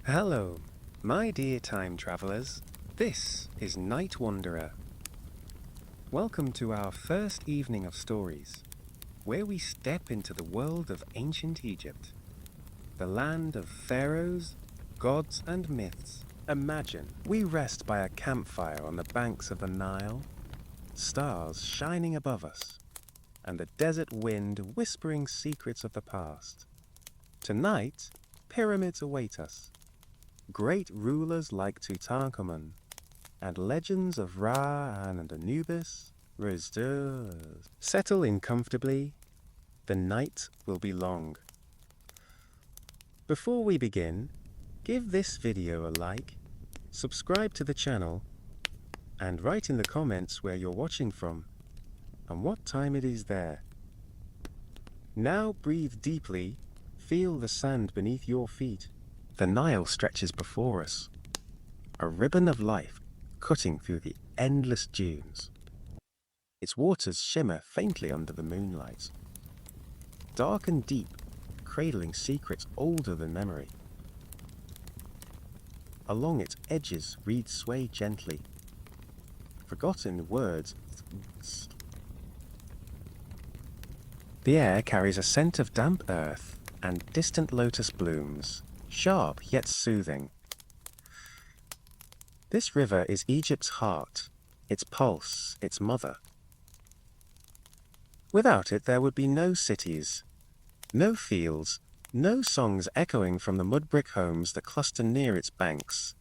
Hello, my dear time travelers. This is Night Wanderer. Welcome to our first evening of stories, where we step into the world of ancient Egypt, the land of pharaohs, gods, and myths. Imagine we rest by a campfire on the banks of the Nile, stars shining above us, and the desert wind whispering secrets of the past. Tonight, pyramids await us. Great rulers like Tutankhamun, and legends of Ra and Anubis. Settle in comfortably. The night will be long. Before we begin, give this video a like, subscribe to the channel, and write in the comments where you're watching from and what time it is there. Now breathe deeply, feel the sand beneath your feet. The Nile stretches before us, a ribbon of life cutting through the endless dunes. Its waters shimmer faintly under the moonlight, dark and deep, cradling secrets older than memory. Along its edges, reeds sway gently, forgotten words. The air carries a scent of damp earth and distant lotus blooms, sharp yet soothing. This river is Egypt's heart, its pulse, its mother. Without it there would be no cities, no fields, no songs echoing from the mud-brick homes that cluster near its banks.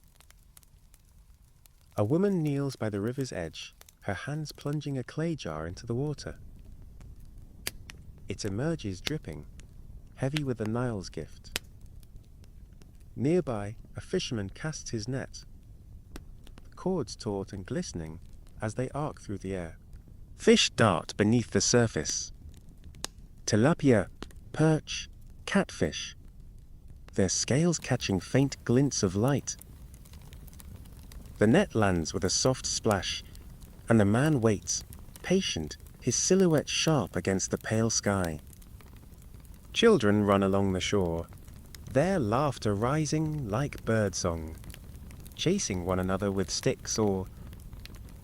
A woman kneels by the river's edge, her hands plunging a clay jar into the water. It emerges dripping, heavy with the Nile's gift. Nearby, a fisherman casts his net, cords taut and glistening as they arc through the air. Fish dart beneath the surface. Tilapia, perch, catfish, their scales catching faint glints of light. The net lands with a soft splash, and the man waits, patient, his silhouette sharp against the pale sky. Children run along the shore, their laughter rising like birdsong, chasing one another with sticks or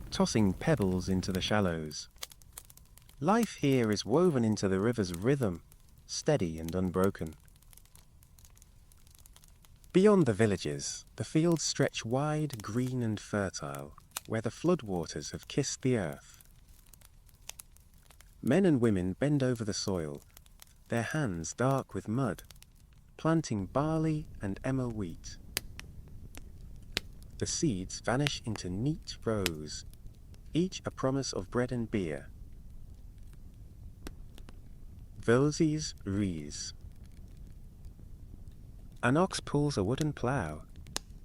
tossing pebbles into the shallows. Life here is woven into the river's rhythm, steady and unbroken. Beyond the villages, the fields stretch wide, green and fertile, where the floodwaters have kissed the earth. Men and women bend over the soil, their hands dark with mud, planting barley and emmer wheat. The seeds vanish into neat rows, each a promise of bread and beer. Velzes rees. An ox pulls a wooden plough,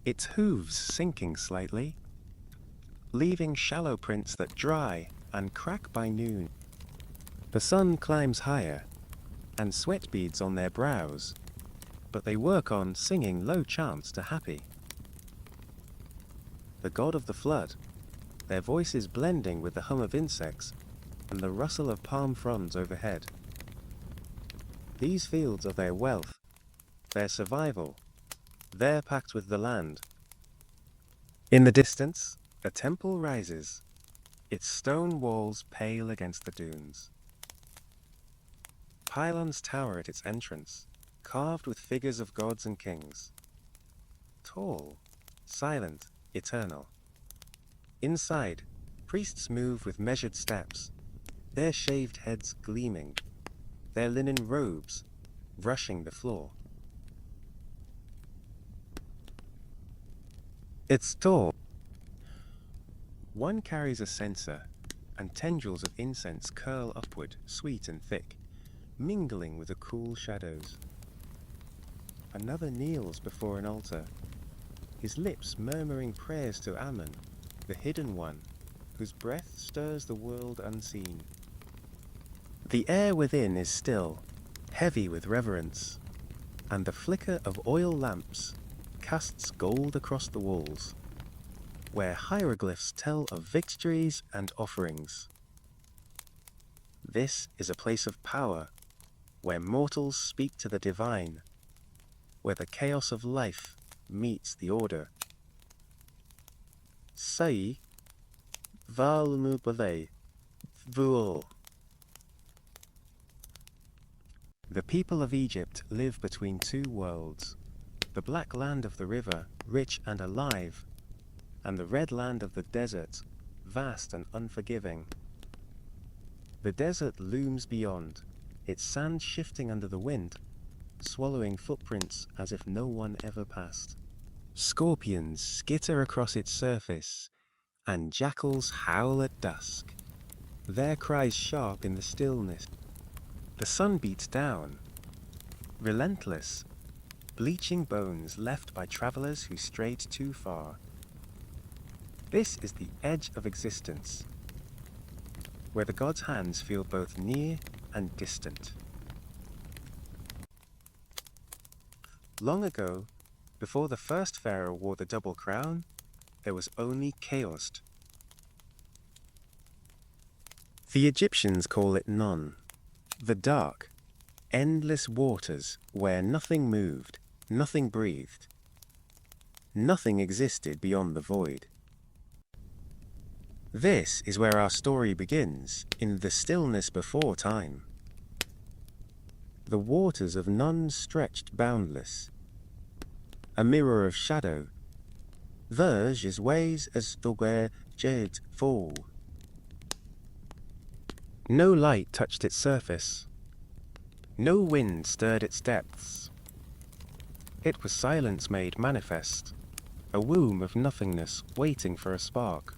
its hooves sinking slightly, leaving shallow prints that dry and crack by noon. The sun climbs higher, and sweat beads on their brows, but they work on singing low chants to Happy, the god of the flood, their voices blending with the hum of insects and the rustle of palm fronds overhead. These fields are their wealth, their survival, their pact with the land. In the distance, a temple rises, its stone walls pale against the dunes. Pylons tower at its entrance, carved with figures of gods and kings. Tall, silent, eternal. Inside, priests move with measured steps, their shaved heads gleaming, their linen robes brushing the floor. It's tall. One carries a censer, and tendrils of incense curl upward, sweet and thick, mingling with the cool shadows. Another kneels before an altar, his lips murmuring prayers to Amun, the hidden one, whose breath stirs the world unseen. The air within is still, heavy with reverence, and the flicker of oil lamps casts gold across the walls, where hieroglyphs tell of victories and offerings. This is a place of power, where mortals speak to the divine, where the chaos of life meets the order. Sai Valmubale Vul. The people of Egypt live between two worlds, the black land of the river, rich and alive, and the red land of the desert, vast and unforgiving. The desert looms beyond, its sand shifting under the wind, swallowing footprints as if no one ever passed. Scorpions skitter across its surface, and jackals howl at dusk, their cries sharp in the stillness. The sun beats down, relentless, bleaching bones left by travelers who strayed too far. This is the edge of existence, where the gods' hands feel both near and distant. Long ago, before the first pharaoh wore the double crown, there was only chaos. The Egyptians call it Nun, the dark, endless waters where nothing moved, nothing breathed. Nothing existed beyond the void. This is where our story begins, in the stillness before time. The waters of Nun stretched boundless, a mirror of shadow. Verge is ways as the where jade fall. No light touched its surface. No wind stirred its depths. It was silence made manifest, a womb of nothingness waiting for a spark.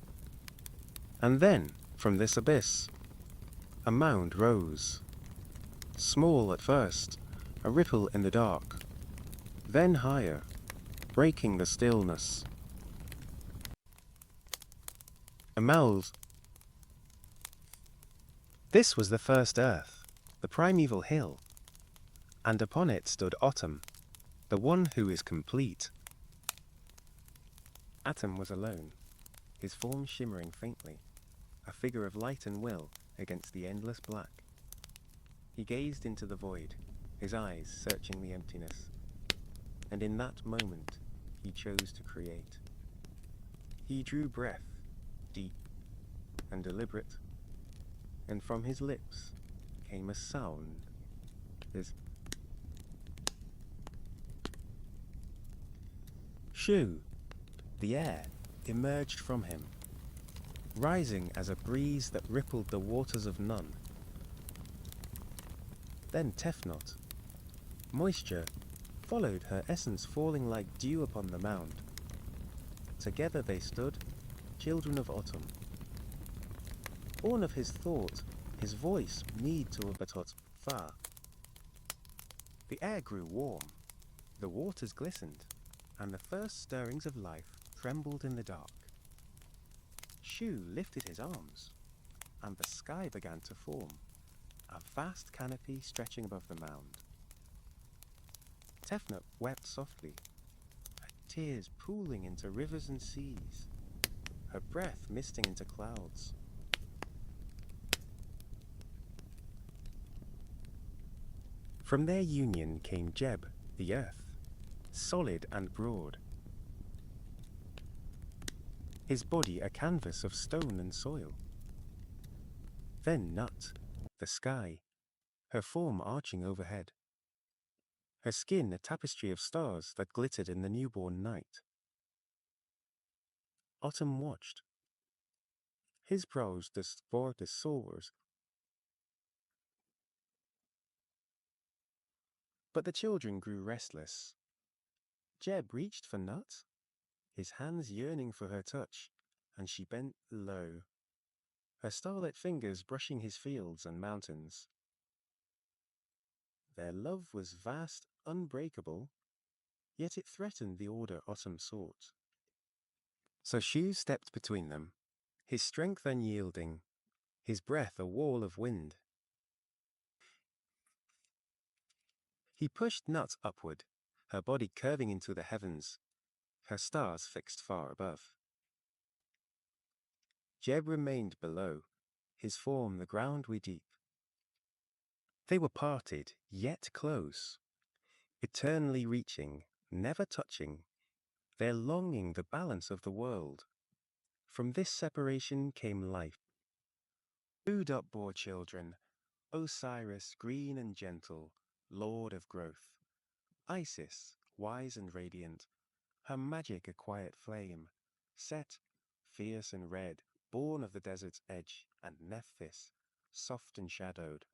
And then, from this abyss, a mound rose. Small at first, a ripple in the dark, then higher, breaking the stillness. A mound. This was the first earth, the primeval hill, and upon it stood Atum, the one who is complete. Atum was alone, his form shimmering faintly, a figure of light and will against the endless black. He gazed into the void, his eyes searching the emptiness, and in that moment he chose to create. He drew breath, deep and deliberate, and from his lips came a sound. His Shu, the air, emerged from him, rising as a breeze that rippled the waters of Nun. Then Tefnut, moisture, followed her essence falling like dew upon the mound. Together they stood, children of Atum. Born of his thought, his voice need to abatot far. The air grew warm, the waters glistened, and the first stirrings of life trembled in the dark. Shu lifted his arms, and the sky began to form, a vast canopy stretching above the mound. Tefnut wept softly, her tears pooling into rivers and seas, her breath misting into clouds. From their union came Jeb, the earth, solid and broad, his body a canvas of stone and soil. Then Nut, the sky, her form arching overhead, her skin a tapestry of stars that glittered in the newborn night. Autumn watched. His brows for the soars, but the children grew restless. Jeb reached for Nut, his hands yearning for her touch, and she bent low, her starlit fingers brushing his fields and mountains. Their love was vast, unbreakable, yet it threatened the order Autumn sought. So Shu stepped between them, his strength unyielding, his breath a wall of wind. He pushed Nut upward, her body curving into the heavens, her stars fixed far above. Jeb remained below, his form the ground we deep. They were parted, yet close, eternally reaching, never touching, They're longing the balance of the world. From this separation came life. Food upbore children, Osiris green and gentle, lord of growth. Isis, wise and radiant, her magic a quiet flame. Set, fierce and red, born of the desert's edge, and Nephthys, soft and shadowed,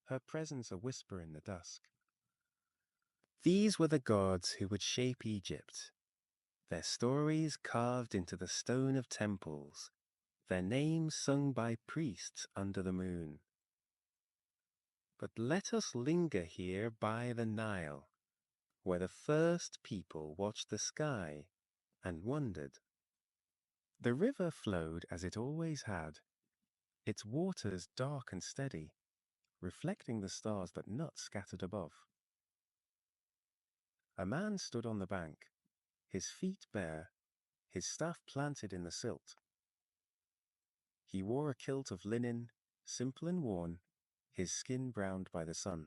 her presence a whisper in the dusk. These were the gods who would shape Egypt, their stories carved into the stone of temples, their names sung by priests under the moon. But let us linger here by the Nile, where the first people watched the sky and wondered. The river flowed as it always had, its waters dark and steady, reflecting the stars that Nut scattered above. A man stood on the bank, his feet bare, his staff planted in the silt. He wore a kilt of linen, simple and worn, his skin browned by the sun.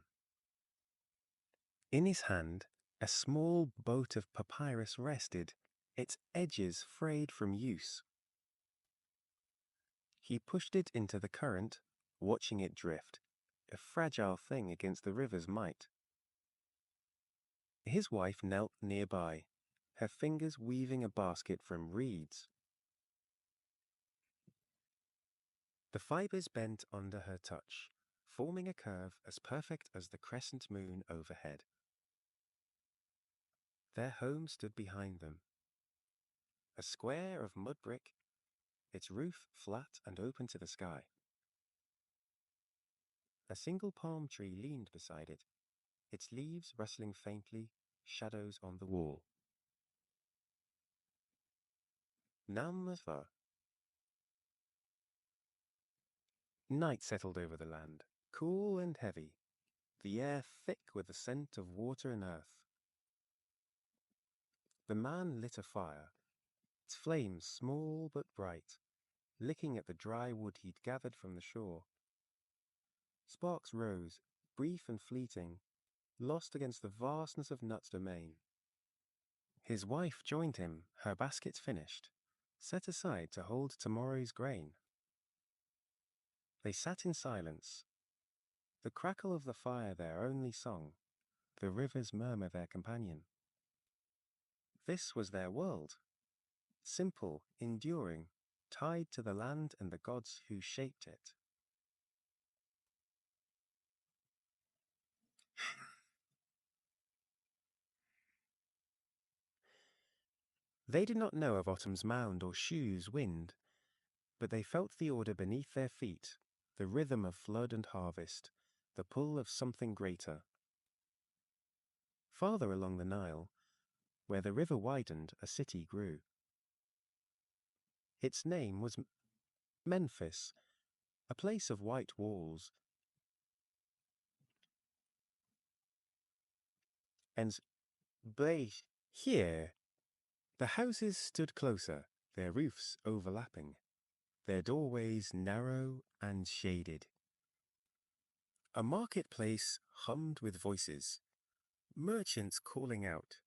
In his hand, a small boat of papyrus rested, its edges frayed from use. He pushed it into the current, watching it drift, a fragile thing against the river's might. His wife knelt nearby, her fingers weaving a basket from reeds. The fibers bent under her touch, forming a curve as perfect as the crescent moon overhead. Their home stood behind them. A square of mud brick, its roof flat and open to the sky. A single palm tree leaned beside it, its leaves rustling faintly, shadows on the wall. Namva. Night settled over the land, cool and heavy, the air thick with the scent of water and earth. The man lit a fire, its flames small but bright, licking at the dry wood he'd gathered from the shore. Sparks rose, brief and fleeting, lost against the vastness of Nut's domain. His wife joined him, her basket finished, set aside to hold tomorrow's grain. They sat in silence, the crackle of the fire their only song, the river's murmur their companion. This was their world, simple, enduring, tied to the land and the gods who shaped it. They did not know of autumn's mound or shoe's wind, but they felt the order beneath their feet, the rhythm of flood and harvest, the pull of something greater. Farther along the Nile, where the river widened, a city grew. Its name was Memphis, a place of white walls, and here the houses stood closer, their roofs overlapping, their doorways narrow and shaded. A marketplace hummed with voices, merchants calling out,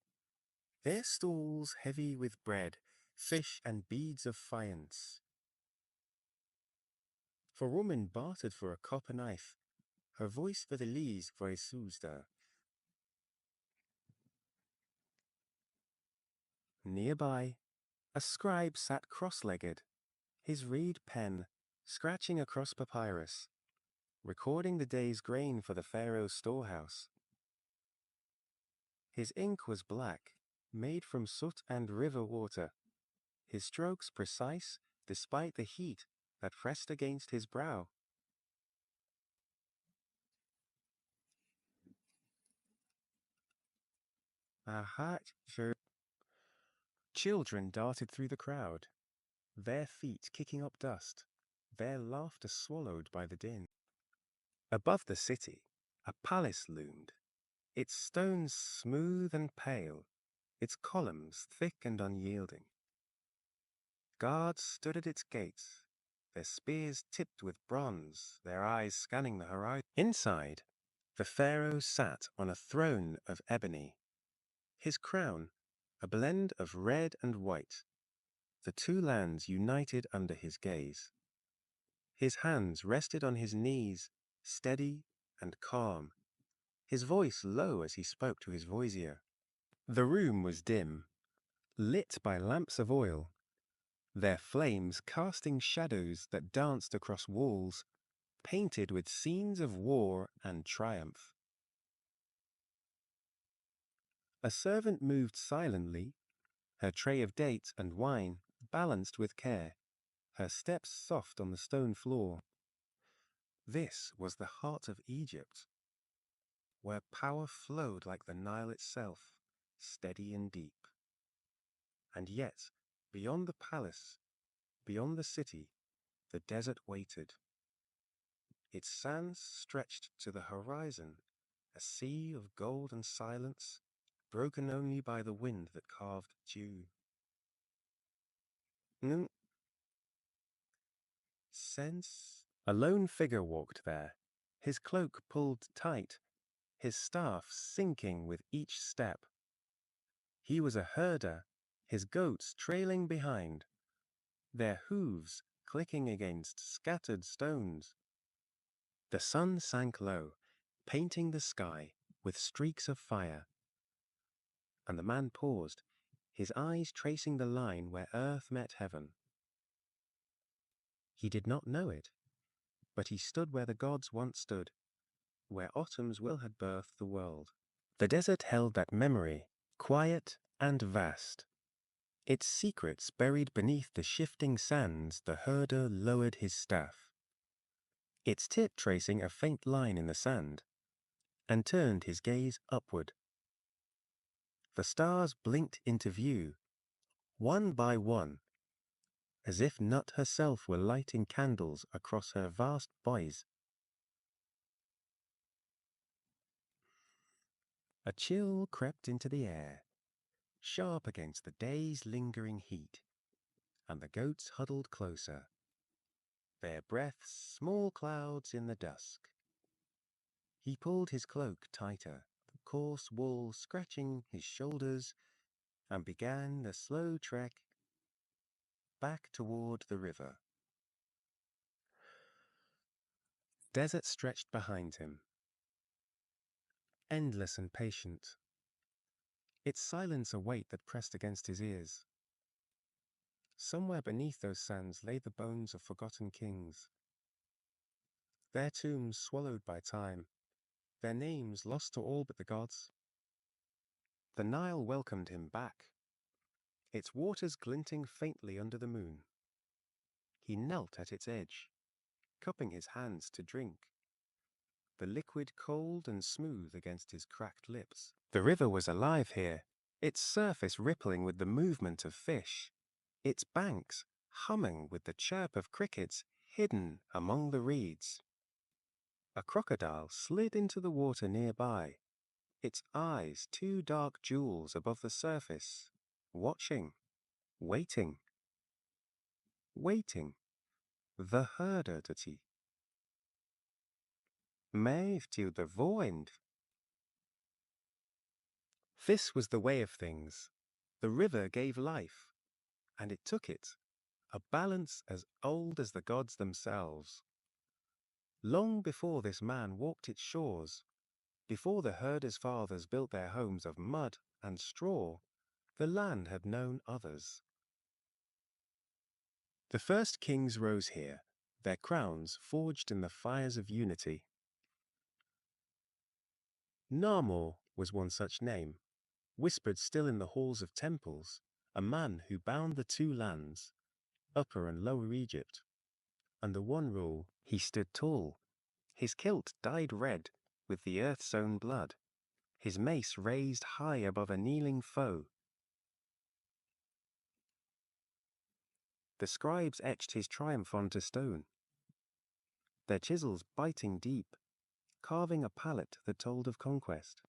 their stalls heavy with bread, fish and beads of faience. For woman bartered for a copper knife, her voice for the lees voisusda. Nearby, a scribe sat cross-legged, his reed pen scratching across papyrus, recording the day's grain for the pharaoh's storehouse. His ink was black, made from soot and river water, his strokes precise despite the heat that pressed against his brow. Aha! Children darted through the crowd, their feet kicking up dust, their laughter swallowed by the din. Above the city, a palace loomed, its stones smooth and pale, its columns thick and unyielding. Guards stood at its gates, their spears tipped with bronze, their eyes scanning the horizon. Inside, the pharaoh sat on a throne of ebony, his crown, a blend of red and white, the two lands united under his gaze. His hands rested on his knees, steady and calm, his voice low as he spoke to his vizier. The room was dim, lit by lamps of oil, their flames casting shadows that danced across walls, painted with scenes of war and triumph. A servant moved silently, her tray of dates and wine balanced with care, her steps soft on the stone floor. This was the heart of Egypt, where power flowed like the Nile itself, steady and deep. And yet, beyond the palace, beyond the city, the desert waited. Its sands stretched to the horizon, a sea of gold and silence, broken only by the wind that carved dew. Sense. A lone figure walked there, his cloak pulled tight, his staff sinking with each step. He was a herder, his goats trailing behind, their hooves clicking against scattered stones. The sun sank low, painting the sky with streaks of fire. And the man paused, his eyes tracing the line where earth met heaven. He did not know it, but he stood where the gods once stood, where autumn's will had birthed the world. The desert held that memory, quiet and vast. Its secrets buried beneath the shifting sands, the herder lowered his staff, its tip tracing a faint line in the sand, and turned his gaze upward. The stars blinked into view, one by one, as if Nut herself were lighting candles across her vast boys. A chill crept into the air, sharp against the day's lingering heat, and the goats huddled closer, their breaths small clouds in the dusk. He pulled his cloak tighter, the coarse wool scratching his shoulders, and began the slow trek back toward the river. Desert stretched behind him, endless and patient, its silence a weight that pressed against his ears. Somewhere beneath those sands lay the bones of forgotten kings, their tombs swallowed by time, their names lost to all but the gods. The Nile welcomed him back, its waters glinting faintly under the moon. He knelt at its edge, cupping his hands to drink, the liquid cold and smooth against his cracked lips. The river was alive here, its surface rippling with the movement of fish, its banks humming with the chirp of crickets hidden among the reeds. A crocodile slid into the water nearby, its eyes two dark jewels above the surface, watching, waiting, waiting. The herder duty. Maeve til the void. This was the way of things. The river gave life, and it took it, a balance as old as the gods themselves. Long before this man walked its shores, before the herders' fathers built their homes of mud and straw, the land had known others. The first kings rose here, their crowns forged in the fires of unity. Narmor was one such name, whispered still in the halls of temples, a man who bound the two lands, Upper and Lower Egypt. Under one rule, he stood tall, his kilt dyed red with the earth's own blood, his mace raised high above a kneeling foe. The scribes etched his triumph onto stone, their chisels biting deep, carving a palette that told of conquest.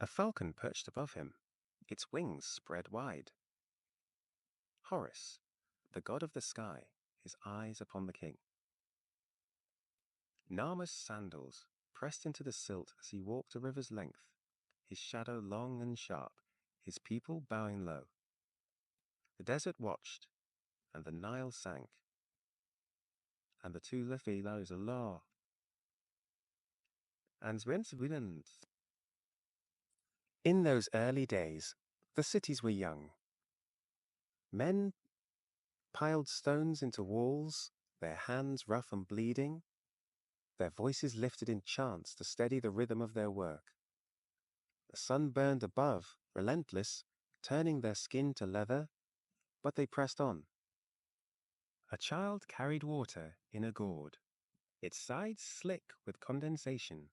A falcon perched above him, its wings spread wide. Horus, the god of the sky, his eyes upon the king. Narmer's sandals pressed into the silt as he walked a river's length, his shadow long and sharp, his people bowing low. The desert watched, and the Nile sank, and the two Lefilos Allah, and wind. In those early days, the cities were young. Men piled stones into walls, their hands rough and bleeding, their voices lifted in chants to steady the rhythm of their work. The sun burned above, relentless, turning their skin to leather, but they pressed on. A child carried water in a gourd, its sides slick with condensation,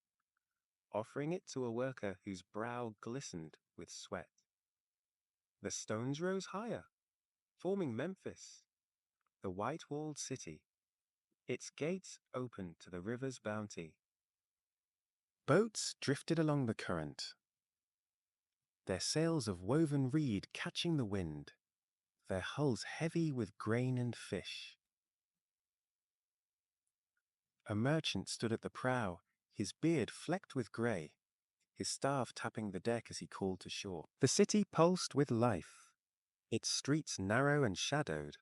offering it to a worker whose brow glistened with sweat. The stones rose higher, forming Memphis, the white-walled city, its gates open to the river's bounty. Boats drifted along the current, their sails of woven reed catching the wind, their hulls heavy with grain and fish. A merchant stood at the prow, his beard flecked with grey, his staff tapping the deck as he called to shore. The city pulsed with life, its streets narrow and shadowed,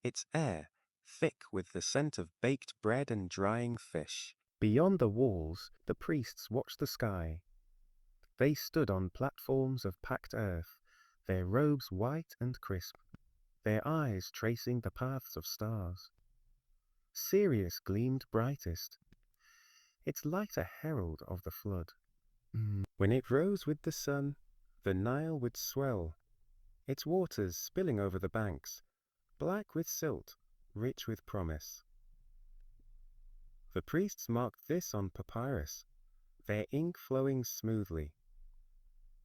its air thick with the scent of baked bread and drying fish. Beyond the walls, the priests watched the sky. They stood on platforms of packed earth, their robes white and crisp, their eyes tracing the paths of stars. Sirius gleamed brightest, its light a herald of the flood. When it rose with the sun, the Nile would swell, its waters spilling over the banks, black with silt, rich with promise. The priests marked this on papyrus, their ink flowing smoothly,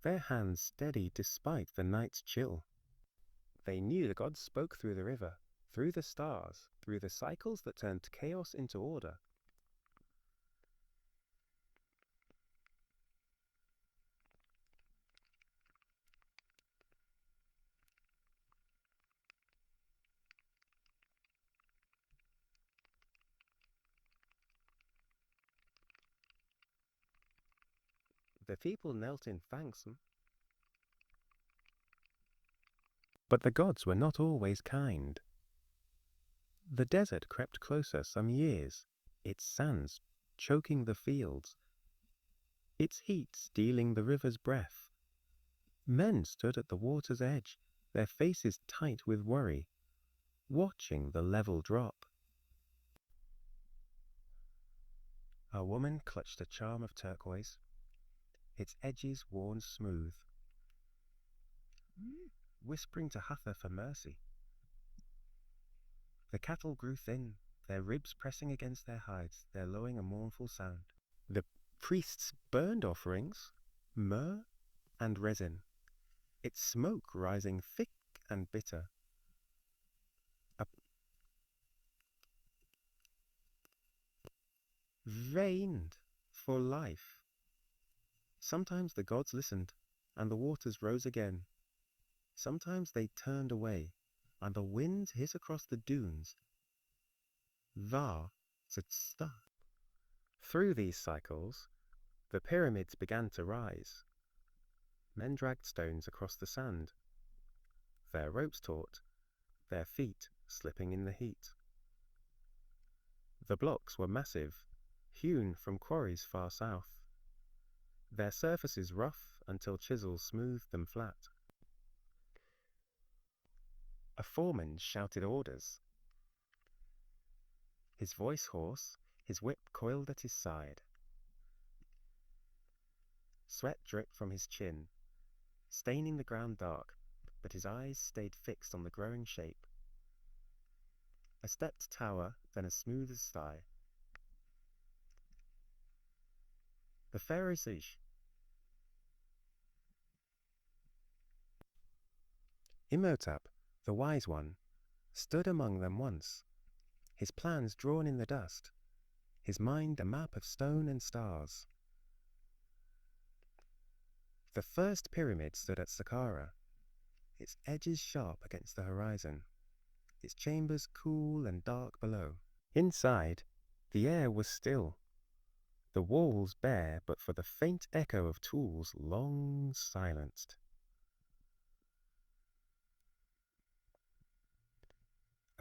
their hands steady despite the night's chill. They knew the gods spoke through the river, through the stars, through the cycles that turned chaos into order. The people knelt in thanks. But the gods were not always kind. The desert crept closer some years, its sands choking the fields, its heat stealing the river's breath. Men stood at the water's edge, their faces tight with worry, watching the level drop. A woman clutched a charm of turquoise, its edges worn smooth, whispering to Hathor for mercy. The cattle grew thin, their ribs pressing against their hides, their lowing a mournful sound. The priests burned offerings, myrrh and resin, its smoke rising thick and bitter. Rained for life. Sometimes the gods listened, and the waters rose again. Sometimes they turned away, and the winds hit across the dunes. Va Sta. Through these cycles, the pyramids began to rise. Men dragged stones across the sand, their ropes taut, their feet slipping in the heat. The blocks were massive, hewn from quarries far south, their surfaces rough until chisels smoothed them flat. A foreman shouted orders, his voice hoarse, his whip coiled at his side. Sweat dripped from his chin, staining the ground dark, but his eyes stayed fixed on the growing shape. A stepped tower, then as smooth as thigh. The Pharaohs. Imhotep, the wise one, stood among them once, his plans drawn in the dust, his mind a map of stone and stars. The first pyramid stood at Saqqara, its edges sharp against the horizon, its chambers cool and dark below. Inside, the air was still, the walls bare but for the faint echo of tools long silenced.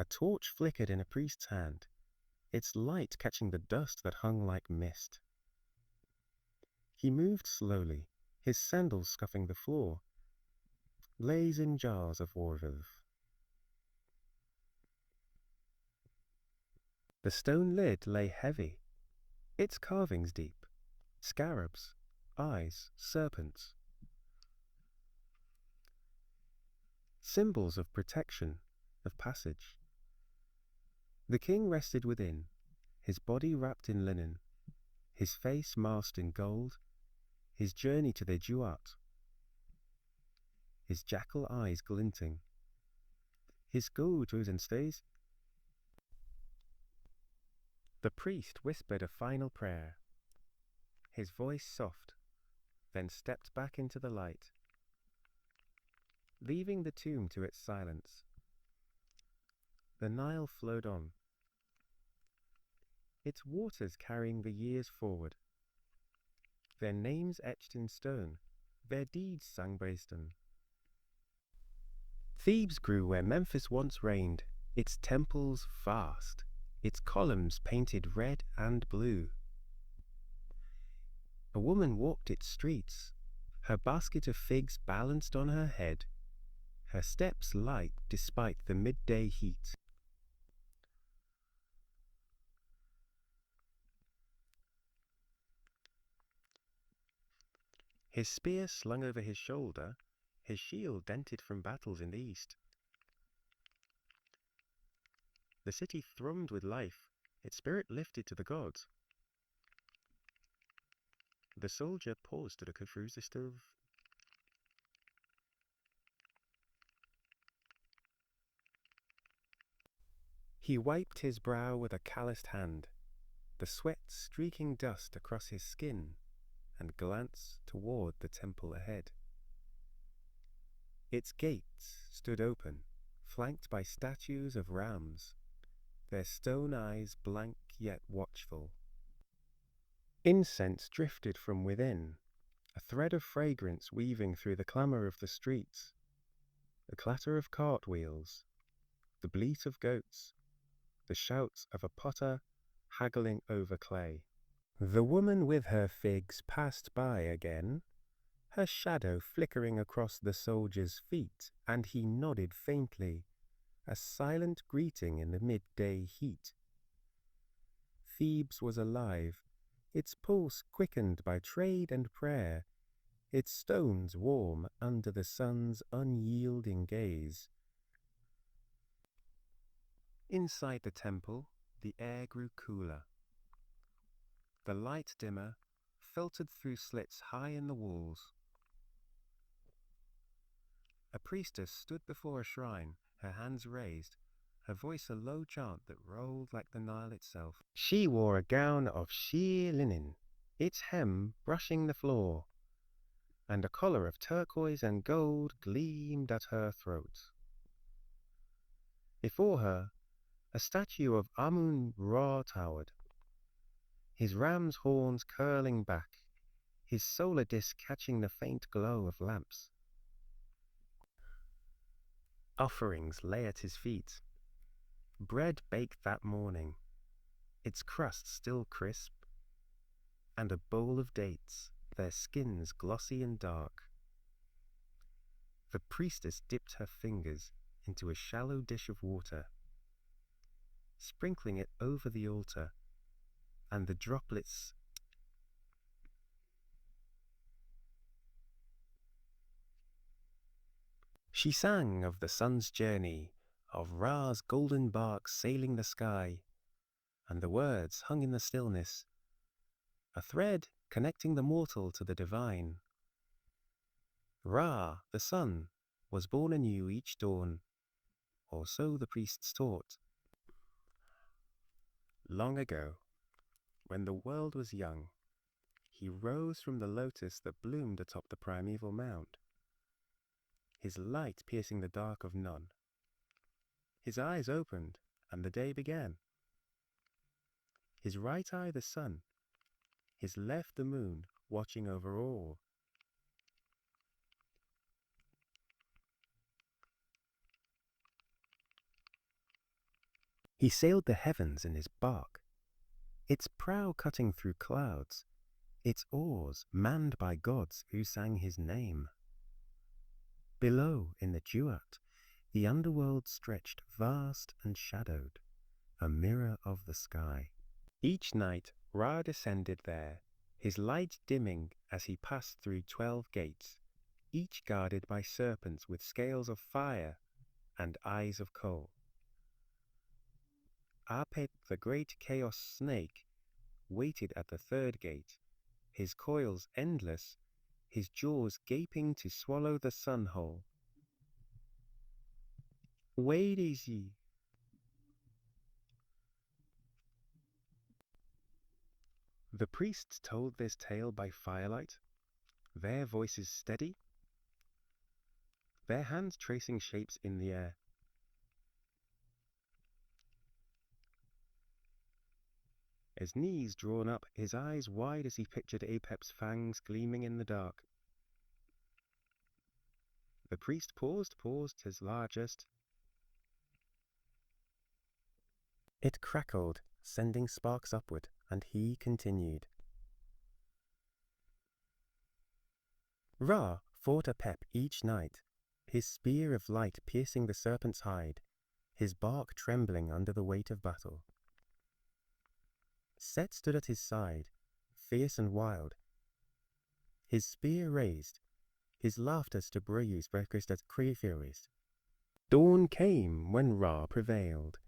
A torch flickered in a priest's hand, its light catching the dust that hung like mist. He moved slowly, his sandals scuffing the floor, glazing jars of Horus. The stone lid lay heavy, its carvings deep, scarabs, eyes, serpents. Symbols of protection, of passage. The king rested within, his body wrapped in linen, his face masked in gold, his journey to the Duat, his jackal eyes glinting, his gold rose and stays. The priest whispered a final prayer, his voice soft, then stepped back into the light, leaving the tomb to its silence. The Nile flowed on, its waters carrying the years forward, their names etched in stone, their deeds sung based on. Thebes grew where Memphis once reigned, its temples vast, its columns painted red and blue. A woman walked its streets, her basket of figs balanced on her head, her steps light despite the midday heat. His spear slung over his shoulder, his shield dented from battles in the east. The city thrummed with life, its spirit lifted to the gods. The soldier paused to look through the stove. He wiped his brow with a calloused hand, the sweat streaking dust across his skin, and glanced toward the temple ahead. Its gates stood open, flanked by statues of rams, their stone eyes blank yet watchful. Incense drifted from within, a thread of fragrance weaving through the clamor of the streets, the clatter of cartwheels, the bleat of goats, the shouts of a potter haggling over clay. The woman with her figs passed by again, her shadow flickering across the soldier's feet, and he nodded faintly, a silent greeting in the midday heat. Thebes was alive, its pulse quickened by trade and prayer, its stones warm under the sun's unyielding gaze. Inside the temple, the air grew cooler. The light dimmer filtered through slits high in the walls. A priestess stood before a shrine, her hands raised, her voice a low chant that rolled like the Nile itself. She wore a gown of sheer linen, its hem brushing the floor, and a collar of turquoise and gold gleamed at her throat. Before her, a statue of Amun-Ra towered, his ram's horns curling back, his solar disk catching the faint glow of lamps. Offerings lay at his feet. Bread baked that morning, its crust still crisp, and a bowl of dates, their skins glossy and dark. The priestess dipped her fingers into a shallow dish of water, sprinkling it over the altar, and the droplets She sang of the sun's journey, of Ra's golden bark sailing the sky, and the words hung in the stillness, a thread connecting the mortal to the divine. Ra, the sun, was born anew each dawn, or so the priests taught. Long ago, when the world was young, he rose from the lotus that bloomed atop the primeval mound, his light piercing the dark of none. His eyes opened, and the day began. His right eye the sun, his left the moon, watching over all. He sailed the heavens in his bark, its prow cutting through clouds, its oars manned by gods who sang his name. Below, in the duat, the underworld stretched vast and shadowed, a mirror of the sky. Each night Ra descended there, his light dimming as he passed through 12 gates, each guarded by serpents with scales of fire and eyes of coal. Apep, the great chaos snake, waited at the 3rd gate, his coils endless, his jaws gaping to swallow the sun hole. Wait easy. The priests told this tale by firelight, their voices steady, their hands tracing shapes in the air. His knees drawn up, his eyes wide as he pictured Apep's fangs gleaming in the dark. The priest paused his largest. It crackled, sending sparks upward, and he continued. Ra fought Apep each night, his spear of light piercing the serpent's hide, his bark trembling under the weight of battle. Set stood at his side, fierce and wild, his spear raised, his laughter stuburius breakest at Crefuris. Dawn came when Ra prevailed,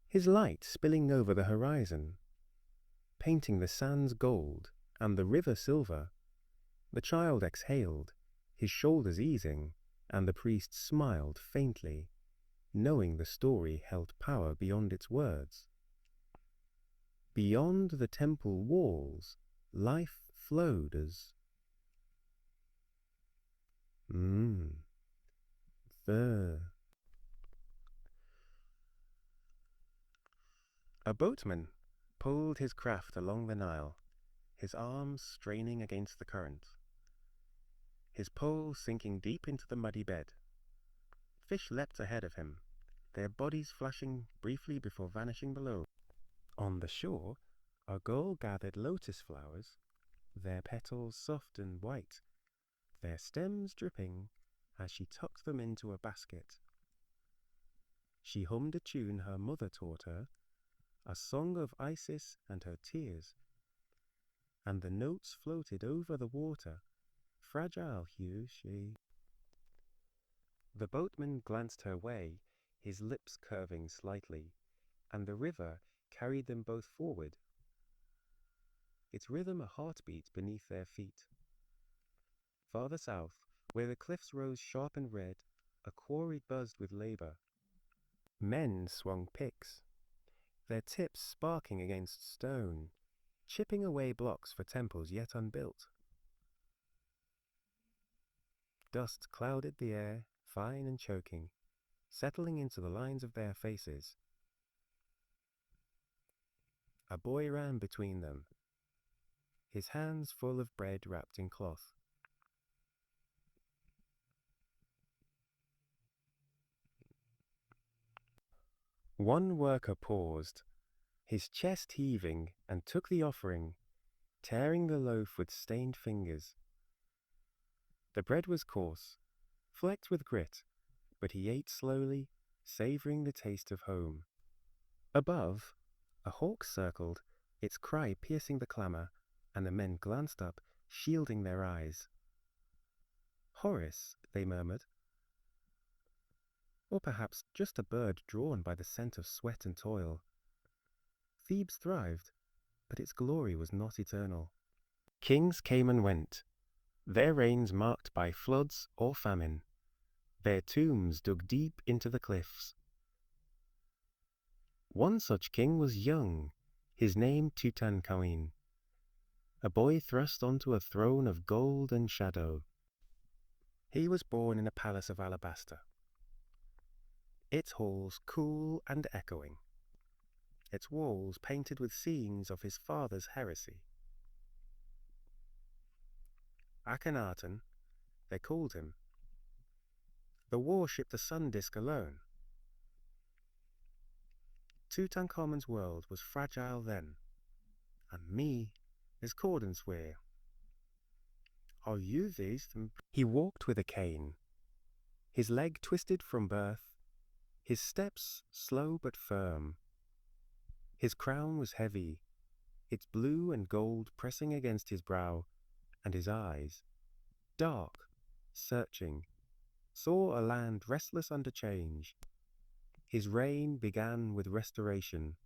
his light spilling over the horizon, painting the sands gold and the river silver. The child exhaled, his shoulders easing, and the priest smiled faintly, knowing the story held power beyond its words. Beyond the temple walls, life flowed as... A boatman pulled his craft along the Nile, his arms straining against the current, his pole sinking deep into the muddy bed. Fish leapt ahead of him, their bodies flashing briefly before vanishing below. On the shore, a girl gathered lotus flowers, their petals soft and white, their stems dripping as she tucked them into a basket. She hummed a tune her mother taught her, a song of Isis and her tears, and the notes floated over the water, fragile hue she. The boatman glanced her way, his lips curving slightly, and the river carried them both forward, its rhythm a heartbeat beneath their feet. Farther south, where the cliffs rose sharp and red, a quarry buzzed with labor. Men swung picks, their tips sparking against stone, chipping away blocks for temples yet unbuilt. Dust clouded the air, fine and choking, settling into the lines of their faces. A boy ran between them, his hands full of bread wrapped in cloth. One worker paused, his chest heaving, and took the offering, tearing the loaf with stained fingers. The bread was coarse, flecked with grit, but he ate slowly, savoring the taste of home. Above, a hawk circled, its cry piercing the clamor, and the men glanced up, shielding their eyes. Horus, they murmured. Or perhaps just a bird drawn by the scent of sweat and toil. Thebes thrived, but its glory was not eternal. Kings came and went, their reigns marked by floods or famine, their tombs dug deep into the cliffs. One such king was young, his name Tutankhamun, a boy thrust onto a throne of gold and shadow. He was born in a palace of alabaster, its halls cool and echoing, its walls painted with scenes of his father's heresy. Akhenaten, they called him. The worshipped the sun disk alone. Tutankhamun's world was fragile then, and me is Cordonswear. Are you these? He walked with a cane, his leg twisted from birth, his steps slow but firm. His crown was heavy, its blue and gold pressing against his brow, and his eyes, dark, searching, saw a land restless under change. His reign began with restoration.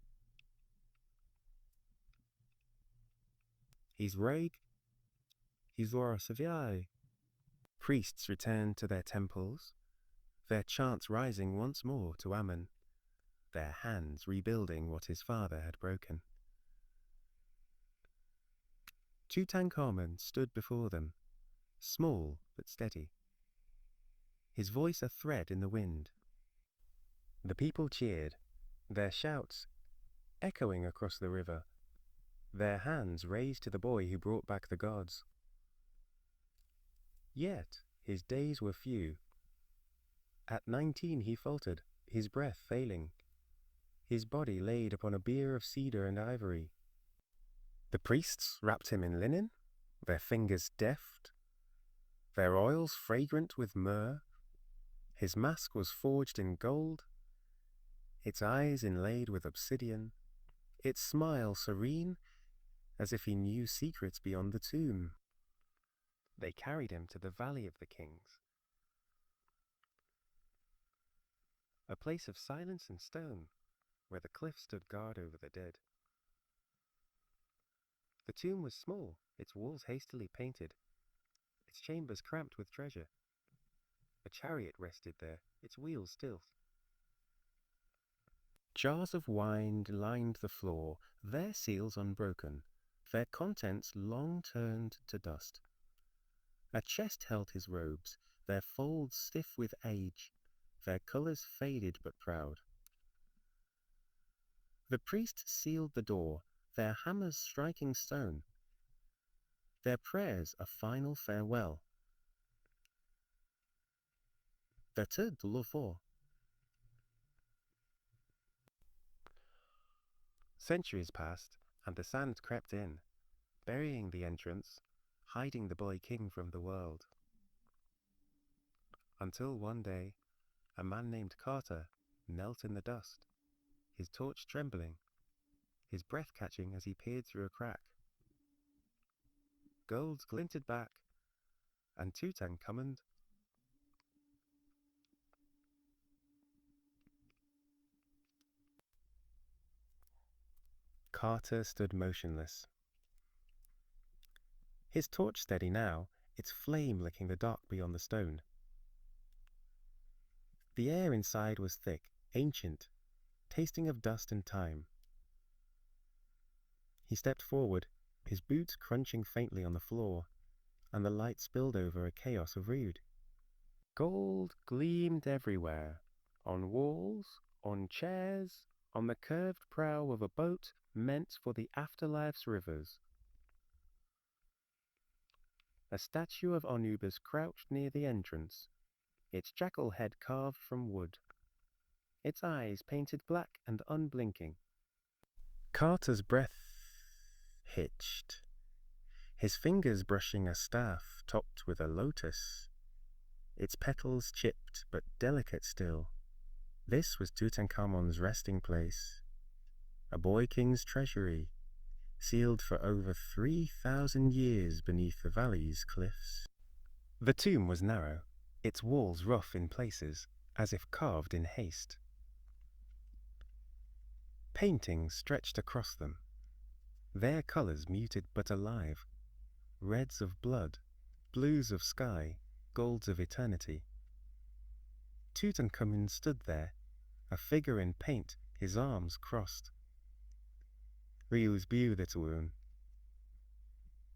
His reg, his Osiris. Priests returned to their temples, their chants rising once more to Ammon, their hands rebuilding what his father had broken. Tutankhamun stood before them, small but steady, his voice a thread in the wind. The people cheered, their shouts echoing across the river, their hands raised to the boy who brought back the gods. Yet his days were few. At 19 he faltered, his breath failing, his body laid upon a bier of cedar and ivory. The priests wrapped him in linen, their fingers deft, their oils fragrant with myrrh. His mask was forged in gold, its eyes inlaid with obsidian, its smile serene, as if he knew secrets beyond the tomb. They carried him to the Valley of the Kings, a place of silence and stone, where the cliff stood guard over the dead. The tomb was small, its walls hastily painted, its chambers cramped with treasure. A chariot rested there, its wheels still. Jars of wine lined the floor, their seals unbroken, their contents long turned to dust. A chest held his robes, their folds stiff with age, their colours faded but proud. The priests sealed the door, their hammers striking stone, their prayers a final farewell. Vertu de l'Enfant. Centuries passed, and the sand crept in, burying the entrance, hiding the boy king from the world. Until one day, a man named Carter knelt in the dust, his torch trembling, his breath catching as he peered through a crack. Gold glinted back, and Tutankhamun. Carter stood motionless, his torch steady now, its flame licking the dark beyond the stone. The air inside was thick, ancient, tasting of dust and time. He stepped forward, his boots crunching faintly on the floor, and the light spilled over a chaos of rude. Gold gleamed everywhere, on walls, on chairs, on the curved prow of a boat meant for the afterlife's rivers. A statue of Anubis crouched near the entrance, its jackal head carved from wood, its eyes painted black and unblinking. Carter's breath hitched, his fingers brushing a staff topped with a lotus, its petals chipped but delicate still. This was Tutankhamun's resting place, a boy king's treasury, sealed for over 3,000 years beneath the valley's cliffs. The tomb was narrow, its walls rough in places, as if carved in haste. Paintings stretched across them, their colours muted but alive, reds of blood, blues of sky, golds of eternity. Tutankhamun stood there, a figure in paint, his arms crossed. Rius beaudetoon.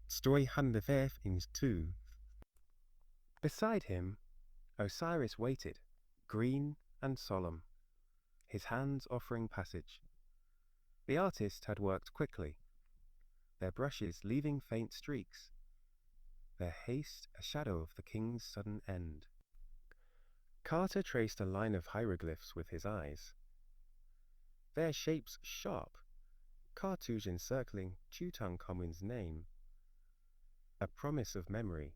Story handefef in two. Beside him, Osiris waited, green and solemn, his hands offering passage. The artist had worked quickly, their brushes leaving faint streaks, their haste a shadow of the king's sudden end. Carter traced a line of hieroglyphs with his eyes. their shapes sharp, cartouche encircling Tutankhamun's name, a promise of memory.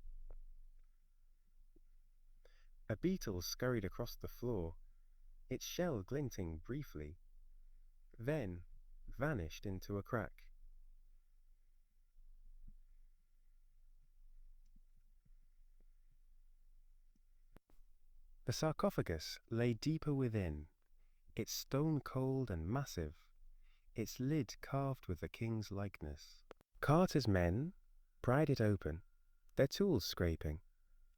A beetle scurried across the floor, its shell glinting briefly, then vanished into a crack. The sarcophagus lay deeper within, its stone cold and massive, its lid carved with the king's likeness. Carter's men pried it open, their tools scraping,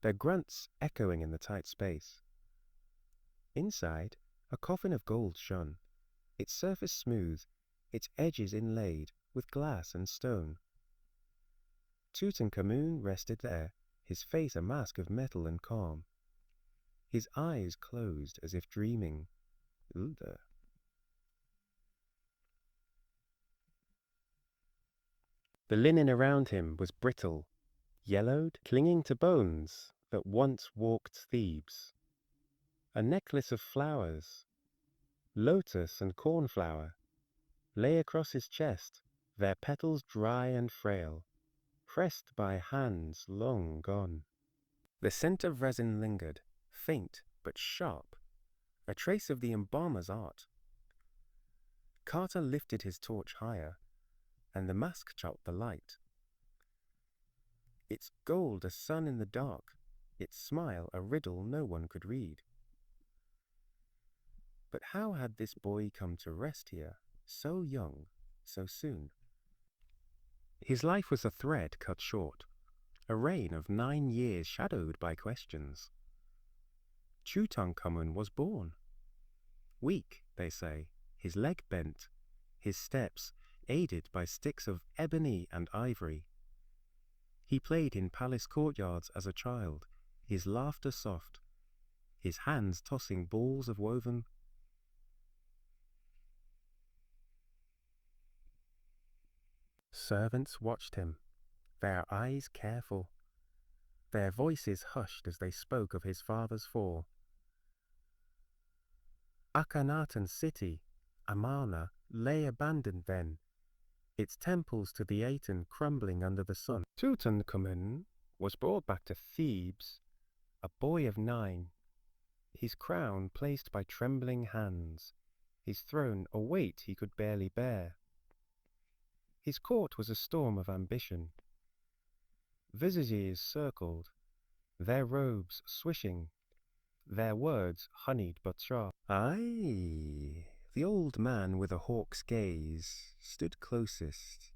their grunts echoing in the tight space. Inside, a coffin of gold shone, its surface smooth, its edges inlaid with glass and stone. Tutankhamun rested there, his face a mask of metal and calm, his eyes closed as if dreaming. The linen around him was brittle, yellowed, clinging to bones that once walked Thebes. A necklace of flowers, lotus and cornflower, lay across his chest, their petals dry and frail, pressed by hands long gone. The scent of resin lingered, faint but sharp, a trace of the embalmer's art. Carter lifted his torch higher, and the mask chopped the light. Its gold a sun in the dark, its smile a riddle no one could read. But how had this boy come to rest here, so young, so soon? His life was a thread cut short, a reign of 9 years shadowed by questions. Tutankhamun was born. Weak, they say, his leg bent, his steps aided by sticks of ebony and ivory. He played in palace courtyards as a child, his laughter soft, his hands tossing balls of woven. Servants watched him, their eyes careful, their voices hushed as they spoke of his father's fall. Akhenaten's city, Amarna, lay abandoned then, its temples to the Aten crumbling under the sun. Tutankhamun was brought back to Thebes, a boy of 9, his crown placed by trembling hands, his throne a weight he could barely bear. His court was a storm of ambition. Viziers circled, their robes swishing, their words honeyed but sharp. Aye, the old man with a hawk's gaze stood closest,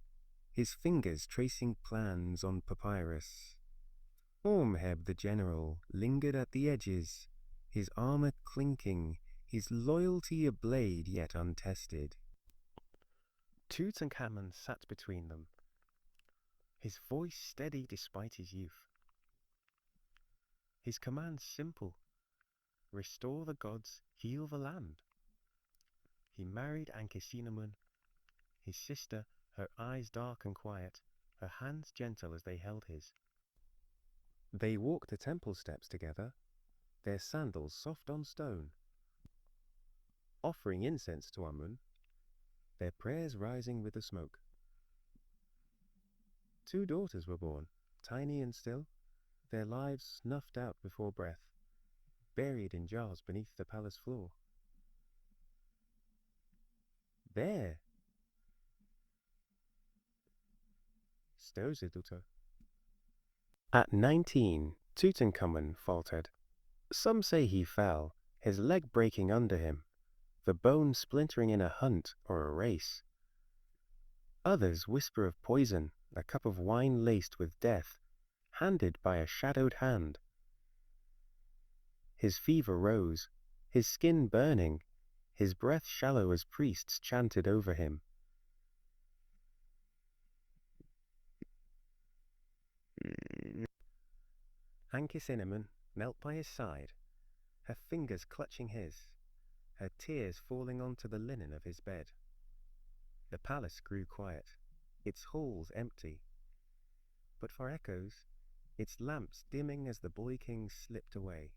his fingers tracing plans on papyrus. Ormheb the general lingered at the edges, his armor clinking, his loyalty a blade yet untested. Tutankhamun sat between them, his voice steady despite his youth. His commands simple: restore the gods, heal the land. He married Ankhesenamun, his sister, her eyes dark and quiet, her hands gentle as they held his. They walked the temple steps together, their sandals soft on stone, offering incense to Amun, their prayers rising with the smoke. 2 daughters were born, tiny and still, their lives snuffed out before breath, buried in jars beneath the palace floor. There! Stoziduto. At 19, Tutankhamun faltered. Some say he fell, his leg breaking under him, the bone splintering in a hunt or a race. Others whisper of poison, a cup of wine laced with death, handed by a shadowed hand. His fever rose, his skin burning, his breath shallow as priests chanted over him. Ankhesenamun knelt by his side, her fingers clutching his, her tears falling onto the linen of his bed. The palace grew quiet, its halls empty, but for echoes, its lamps dimming as the boy king slipped away.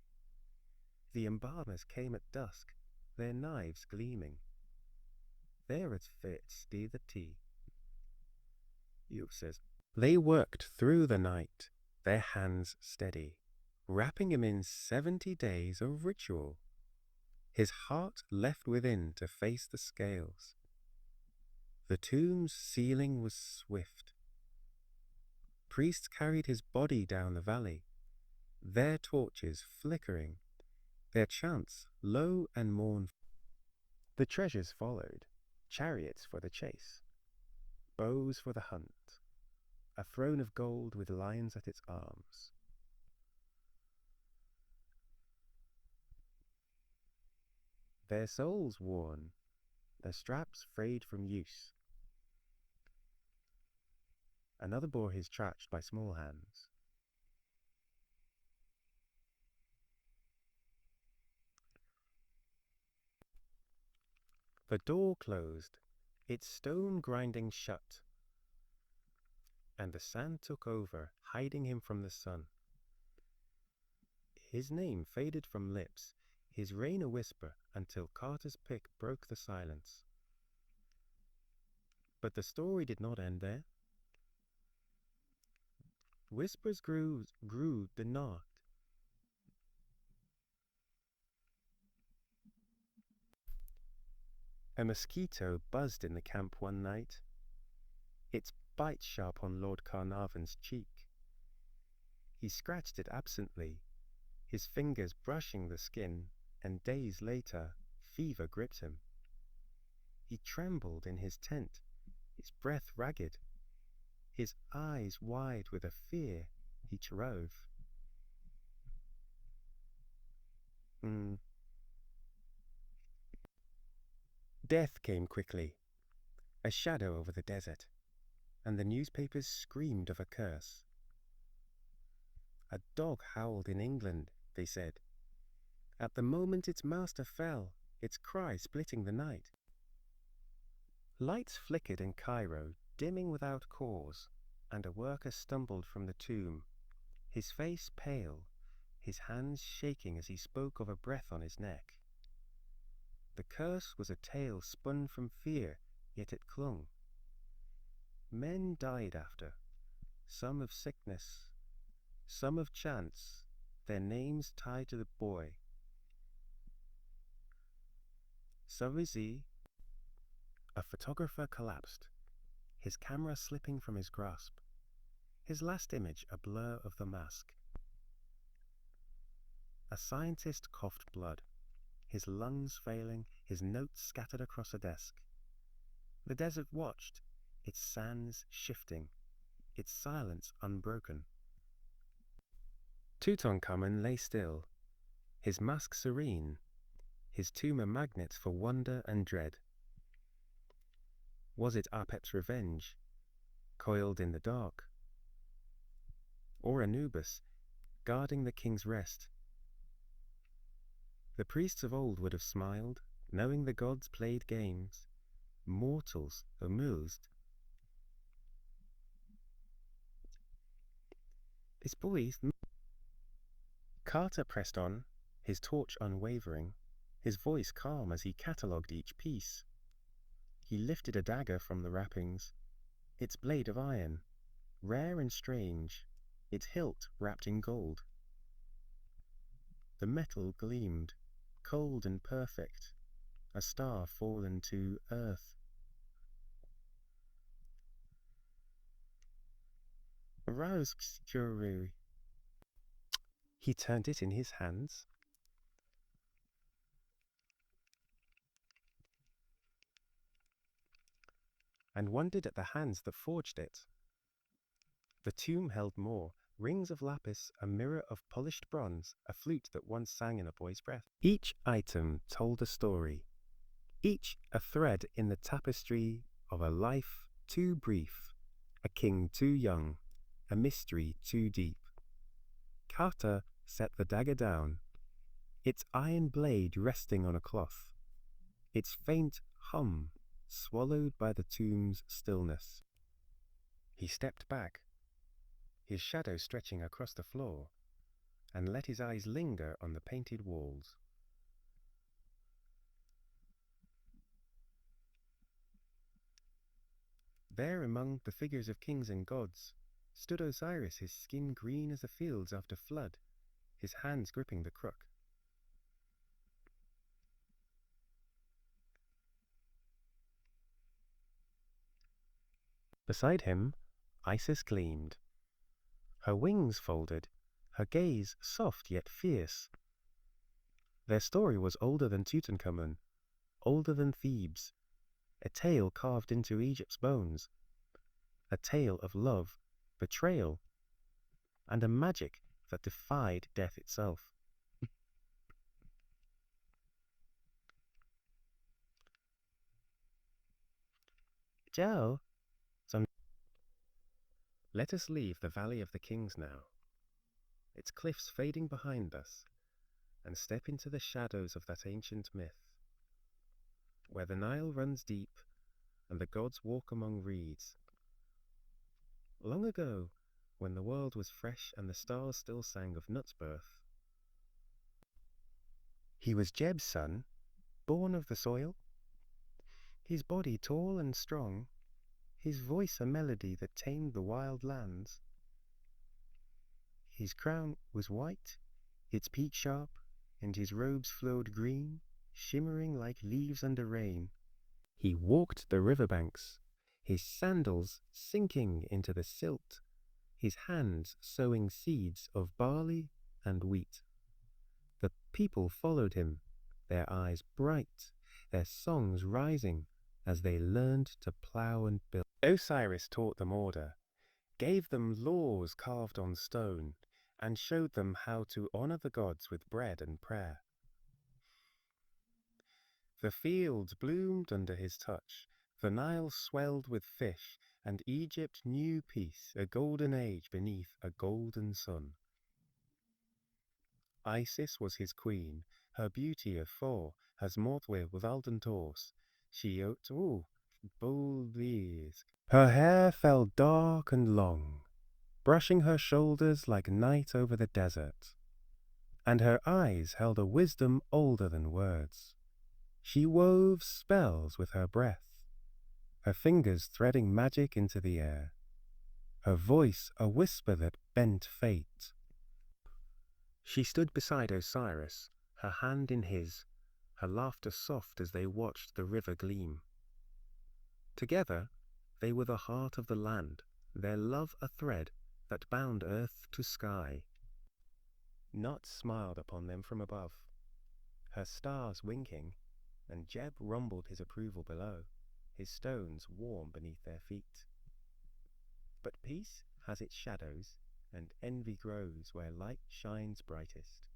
The embalmers came at dusk, their knives gleaming. there it fits thee the tea. Youp says, they worked through the night, their hands steady, wrapping him in 70 days of ritual. His heart left within to face the scales. The tomb's ceiling was swift. Priests carried his body down the valley, their torches flickering, their chants low and mournful. The treasures followed, chariots for the chase, bows for the hunt, a throne of gold with lions at its arms. Their souls worn, their straps frayed from use. Another bore his trash by small hands. The door closed, its stone grinding shut, and the sand took over, hiding him from the sun. His name faded from lips, his reign a whisper, until Carter's pick broke the silence. But the story did not end there. Whispers grew the knot. A mosquito buzzed in the camp one night, its bite sharp on Lord Carnarvon's cheek. He scratched it absently, his fingers brushing the skin, and days later, fever gripped him. He trembled in his tent, his breath ragged, his eyes wide with a fear he trove. Death came quickly, a shadow over the desert, and the newspapers screamed of a curse. A dog howled in England, they said. At the moment its master fell, its cry splitting the night. Lights flickered in Cairo, dimming without cause, and a worker stumbled from the tomb, his face pale, his hands shaking as he spoke of a breath on his neck. The curse was a tale spun from fear, yet it clung. Men died after, some of sickness, some of chance, their names tied to the boy. Savisi, a photographer, collapsed, his camera slipping from his grasp, his last image a blur of the mask. A scientist coughed blood, his lungs failing, his notes scattered across a desk. The desert watched, its sands shifting, its silence unbroken. Tutankhamun lay still, his mask serene, his tomb a magnet for wonder and dread. Was it Apep's revenge, coiled in the dark? Or Anubis, guarding the king's rest? The priests of old would have smiled, knowing the gods played games, mortals amused. This boy... Carter pressed on, his torch unwavering, his voice calm as he catalogued each piece. He lifted a dagger from the wrappings, its blade of iron, rare and strange, its hilt wrapped in gold. The metal gleamed, cold and perfect, a star fallen to earth. Arouse, Kyuru. He turned it in his hands. And wondered at the hands that forged it. The tomb held more, rings of lapis, a mirror of polished bronze, a flute that once sang in a boy's breath. Each item told a story, each a thread in the tapestry of a life too brief, a king too young, a mystery too deep. Carter set the dagger down, its iron blade resting on a cloth, its faint hum swallowed by the tomb's stillness. He stepped back, his shadow stretching across the floor, and let his eyes linger on the painted walls. There among the figures of kings and gods stood Osiris, his skin green as the fields after flood, his hands gripping the crook. Beside him, Isis gleamed. Her wings folded, her gaze soft yet fierce. Their story was older than Tutankhamun, older than Thebes, a tale carved into Egypt's bones, a tale of love, betrayal, and a magic that defied death itself. Joe, let us leave the Valley of the Kings now, its cliffs fading behind us, and step into the shadows of that ancient myth, where the Nile runs deep and the gods walk among reeds. Long ago, when the world was fresh and the stars still sang of Nut's birth, he was Jeb's son, born of the soil, his body tall and strong, his voice a melody that tamed the wild lands. His crown was white, its peak sharp, and his robes flowed green, shimmering like leaves under rain. He walked the riverbanks, his sandals sinking into the silt, his hands sowing seeds of barley and wheat. The people followed him, their eyes bright, their songs rising as they learned to plow and build. Osiris taught them order, gave them laws carved on stone, and showed them how to honor the gods with bread and prayer. The fields bloomed under his touch, the Nile swelled with fish, and Egypt knew peace, a golden age beneath a golden sun. Isis was his queen, her beauty a four, has morthwe with alden tors. She boldlies. Her hair fell dark and long, brushing her shoulders like night over the desert, and her eyes held a wisdom older than words. She wove spells with her breath, her fingers threading magic into the air, her voice a whisper that bent fate. She stood beside Osiris, her hand in his, her laughter soft as they watched the river gleam. Together, they were the heart of the land, their love a thread that bound earth to sky. Nut smiled upon them from above, her stars winking, and Jeb rumbled his approval below, his stones warm beneath their feet. But peace has its shadows, and envy grows where light shines brightest.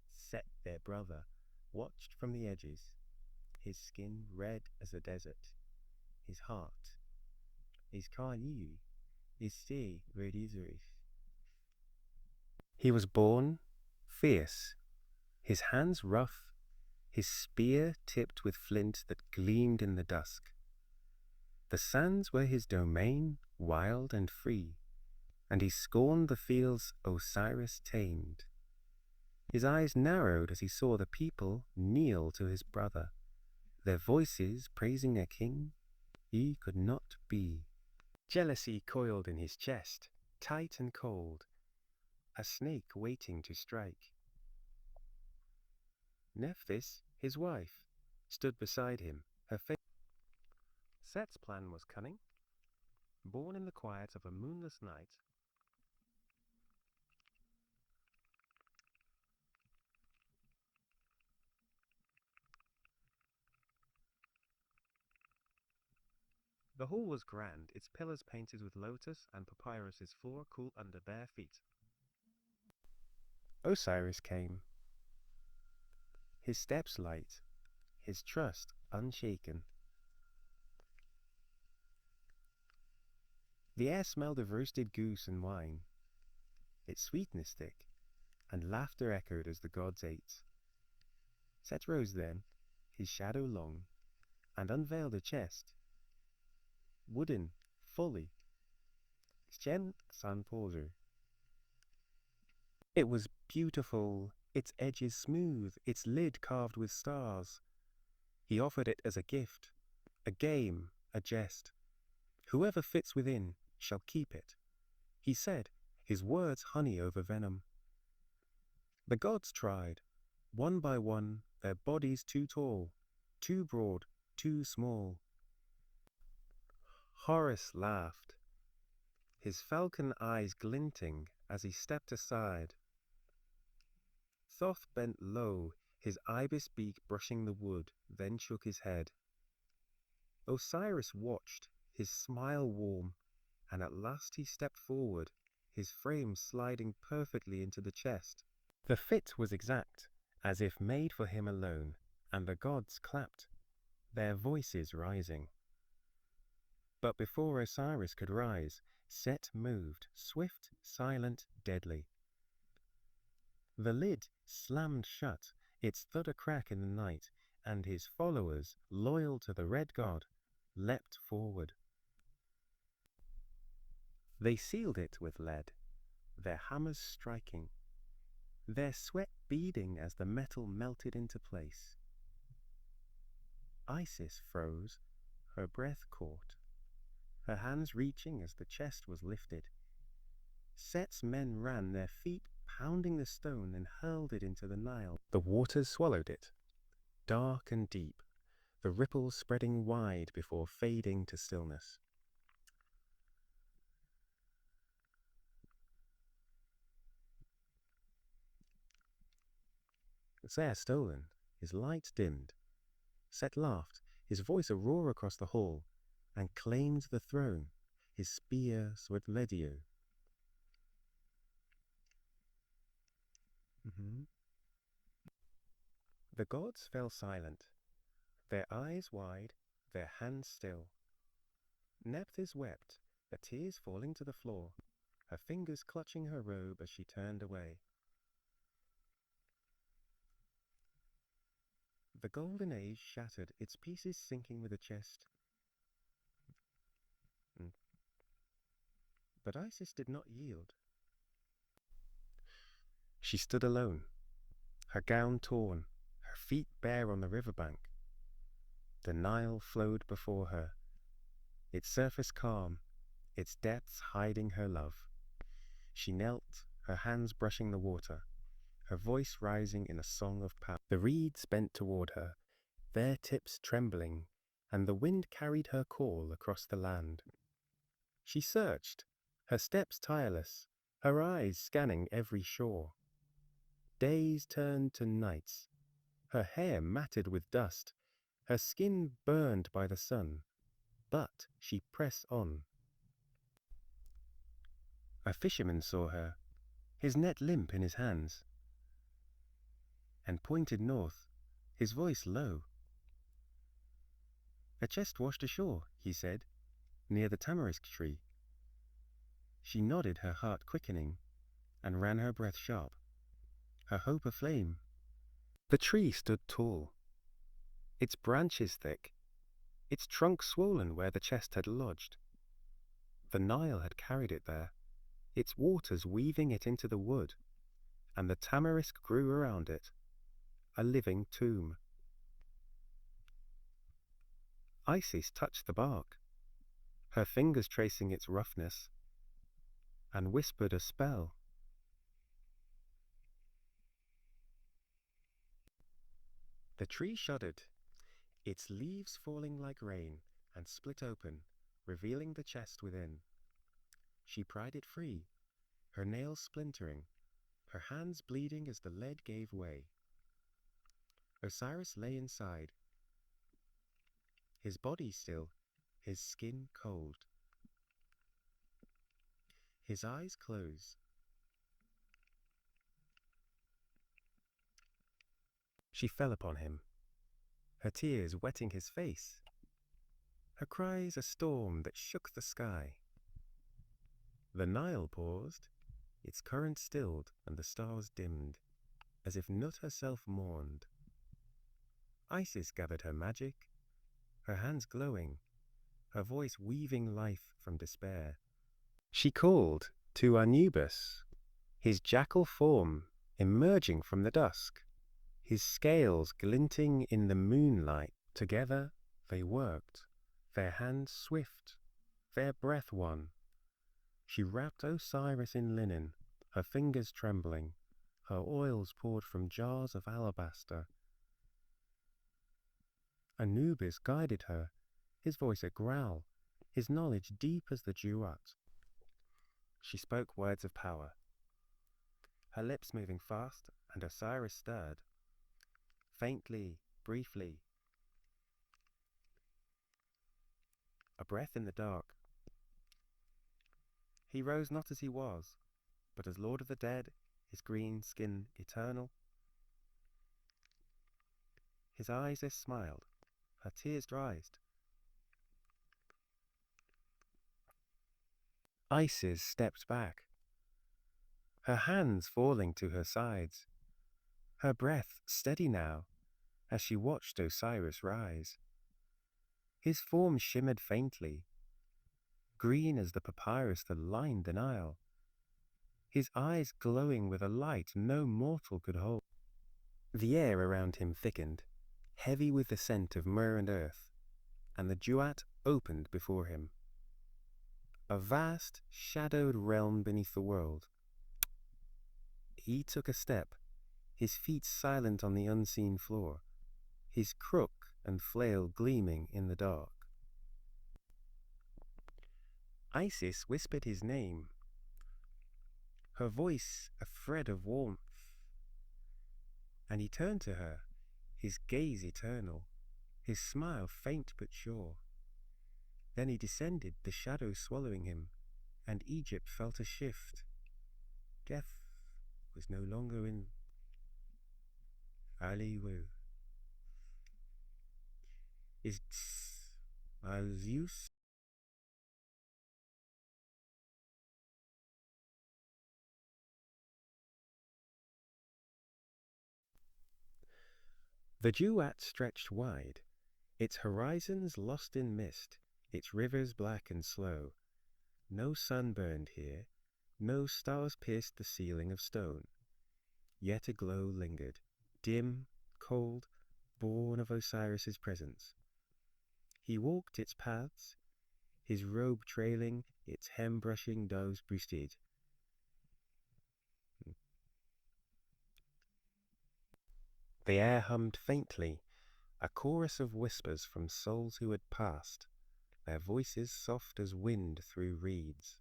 Set, their brother, watched from the edges, his skin red as the desert, his heart, his Kali, his sea Osiris. He was born, fierce, his hands rough, his spear tipped with flint that gleamed in the dusk. The sands were his domain, wild and free, and he scorned the fields Osiris tamed. His eyes narrowed as he saw the people kneel to his brother, their voices praising a king he could not be. Jealousy coiled in his chest, tight and cold, a snake waiting to strike. Nephthys, his wife, stood beside him, her face. Set's plan was cunning. Born in the quiet of a moonless night, the hall was grand, its pillars painted with lotus and papyrus's floor cool under bare feet. Osiris came, his steps light, his trust unshaken. The air smelled of roasted goose and wine, its sweetness thick, and laughter echoed as the gods ate. Set rose then, his shadow long, and unveiled a chest, wooden, fully. Chen San Poser. It was beautiful, its edges smooth, its lid carved with stars. He offered it as a gift, a game, a jest. Whoever fits within shall keep it. He said, his words honey over venom. The gods tried, one by one, their bodies too tall, too broad, too small. Horus laughed, his falcon eyes glinting as he stepped aside. Thoth bent low, his ibis beak brushing the wood, then shook his head. Osiris watched, his smile warm, and at last he stepped forward, his frame sliding perfectly into the chest. The fit was exact, as if made for him alone, and the gods clapped, their voices rising. But before Osiris could rise, Set moved, swift, silent, deadly. The lid slammed shut, its thud a crack in the night, and his followers, loyal to the red god, leapt forward. They sealed it with lead, their hammers striking, their sweat beading as the metal melted into place. Isis froze, her breath caught, her hands reaching as the chest was lifted. Set's men ran, their feet pounding the stone, and hurled it into the Nile. The waters swallowed it, dark and deep, the ripples spreading wide before fading to stillness. Its air stolen, his light dimmed. Set laughed, his voice a roar across the hall, and claimed the throne, his spear Swedledio. The gods fell silent, their eyes wide, their hands still. Nephthys wept, the tears falling to the floor, her fingers clutching her robe as she turned away. The golden age shattered, its pieces sinking with the chest. But Isis did not yield. She stood alone, her gown torn, her feet bare on the riverbank. The Nile flowed before her, its surface calm, its depths hiding her love. She knelt, her hands brushing the water, her voice rising in a song of power. The reeds bent toward her, their tips trembling, and the wind carried her call across the land. She searched, her steps tireless, her eyes scanning every shore. Days turned to nights, her hair matted with dust, her skin burned by the sun, but she pressed on. A fisherman saw her, his net limp in his hands, and pointed north, his voice low. "A chest washed ashore," he said, "near the tamarisk tree." She nodded, her heart quickening, and ran her breath sharp, her hope aflame. The tree stood tall, its branches thick, its trunk swollen where the chest had lodged. The Nile had carried it there, its waters weaving it into the wood, and the tamarisk grew around it, a living tomb. Isis touched the bark, her fingers tracing its roughness, and whispered a spell. The tree shuddered, its leaves falling like rain, and split open, revealing the chest within. She pried it free, her nails splintering, her hands bleeding as the lead gave way. Osiris lay inside, his body still, his skin cold. His eyes closed. She fell upon him, her tears wetting his face, her cries a storm that shook the sky. The Nile paused, its current stilled and the stars dimmed, as if Nut herself mourned. Isis gathered her magic, her hands glowing, her voice weaving life from despair. She called to Anubis, his jackal form emerging from the dusk, his scales glinting in the moonlight. Together they worked, their hands swift, Their breath won. She wrapped Osiris in linen, her fingers trembling, her oils poured from jars of alabaster. Anubis guided her, his voice a growl, his knowledge deep as the duat. She spoke words of power, her lips moving fast, and Osiris stirred. Faintly, briefly. A breath in the dark. He rose not as he was, but as Lord of the Dead, his green skin eternal. His eyes smiled, her tears dried. Isis stepped back, her hands falling to her sides, her breath steady now as she watched Osiris rise. His form shimmered faintly, green as the papyrus that lined the Nile, his eyes glowing with a light no mortal could hold. The air around him thickened, heavy with the scent of myrrh and earth, and the duat opened before him. A vast, shadowed realm beneath the world. He took a step, his feet silent on the unseen floor, his crook and flail gleaming in the dark. Isis whispered his name, her voice a thread of warmth, and he turned to her, his gaze eternal, his smile faint but sure. Then he descended, the shadow swallowing him, and Egypt felt a shift. Death was no longer in Aliwu. Is Zeus? The duat stretched wide, its horizons lost in mist, its rivers black and slow. No sun burned here, no stars pierced the ceiling of stone. Yet a glow lingered, dim, cold, born of Osiris's presence. He walked its paths, his robe trailing, its hem brushing doves boosted. The air hummed faintly, a chorus of whispers from souls who had passed, their voices soft as wind through reeds.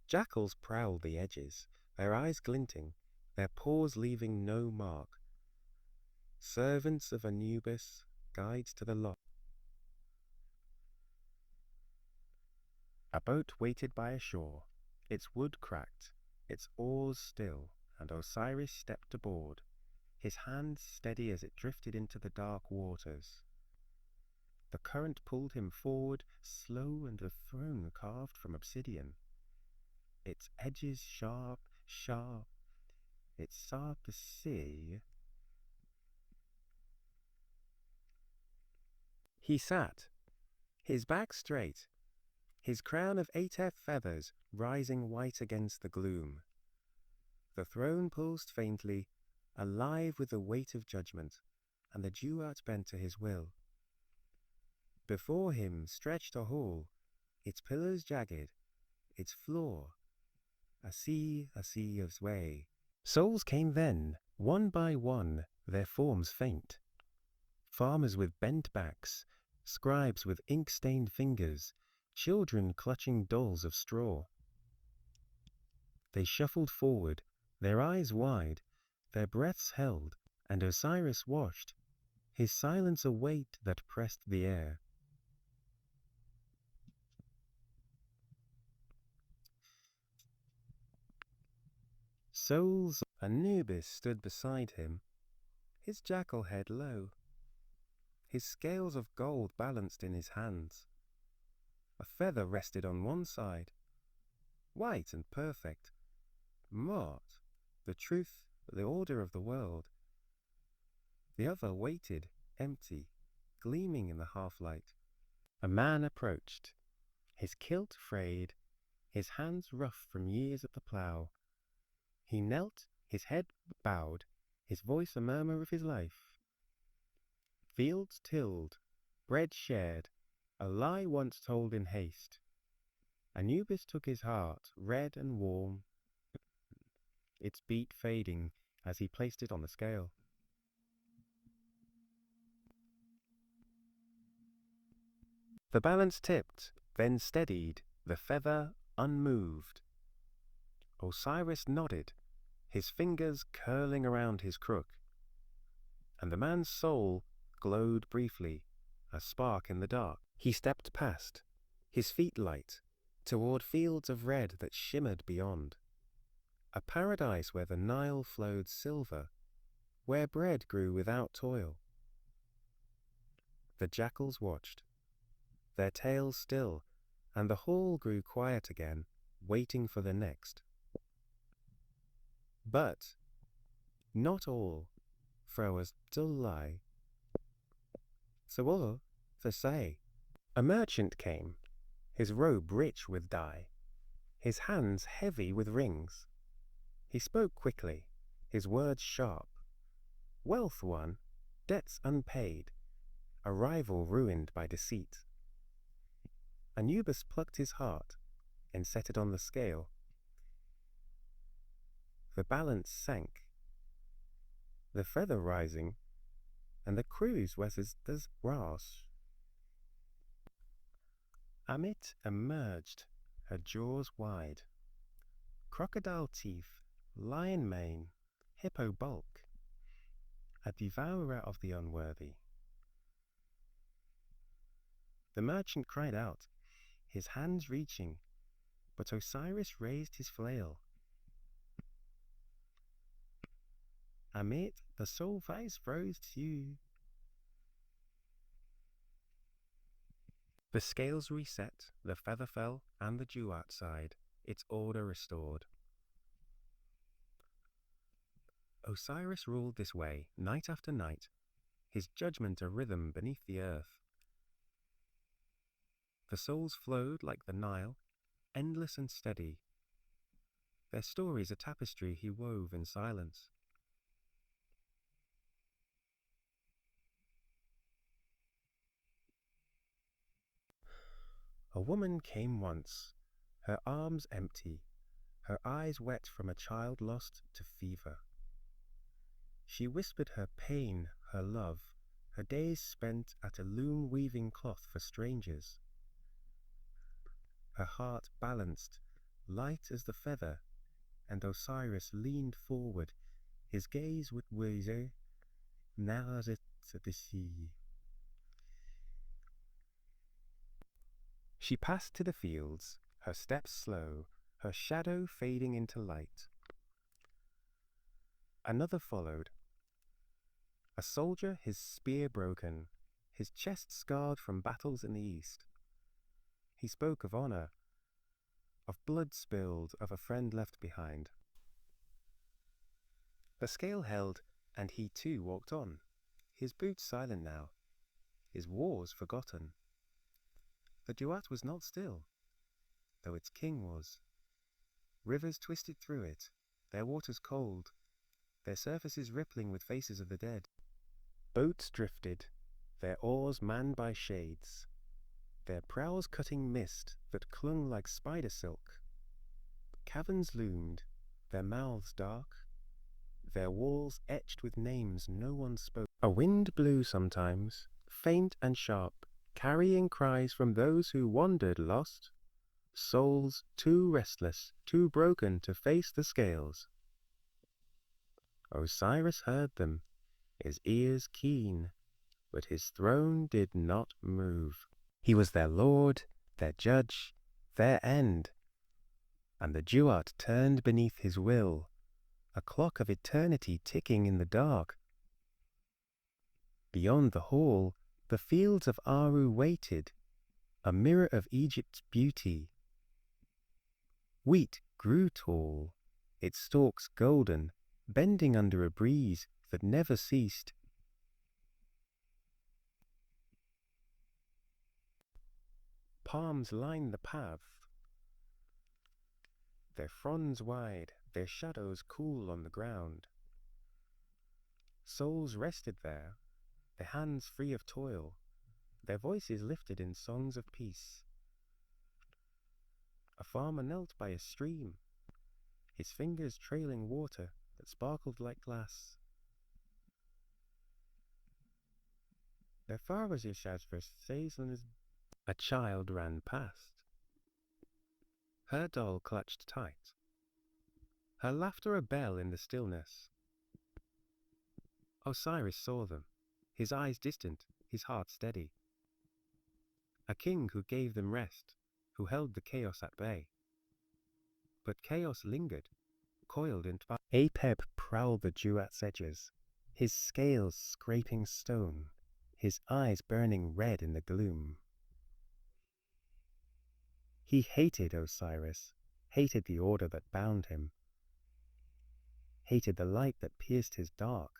Jackals prowled the edges, their eyes glinting, their paws leaving no mark. Servants of Anubis, guides to the lost. A boat waited by a shore, its wood cracked, its oars still, and Osiris stepped aboard, his hand steady as it drifted into the dark waters. The current pulled him forward, slow, and a throne carved from obsidian. Its edges sharp, sharp, it's hard to see. He sat, his back straight, his crown of 8F feathers rising white against the gloom. The throne pulsed faintly, alive with the weight of judgment, and the duat bent to his will. Before him stretched a hall, its pillars jagged, its floor a sea of sway. Souls came then, one by one, their forms faint. Farmers with bent backs, scribes with ink-stained fingers, children clutching dolls of straw. They shuffled forward, their eyes wide, their breaths held, and Osiris watched, his silence a weight that pressed the air. Souls. Anubis stood beside him, his jackal head low, his scales of gold balanced in his hands. A feather rested on one side, white and perfect, marked the truth, the order of the world. The other waited, empty, gleaming in the half-light. A man approached, his kilt frayed, his hands rough from years at the plough. He knelt, his head bowed, his voice a murmur of his life. Fields tilled, bread shared, A lie once told in haste. Anubis took his heart, red and warm, its beat fading as he placed it on the scale. The balance tipped, then steadied, the feather unmoved. Osiris nodded, his fingers curling around his crook, and the man's soul glowed briefly, a spark in the dark. He stepped past, his feet light, toward fields of red that shimmered beyond. A paradise where the Nile flowed silver, where bread grew without toil. The jackals watched, their tails still, and the hall grew quiet again, waiting for the next. But not all throwers still lie. So all the say. A merchant came, his robe rich with dye, his hands heavy with rings. He spoke quickly, his words sharp. Wealth won, debts unpaid, a rival ruined by deceit. Anubis plucked his heart and set it on the scale. The balance sank, the feather rising, and the cruise was as brass. Amit emerged, her jaws wide. Crocodile teeth, lion mane, hippo bulk. A devourer of the unworthy. The merchant cried out, his hands reaching, but Osiris raised his flail. Amit, the soul vice rose to you. The scales reset, the feather fell, and the dew outside, its order restored. Osiris ruled this way, night after night, his judgment a rhythm beneath the earth. The souls flowed like the Nile, endless and steady. Their stories a tapestry he wove in silence. A woman came once, her arms empty, her eyes wet from a child lost to fever. She whispered her pain, her love, her days spent at a loom weaving cloth for strangers. Her heart balanced, light as the feather, and Osiris leaned forward, his gaze with wise, narrowed to the sea. She passed to the fields, her steps slow, her shadow fading into light. Another followed. A soldier, his spear broken, his chest scarred from battles in the east. He spoke of honor, of blood spilled, of a friend left behind. The scale held, and he too walked on, his boots silent now, his wars forgotten. The duat was not still, though its king was. Rivers twisted through it, their waters cold, their surfaces rippling with faces of the dead. Boats drifted, their oars manned by shades, their prows cutting mist that clung like spider silk. Caverns loomed, their mouths dark, their walls etched with names no one spoke. A wind blew sometimes, faint and sharp, carrying cries from those who wandered lost, souls too restless, too broken to face the scales. Osiris heard them, his ears keen, but his throne did not move. He was their lord, their judge, their end. And the duat turned beneath his will, a clock of eternity ticking in the dark. Beyond the hall, the fields of Aru waited, a mirror of Egypt's beauty. Wheat grew tall, its stalks golden, bending under a breeze that never ceased. Palms lined the path, their fronds wide, their shadows cool on the ground. Souls rested there, their hands free of toil, their voices lifted in songs of peace. A farmer knelt by a stream, his fingers trailing water that sparkled like glass. Their father's Osiris as a child ran past. Her doll clutched tight, her laughter a bell in the stillness. Osiris saw them, his eyes distant, his heart steady. A king who gave them rest, who held the chaos at bay. But chaos lingered, coiled into Apep prowled the duat's edges, his scales scraping stone, his eyes burning red in the gloom. He hated Osiris, hated the order that bound him, hated the light that pierced his dark.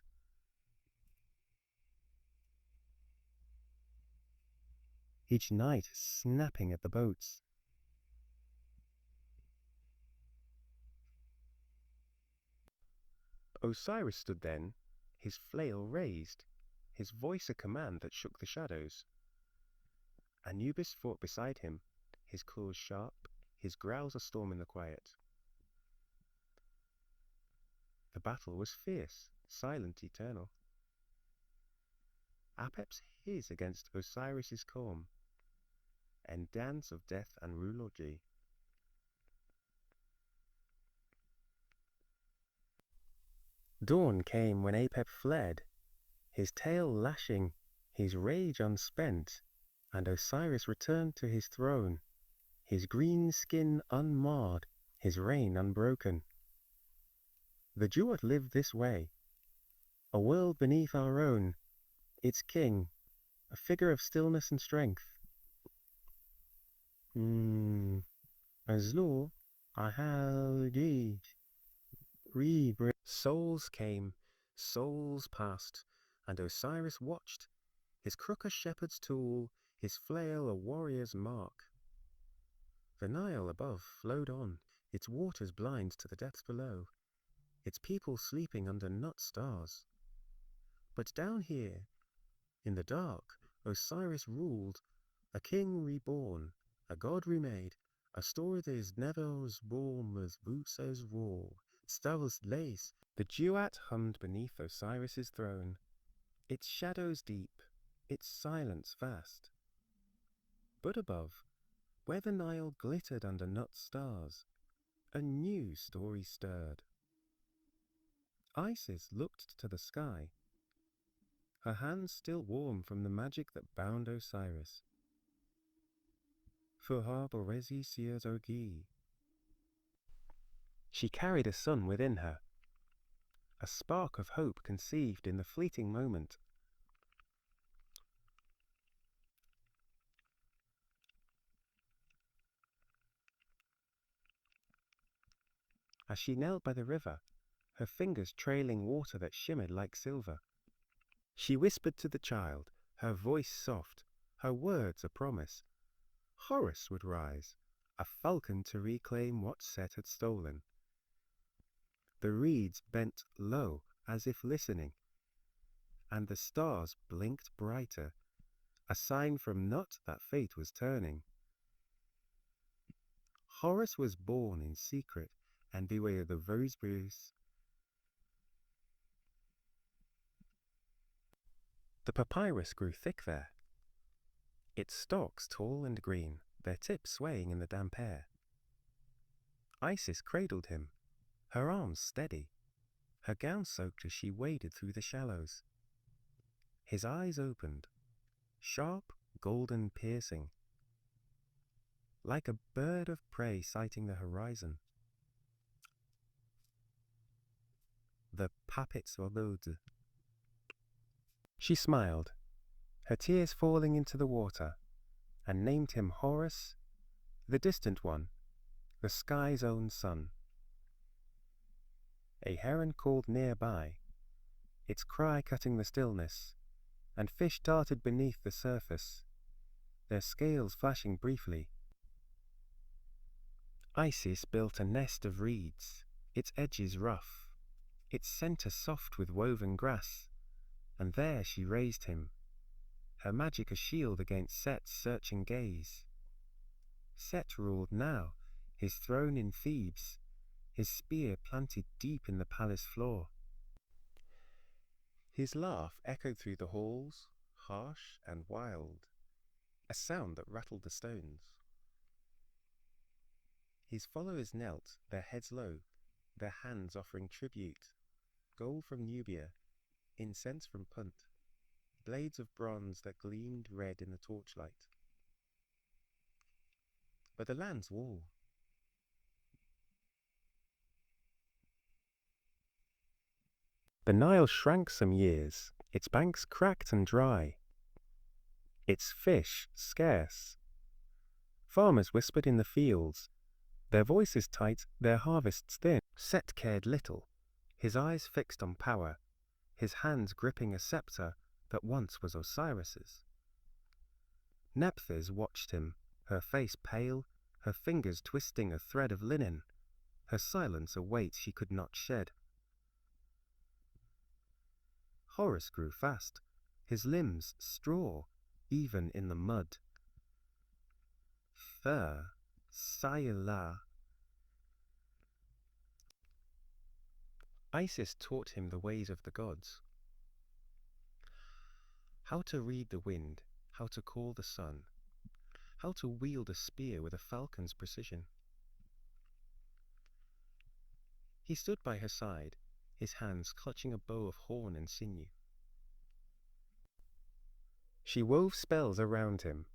Each night snapping at the boats. Osiris stood then, his flail raised, his voice a command that shook the shadows. Anubis fought beside him, his claws sharp, his growls a storm in the quiet. The battle was fierce, silent, eternal. Apep's hiss against Osiris's calm, and dance of death and rulogy. Dawn came when Apep fled, his tail lashing, his rage unspent, and Osiris returned to his throne, his green skin unmarred, his reign unbroken. The Duat lived this way, a world beneath our own, its king, a figure of stillness and strength. As law, I have rebirth. Souls came, souls passed, and Osiris watched, his crook a shepherd's tool, his flail a warrior's mark. The Nile above flowed on, its waters blind to the depths below, its people sleeping under nut stars. But down here, in the dark, Osiris ruled, a king reborn, a god remade, a story that is never as warm as boots as raw, stars lace. The duat hummed beneath Osiris's throne, its shadows deep, its silence vast. But above, where the Nile glittered under nut stars, a new story stirred. Isis looked to the sky, her hands still warm from the magic that bound Osiris. She carried a sun within her, a spark of hope conceived in the fleeting moment. As she knelt by the river, her fingers trailing water that shimmered like silver, she whispered to the child, her voice soft, her words a promise. Horus would rise, a falcon to reclaim what Set had stolen. The reeds bent low as if listening, and the stars blinked brighter, a sign from Nut that fate was turning. Horus was born in secret, and beware the roseberries. The papyrus grew thick there, its stalks tall and green, their tips swaying in the damp air. Isis cradled him, her arms steady, her gown soaked as she waded through the shallows. His eyes opened, sharp, golden, piercing, like a bird of prey sighting the horizon. The papets Olode. She smiled, her tears falling into the water, and named him Horus, the distant one, the sky's own son. A heron called nearby, its cry cutting the stillness, and fish darted beneath the surface, their scales flashing briefly. Isis built a nest of reeds, its edges rough, its center soft with woven grass, and there she raised him, her magic a shield against Set's searching gaze. Set ruled now, his throne in Thebes, his spear planted deep in the palace floor. His laugh echoed through the halls, harsh and wild, a sound that rattled the stones. His followers knelt, their heads low, their hands offering tribute, gold from Nubia, incense from Punt, blades of bronze that gleamed red in the torchlight. But the land's wall. The Nile shrank some years, its banks cracked and dry, its fish scarce. Farmers whispered in the fields, their voices tight, their harvests thin. Set cared little, his eyes fixed on power, his hands gripping a scepter that once was Osiris's. Nephthys watched him, her face pale, her fingers twisting a thread of linen, her silence a weight she could not shed. Horus grew fast, his limbs straw, even in the mud. Sayala. Isis taught him the ways of the gods. How to read the wind, how to call the sun, how to wield a spear with a falcon's precision. He stood by her side, his hands clutching a bow of horn and sinew. She wove spells around him,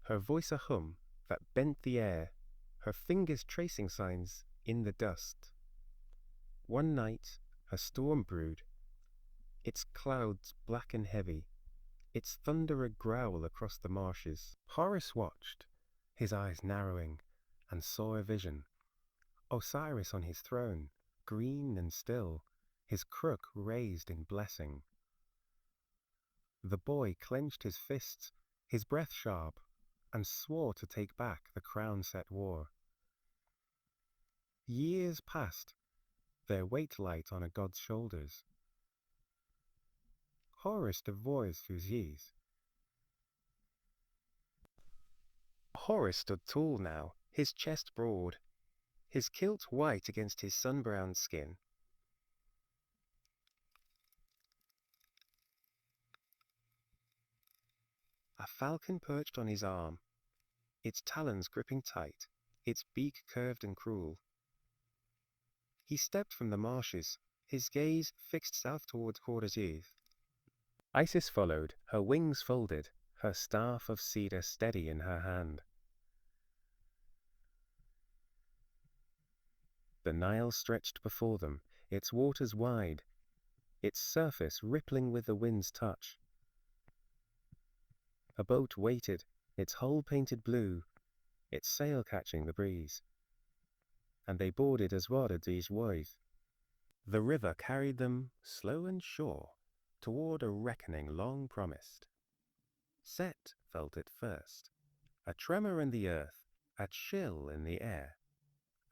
her voice a hum that bent the air, her fingers tracing signs in the dust. One night, a storm brewed, its clouds black and heavy, its thunder a growl across the marshes. Horus watched, his eyes narrowing, and saw a vision. Osiris on his throne, green and still, his crook raised in blessing. The boy clenched his fists, his breath sharp, and swore to take back the crown-set war. Years passed, their weight light on a god's shoulders. Horus the voice fusées. Horus stood tall now, his chest broad, his kilt white against his sun-browned skin. A falcon perched on his arm, its talons gripping tight, its beak curved and cruel. He stepped from the marshes, his gaze fixed south towards Horus. Isis followed, her wings folded, her staff of cedar steady in her hand. The Nile stretched before them, its waters wide, its surface rippling with the wind's touch. A boat waited, its hull painted blue, its sail catching the breeze. And they boarded as Waradi's wife. The river carried them, slow and sure, toward a reckoning long promised. Set felt it first, a tremor in the earth, a chill in the air,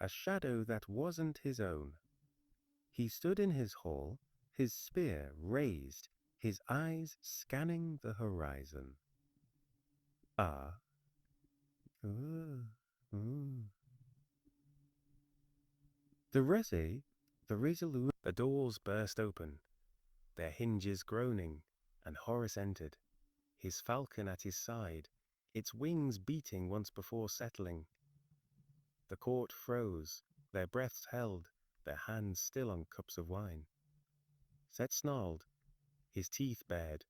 a shadow that wasn't his own. He stood in his hall, his spear raised, his eyes scanning the horizon. Ah. The resolute, the doors burst open, their hinges groaning, and Horus entered, his falcon at his side, its wings beating once before settling. The court froze, their breaths held, their hands still on cups of wine. Set snarled, his teeth bared,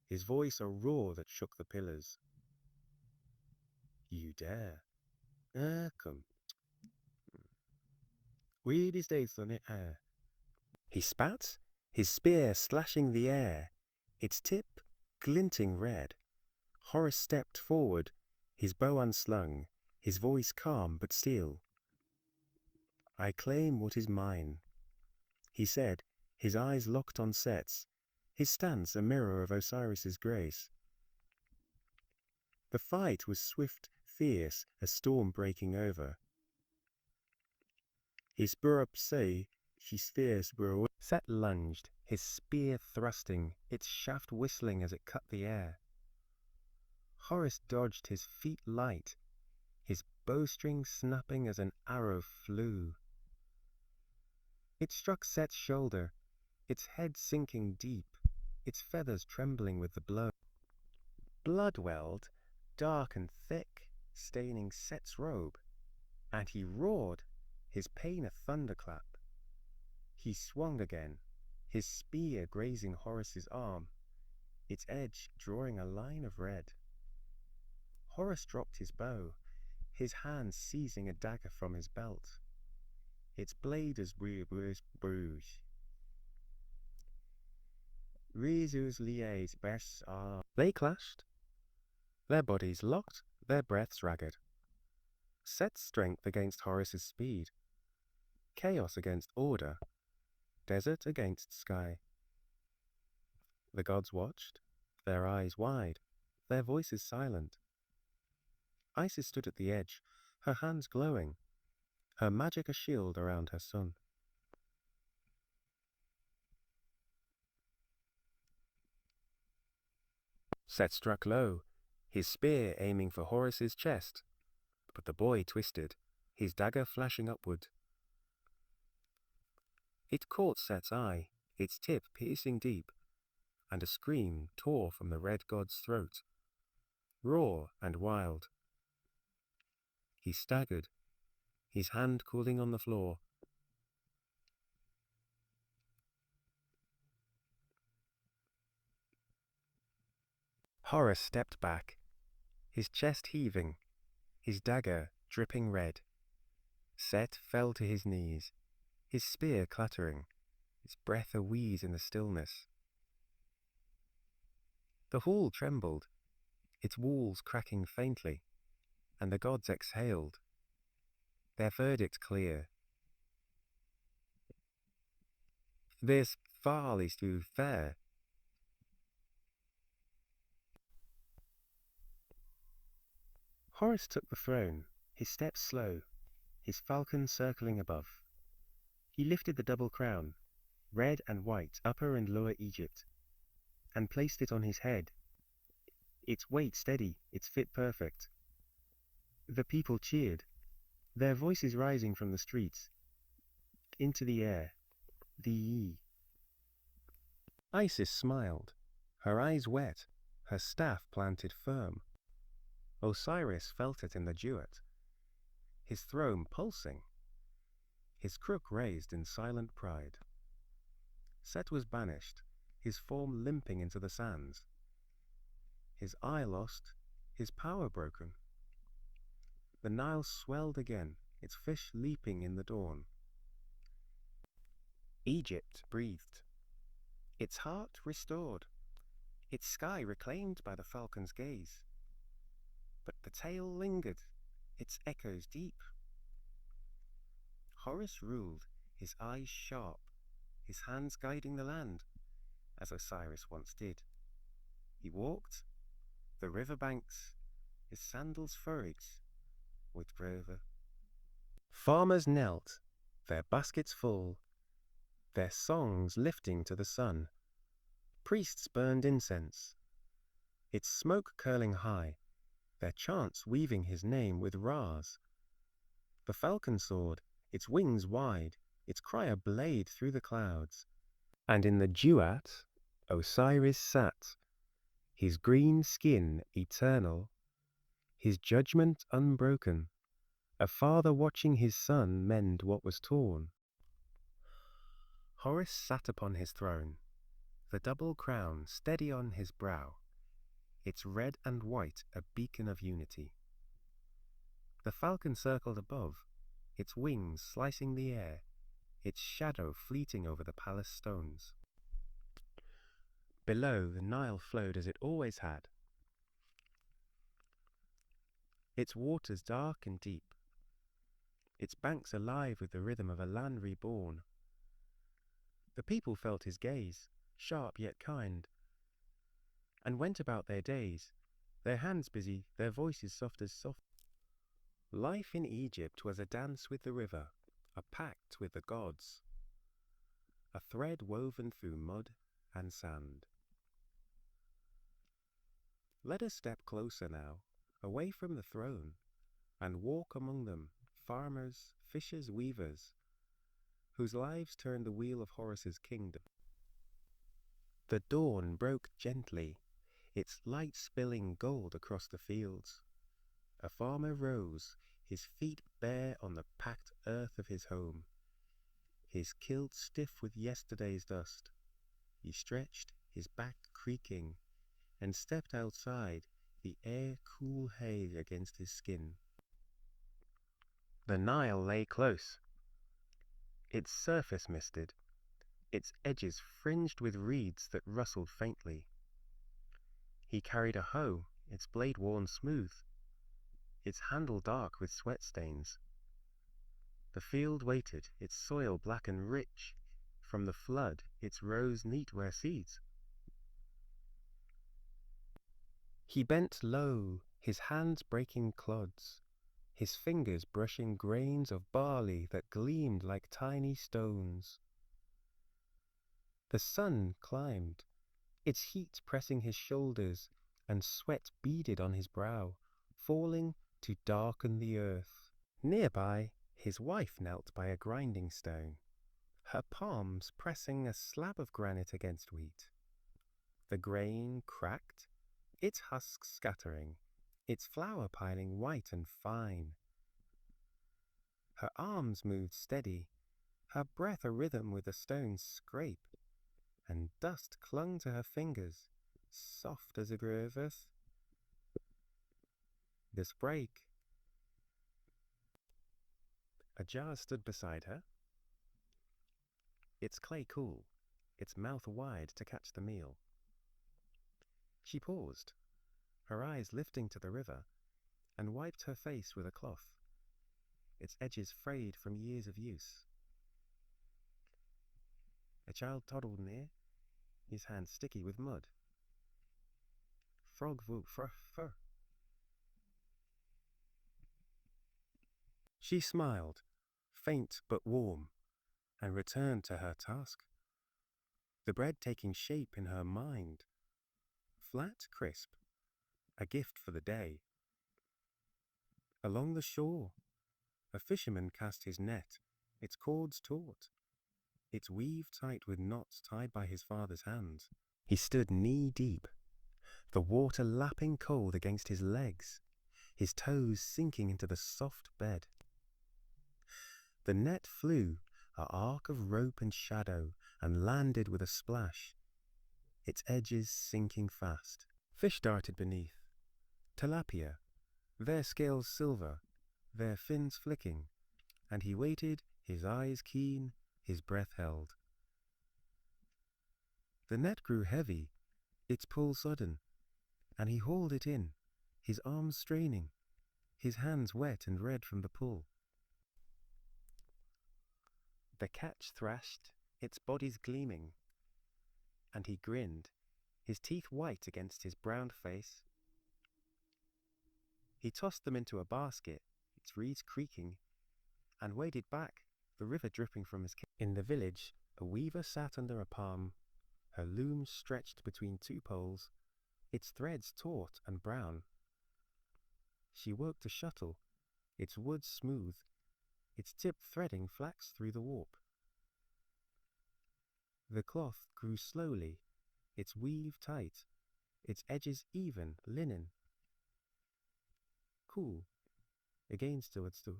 his voice a roar that shook the pillars. You dare? Come. Weird his days on it air. He spat, his spear slashing the air, its tip glinting red. Horus stepped forward, his bow unslung, his voice calm but steel. I claim what is mine, he said, his eyes locked on Set's, his stance a mirror of Osiris's grace. The fight was swift, fierce, a storm breaking over. His burup say, his fierce bro. Set lunged, his spear thrusting, its shaft whistling as it cut the air. Horus dodged his feet light, his bowstring snapping as an arrow flew. It struck Set's shoulder, its head sinking deep, its feathers trembling with the blow. Blood welled, dark and thick, staining Set's robe, and he roared, his pain a thunderclap. He swung again, his spear grazing Horus's arm, its edge drawing a line of red. Horus dropped his bow, his hand seizing a dagger from his belt, its blade as bruise. Rizu's liaise bests are. They clashed, their bodies locked, their breaths ragged. Set's strength against Horus's speed, chaos against order, desert against sky. The gods watched, their eyes wide, their voices silent. Isis stood at the edge, her hands glowing, her magic a shield around her son. Set struck low, his spear aiming for Horus's chest, but the boy twisted, his dagger flashing upward. It caught Set's eye, its tip piercing deep, and a scream tore from the red god's throat, raw and wild. He staggered, his hand cooling on the floor. Horus stepped back, his chest heaving, his dagger dripping red. Set fell to his knees, his spear clattering, his breath a wheeze in the stillness. The hall trembled, its walls cracking faintly, and the gods exhaled, their verdict clear. This Val is too fair. Horus took the throne, his steps slow, his falcon circling above. He lifted the double crown, red and white, Upper and Lower Egypt, and placed it on his head. Its weight steady, its fit perfect. The people cheered, their voices rising from the streets, into the air, the Isis smiled, her eyes wet, her staff planted firm. Osiris felt it in the duet, his throne pulsing, his crook raised in silent pride. Set was banished, his form limping into the sands, his eye lost, his power broken. The Nile swelled again, its fish leaping in the dawn. Egypt breathed, its heart restored, its sky reclaimed by the falcon's gaze. But the tale lingered, its echoes deep. Horus ruled, his eyes sharp, his hands guiding the land, as Osiris once did. He walked the river banks, his sandals furrowed with grover. Farmers knelt, their baskets full, their songs lifting to the sun. Priests burned incense, its smoke curling high, their chants weaving his name with Ra's. The falcon soared, its wings wide, its cry a blade through the clouds. And in the duat, Osiris sat, his green skin eternal, his judgment unbroken, a father watching his son mend what was torn. Horus sat upon his throne, the double crown steady on his brow, its red and white a beacon of unity. The falcon circled above, its wings slicing the air, its shadow fleeting over the palace stones. Below, the Nile flowed as it always had, its waters dark and deep, its banks alive with the rhythm of a land reborn. The people felt his gaze, sharp yet kind, and went about their days, their hands busy, their voices soft as soft. Life in Egypt was a dance with the river, a pact with the gods, a thread woven through mud and sand. Let us step closer now, away from the throne, and walk among them, farmers, fishers, weavers, whose lives turn the wheel of Horus's kingdom. The dawn broke gently, its light spilling gold across the fields. A farmer rose, his feet bare on the packed earth of his home, his kilt stiff with yesterday's dust. He stretched, his back creaking, and stepped outside, the air cool haze against his skin. The Nile lay close, its surface misted, its edges fringed with reeds that rustled faintly. He carried a hoe, its blade worn smooth, its handle dark with sweat stains. The field waited, its soil black and rich, from the flood its rows neat where seeds. He bent low, his hands breaking clods, his fingers brushing grains of barley that gleamed like tiny stones. The sun climbed, its heat pressing his shoulders, and sweat beaded on his brow, falling to darken the earth. Nearby, his wife knelt by a grinding stone, her palms pressing a slab of granite against wheat. The grain cracked, its husks scattering, its flour piling white and fine. Her arms moved steady, her breath a rhythm with the stone's scrape, and dust clung to her fingers, soft as a grievous. This break. A jar stood beside her, its clay cool, its mouth wide to catch the meal. She paused, her eyes lifting to the river, and wiped her face with a cloth, its edges frayed from years of use. A child toddled near, his hands sticky with mud. Frog whoop fur fur. She smiled, faint but warm, and returned to her task. The bread taking shape in her mind, flat, crisp, a gift for the day. Along the shore, a fisherman cast his net, its cords taut, its weave tight with knots tied by his father's hands. He stood knee-deep, the water lapping cold against his legs, his toes sinking into the soft bed. The net flew, an arc of rope and shadow, and landed with a splash, its edges sinking fast. Fish darted beneath, tilapia, their scales silver, their fins flicking, and he waited, his eyes keen, his breath held. The net grew heavy, its pull sudden, and he hauled it in, his arms straining, his hands wet and red from the pull. The catch thrashed, its bodies gleaming, and he grinned, his teeth white against his browned face. He tossed them into a basket, its reeds creaking, and waded back, the river dripping from his kit. In the village, a weaver sat under a palm, her loom stretched between two poles, its threads taut and brown. She worked a shuttle, its wood smooth, its tip threading flax through the warp. The cloth grew slowly, its weave tight, its edges even, linen. Cool, against it stood.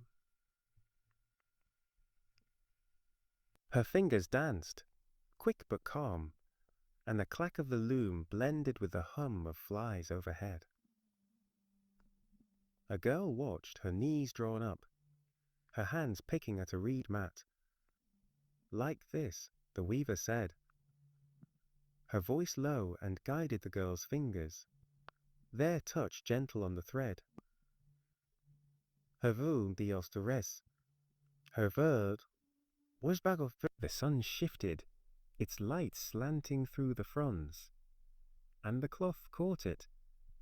Her fingers danced, quick but calm, and the clack of the loom blended with the hum of flies overhead. A girl watched, her knees drawn up, her hands picking at a reed mat. Like this, the weaver said, her voice low and guided the girl's fingers, their touch gentle on the thread. Her voom dios de res, her word was back of. The sun shifted, its light slanting through the fronds, and the cloth caught it,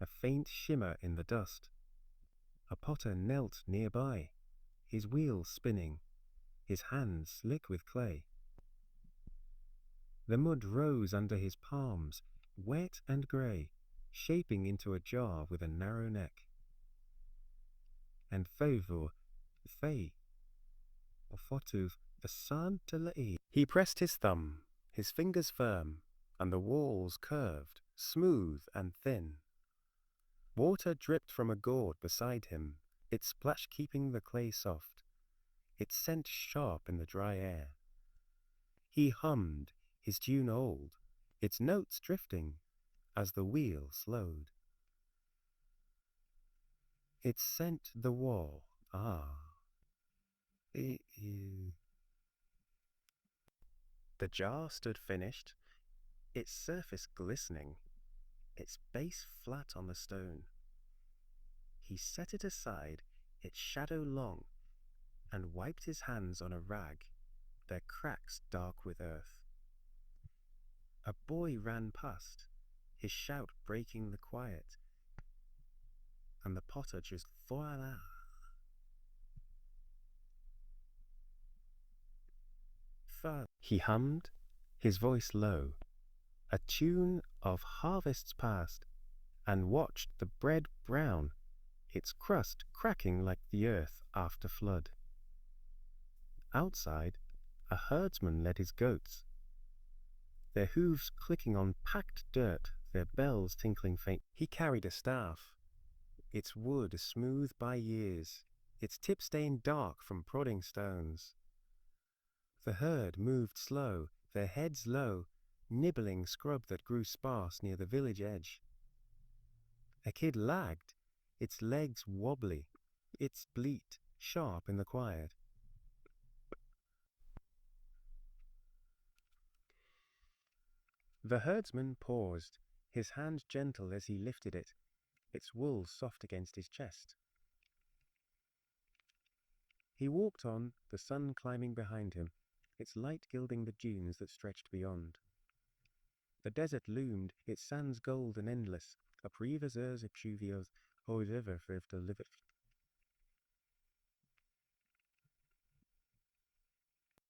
a faint shimmer in the dust. A potter knelt nearby, his wheel spinning, his hands slick with clay. The mud rose under his palms, wet and grey, shaping into a jar with a narrow neck. And favor, fei, or fotuv, the sun to la'i. He pressed his thumb, his fingers firm, and the walls curved, smooth and thin. Water dripped from a gourd beside him, its splash keeping the clay soft, its scent sharp in the dry air. He hummed, his tune old, its notes drifting, as the wheel slowed. It sent the wall, The jar stood finished, its surface glistening, its base flat on the stone. He set it aside, its shadow long, and wiped his hands on a rag, their cracks dark with earth. A boy ran past, his shout breaking the quiet, and the potter just voila. He hummed, his voice low, a tune of harvests past, and watched the bread brown, its crust cracking like the earth after flood. Outside, a herdsman led his goats, their hooves clicking on packed dirt, their bells tinkling faint. He carried a staff, its wood smooth by years, its tip stained dark from prodding stones. The herd moved slow, their heads low, nibbling scrub that grew sparse near the village edge. A kid lagged, its legs wobbly, its bleat sharp in the quiet. The herdsman paused, his hand gentle as he lifted it, its wool soft against his chest. He walked on, the sun climbing behind him, its light gilding the dunes that stretched beyond. The desert loomed, its sands gold and endless, uprivers pluvios, hoiver to live it.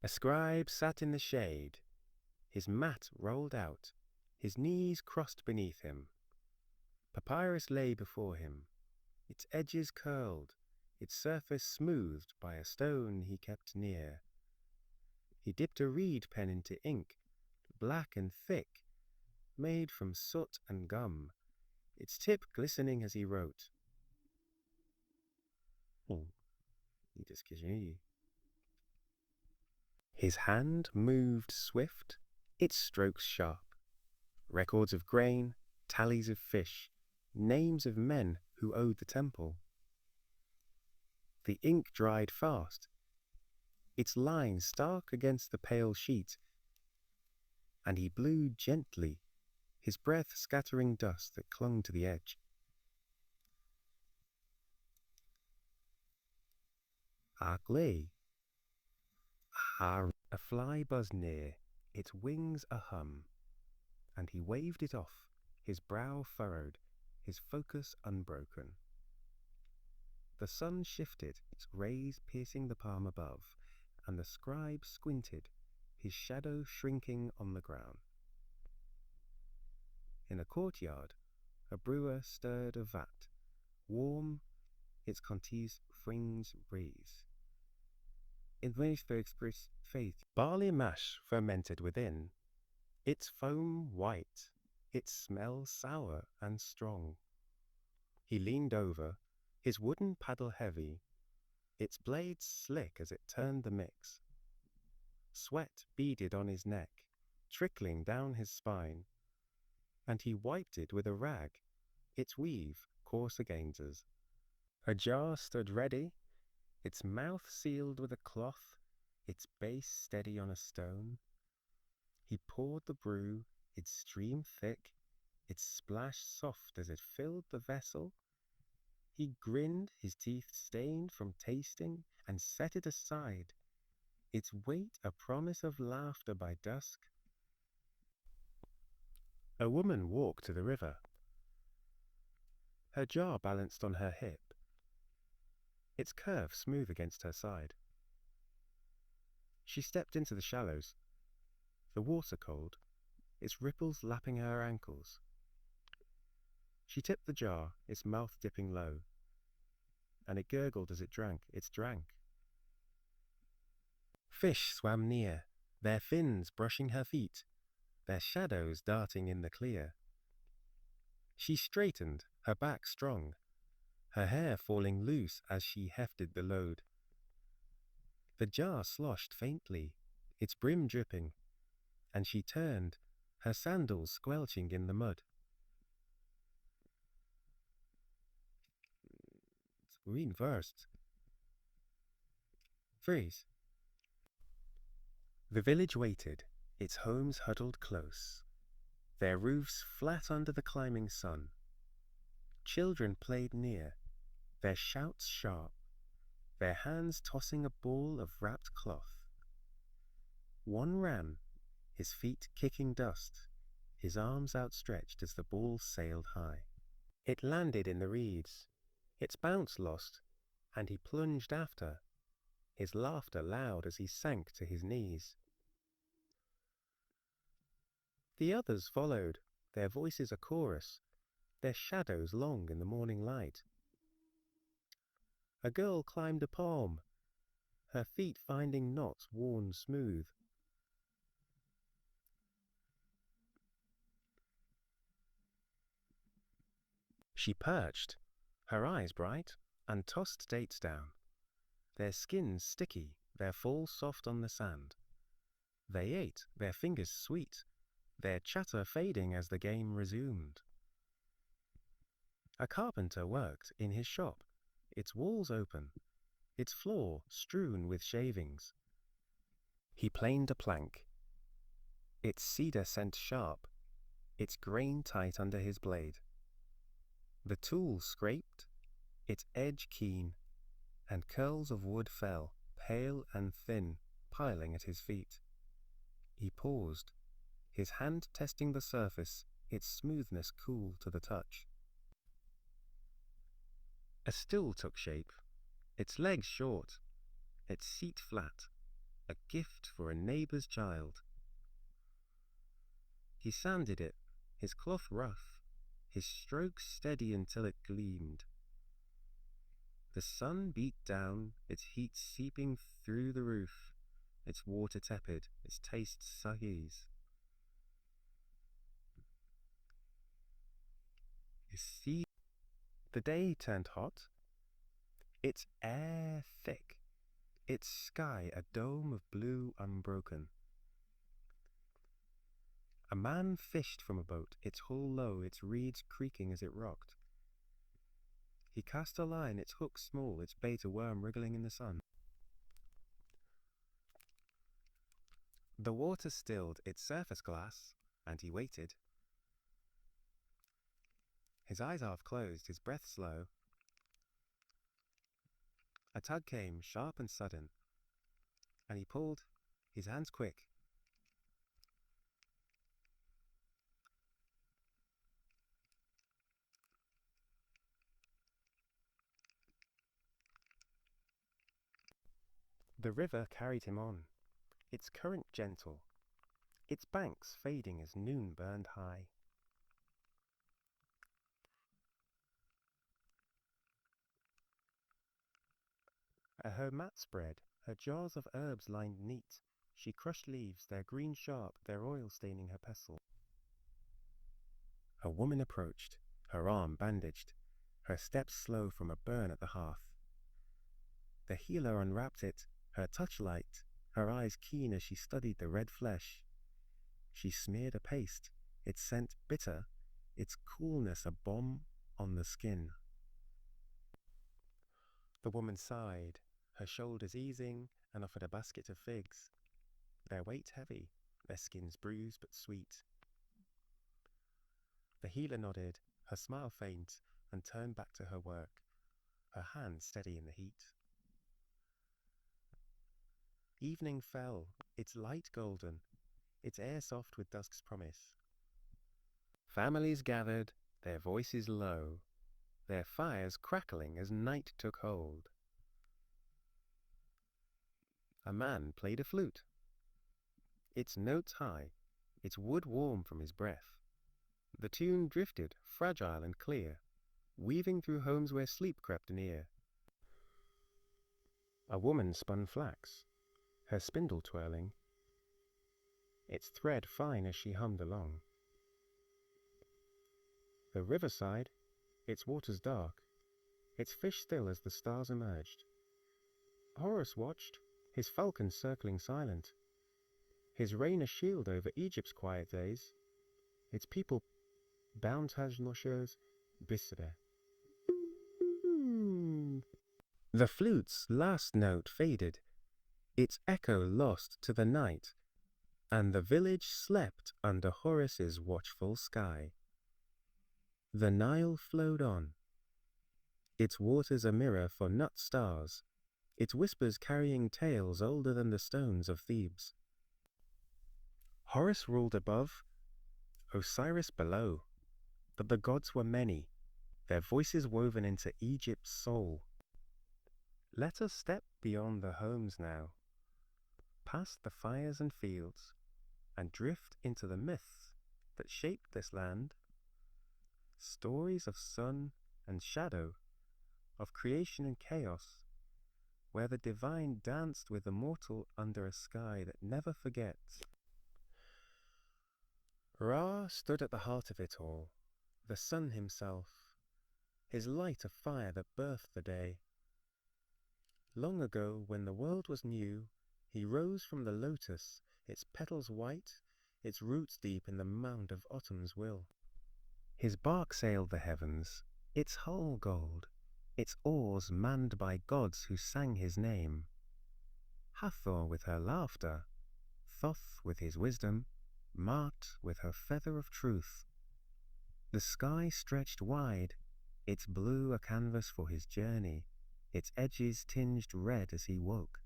A scribe sat in the shade, his mat rolled out, his knees crossed beneath him. Papyrus lay before him, its edges curled, its surface smoothed by a stone he kept near. He dipped a reed pen into ink, black and thick, made from soot and gum, its tip glistening as he wrote. His hand moved swift, its strokes sharp. Records of grain, tallies of fish, names of men who owed the temple. The ink dried fast, its lines stark against the pale sheet, and he blew gently, his breath scattering dust that clung to the edge. Arglay. A fly buzzed near, its wings a hum, and he waved it off, his brow furrowed, his focus unbroken. The sun shifted, its rays piercing the palm above, and the scribe squinted, his shadow shrinking on the ground. In a courtyard, a brewer stirred a vat, warm, its contis frings breeze. In ways to express faith, barley mash fermented within, its foam white, its smell sour and strong. He leaned over, his wooden paddle heavy, its blades slick as it turned the mix. Sweat beaded on his neck, trickling down his spine, and he wiped it with a rag, its weave coarse against. A jar stood ready, its mouth sealed with a cloth, its base steady on a stone. He poured the brew, its stream thick, its splash soft as it filled the vessel. He grinned, his teeth stained from tasting, and set it aside, its weight a promise of laughter by dusk. A woman walked to the river, her jar balanced on her hip, its curve smooth against her side. She stepped into the shallows, the water cold, its ripples lapping her ankles. She tipped the jar, its mouth dipping low, and it gurgled as it drank. It drank. Fish swam near, their fins brushing her feet, their shadows darting in the clear. She straightened, her back strong, her hair falling loose as she hefted the load. The jar sloshed faintly, its brim dripping, and she turned, her sandals squelching in the mud. Read first. Freeze. The village waited, its homes huddled close, their roofs flat under the climbing sun. Children played near, their shouts sharp, their hands tossing a ball of wrapped cloth. One ran, his feet kicking dust, his arms outstretched as the ball sailed high. It landed in the reeds, its bounce lost, and he plunged after, his laughter loud as he sank to his knees. The others followed, their voices a chorus, their shadows long in the morning light. A girl climbed a palm, her feet finding knots worn smooth. She perched, her eyes bright, and tossed dates down, their skins sticky, their fall soft on the sand. They ate, their fingers sweet, their chatter fading as the game resumed. A carpenter worked in his shop, its walls open, its floor strewn with shavings. He planed a plank, its cedar scent sharp, its grain tight under his blade. The tool scraped, its edge keen, and curls of wood fell, pale and thin, piling at his feet. He paused, his hand testing the surface, its smoothness cool to the touch. A stool took shape, its legs short, its seat flat, a gift for a neighbor's child. He sanded it, his cloth rough, his strokes steady until it gleamed. The sun beat down, its heat seeping through the roof, its water tepid, its taste sahis. The day turned hot, its air thick, its sky a dome of blue unbroken. A man fished from a boat, its hull low, its reeds creaking as it rocked. He cast a line, its hook small, its bait a worm wriggling in the sun. The water stilled its surface glass, and he waited. His eyes half closed, his breath slow. A tug came, sharp and sudden, and he pulled, his hands quick. The river carried him on, its current gentle, its banks fading as noon burned high. Her mat spread, her jars of herbs lined neat. She crushed leaves, their green sharp, their oil staining her pestle. A woman approached, her arm bandaged, her steps slow from a burn at the hearth. The healer unwrapped it, her touch light, her eyes keen as she studied the red flesh. She smeared a paste, its scent bitter, its coolness a bomb on the skin. The woman sighed, her shoulders easing, and offered a basket of figs. Their weight heavy, their skins bruised but sweet. The healer nodded, her smile faint, and turned back to her work, her hand steady in the heat. Evening fell, its light golden, its air soft with dusk's promise. Families gathered, their voices low, their fires crackling as night took hold. A man played a flute, its notes high, its wood warm from his breath. The tune drifted, fragile and clear, weaving through homes where sleep crept near. A woman spun flax, her spindle twirling, its thread fine as she hummed along. The riverside, its waters dark, its fish still as the stars emerged. Horus watched, his falcon circling silent, his reign a shield over Egypt's quiet days, its people boundless bisere. The flute's last note faded, its echo lost to the night, and the village slept under Horus's watchful sky. The Nile flowed on, its waters a mirror for nut stars, its whispers carrying tales older than the stones of Thebes. Horus ruled above, Osiris below, but the gods were many, their voices woven into Egypt's soul. Let us step beyond the homes now, past the fires and fields, and drift into the myths that shaped this land. Stories of sun and shadow, of creation and chaos, where the divine danced with the mortal under a sky that never forgets. Ra stood at the heart of it all, the sun himself, his light a fire that birthed the day. Long ago, when the world was new, he rose from the lotus, its petals white, its roots deep in the mound of autumn's will. His bark sailed the heavens, its hull gold, its oars manned by gods who sang his name. Hathor with her laughter, Thoth with his wisdom, Mart with her feather of truth. The sky stretched wide, its blue a canvas for his journey, its edges tinged red as he woke.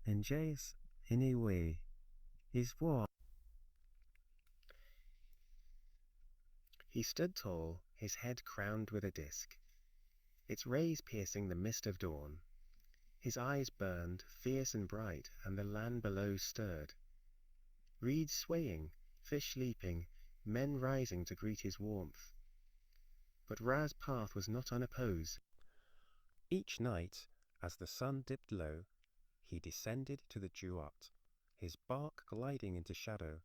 And Jace, anyway, is what? He stood tall, his head crowned with a disk, its rays piercing the mist of dawn. His eyes burned, fierce and bright, and the land below stirred. Reeds swaying, fish leaping, men rising to greet his warmth. But Ra's path was not unopposed. Each night, as the sun dipped low, he descended to the duat, his bark gliding into shadow.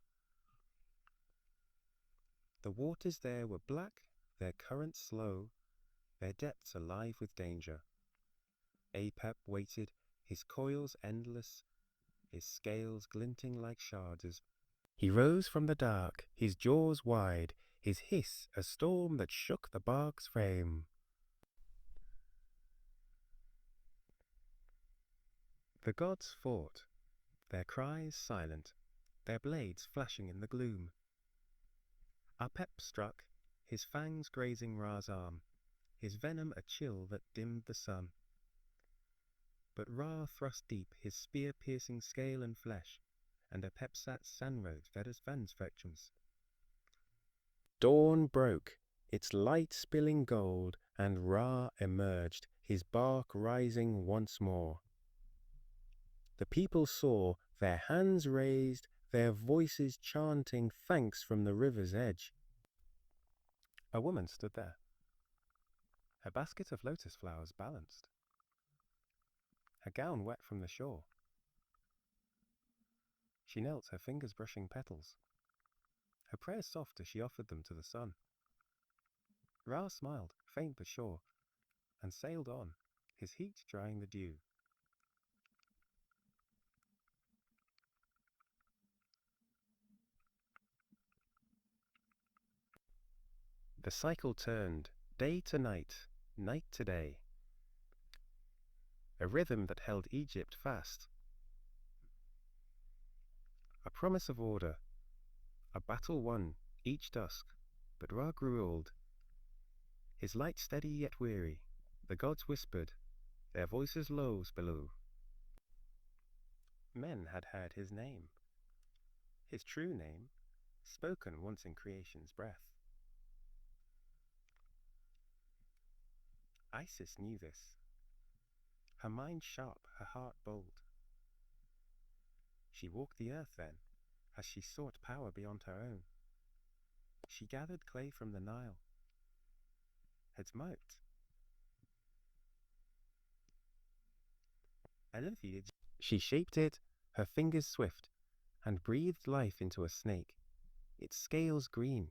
The waters there were black, their currents slow, their depths alive with danger. Apep waited, his coils endless, his scales glinting like shards. He rose from the dark, his jaws wide, his hiss a storm that shook the bark's frame. The gods fought, their cries silent, their blades flashing in the gloom. Apep struck, his fangs grazing Ra's arm, his venom a chill that dimmed the sun. But Ra thrust deep his spear-piercing scale and flesh, and Apep sat sanrode vedas vansfections. Dawn broke, its light spilling gold, and Ra emerged, his bark rising once more. The people saw, their hands raised, their voices chanting thanks from the river's edge. A woman stood there, her basket of lotus flowers balanced, her gown wet from the shore. She knelt, her fingers brushing petals, her prayers soft as she offered them to the sun. Ra smiled, faint but sure, and sailed on, his heat drying the dew. The cycle turned, day to night, night to day. A rhythm that held Egypt fast. A promise of order, a battle won each dusk, but Ra grew old. His light steady yet weary, the gods whispered, their voices low below. Men had heard his name, his true name, spoken once in creation's breath. Isis knew this, her mind sharp, her heart bold. She walked the earth then, as she sought power beyond her own. She gathered clay from the Nile, had smoked, she shaped it, her fingers swift, and breathed life into a snake, its scales green,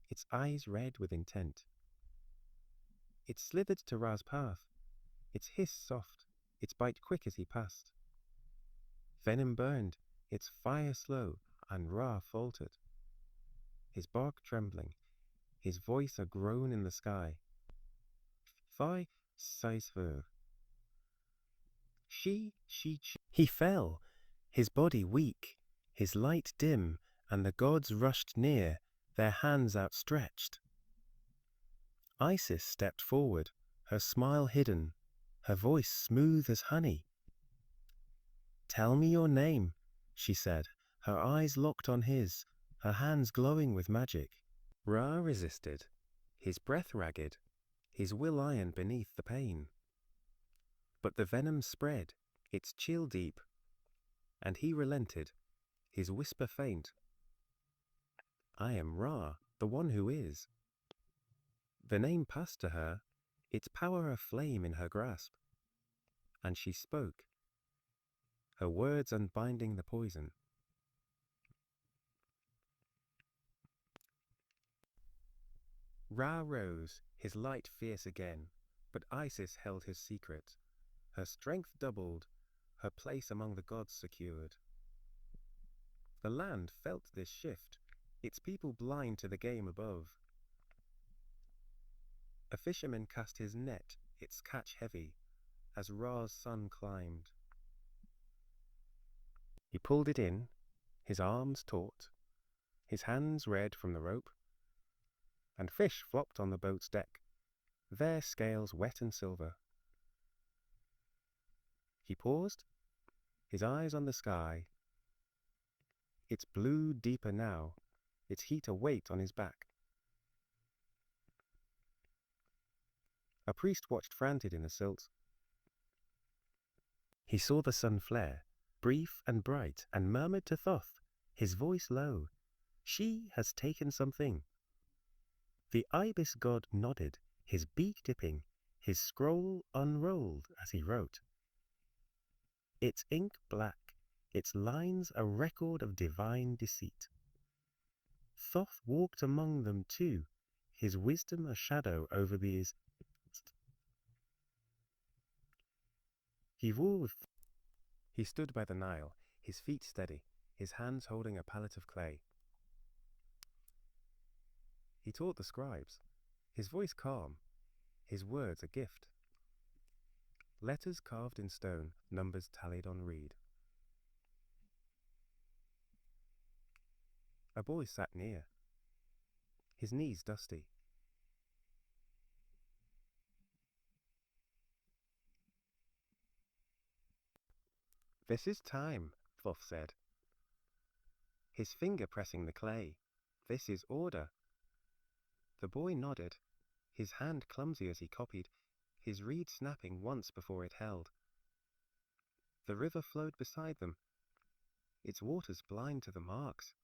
its eyes red with intent. It slithered to Ra's path, its hiss soft, its bite quick as he passed. Venom burned, its fire slow, and Ra faltered, his bark trembling, his voice a groan in the sky. Phi Saisver. He fell, his body weak, his light dim, and the gods rushed near, their hands outstretched. Isis stepped forward, her smile hidden, her voice smooth as honey. "Tell me your name," she said, her eyes locked on his, her hands glowing with magic. Ra resisted, his breath ragged, his will iron beneath the pain. But the venom spread, its chill deep, and he relented, his whisper faint. "I am Ra, the one who is." The name passed to her, its power a flame in her grasp, and she spoke, her words unbinding the poison. Ra rose, his light fierce again, but Isis held his secret. Her strength doubled, her place among the gods secured. The land felt this shift, its people blind to the game above. A fisherman cast his net, its catch heavy, as Ra's sun climbed. He pulled it in, his arms taut, his hands red from the rope, and fish flopped on the boat's deck, their scales wet and silver. He paused, his eyes on the sky, its blue deeper now, its heat a weight on his back. A priest watched frantic in the silt. He saw the sun flare, brief and bright, and murmured to Thoth, his voice low, "She has taken something." The ibis god nodded, his beak dipping, his scroll unrolled as he wrote. Its ink black, its lines a record of divine deceit. Thoth walked among them too, his wisdom a shadow over these. He stood by the Nile, his feet steady, his hands holding a pallet of clay. He taught the scribes, his voice calm, his words a gift. Letters carved in stone, numbers tallied on reed. A boy sat near, his knees dusty. "This is time," Thoth said, his finger pressing the clay. "This is order." The boy nodded, his hand clumsy as he copied, his reed snapping once before it held. The river flowed beside them, its waters blind to the marks,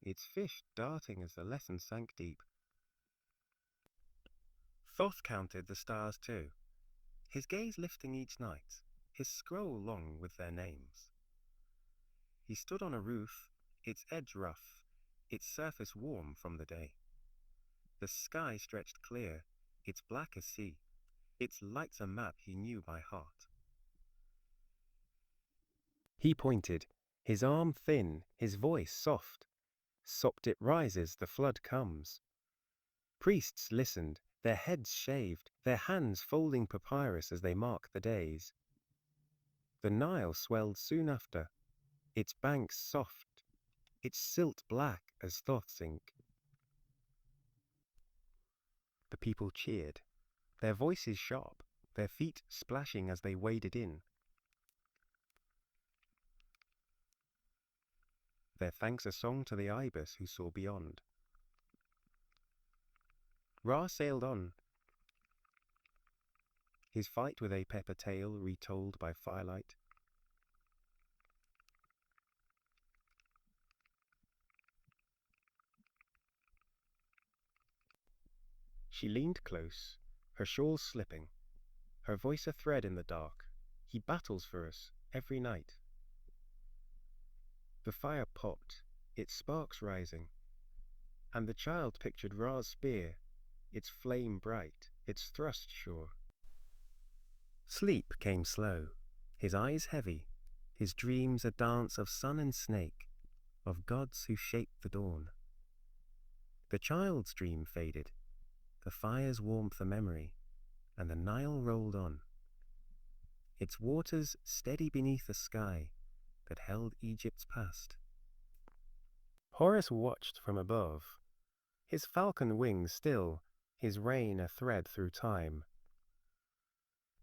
its fish darting as the lesson sank deep. Thoth counted the stars too, his gaze lifting each night, his scroll long with their names. He stood on a roof, its edge rough, its surface warm from the day. The sky stretched clear, its black as sea, its lights a map he knew by heart. He pointed, his arm thin, his voice soft. Sopped it rises, the flood comes. Priests listened, their heads shaved, their hands folding papyrus as they mark the days. The Nile swelled soon after, its banks soft, its silt black as Thoth's ink. The people cheered, their voices sharp, their feet splashing as they waded in. Their thanks a song to the ibis who saw beyond. Ra sailed on, his fight with a pepper tail retold by firelight. She leaned close, her shawl slipping, her voice a thread in the dark. He battles for us every night. The fire popped, its sparks rising, and the child pictured Ra's spear, its flame bright, its thrust sure. Sleep came slow, his eyes heavy, his dreams a dance of sun and snake, of gods who shaped the dawn. The child's dream faded, the fire's warmth a memory, and the Nile rolled on, its waters steady beneath a sky that held Egypt's past. Horus watched from above, his falcon wings still, his reign a thread through time.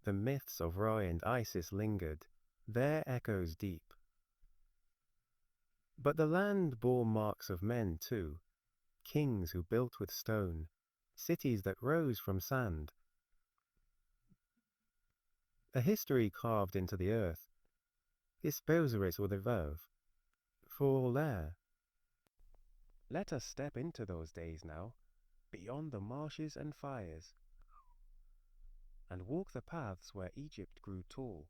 The myths of Ra and Isis lingered, their echoes deep. But the land bore marks of men too, kings who built with stone, cities that rose from sand. A history carved into the earth, this Osiris with a verve, for all there. Let us step into those days now, beyond the marshes and fires, and walk the paths where Egypt grew tall,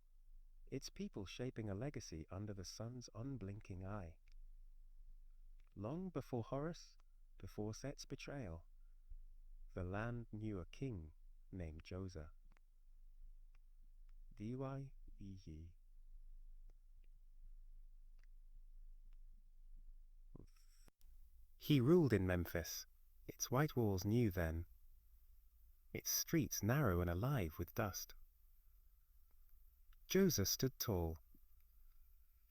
its people shaping a legacy under the sun's unblinking eye. Long before Horus, before Set's betrayal, the land knew a king named Djoser. Dy. He ruled in Memphis, its white walls new then, its streets narrow and alive with dust. Djoser stood tall,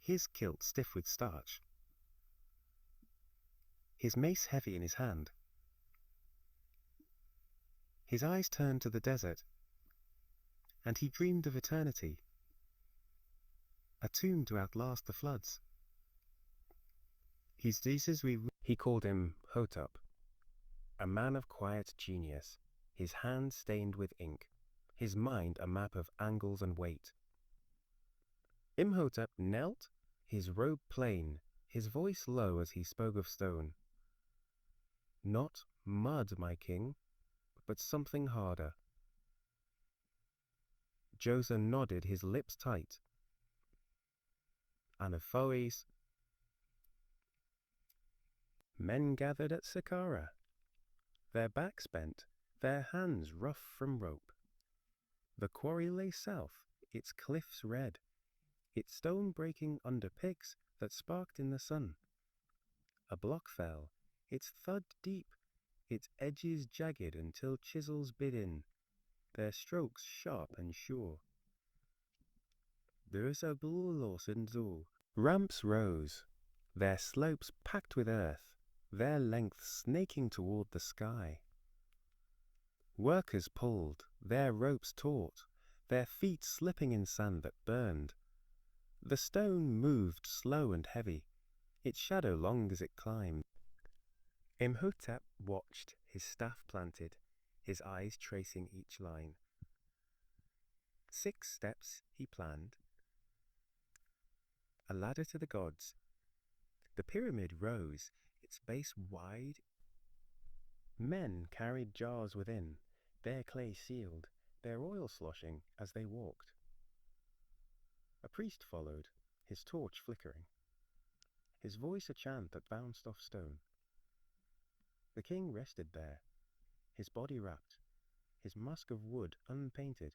his kilt stiff with starch, his mace heavy in his hand. His eyes turned to the desert, and he dreamed of eternity, a tomb to outlast the floods. He called him Hotep, a man of quiet genius, his hand stained with ink, his mind a map of angles and weight. Imhotep knelt, his robe plain, his voice low as he spoke of stone. Not mud, my king, but something harder. Djoser nodded, his lips tight. Anaphoes. Men gathered at Saqqara, their backs bent, their hands rough from rope. The quarry lay south, its cliffs red, its stone breaking under picks that sparked in the sun. A block fell, its thud deep, its edges jagged until chisels bit in, their strokes sharp and sure. Ramps rose, their slopes packed with earth, their length snaking toward the sky. Workers pulled, their ropes taut, their feet slipping in sand that burned. The stone moved slow and heavy, its shadow long as it climbed. Imhotep watched, his staff planted, his eyes tracing each line. 6 steps he planned, a ladder to the gods. The pyramid rose, its base wide. Men carried jars within, their clay sealed, their oil sloshing as they walked. A priest followed, his torch flickering, his voice a chant that bounced off stone. The king rested there, his body wrapped, his musk of wood unpainted,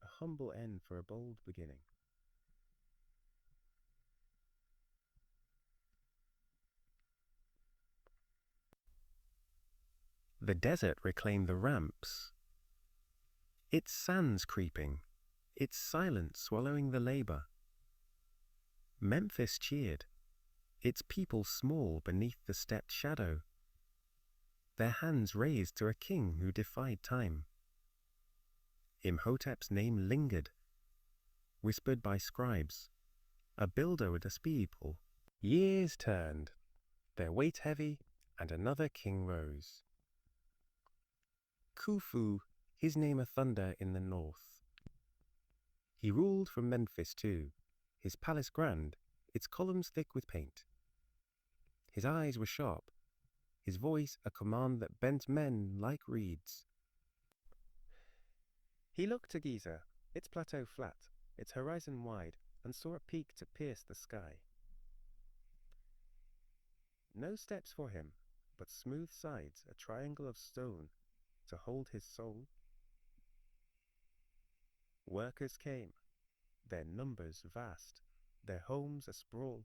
a humble end for a bold beginning. The desert reclaimed the ramps, its sands creeping, its silence swallowing the labor. Memphis cheered, its people small beneath the stepped shadow, their hands raised to a king who defied time. Imhotep's name lingered, whispered by scribes, a builder with a speed pull. Years turned, their weight heavy, and another king rose. Khufu, his name a thunder in the north. He ruled from Memphis too, his palace grand, its columns thick with paint. His eyes were sharp, his voice a command that bent men like reeds. He looked to Giza, its plateau flat, its horizon wide, and saw a peak to pierce the sky. No steps for him, but smooth sides, a triangle of stone to hold his soul. Workers came, their numbers vast, their homes asprawl.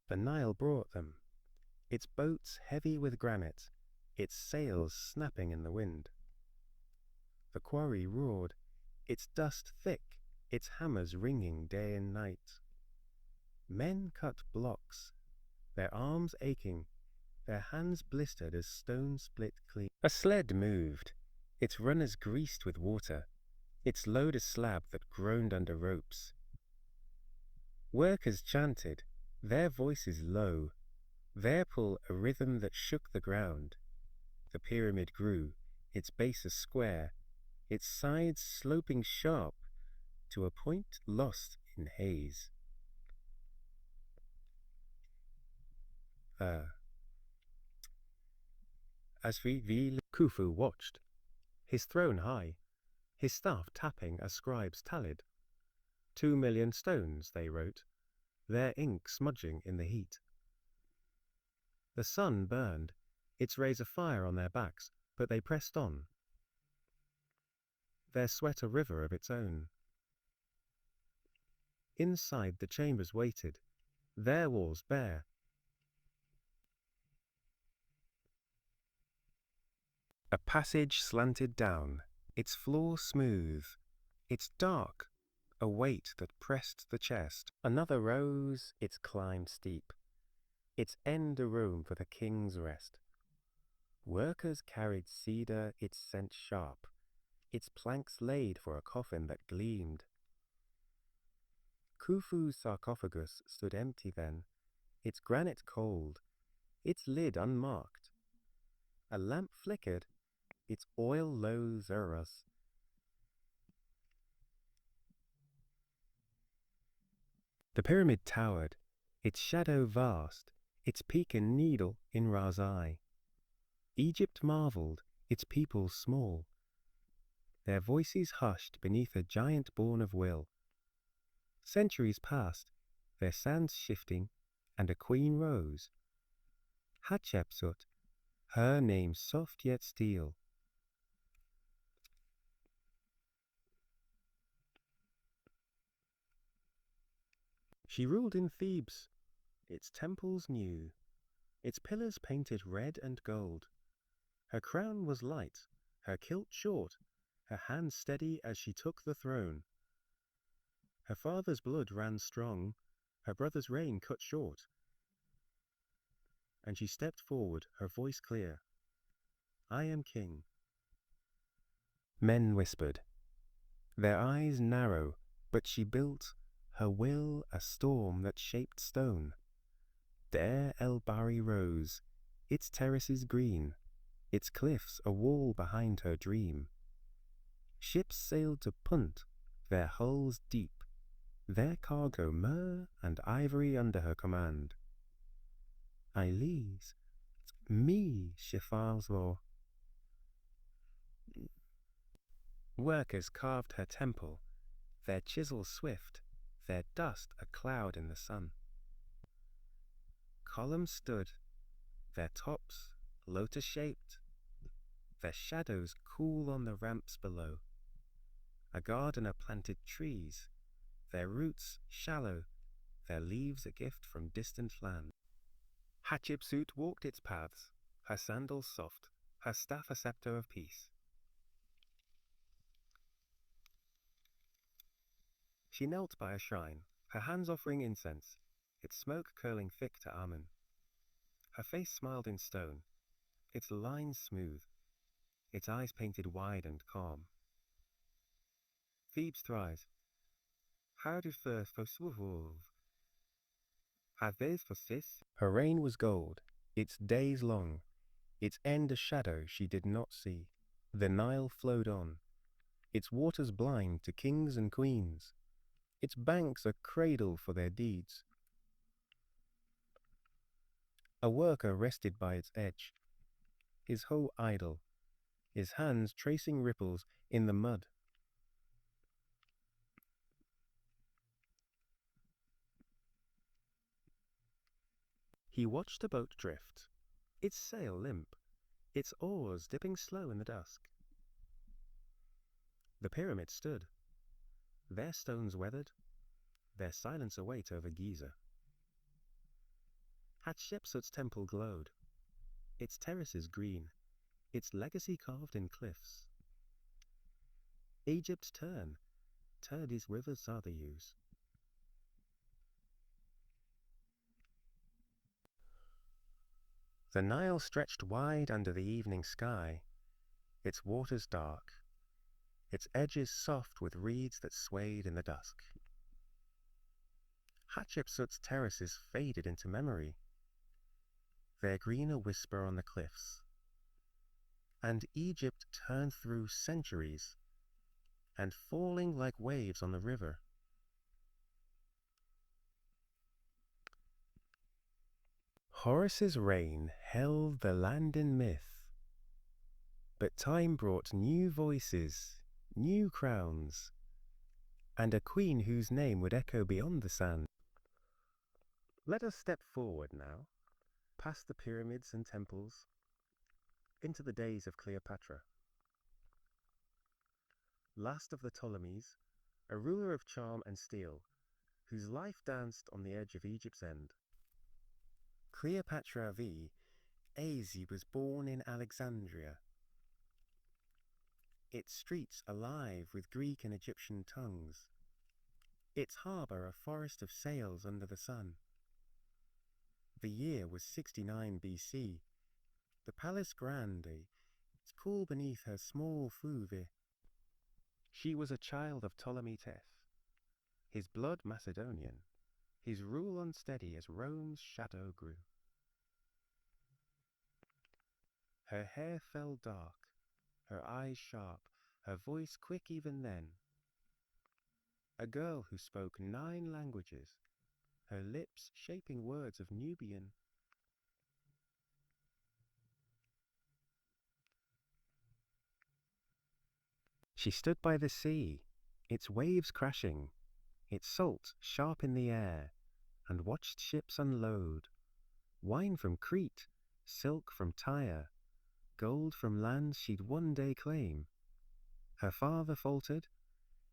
The Nile brought them, its boats heavy with granite, its sails snapping in the wind. The quarry roared, its dust thick, its hammers ringing day and night. Men cut blocks, their arms aching, their hands blistered as stone split clean. A sled moved, its runners greased with water, its load a slab that groaned under ropes. Workers chanted, their voices low, their pull a rhythm that shook the ground. The pyramid grew, its base a square, its sides sloping sharp to a point lost in haze. As Khufu watched, his throne high, his staff tapping a scribe's talid. 2,000,000 stones, they wrote, their ink smudging in the heat. The sun burned, its rays a fire on their backs, but they pressed on, their sweat a river of its own. Inside the chambers waited, their walls bare. A passage slanted down, its floor smooth, its dark, a weight that pressed the chest. Another rose, its climb steep, its end a room for the king's rest. Workers carried cedar, its scent sharp, its planks laid for a coffin that gleamed. Khufu's sarcophagus stood empty then, its granite cold, its lid unmarked. A lamp flickered, its oil low Xerus. The pyramid towered, its shadow vast, its peak a needle in Ra's eye. Egypt marveled, its people small, their voices hushed beneath a giant born of will. Centuries passed, their sands shifting, and a queen rose. Hatshepsut, her name soft yet steel. She ruled in Thebes, its temples new, its pillars painted red and gold. Her crown was light, her kilt short, her hand steady as she took the throne. Her father's blood ran strong, her brother's reign cut short. And she stepped forward, her voice clear. I am king. Men whispered, their eyes narrow, but she built, her will a storm that shaped stone. There El Bari rose, its terraces green, its cliffs a wall behind her dream. Ships sailed to Punt, their hulls deep, their cargo myrrh and ivory under her command. Ailes, me Shifalzor. Workers carved her temple, their chisels swift, their dust a cloud in the sun. Columns stood, their tops lotus-shaped, their shadows cool on the ramps below. A gardener planted trees, their roots shallow, their leaves a gift from distant land. Hatshepsut walked its paths, her sandals soft, her staff a scepter of peace. She knelt by a shrine, her hands offering incense, its smoke curling thick to Amun. Her face smiled in stone, its lines smooth, its eyes painted wide and calm. Thebes thrives. How do first for Swuv? Have these for sis? Her reign was gold, its days long, its end a shadow she did not see. The Nile flowed on, its waters blind to kings and queens. Its banks a cradle for their deeds. A worker rested by its edge, his hoe idle, his hands tracing ripples in the mud. He watched a boat drift, its sail limp, its oars dipping slow in the dusk. The pyramids stood, their stones weathered, their silence await over Giza. Hatshepsut's temple glowed, its terraces green, its legacy carved in cliffs. Egypt's turned its rivers are the use. The Nile stretched wide under the evening sky, its waters dark, its edges soft with reeds that swayed in the dusk. Hatshepsut's terraces faded into memory, their green a whisper on the cliffs. And Egypt turned through centuries, and falling like waves on the river. Horus's reign held the land in myth, but time brought new voices, new crowns, and a queen whose name would echo beyond the sand. Let us step forward now, past the pyramids and temples, into the days of Cleopatra. Last of the Ptolemies, a ruler of charm and steel, whose life danced on the edge of Egypt's end. Cleopatra v. Asi was born in Alexandria, its streets alive with Greek and Egyptian tongues, its harbour a forest of sails under the sun. The year was 69 BC, the palace grande, its cool beneath her small fuve. She was a child of Ptolemy Teth, his blood Macedonian, his rule unsteady as Rome's shadow grew. Her hair fell dark, her eyes sharp, her voice quick even then. A girl who spoke 9 languages, her lips shaping words of Nubian. She stood by the sea, its waves crashing, its salt sharp in the air, and watched ships unload. Wine from Crete, silk from Tyre, gold from lands she'd one day claim. Her father faltered,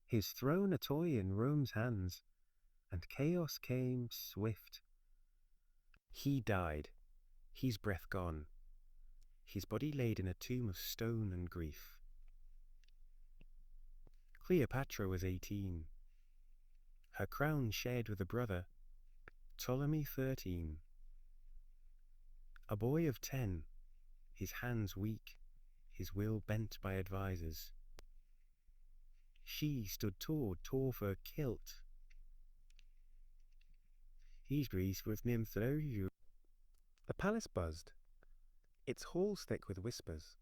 his throne a toy in Rome's hands, and chaos came swift. He died, his breath gone, his body laid in a tomb of stone and grief. Cleopatra was 18, her crown shared with a brother, Ptolemy 13. A boy of 10, his hands weak, his will bent by advisers. She stood tall for a kilt. His grease with nymph. The palace buzzed, its halls thick with whispers.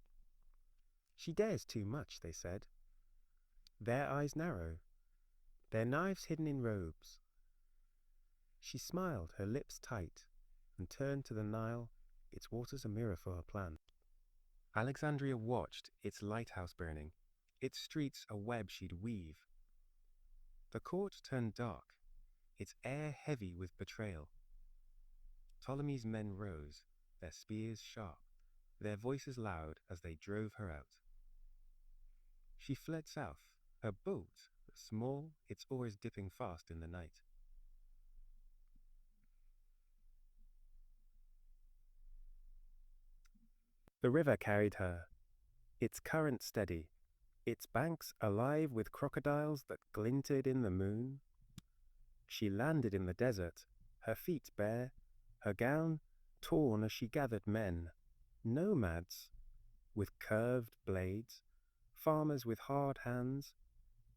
She dares too much, they said. Their eyes narrow, their knives hidden in robes. She smiled, her lips tight, and turned to the Nile, its waters a mirror for her plan. Alexandria watched its lighthouse burning, its streets a web she'd weave. The court turned dark, its air heavy with betrayal. Ptolemy's men rose, their spears sharp, their voices loud as they drove her out. She fled south, her boat small, its oars dipping fast in the night. The river carried her, its current steady, its banks alive with crocodiles that glinted in the moon. She landed in the desert, her feet bare, her gown torn as she gathered men, nomads with curved blades, farmers with hard hands,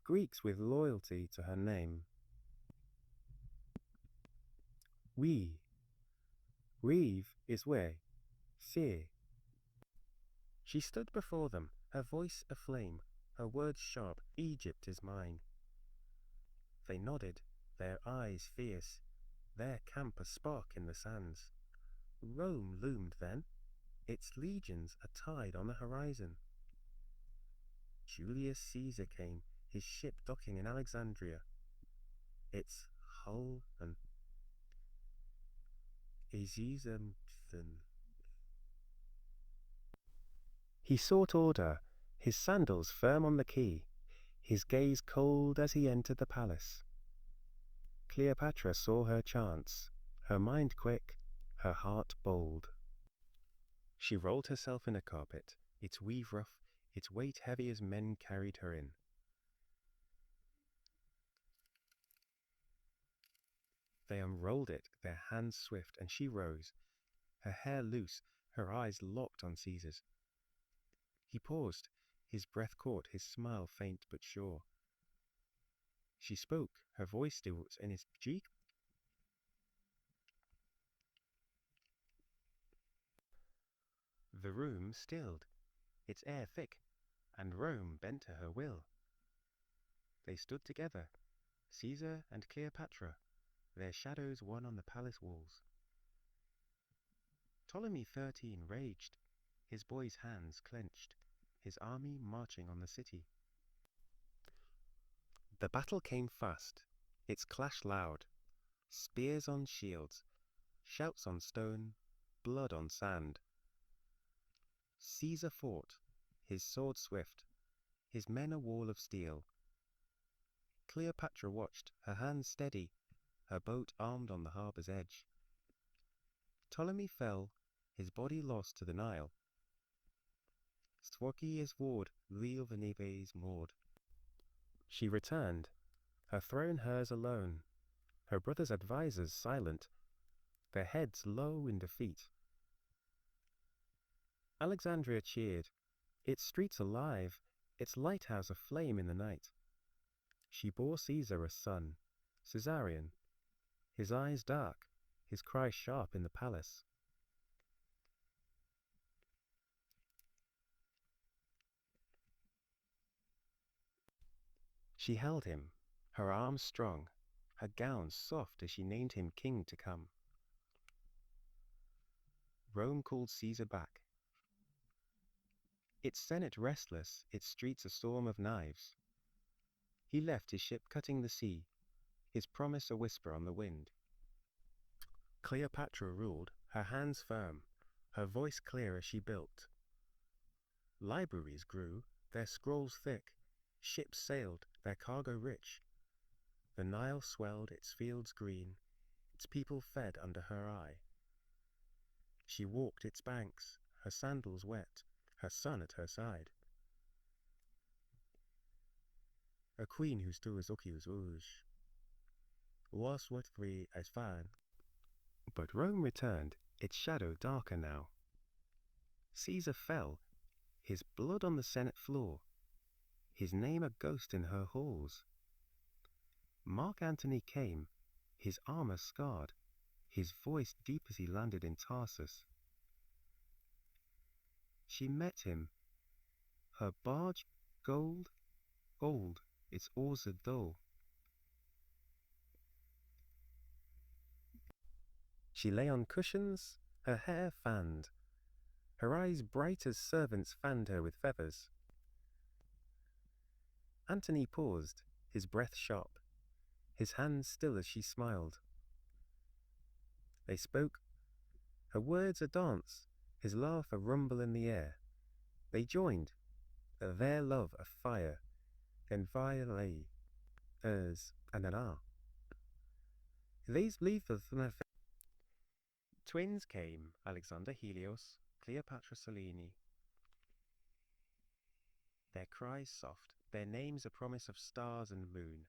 Greeks with loyalty to her name. We, Reeve is we, fear. She stood before them, her voice aflame, her words sharp. Egypt is mine. They nodded, their eyes fierce, their camp a spark in the sands. Rome loomed then, its legions a tide on the horizon. Julius Caesar came, his ship docking in Alexandria, its hull and Ezizamthan. He sought order, his sandals firm on the quay, his gaze cold as he entered the palace. Cleopatra saw her chance, her mind quick, her heart bold. She rolled herself in a carpet, its weave rough, its weight heavy as men carried her in. They unrolled it, their hands swift, and she rose, her hair loose, her eyes locked on Caesar's. He paused, his breath caught, his smile faint but sure. She spoke, her voice still in his cheek. The room stilled, its air thick, and Rome bent to her will. They stood together, Caesar and Cleopatra, their shadows one on the palace walls. Ptolemy XIII raged, his boy's hands clenched, his army marching on the city. The battle came fast, its clash loud, spears on shields, shouts on stone, blood on sand. Caesar fought, his sword swift, his men a wall of steel. Cleopatra watched, her hands steady, her boat armed on the harbor's edge. Ptolemy fell, his body lost to the Nile. Stworki is ward, real Veneves moored. She returned, her throne hers alone, her brother's advisers silent, their heads low in defeat. Alexandria cheered, its streets alive, its lighthouse aflame in the night. She bore Caesar a son, Caesarion, his eyes dark, his cry sharp in the palace. She held him, her arms strong, her gown soft as she named him king to come. Rome called Caesar back. Its senate restless, its streets a storm of knives. He left his ship cutting the sea, his promise a whisper on the wind. Cleopatra ruled, her hands firm, her voice clear as she built. Libraries grew, their scrolls thick, ships sailed, their cargo rich. The Nile swelled, its fields green, its people fed under her eye. She walked its banks, her sandals wet, her son at her side. A queen who stood as Okius Uj was what free as fine. But Rome returned, its shadow darker now. Caesar fell, his blood on the Senate floor, his name a ghost in her halls. Mark Antony came, his armor scarred, his voice deep as he landed in Tarsus. She met him, her barge gold, its oars a dull. She lay on cushions, her hair fanned, her eyes bright as servants fanned her with feathers. Antony paused, his breath sharp, his hands still as she smiled. They spoke, her words a dance, his laugh a rumble in the air. They joined, their love a fire, then violate, as and an ah. These believed the twins came, Alexander Helios, Cleopatra Selene. Their cries soft, their names a promise of stars and moon.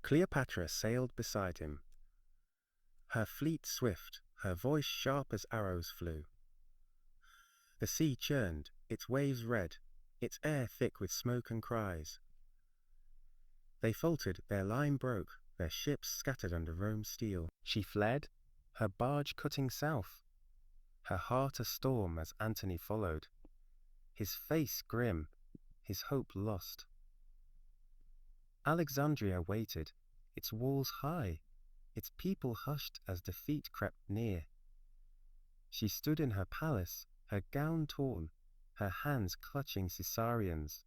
Cleopatra sailed beside him, her fleet swift, her voice sharp as arrows flew. The sea churned, its waves red, its air thick with smoke and cries. They faltered, their line broke, their ships scattered under Rome's steel. She fled, her barge cutting south, her heart a storm as Antony followed, his face grim, his hope lost. Alexandria waited, its walls high, its people hushed as defeat crept near. She stood in her palace, her gown torn, her hands clutching Caesarians.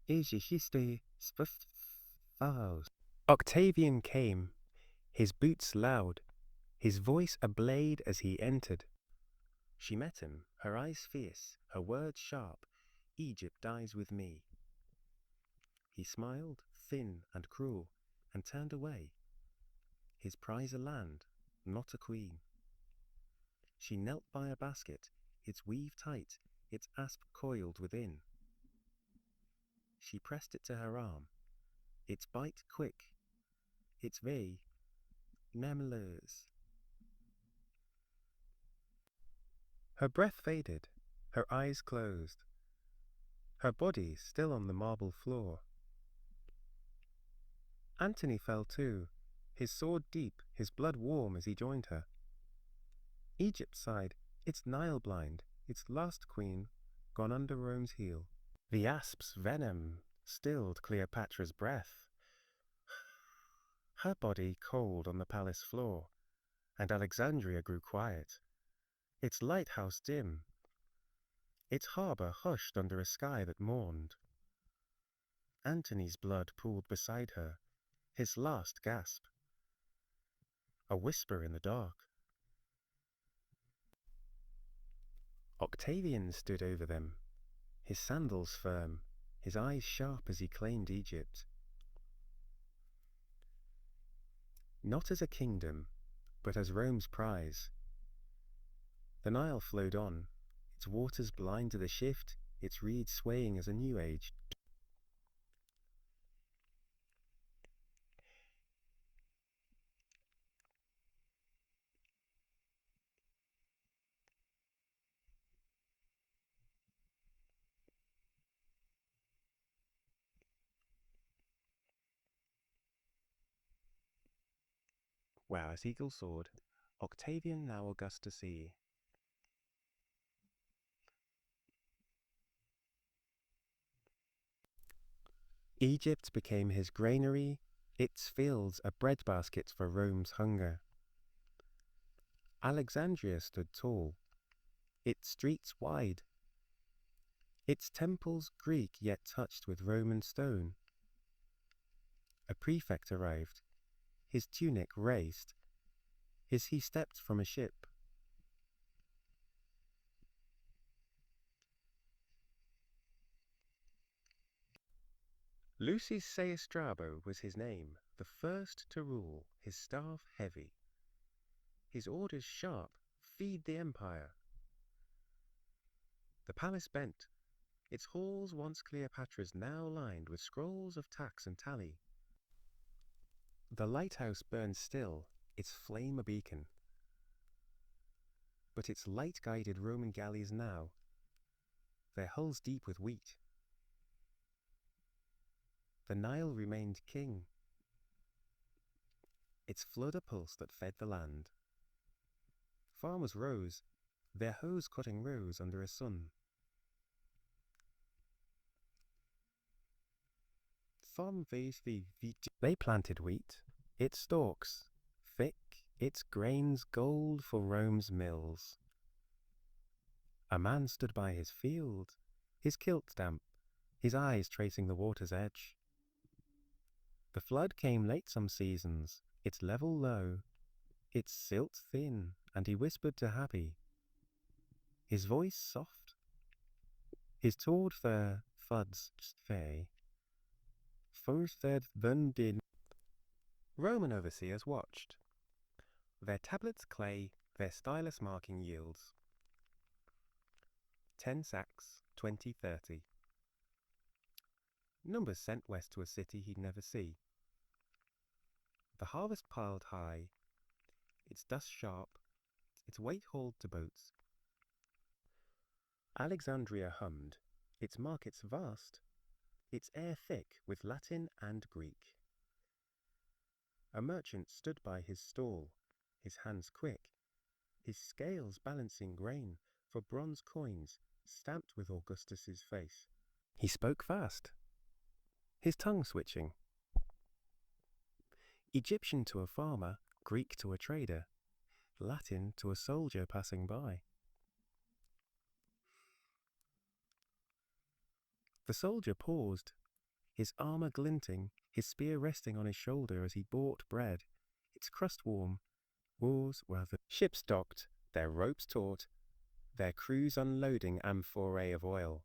Egiste sphaos. Octavian came, his boots loud, his voice ablade as he entered. She met him, her eyes fierce, her words sharp. Egypt dies with me. He smiled, thin and cruel, and turned away. His prize a land, not a queen. She knelt by a basket, its weave tight, its asp coiled within. She pressed it to her arm, its bite quick, its veil tremulous. Her breath faded, her eyes closed, her body still on the marble floor. Antony fell too, his sword deep, his blood warm as he joined her. Egypt sighed, its Nile blind, its last queen, gone under Rome's heel. The asp's venom stilled Cleopatra's breath. Her body cold on the palace floor, and Alexandria grew quiet, its lighthouse dim, its harbour hushed under a sky that mourned. Antony's blood pooled beside her, his last gasp. A whisper in the dark. Octavian stood over them, his sandals firm, his eyes sharp as he claimed Egypt. Not as a kingdom, but as Rome's prize. The Nile flowed on, its waters blind to the shift, its reeds swaying as a new age. Wow, as eagle soared, Octavian now august to see. Egypt became his granary, its fields a breadbasket for Rome's hunger. Alexandria stood tall, its streets wide, its temples Greek yet touched with Roman stone. A prefect arrived, his tunic raised, as he stepped from a ship. Lucius Seistrabo was his name, the first to rule, his staff heavy, his orders sharp, feed the empire. The palace bent, its halls once Cleopatra's now lined with scrolls of tax and tally. The lighthouse burned still, its flame a beacon. But its light guided Roman galleys now, their hulls deep with wheat. The Nile remained king, its flood a pulse that fed the land. Farmers rose, their hoes cutting rows under a sun. They planted wheat, its stalks, thick, its grains gold for Rome's mills. A man stood by his field, his kilt damp, his eyes tracing the water's edge. The flood came late some seasons, its level low, its silt thin, and he whispered to Happy, his voice soft, his tawd fair fuds fey. Forthfed then did. Roman overseers watched. Their tablets clay, their stylus marking yields. 10 sacks, 20, 30. Numbers sent west to a city he'd never see. The harvest piled high, its dust sharp, its weight hauled to boats. Alexandria hummed, its markets vast, its air thick with Latin and Greek. A merchant stood by his stall, his hands quick, his scales balancing grain for bronze coins stamped with Augustus's face. He spoke fast, his tongue switching. Egyptian to a farmer, Greek to a trader, Latin to a soldier passing by. The soldier paused, his armor glinting, his spear resting on his shoulder as he bought bread, its crust warm. Wars rather. Ships docked, their ropes taut, their crews unloading amphorae of oil,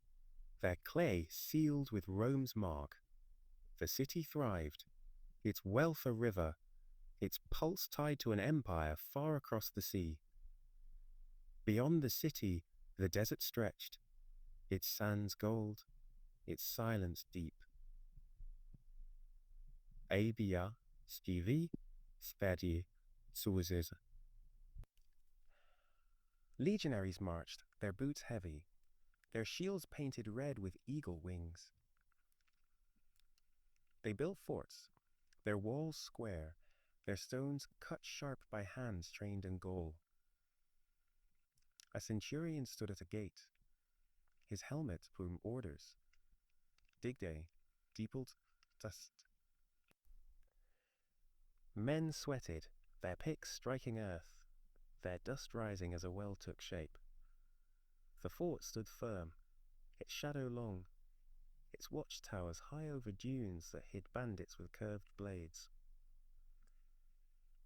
their clay sealed with Rome's mark. The city thrived, its wealth a river, its pulse tied to an empire far across the sea. Beyond the city, the desert stretched, its sands gold, its silence deep. Abia, Stivi, Spedi, Suezes. Legionaries marched, their boots heavy, their shields painted red with eagle wings. They built forts, their walls square, their stones cut sharp by hands trained in goal. A centurion stood at a gate, his helmet plume orders. Digde, deepelt, dust. Men sweated, their picks striking earth, their dust rising as a well took shape. The fort stood firm, its shadow long, its watchtowers high over dunes that hid bandits with curved blades.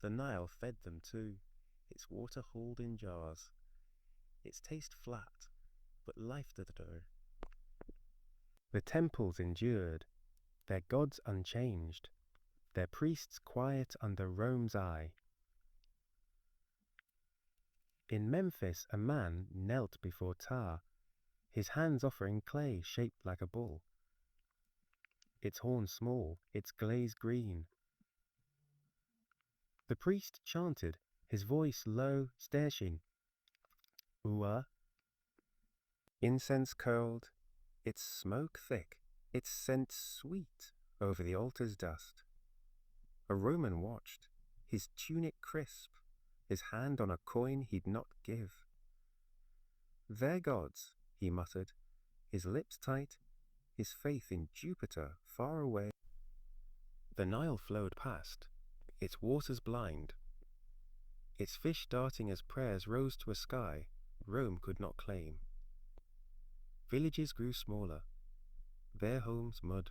The Nile fed them too, its water hauled in jars, its taste flat, but life did her. The temples endured, their gods unchanged, their priests quiet under Rome's eye. In Memphis a man knelt before Ptah, his hands offering clay shaped like a bull, its horn small, its glaze green. The priest chanted, his voice low, stershing. Ua. Incense curled, its smoke thick, its scent sweet over the altar's dust. A Roman watched, his tunic crisp, his hand on a coin he'd not give. Their gods, he muttered, his lips tight, his faith in Jupiter far away. The Nile flowed past, its waters blind, its fish darting as prayers rose to a sky Rome could not claim. Villages grew smaller, their homes mud,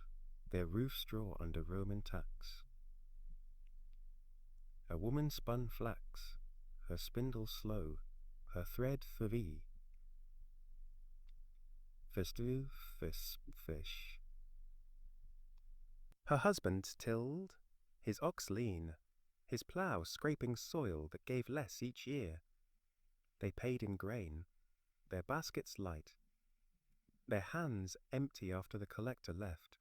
their roofs straw under Roman tax. A woman spun flax, her spindle slow, her thread fervie. Festu fish. Her husband tilled, his ox lean, his plough scraping soil that gave less each year. They paid in grain, their baskets light, their hands empty after the collector left.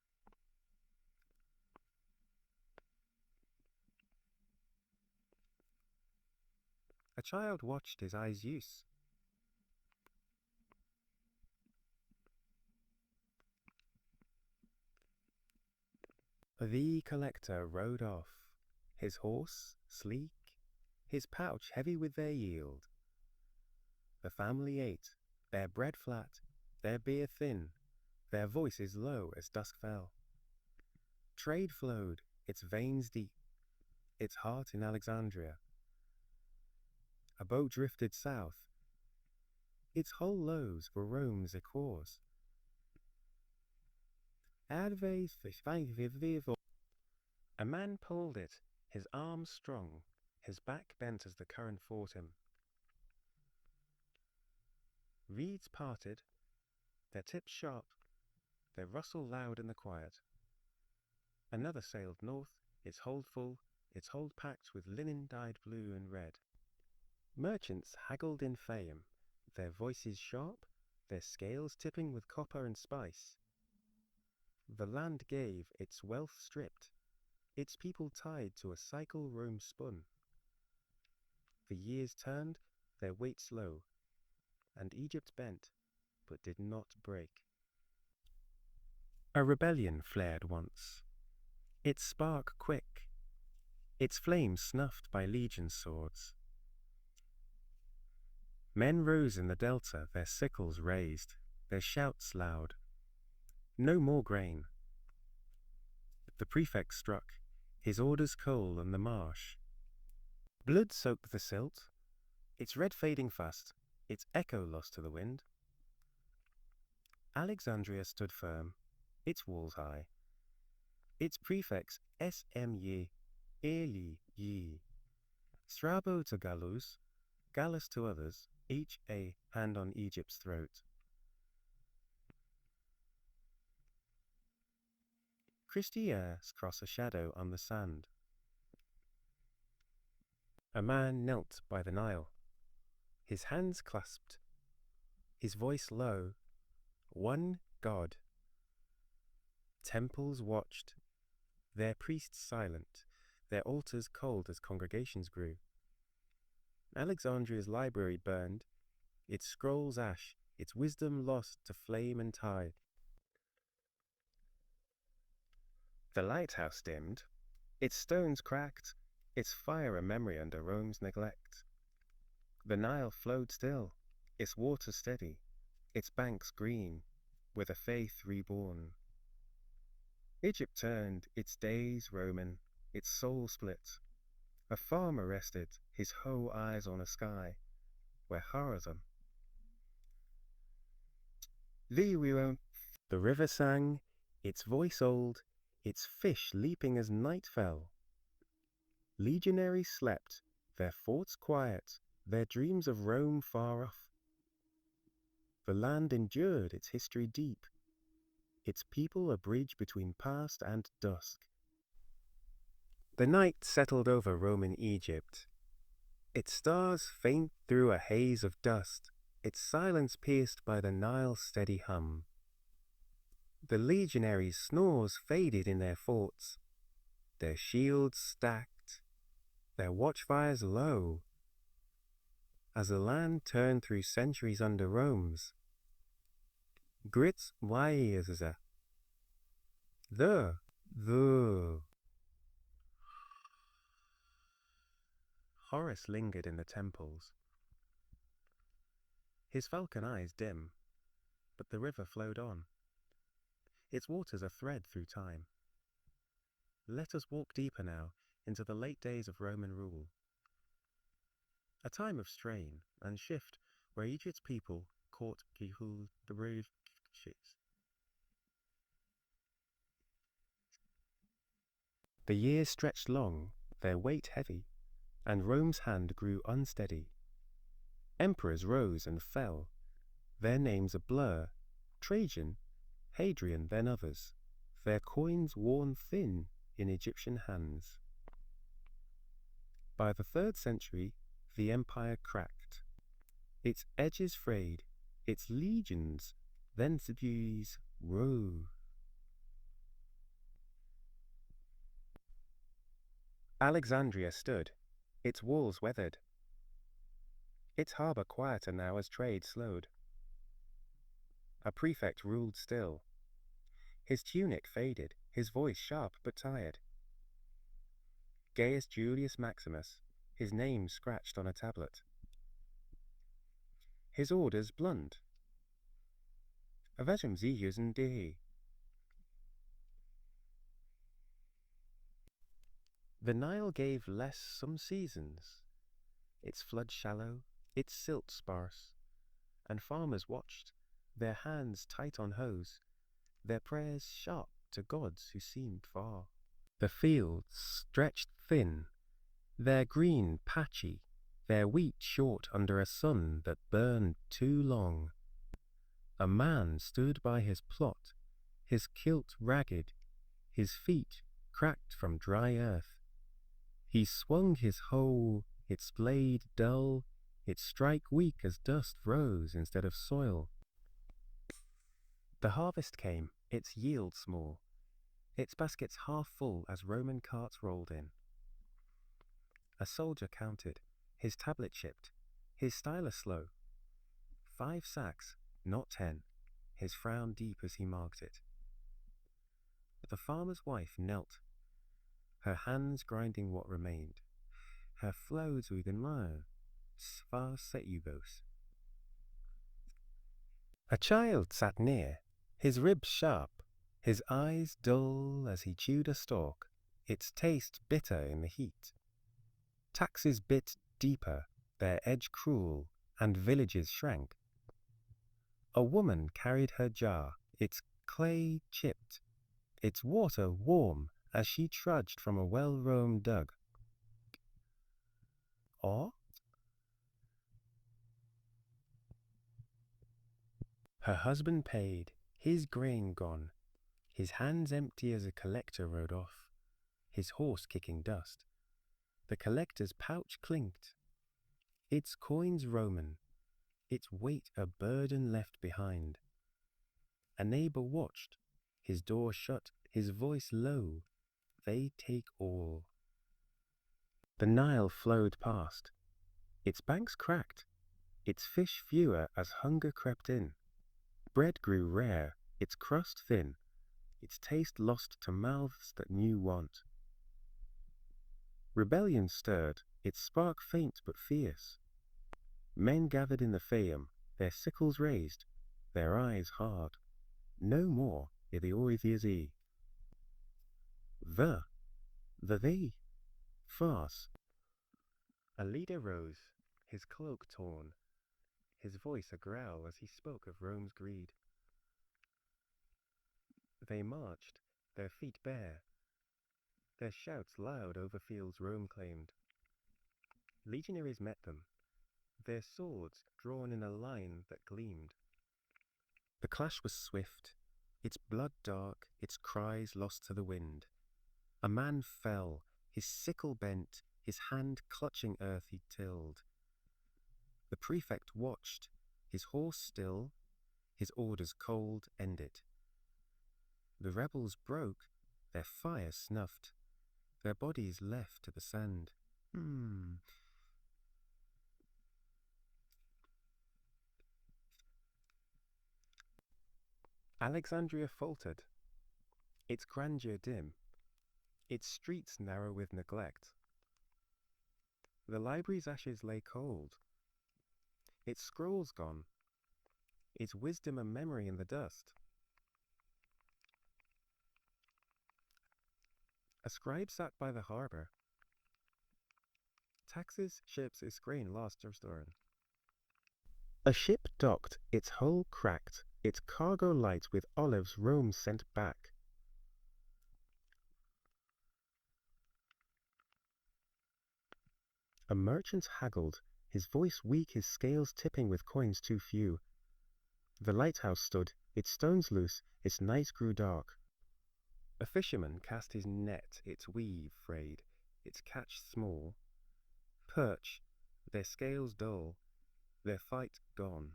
A child watched his eyes use. The collector rode off, his horse sleek, his pouch heavy with their yield. The family ate, their bread flat, their beer thin, their voices low as dusk fell. Trade flowed, its veins deep, its heart in Alexandria. A boat drifted south, its whole loaves were Rome's equors. A man pulled it, his arms strong, his back bent as the current fought him. Reeds parted, their tips sharp, their rustle loud in the quiet. Another sailed north, its hold full, its hold packed with linen dyed blue and red. Merchants haggled in fame, their voices sharp, their scales tipping with copper and spice. The land gave, its wealth stripped, its people tied to a cycle Rome spun. The years turned, their weight slow, and Egypt bent, but did not break. A rebellion flared once, its spark quick, its flame snuffed by legion swords. Men rose in the delta, their sickles raised, their shouts loud. No more grain. The prefect struck, his orders coal on the marsh. Blood soaked the silt, its red fading fast, its echo lost to the wind. Alexandria stood firm, its walls high, its prefects SMY, Eli, Yi, Strabo to Gallus, Gallus to others, each a hand on Egypt's throat. Christiers cross a shadow on the sand. A man knelt by the Nile, his hands clasped, his voice low, one God. Temples watched, their priests silent, their altars cold as congregations grew. Alexandria's library burned, its scrolls ash, its wisdom lost to flame and tide. The lighthouse dimmed, its stones cracked, its fire a memory under Rome's neglect. The Nile flowed still, its waters steady, its banks green, with a faith reborn. Egypt turned, its days Roman, its soul split. A farmer rested, his hoe eyes on a sky, where Horizon. Thee we won't. The river sang, its voice old, its fish leaping as night fell. Legionaries slept, their forts quiet, their dreams of Rome far off. The land endured its history deep, its people a bridge between past and dusk. The night settled over Roman Egypt, its stars faint through a haze of dust, its silence pierced by the Nile's steady hum. The legionaries' snores faded in their forts, their shields stacked, their watchfires low, as the land turned through centuries under Rome's. Grits wise the. Horus lingered in the temples, his falcon eyes dim, but the river flowed on, its waters a thread through time. Let us walk deeper now into the late days of Roman rule, a time of strain and shift where Egypt's people caught Kihul the brave ships. The years stretched long, their weight heavy, and Rome's hand grew unsteady. Emperors rose and fell, their names a blur, Trajan, Hadrian, then others, their coins worn thin in Egyptian hands. By the 3rd century, the empire cracked, its edges frayed, its legions, then cities rose. Alexandria stood, its walls weathered, its harbour quieter now as trade slowed. A prefect ruled still, his tunic faded, his voice sharp but tired. Gaius Julius Maximus, his name scratched on a tablet. His orders blunt. Avajum Ziyusen Dehi. The Nile gave less some seasons, its flood shallow, its silt sparse, and farmers watched, their hands tight on hoes, their prayers sharp to gods who seemed far. The fields stretched thin, their green patchy, their wheat short under a sun that burned too long. A man stood by his plot, his kilt ragged, his feet cracked from dry earth. He swung his hoe, its blade dull, its strike weak as dust rose instead of soil. The harvest came, its yield small, its baskets half full as Roman carts rolled in. A soldier counted, his tablet chipped, his stylus slow. 5 sacks, not 10, his frown deep as he marked it. But the farmer's wife knelt, her hands grinding what remained. Her flows with myrrh, svar seugos. A child sat near, his ribs sharp, his eyes dull as he chewed a stalk, its taste bitter in the heat. Taxes bit deeper, their edge cruel, and villages shrank. A woman carried her jar, its clay chipped, its water warm as she trudged from a well-roamed dug. Or her husband paid, his grain gone, his hands empty as a collector rode off, his horse kicking dust. The collector's pouch clinked, its coins Roman, its weight a burden left behind. A neighbor watched, his door shut, his voice low, they take all. The Nile flowed past, its banks cracked, its fish fewer as hunger crept in. Bread grew rare, its crust thin, its taste lost to mouths that knew want. Rebellion stirred, its spark faint but fierce. Men gathered in the Fayum, their sickles raised, their eyes hard. No more I the oithias The thee, farce. A leader rose, his cloak torn, his voice a growl as he spoke of Rome's greed. They marched, their feet bare, their shouts loud over fields Rome claimed. Legionaries met them, their swords drawn in a line that gleamed. The clash was swift, its blood dark, its cries lost to the wind. A man fell, his sickle bent, his hand clutching earth he tilled. The prefect watched, his horse still, his orders cold ended. The rebels broke, their fire snuffed, their bodies left to the sand. Alexandria faltered, its grandeur dim, its streets narrow with neglect. The library's ashes lay cold, its scrolls gone, its wisdom and memory in the dust. A scribe sat by the harbour. Taxes, ships, its grain lost restoring. A ship docked, its hull cracked, its cargo light with olives Rome sent back. A merchant haggled, his voice weak, his scales tipping with coins too few. The lighthouse stood, its stones loose, its night grew dark. A fisherman cast his net, its weave frayed, its catch small. Perch, their scales dull, their fight gone.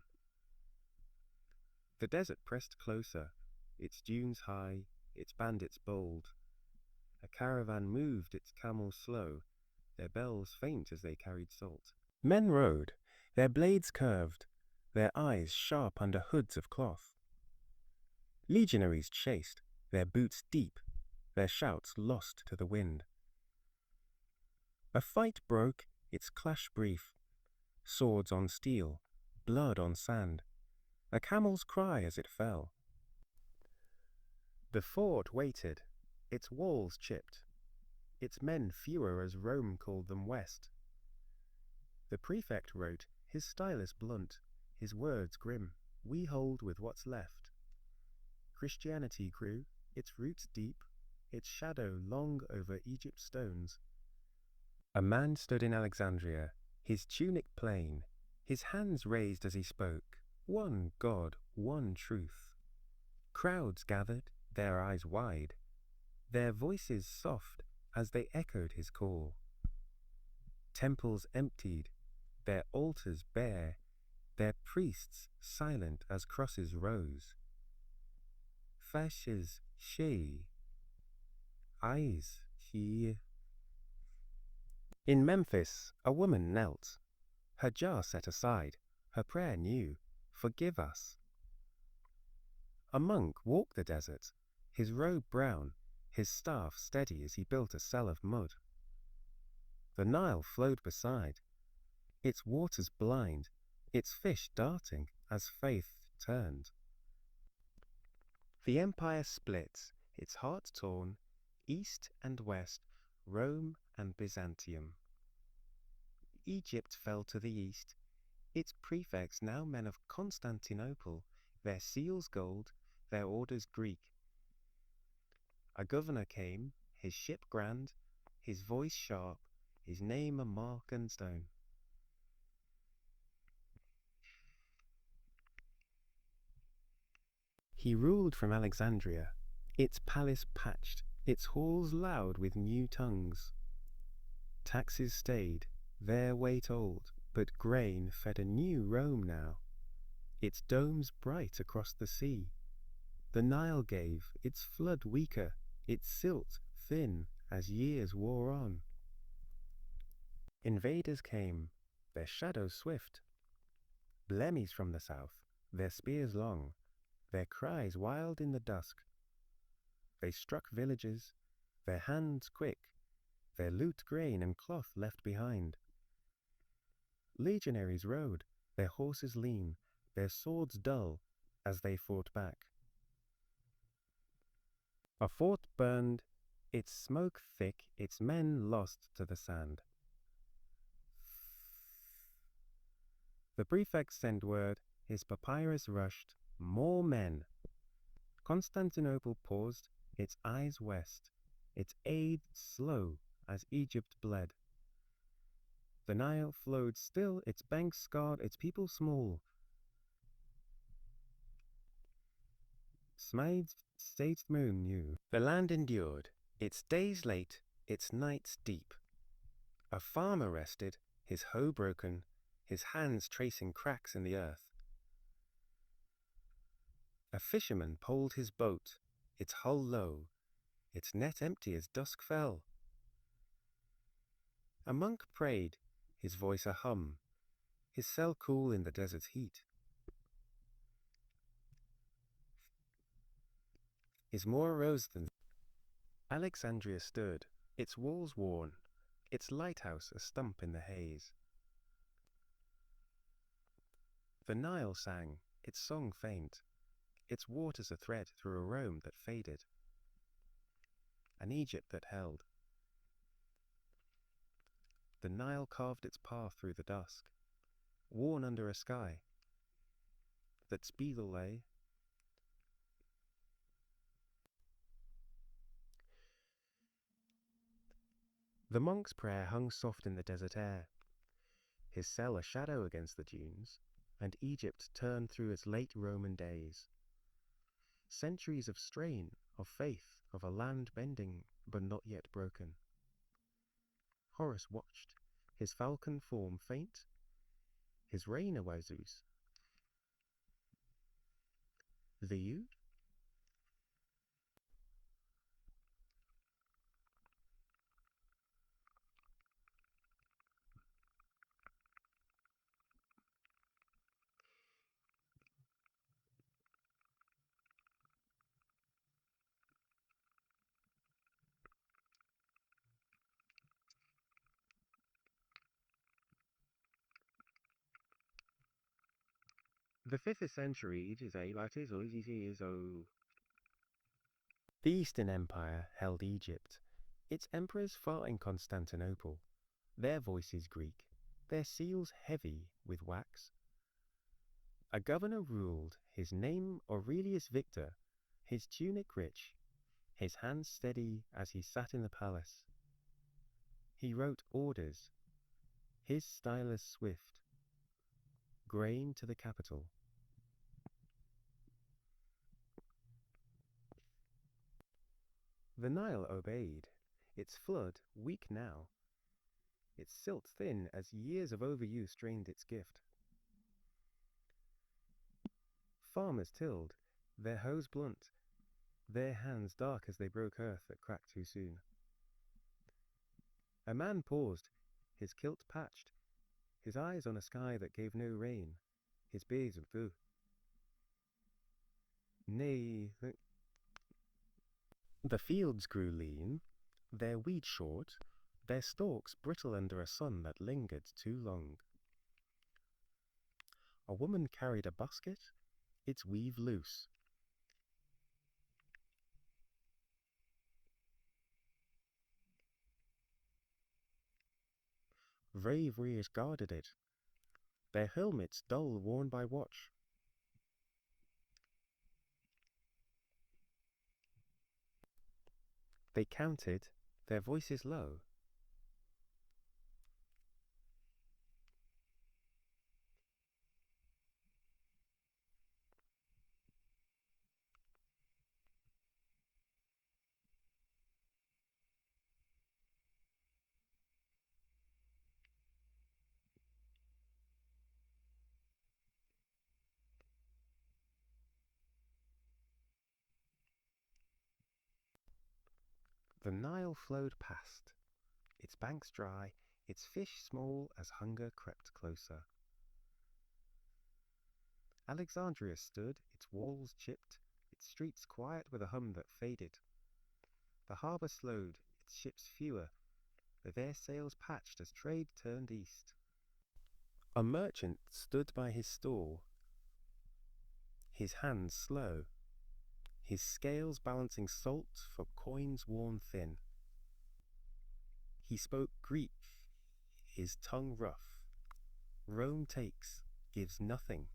The desert pressed closer, its dunes high, its bandits bold. A caravan moved, its camels slow, their bells faint as they carried salt. Men rode, their blades curved, their eyes sharp under hoods of cloth. Legionaries chased, their boots deep, their shouts lost to the wind. A fight broke, its clash brief, swords on steel, blood on sand, a camel's cry as it fell. The fort waited, its walls chipped, its men fewer as Rome called them west. The prefect wrote, his stylus blunt, his words grim, we hold with what's left. Christianity grew, its roots deep, its shadow long over Egypt's stones. A man stood in Alexandria, his tunic plain, his hands raised as he spoke, one God, one truth. Crowds gathered, their eyes wide, their voices soft as they echoed his call. Temples emptied, their altars bare, their priests silent as crosses rose. Fashes she, eyes he. In Memphis, a woman knelt, her jar set aside, her prayer new, forgive us. A monk walked the desert, his robe brown, his staff steady as he built a cell of mud. The Nile flowed beside, its waters blind, its fish darting as faith turned. The empire split, its heart torn, east and west, Rome and Byzantium. Egypt fell to the east, its prefects now men of Constantinople, their seals gold, their orders Greek. A governor came, his ship grand, his voice sharp, his name a mark and stone. He ruled from Alexandria, its palace patched, its halls loud with new tongues. Taxes stayed, their weight old, but grain fed a new Rome now, its domes bright across the sea. The Nile gave, its flood weaker, its silt thin as years wore on. Invaders came, their shadows swift, Blemmies from the south, their spears long, their cries wild in the dusk. They struck villages, their hands quick, their loot grain and cloth left behind. Legionaries rode, their horses lean, their swords dull, as they fought back. A fort burned, its smoke thick, its men lost to the sand. The prefect sent word, his papyrus rushed, more men. Constantinople paused, its eyes west, its aid slow as Egypt bled. The Nile flowed still, its banks scarred, its people small. Smythe's states moon knew. The land endured, its days late, its nights deep. A farmer rested, his hoe broken, his hands tracing cracks in the earth. A fisherman poled his boat, its hull low, its net empty as dusk fell. A monk prayed, his voice a hum, his cell cool in the desert's heat. Is more rose than Alexandria stood, its walls worn, its lighthouse a stump in the haze. The Nile sang, its song faint, its waters a thread through a Rome that faded, an Egypt that held. The Nile carved its path through the dusk, worn under a sky that speedle lay. The monk's prayer hung soft in the desert air, his cell a shadow against the dunes, and Egypt turned through its late Roman days. Centuries of strain, of faith, of a land bending but not yet broken. Horus watched, his falcon form faint, his reign a Osiris. The you? The 5th century is a The Eastern Empire held Egypt, its emperors fought in Constantinople, their voices Greek, their seals heavy with wax. A governor ruled, his name Aurelius Victor, his tunic rich, his hands steady as he sat in the palace. He wrote orders, his stylus swift, grain to the capital. The Nile obeyed, its flood weak now, its silt thin as years of overuse strained its gift. Farmers tilled, their hoes blunt, their hands dark as they broke earth that cracked too soon. A man paused, his kilt patched, his eyes on a sky that gave no rain, his beard of blue. Nay, the fields grew lean, their weed short, their stalks brittle under a sun that lingered too long. A woman carried a basket, its weave loose. Brave rears guarded it, their helmets dull worn by watch. They counted, their voices low. The Nile flowed past, its banks dry, its fish small as hunger crept closer. Alexandria stood, its walls chipped, its streets quiet with a hum that faded. The harbour slowed, its ships fewer, their sails patched as trade turned east. A merchant stood by his stall, his hands slow, his scales balancing salt for coins worn thin. He spoke Greek, his tongue rough. Rome takes, gives nothing.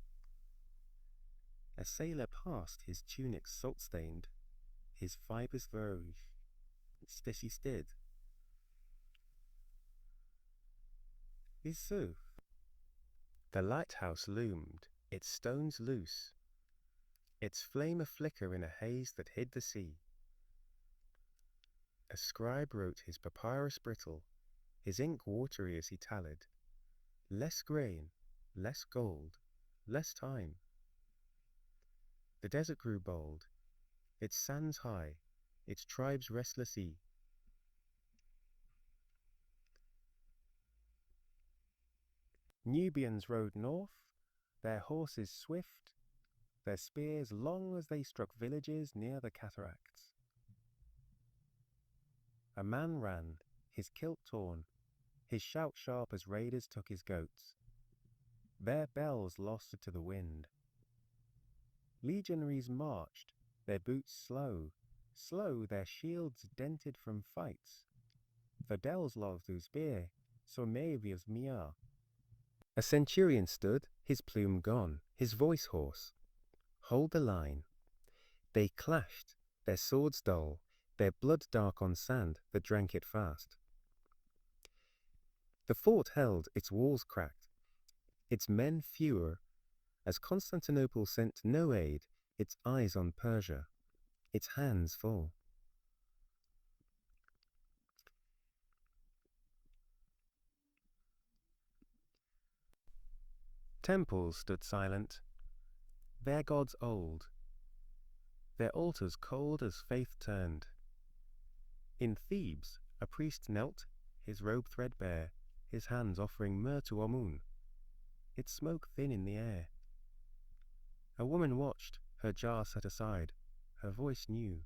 A sailor passed, his tunic salt-stained, his fibres wove, stitchy stid. Isu. The lighthouse loomed, its stones loose, its flame a flicker in a haze that hid the sea. A scribe wrote his papyrus brittle, his ink watery as he tallied. Less grain, less gold, less time. The desert grew bold, its sands high, its tribes restless sea. Nubians rode north, their horses swift, their spears long as they struck villages near the cataracts. A man ran, his kilt torn, his shout sharp as raiders took his goats. Their bells lost to the wind. Legionaries marched, their boots slow, slow their shields dented from fights. Fidels loved whose spear, Sormavia's mia. A centurion stood, his plume gone, his voice hoarse. Hold the line. They clashed, their swords dull, their blood dark on sand that drank it fast. The fort held, its walls cracked, its men fewer, as Constantinople sent no aid, its eyes on Persia, its hands full. Temples stood silent, their gods old, their altars cold as faith turned. In Thebes, a priest knelt, his robe threadbare, his hands offering myrrh to Amun. It smoked thin in the air. A woman watched, her jar set aside, her voice new.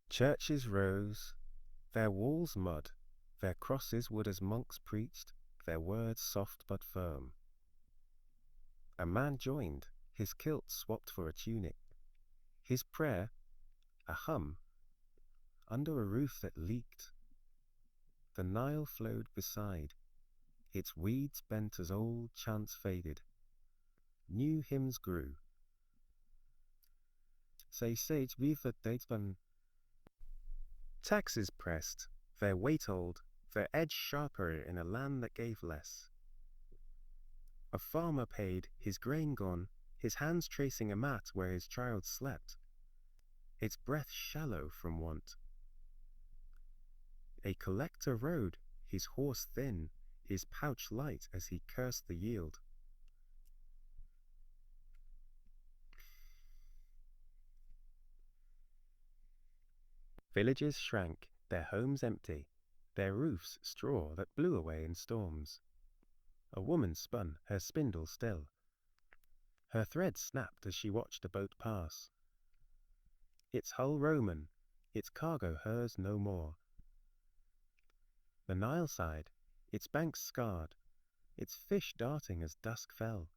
Churches rose, their walls mud, their crosses wood as monks preached, their words soft but firm. A man joined, his kilt swapped for a tunic, his prayer a hum, under a roof that leaked. The Nile flowed beside, its weeds bent as old chants faded. New hymns grew. Say sage viva datespan. Taxes pressed, their weight old, their edge sharper in a land that gave less. A farmer paid, his grain gone, his hands tracing a mat where his child slept, its breath shallow from want. A collector rode, his horse thin, his pouch light as he cursed the yield. Villages shrank, their homes empty, their roofs straw that blew away in storms. A woman spun, her spindle still. Her thread snapped as she watched a boat pass. Its hull Roman, its cargo hers no more. The Nile side, its banks scarred, its fish darting as dusk fell.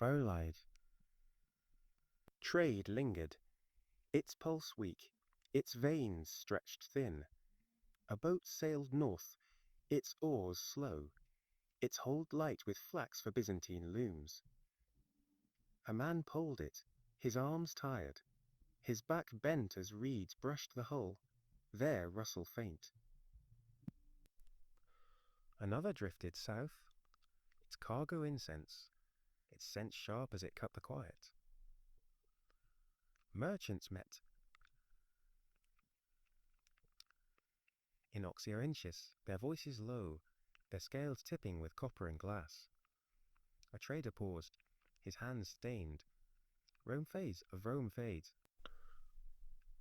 Volide. Trade lingered, its pulse weak, its veins stretched thin. A boat sailed north, its oars slow, its hold light with flax for Byzantine looms. A man poled it, his arms tired, his back bent as reeds brushed the hull, there rustle faint. Another drifted south, its cargo incense, its scent sharp as it cut the quiet. Merchants met in Oxyrhynchus, their voices low, their scales tipping with copper and glass. A trader paused, his hands stained. Rome fades.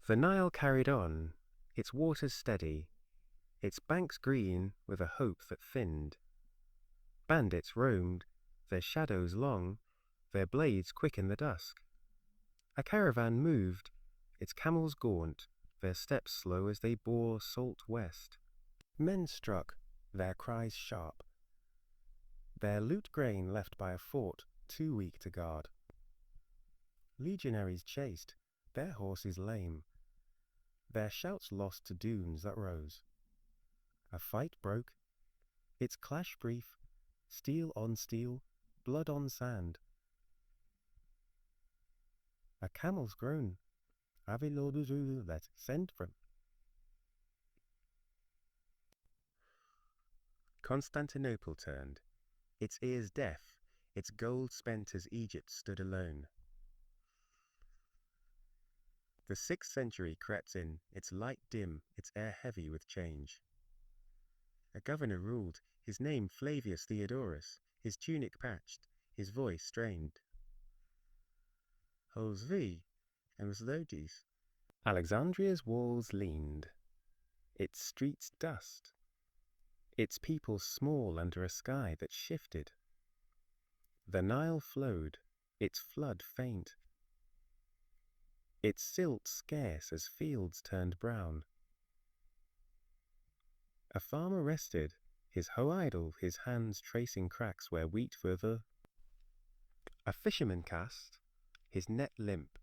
The Nile carried on, its waters steady, its banks green with a hope that thinned. Bandits roamed, their shadows long, their blades quick in the dusk. A caravan moved, its camels gaunt, their steps slow as they bore salt west. Men struck, their cries sharp, their loot grain left by a fort too weak to guard. Legionaries chased, their horses lame, their shouts lost to dunes that rose. A fight broke, its clash brief, steel on steel, blood on sand. A camel's groan, Ave Loduzu that sent from. Constantinople turned, its ears deaf, its gold spent as Egypt stood alone. The 6th century crept in, its light dim, its air heavy with change. A governor ruled, his name Flavius Theodorus, his tunic patched, his voice strained. Hos vi, and was Lodis. Alexandria's walls leaned, its streets dust, its people small under a sky that shifted. The Nile flowed, its flood faint, its silt scarce as fields turned brown. A farmer rested, his hoe idle, his hands tracing cracks where wheat wither. A fisherman cast, his net limp,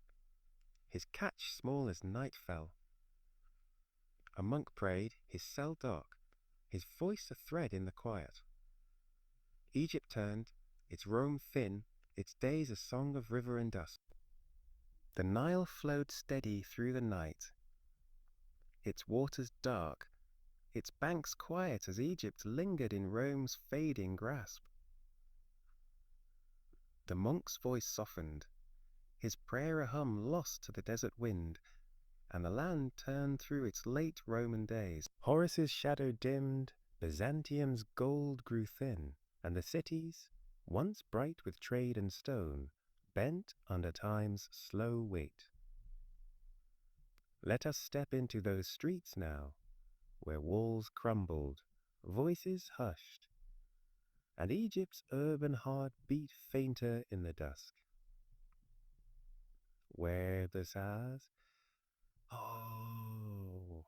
his catch small as night fell. A monk prayed, his cell dark, his voice a thread in the quiet. Egypt turned, its Rome thin, its days a song of river and dust. The Nile flowed steady through the night, its waters dark, its banks quiet as Egypt lingered in Rome's fading grasp. The monk's voice softened, his prayer a hum lost to the desert wind, and the land turned through its late Roman days. Horus's shadow dimmed, Byzantium's gold grew thin, and the cities, once bright with trade and stone, bent under time's slow weight. Let us step into those streets now, where walls crumbled, voices hushed, and Egypt's urban heart beat fainter in the dusk. Where the stars? Oh!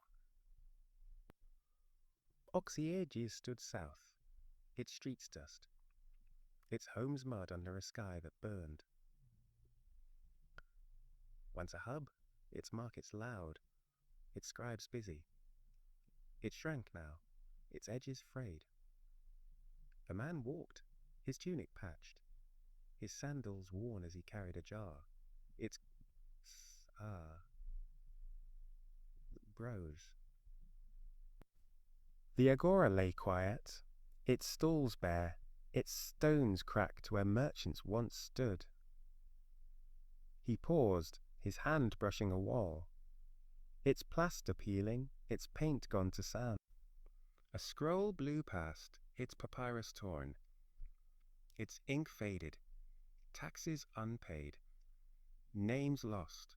Oxyrhynchus stood south, its streets dust, its homes mud under a sky that burned. Once a hub, its markets loud, its scribes busy. It shrank now, its edges frayed. The man walked, his tunic patched, his sandals worn as he carried a jar. Its bros. The agora lay quiet, its stalls bare, its stones cracked where merchants once stood. He paused, his hand brushing a wall, its plaster peeling, its paint gone to sand. A scroll blew past, its papyrus torn, its ink faded, taxes unpaid, names lost.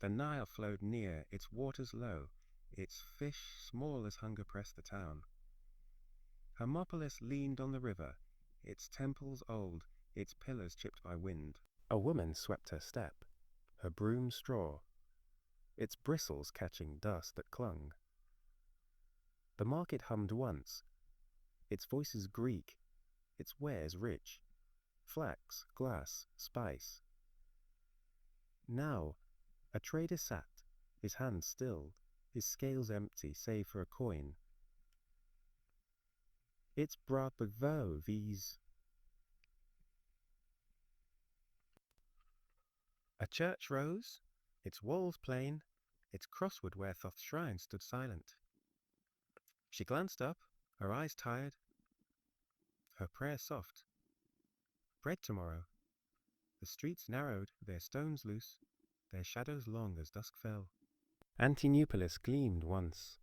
The Nile flowed near, its waters low, its fish small as hunger pressed the town. Hermopolis leaned on the river, its temples old, its pillars chipped by wind. A woman swept her step, her broom straw, its bristles catching dust that clung. The market hummed once, its voices Greek, its wares rich, flax, glass, spice. Now, a trader sat, his hands still, his scales empty save for a coin. It's brought the vow, these. A church rose, its walls plain, its crosswood where Thoth's shrine stood silent. She glanced up, her eyes tired, her prayer soft. Bread tomorrow. The streets narrowed, their stones loose, their shadows long as dusk fell. Antinupolis gleamed once.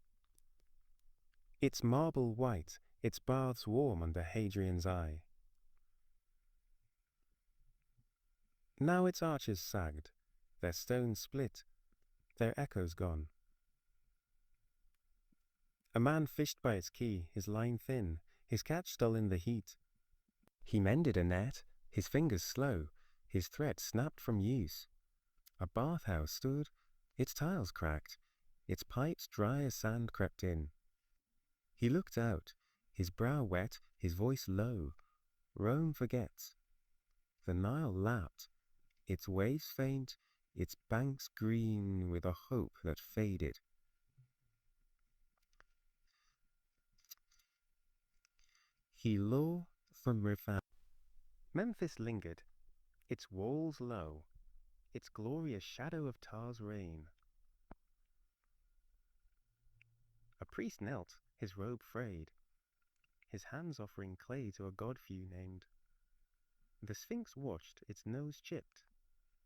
Its marble white, its baths warm under Hadrian's eye. Now its arches sagged, their stones split, their echoes gone. A man fished by its quay, his line thin, his catch dull in the heat. He mended a net, his fingers slow, his thread snapped from use. A bathhouse stood, its tiles cracked, its pipes dry as sand crept in. He looked out, his brow wet, his voice low. Rome forgets. The Nile lapped, its waves faint, its banks green with a hope that faded. He low from Rifan. Memphis lingered, its walls low, its glorious shadow of Ptah's reign. A priest knelt, his robe frayed, his hands offering clay to a god few named. The Sphinx watched, its nose chipped,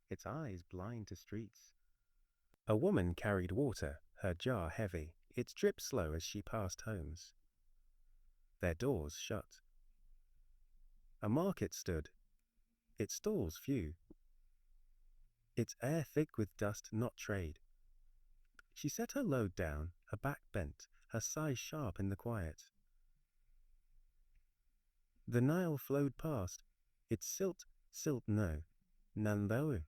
its eyes blind to streets. A woman carried water, her jar heavy, its drip slow as she passed homes. Their doors shut. A market stood, its stalls few, its air thick with dust not trade. She set her load down, her back bent, her sighs sharp in the quiet. The Nile flowed past, its silt no, none though.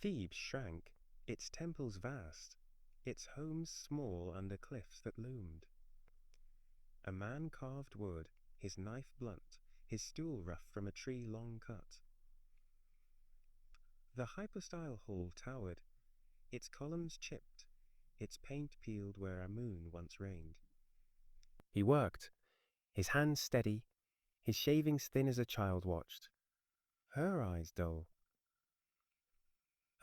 Thebes shrank, its temples vast, its homes small under cliffs that loomed. A man carved wood, his knife blunt, his stool rough from a tree long cut. The hypostyle hall towered, its columns chipped, its paint peeled where a moon once reigned. He worked, his hands steady, his shavings thin as a child watched, her eyes dull.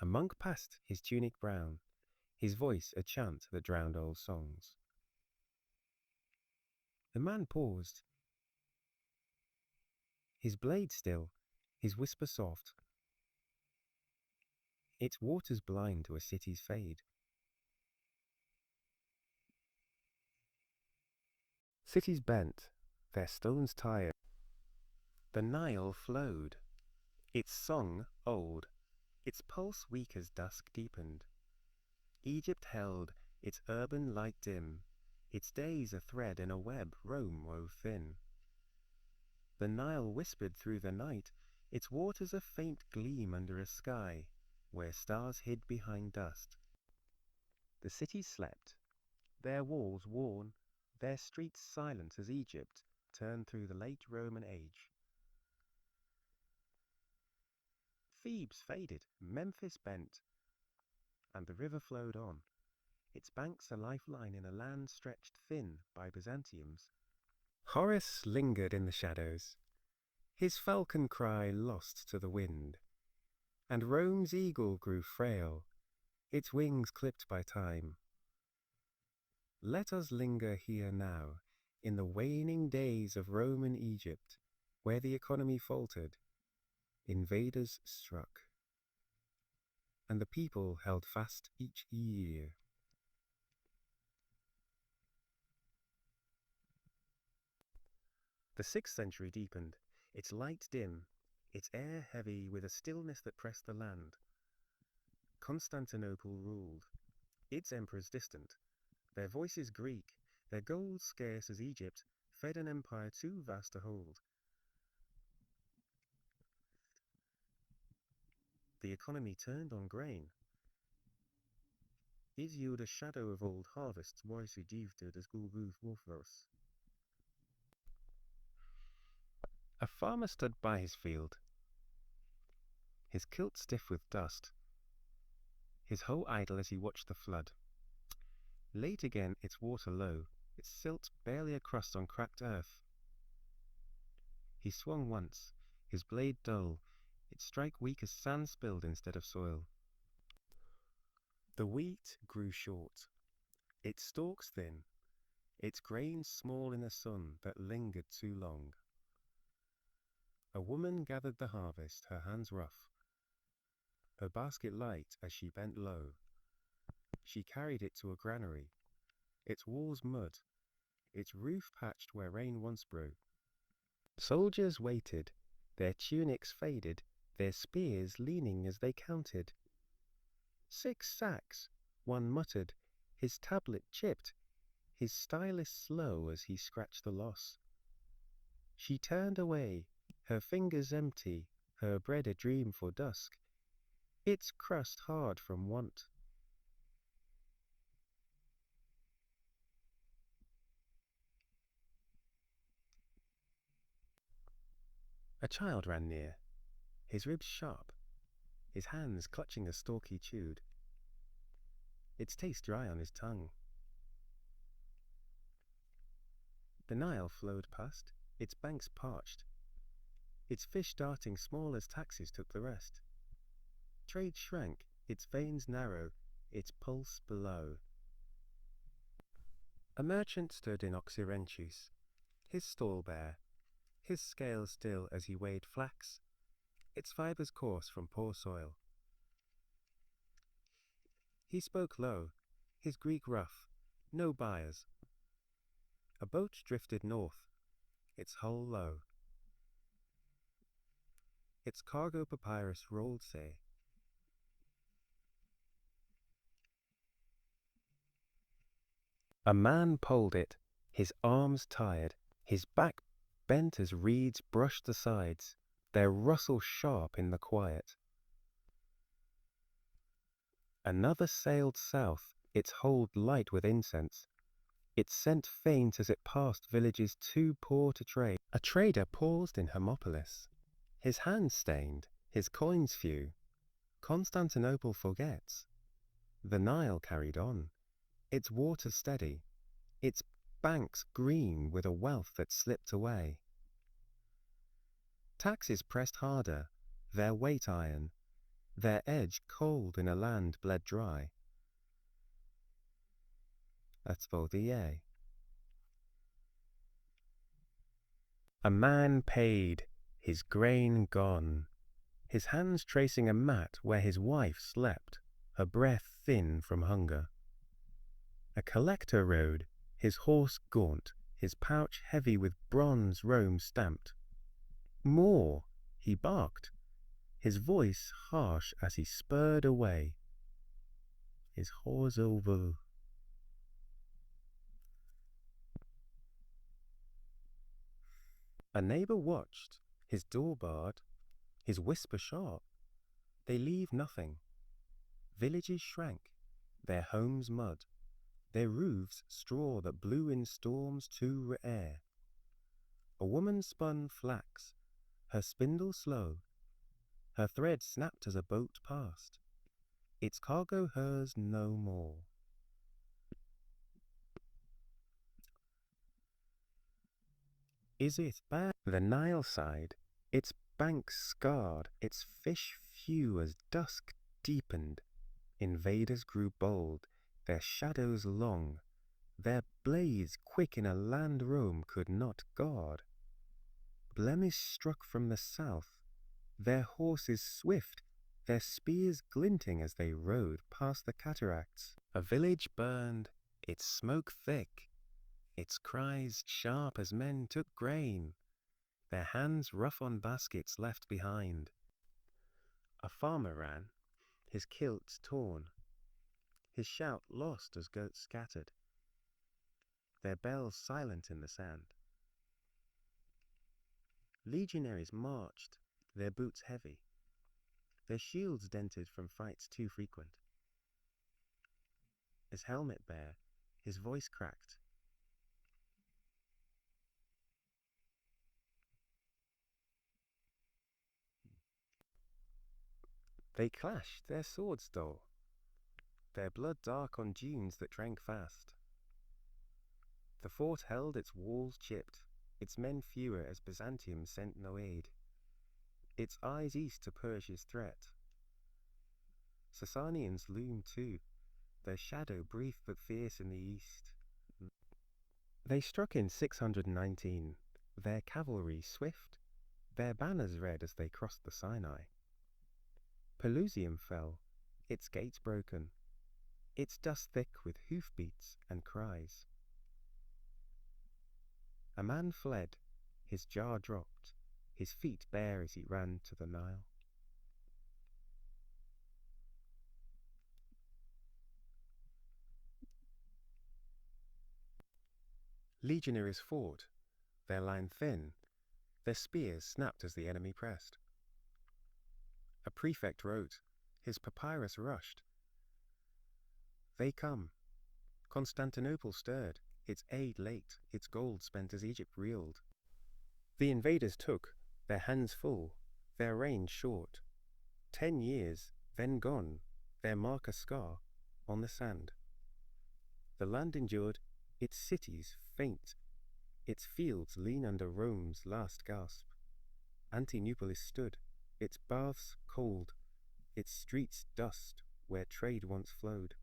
A monk passed, his tunic brown, his voice a chant that drowned old songs. The man paused, his blade still, his whisper soft. Its waters blind to a city's fade. Cities bent, their stones tired. The Nile flowed, its song old, its pulse weak as dusk deepened. Egypt held, its urban light dim, its days a thread in a web Rome wove thin. The Nile whispered through the night, its waters a faint gleam under a sky, where stars hid behind dust. The cities slept, their walls worn, their streets silent as Egypt turned through the late Roman age. Thebes faded, Memphis bent, and the river flowed on, its banks a lifeline in a land stretched thin by Byzantiums. Horus lingered in the shadows, his falcon cry lost to the wind, and Rome's eagle grew frail, its wings clipped by time. Let us linger here now, in the waning days of Roman Egypt, where the economy faltered, invaders struck, and the people held fast each year. The 6th century deepened, its light dim, its air heavy with a stillness that pressed the land. Constantinople ruled, its emperors distant, Their voices Greek, their gold scarce as Egypt, fed an empire too vast to hold. The economy turned on grain. It yield a shadow of old harvests wisely gifted as Gulbuth Wolfros. A farmer stood by his field, his kilt stiff with dust, his hoe idle as he watched the flood. Late again, its water low, its silt barely a crust on cracked earth. He swung once, his blade dull, its strike weak as sand spilled instead of soil. The wheat grew short, its stalks thin, its grain small in a sun that lingered too long. A woman gathered the harvest, her hands rough, her basket light as she bent low. She carried it to a granary, its walls mud, its roof patched where rain once broke. Soldiers waited, their tunics faded, their spears leaning as they counted. 6 sacks, one muttered, his tablet chipped, his stylus slow as he scratched the loss. She turned away, her fingers empty, her bread a dream for dusk, its crust hard from want. A child ran near, his ribs sharp, his hands clutching a stalk he chewed, its taste dry on his tongue. The Nile flowed past, its banks parched, its fish darting small as taxis took the rest. Trade shrank, its veins narrow, its pulse below. A merchant stood in Oxyrhynchus, his stall bare, his scales still as he weighed flax, its fibres coarse from poor soil. He spoke low, his Greek rough, no buyers. A boat drifted north, its hull low, its cargo papyrus rolled say. A man poled it, his arms tired, his back bent as reeds brushed the sides, their rustle sharp in the quiet. Another sailed south, its hold light with incense, its scent faint as it passed villages too poor to trade. A trader paused in Hermopolis, his hands stained, his coins few. Constantinople forgets. The Nile carried on, its water steady, its banks green with a wealth that slipped away. Taxes pressed harder, their weight iron, their edge cold in a land bled dry. That's for the A. A man paid, his grain gone, his hands tracing a mat where his wife slept, her breath thin from hunger. A collector rode, his horse gaunt, his pouch heavy with bronze Rome stamped. More, he barked, his voice harsh as he spurred away. His horse over. A neighbor watched, his door barred, his whisper sharp. They leave nothing. Villages shrank, their homes mud, their roofs straw that blew in storms too rare. A woman spun flax, her spindle slow, her thread snapped as a boat passed, its cargo hers no more. Is it bad? The Nile side, its banks scarred, its fish few as dusk deepened. Invaders grew bold, their shadows long, their blades quick in a land Rome could not guard. Blemish struck from the south, their horses swift, their spears glinting as they rode past the cataracts. A village burned, its smoke thick, its cries sharp as men took grain, their hands rough on baskets left behind. A farmer ran, his kilt torn, his shout lost as goats scattered. their bells silent in the sand. Legionaries marched, their boots heavy, their shields dented from fights too frequent. His helmet bare, his voice cracked. They clashed, their swords dull, their blood dark on dunes that drank fast. The fort held, its walls chipped, its men fewer as Byzantium sent no aid, its eyes east to Persia's threat. Sasanians loomed too, their shadow brief but fierce in the east. They struck in 619, their cavalry swift, their banners red as they crossed the Sinai. Pelusium fell, its gates broken, its dust thick with hoofbeats and cries. A man fled, his jaw dropped, his feet bare as he ran to the Nile. Legionaries fought, their line thin, their spears snapped as the enemy pressed. A prefect wrote, his papyrus rushed. They come. Constantinople stirred, its aid late, its gold spent as Egypt reeled. The invaders took, their hands full, their reign short. 10 years, then gone, their mark a scar on the sand. The land endured, its cities faint, its fields lean under Rome's last gasp. Antinopolis stood, its baths cold, its streets dust where trade once flowed.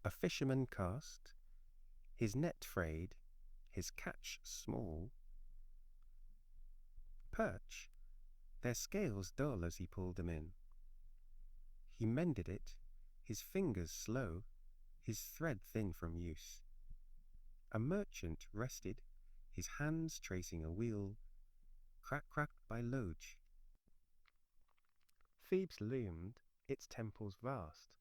A fisherman cast, his net frayed, his catch small. Perch, their scales dull as he pulled them in. He mended it, his fingers slow, his thread thin from use. A merchant rested, his hands tracing a wheel, cracked by loge. Thebes loomed, its temples vast.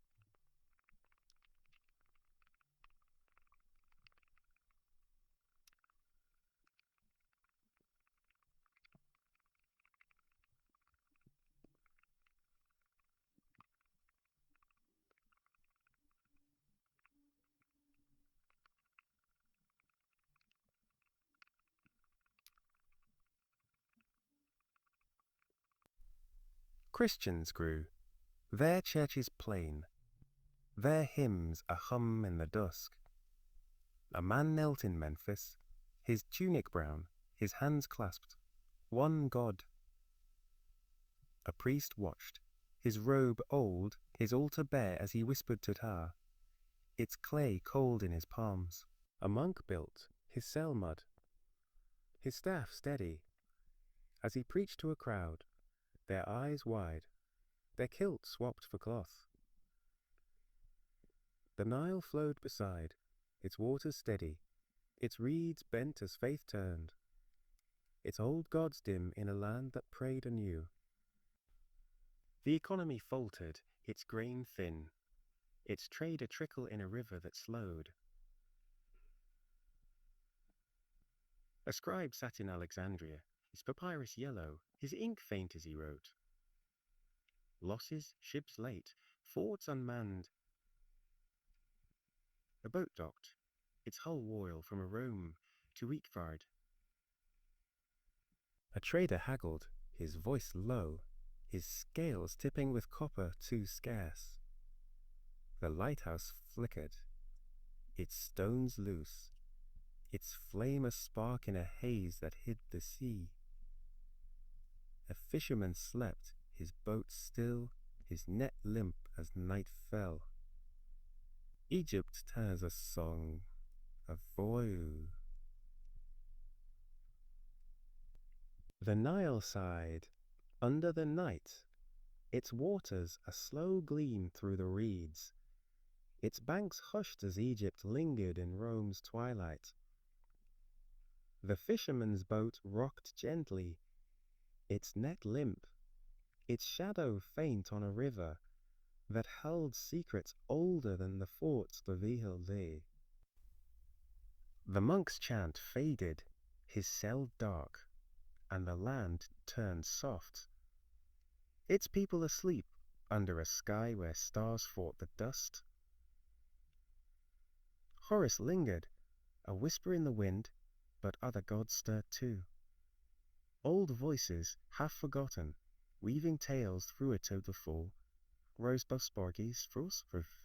Christians grew, their churches plain, their hymns a hum in the dusk. A man knelt in Memphis, his tunic brown, his hands clasped, one God. A priest watched, his robe old, his altar bare as he whispered to Ptah, its clay cold in his palms. A monk built, his cell mud, his staff steady, as he preached to a crowd, their eyes wide, their kilt swapped for cloth. The Nile flowed beside, its waters steady, its reeds bent as faith turned, its old gods dim in a land that prayed anew. The economy faltered, its grain thin, its trade a trickle in a river that slowed. A scribe sat in Alexandria, his papyrus yellow, his ink faint as he wrote. Losses, ships late, forts unmanned. A boat docked, its hull wore from Rome to Wheatford. A trader haggled, his voice low, his scales tipping with copper too scarce. The lighthouse flickered, its stones loose, its flame a spark in a haze that hid the sea. A fisherman slept, his boat still, his net limp as night fell. Egypt turns a song, a voile. The Nile sighed, under the night, its waters a slow gleam through the reeds, its banks hushed as Egypt lingered in Rome's twilight. The fisherman's boat rocked gently, its net limp, its shadow faint on a river that held secrets older than the forts the veil lay. The monk's chant faded, his cell dark, and the land turned soft. Its people asleep under a sky where stars fought the dust. Horus lingered, a whisper in the wind, but other gods stirred too. Old voices, half forgotten, weaving tales through a total fall. Rosebusborgis frostproof.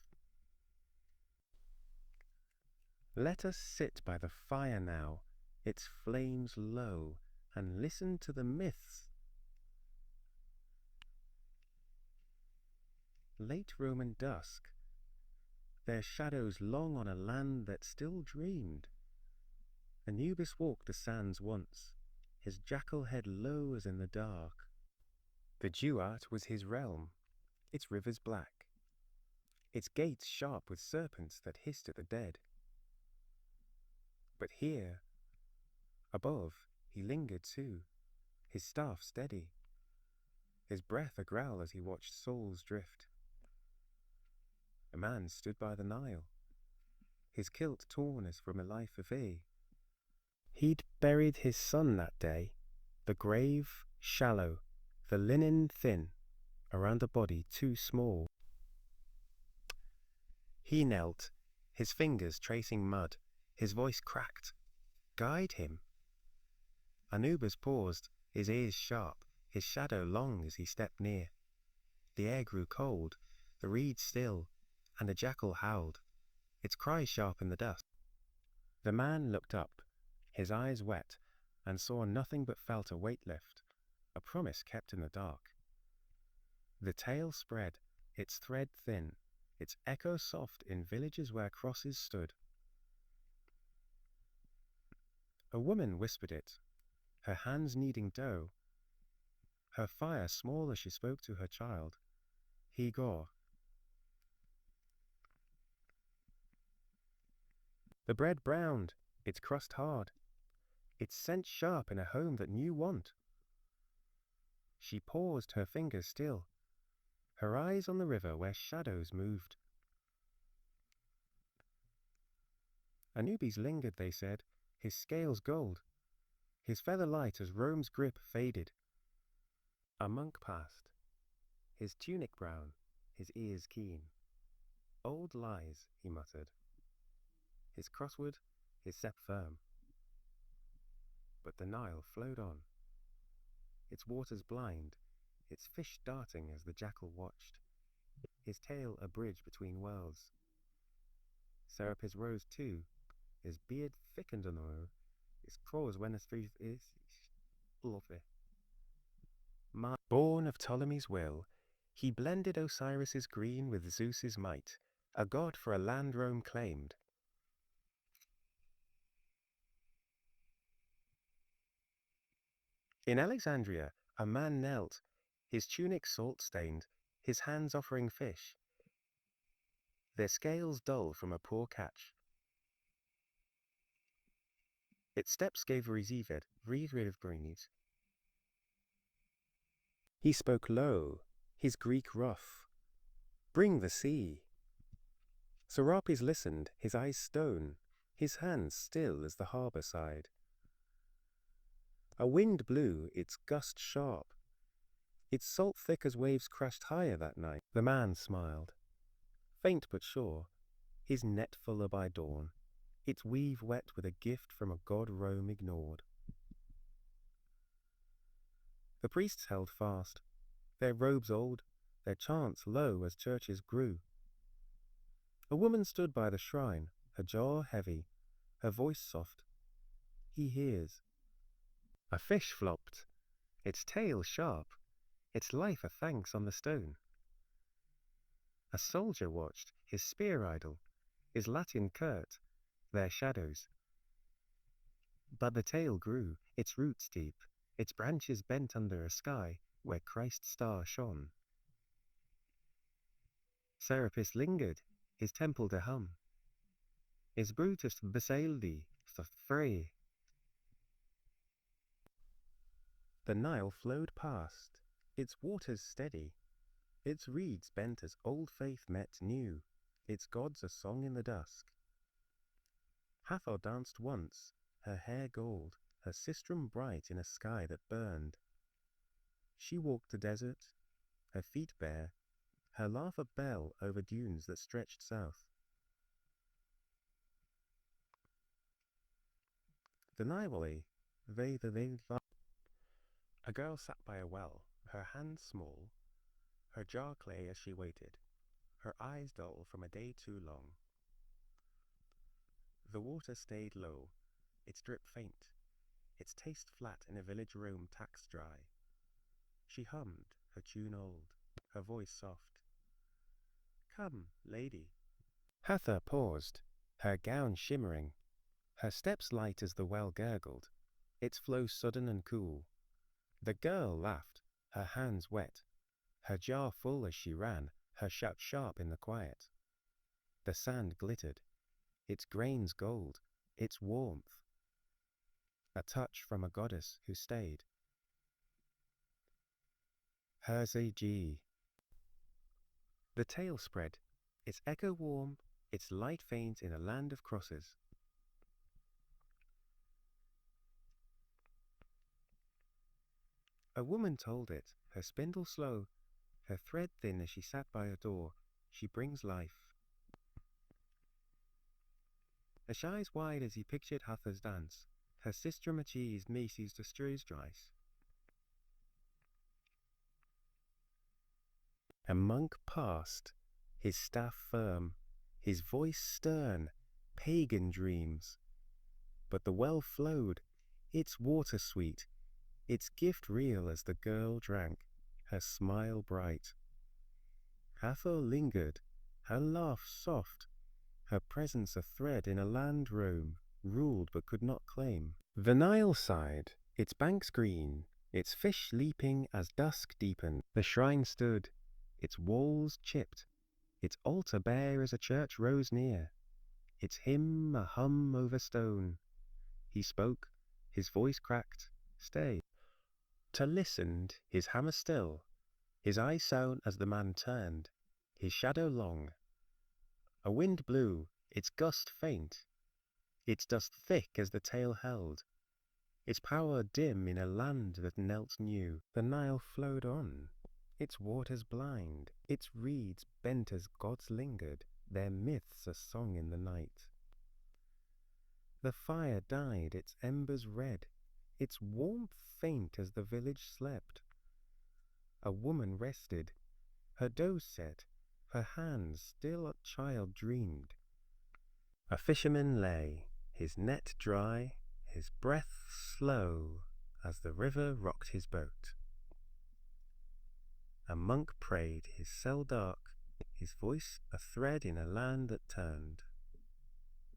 Let us sit by the fire now, its flames low, and listen to the myths. Late Roman dusk, their shadows long on a land that still dreamed. Anubis walked the sands once, his jackal head low as in the dark. The Duat was his realm, its rivers black, its gates sharp with serpents that hissed at the dead. But here, above, he lingered too, his staff steady, his breath a growl as he watched souls drift. A man stood by the Nile, his kilt torn as from a life of awe. He'd buried his son that day, the grave shallow, the linen thin, around a body too small. He knelt, his fingers tracing mud, his voice cracked. Guide him. Anubis paused, his ears sharp, his shadow long as he stepped near. The air grew cold, the reeds still, and a jackal howled, its cry sharp in the dust. The man looked up, his eyes wet, and saw nothing but felt a weight lift, a promise kept in the dark. The tale spread, its thread thin, its echo soft in villages where crosses stood. A woman whispered it, her hands kneading dough, her fire small as she spoke to her child. He gore. The bread browned, its crust hard, its scent sharp in a home that knew want. She paused, her fingers still, her eyes on the river where shadows moved. Anubis lingered, they said, his scales gold, his feather light as Rome's grip faded. A monk passed, his tunic brown, his ears keen. Old lies, he muttered, his crossword, his step firm. But the Nile flowed on, its waters blind, its fish darting as the jackal watched, his tail a bridge between worlds. Serapis rose too, his beard thickened anew, his claws when his is lovely. Born of Ptolemy's will, he blended Osiris's green with Zeus's might, a god for a land Rome claimed. In Alexandria, a man knelt, his tunic salt-stained, his hands offering fish, their scales dull from a poor catch. Its steps gave Rizivid, Ridrivbrinis. He spoke low, his Greek rough. Bring the sea. Serapis listened, his eyes stone, his hands still as the harbour side. A wind blew, its gust sharp, its salt thick as waves crashed higher that night. The man smiled, faint but sure, his net fuller by dawn, its weave wet with a gift from a god Rome ignored. The priests held fast, their robes old, their chants low as churches grew. A woman stood by the shrine, her jaw heavy, her voice soft. He hears. A fish flopped, its tail sharp, its life a thanks on the stone. A soldier watched, his spear idle, his Latin curt, their shadows. But the tail grew, its roots deep, its branches bent under a sky where Christ's star shone. Serapis lingered, his temple to hum. Is Brutus besaildi, free. The Nile flowed past, its waters steady, its reeds bent as old faith met new, its gods a song in the dusk. Hathor danced once, her hair gold, her sistrum bright in a sky that burned. She walked the desert, her feet bare, her laugh a bell over dunes that stretched south. The Nile, a girl sat by a well, her hands small, her jar clay as she waited, her eyes dull from a day too long. The water stayed low, its drip faint, its taste flat in a village room taxed dry. She hummed, her tune old, her voice soft. Come, lady. Hathor paused, her gown shimmering, her steps light as the well gurgled, its flow sudden and cool. The girl laughed, her hands wet, her jar full as she ran, her shout sharp in the quiet. The sand glittered, its grains gold, its warmth. A touch from a goddess who stayed. Herzeg. The tale spread, its echo warm, its light faint in a land of crosses. A woman told it, her spindle slow, her thread thin as she sat by a door. She brings life. Her eyes wide as he pictured Hathor's dance, her sistrum achieved Macy's to Streusdreis. A monk passed, his staff firm, his voice stern, pagan dreams. But the well flowed, its water sweet, its gift real as the girl drank, her smile bright. Hathor lingered, her laugh soft, her presence a thread in a land Rome ruled but could not claim. The Nile sighed, its banks green, its fish leaping as dusk deepened. The shrine stood, its walls chipped, its altar bare as a church rose near, its hymn a hum over stone. He spoke, his voice cracked, stay. To listened, his hammer still, his eye sown as the man turned, his shadow long. A wind blew, its gust faint, its dust thick as the tale held, its power dim in a land that knelt new. The Nile flowed on, its waters blind, its reeds bent as gods lingered, their myths a song in the night. The fire died, its embers red, its warmth faint as the village slept. A woman rested, her dough set, her hands still a child dreamed. A fisherman lay, his net dry, his breath slow as the river rocked his boat. A monk prayed, his cell dark, his voice a thread in a land that turned.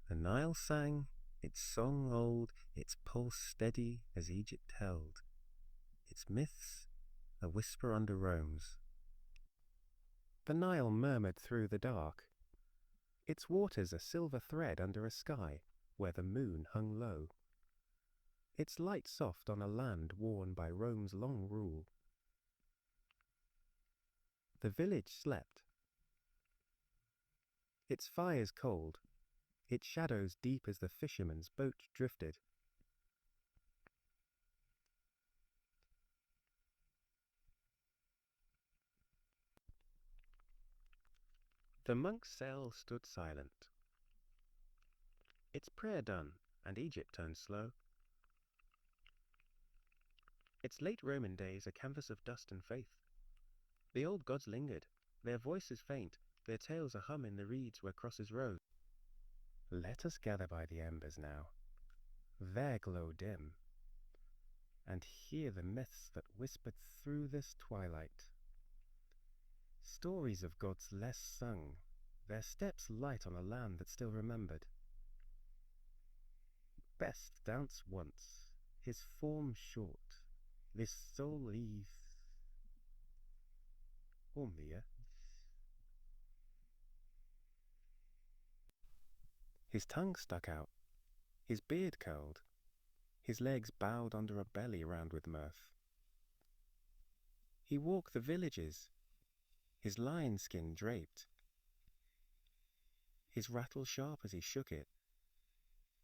The Nile sang, its song old, its pulse steady as Egypt held, its myths a whisper under Rome's. The Nile murmured through the dark, its waters a silver thread under a sky where the moon hung low, its light soft on a land worn by Rome's long rule. The village slept, its fires cold, its shadows deep as the fisherman's boat drifted. The monk's cell stood silent, its prayer done, and Egypt turned slow. Its late Roman days a canvas of dust and faith. The old gods lingered, their voices faint, their tales a hum in the reeds where crosses rose. Let us gather by the embers now, their glow dim, and hear the myths that whispered through this twilight. Stories of gods less sung, their steps light on a land that still remembered. Best danced once, his form short, this soul leave, or mere. His tongue stuck out, his beard curled, his legs bowed under a belly round with mirth. He walked the villages, his lion skin draped, his rattle sharp as he shook it.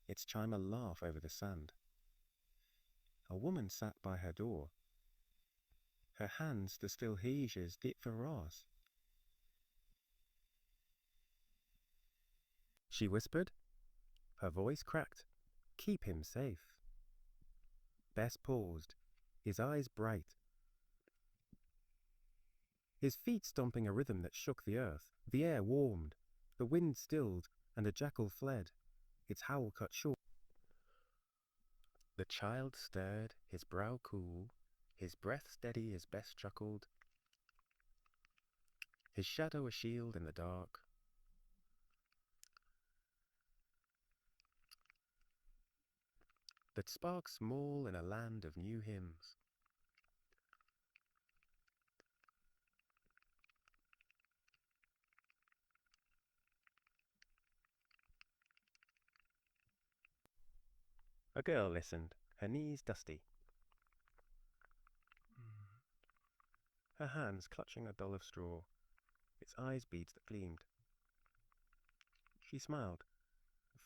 its chime a laugh over the sand. A woman sat by her door, her hands the still heges dit verras. She whispered, her voice cracked, "Keep him safe." Bess paused, his eyes bright, his feet stomping a rhythm that shook the earth. The air warmed, the wind stilled, and a jackal fled, its howl cut short. The child stirred, his brow cool, his breath steady as Bess chuckled, his shadow a shield in the dark. That sparks small in a land of new hymns. A girl listened, her knees dusty, her hands clutching a doll of straw, its eyes beads that gleamed. She smiled,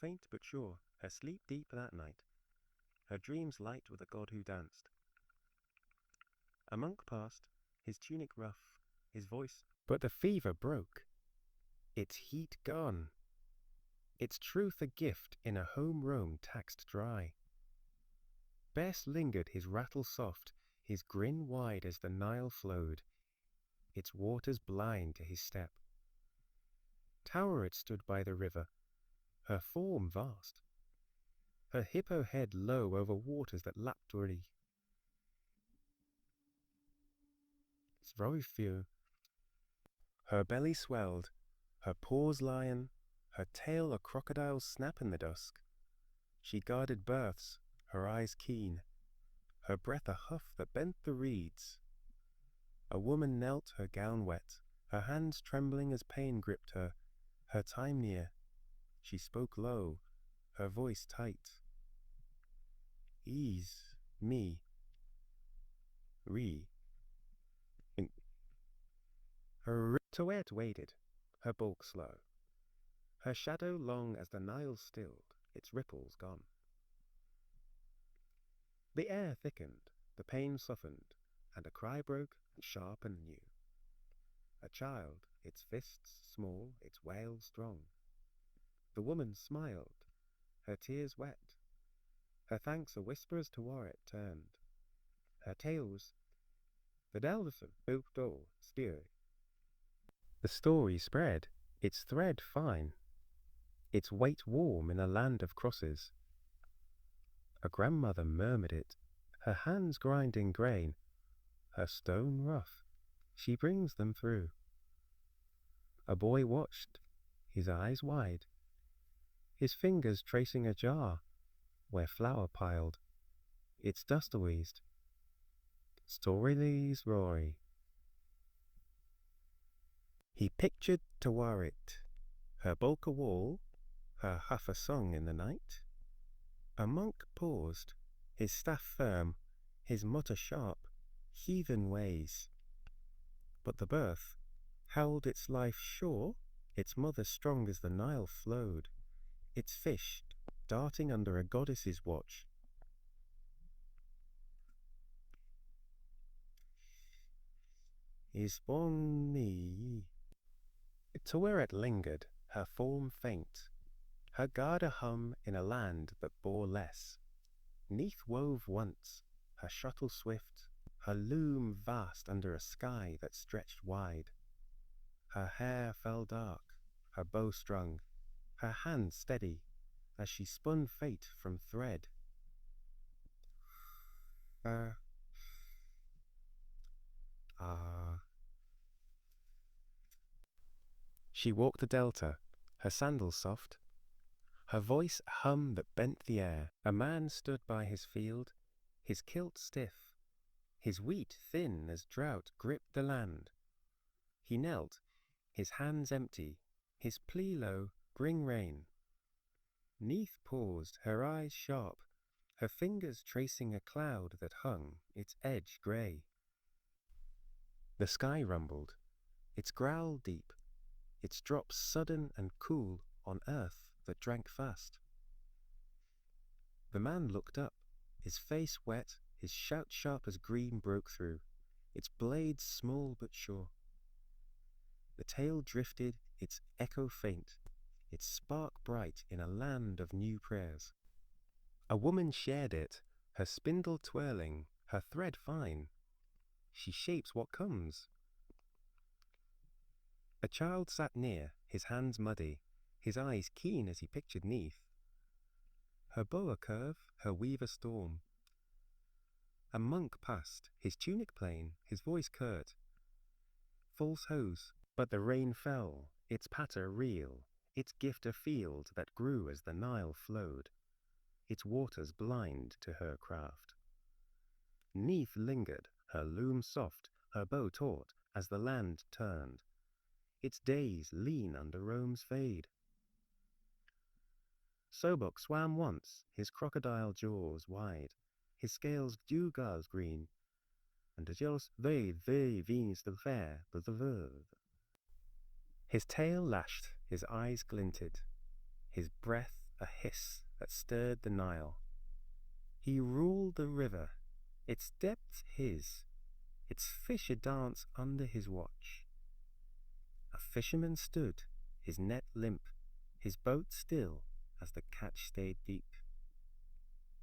faint but sure, her sleep deep that night, her dreams light with a god who danced. A monk passed, his tunic rough, his voice, but the fever broke, its heat gone, its truth a gift in a home roam taxed dry. Bess lingered, his rattle soft, his grin wide as the Nile flowed, its waters blind to his step. Tower it stood by the river, her form vast, her hippo head low over waters that lapped already. Few. Her belly swelled, her paws lion, her tail a crocodile's snap in the dusk. She guarded births, her eyes keen, her breath a huff that bent the reeds. A woman knelt, her gown wet, her hands trembling as pain gripped her, her time near. She spoke low, her voice tight. Ease me. Her Toet waited, her bulk slow, her shadow long as the Nile stilled, its ripples gone. The air thickened, the pain softened, and a cry broke, sharp and new. A child, its fists small, its wail strong. The woman smiled, her tears wet, her thanks a whisper as to war it turned. Her tale was the Delvison built door, spear. The story spread, its thread fine, its weight warm in a land of crosses. A grandmother murmured it, her hands grinding grain, her stone rough, she brings them through. A boy watched, his eyes wide, his fingers tracing a jar where flour piled, its dust awazed. Storylies Rory. He pictured Tawarit, her bulk a wall, her huff a song in the night. A monk paused, his staff firm, his mutter sharp, heathen ways. But the birth held its life sure, its mother strong as the Nile flowed, its fish darting under a goddess's watch. Isboni. Taweret lingered, her form faint, her guard a hum in a land that bore less. Neath wove once, her shuttle swift, her loom vast under a sky that stretched wide. Her hair fell dark, her bow strung, her hand steady, as she spun fate from thread. She walked the delta, her sandals soft, her voice a hum that bent the air. A man stood by his field, his kilt stiff, his wheat thin as drought gripped the land. He knelt, his hands empty, his plea low, bring rain. Neath paused, her eyes sharp, her fingers tracing a cloud that hung, its edge grey. The sky rumbled, its growl deep, its drops sudden and cool on earth that drank fast. The man looked up, his face wet, his shout sharp as green broke through, its blades small but sure. The tale drifted, its echo faint, its spark bright in a land of new prayers. A woman shared it, her spindle twirling, her thread fine. She shapes what comes. A child sat near, his hands muddy, his eyes keen as he pictured 'neath. Her bow a curve, her weave a storm. A monk passed, his tunic plain, his voice curt. False hose, but the rain fell, its patter real, its gift a field that grew as the Nile flowed, its waters blind to her craft. 'Neath lingered, her loom soft, her bow taut, as the land turned, its days lean under Rome's fade. Sobok swam once, his crocodile jaws wide, his scales dewgauze green, and de jealous ve vins the fair the verve. His tail lashed, his eyes glinted, his breath a hiss that stirred the Nile. He ruled the river, its depth his, its fish a dance under his watch. A fisherman stood, his net limp, his boat still as the catch stayed deep.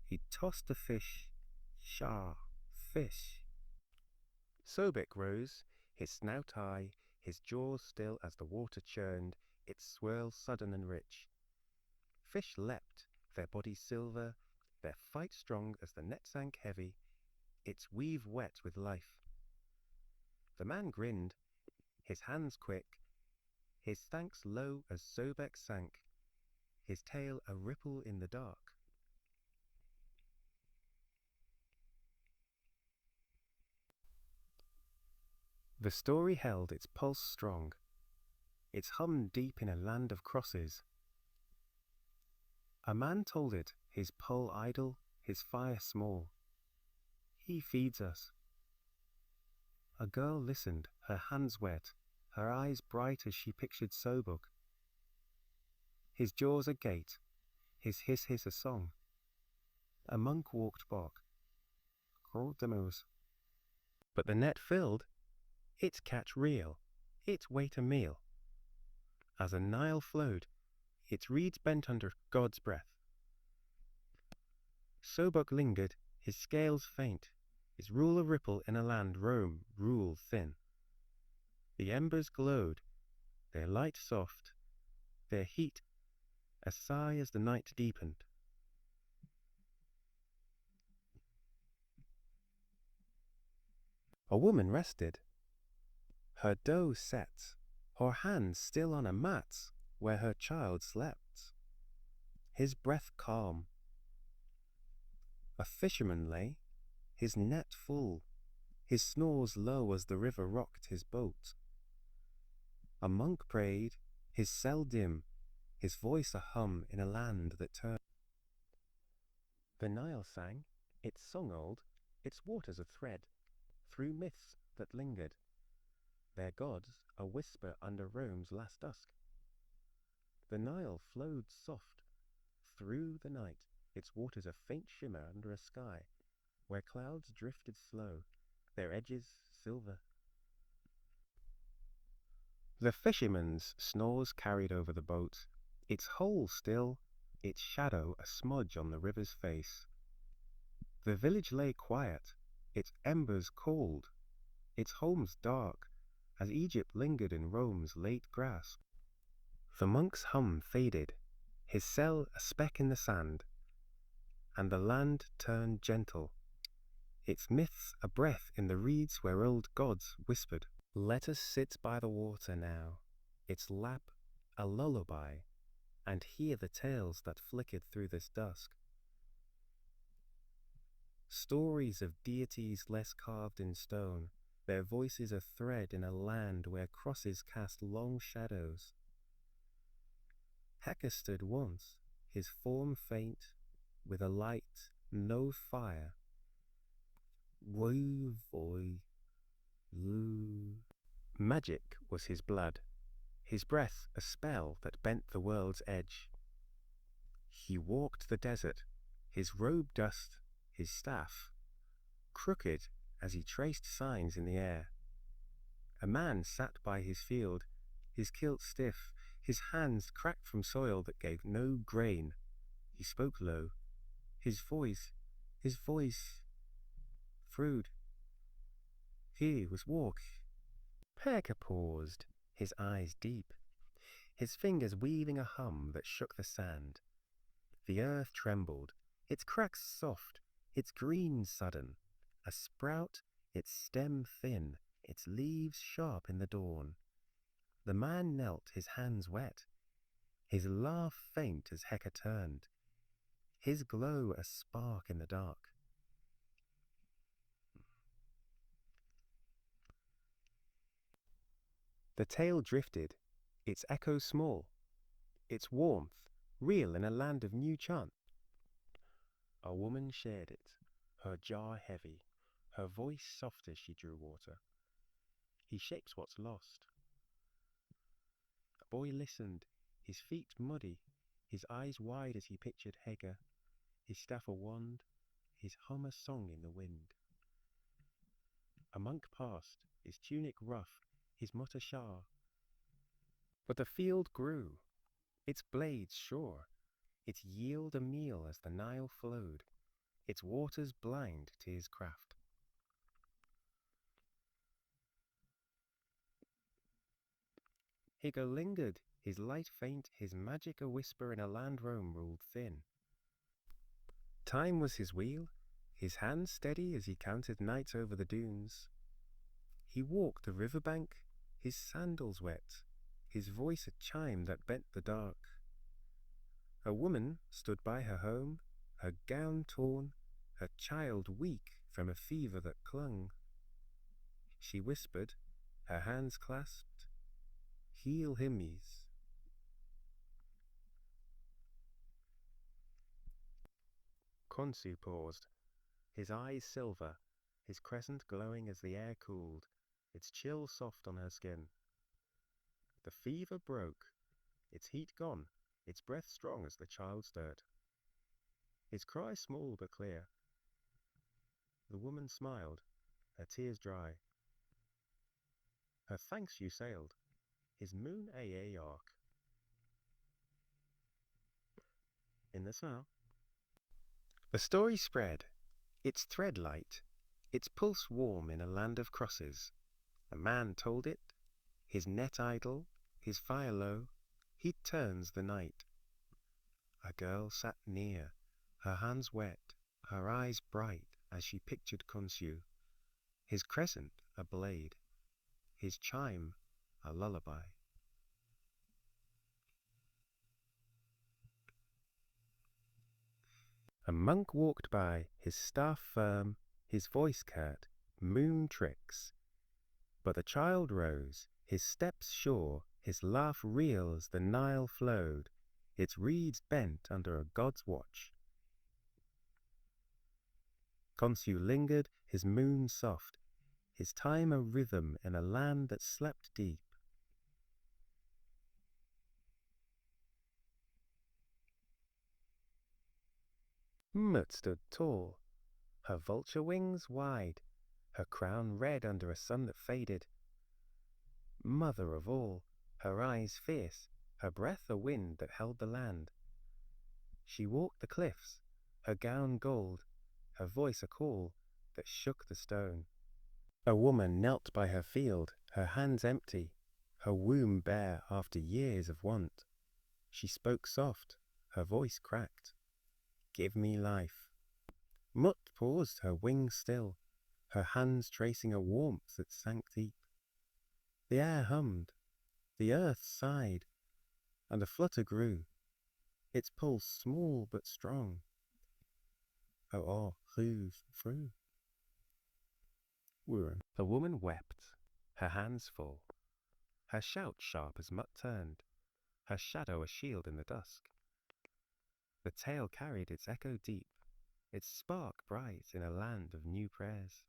He tossed a fish, shah, fish. Sobek rose, his snout high, his jaws still as the water churned, its swirl sudden and rich. Fish leapt, their bodies silver, their fight strong as the net sank heavy, its weave wet with life. The man grinned, his hands quick, his thanks low as Sobek sank, his tail a ripple in the dark. The story held its pulse strong, its hum deep in a land of crosses. A man told it, his pole idle, his fire small. He feeds us. A girl listened, her hands wet, her eyes bright as she pictured Sobuk. His jaws a gate, his hiss a song. A monk walked back. Crawled the moose. But the net filled, its catch real, its weight a meal. As a Nile flowed, its reeds bent under God's breath. Sobuk lingered, his scales faint, his rule a ripple in a land Rome ruled thin. The embers glowed, their light soft, their heat a sigh as the night deepened. A woman rested, her dough set, her hands still on a mat where her child slept, his breath calm. A fisherman lay, his net full, his snores low as the river rocked his boat. A monk prayed, his cell dim, his voice a hum in a land that turned. The Nile sang, its song old, its waters a thread, through myths that lingered, their gods a whisper under Rome's last dusk. The Nile flowed soft, through the night, its waters a faint shimmer under a sky, where clouds drifted slow, their edges silver. The fisherman's snores carried over the boat, its hull still, its shadow a smudge on the river's face. The village lay quiet, its embers cold, its homes dark, as Egypt lingered in Rome's late grasp. The monk's hum faded, his cell a speck in the sand, and the land turned gentle, its myths a breath in the reeds where old gods whispered. Let us sit by the water now, its lap a lullaby, and hear the tales that flickered through this dusk. Stories of deities less carved in stone, their voices a thread in a land where crosses cast long shadows. Heka stood once, his form faint, with a light, no fire. Woo voy, woo. Magic was his blood, his breath a spell that bent the world's edge. He walked the desert, his robe dust, his staff, crooked as he traced signs in the air. A man sat by his field, his kilt stiff, his hands cracked from soil that gave no grain. He spoke low. His voice, Frood. He was walk. Perka paused, his eyes deep, his fingers weaving a hum that shook the sand. The earth trembled, its cracks soft, its green sudden, a sprout, its stem thin, its leaves sharp in the dawn. The man knelt, his hands wet, his laugh faint as Heka turned, his glow a spark in the dark. The tale drifted, its echo small, its warmth real in a land of new chant. A woman shared it, her jar heavy, her voice soft as she drew water. He shapes what's lost. A boy listened, his feet muddy, his eyes wide as he pictured Hagar, his staff a wand, his hum a song in the wind. A monk passed, his tunic rough, his mutter shar. But the field grew, its blades sure, its yield a meal as the Nile flowed, its waters blind to his craft. Hagar lingered, his light faint, his magic a whisper in a land Rome ruled thin. Time was his wheel, his hand steady as he counted nights over the dunes. He walked the river bank, his sandals wet, his voice a chime that bent the dark. A woman stood by her home, her gown torn, her child weak from a fever that clung. She whispered, her hands clasped, "Heal Himmes." Khonsu paused, his eyes silver, his crescent glowing as the air cooled, its chill soft on her skin. The fever broke, its heat gone, its breath strong as the child stirred. His cry small but clear. The woman smiled, her tears dry. Her thanks you sailed, his moon a arc. In the snow. The story spread, its thread light, its pulse warm in a land of crosses. A man told it, his net idle, his fire low, he turns the night. A girl sat near, her hands wet, her eyes bright as she pictured Khonsu, his crescent a blade, his chime a lullaby. A monk walked by, his staff firm, his voice curt, moon tricks. But the child rose, his steps sure, his laugh real as the Nile flowed, its reeds bent under a god's watch. Khonsu lingered, his moon soft, his time a rhythm in a land that slept deep. Mut stood tall, her vulture wings wide, her crown red under a sun that faded. Mother of all, her eyes fierce, her breath a wind that held the land. She walked the cliffs, her gown gold, her voice a call that shook the stone. A woman knelt by her field, her hands empty, her womb bare after years of want. She spoke soft, her voice cracked. "Give me life." Mut paused, her wings still, her hands tracing a warmth that sank deep. The air hummed, the earth sighed, and a flutter grew, its pulse small but strong. Oh, through. The woman wept, her hands full, her shout sharp as Mut turned, her shadow a shield in the dusk. The tale carried its echo deep, its spark bright in a land of new prayers.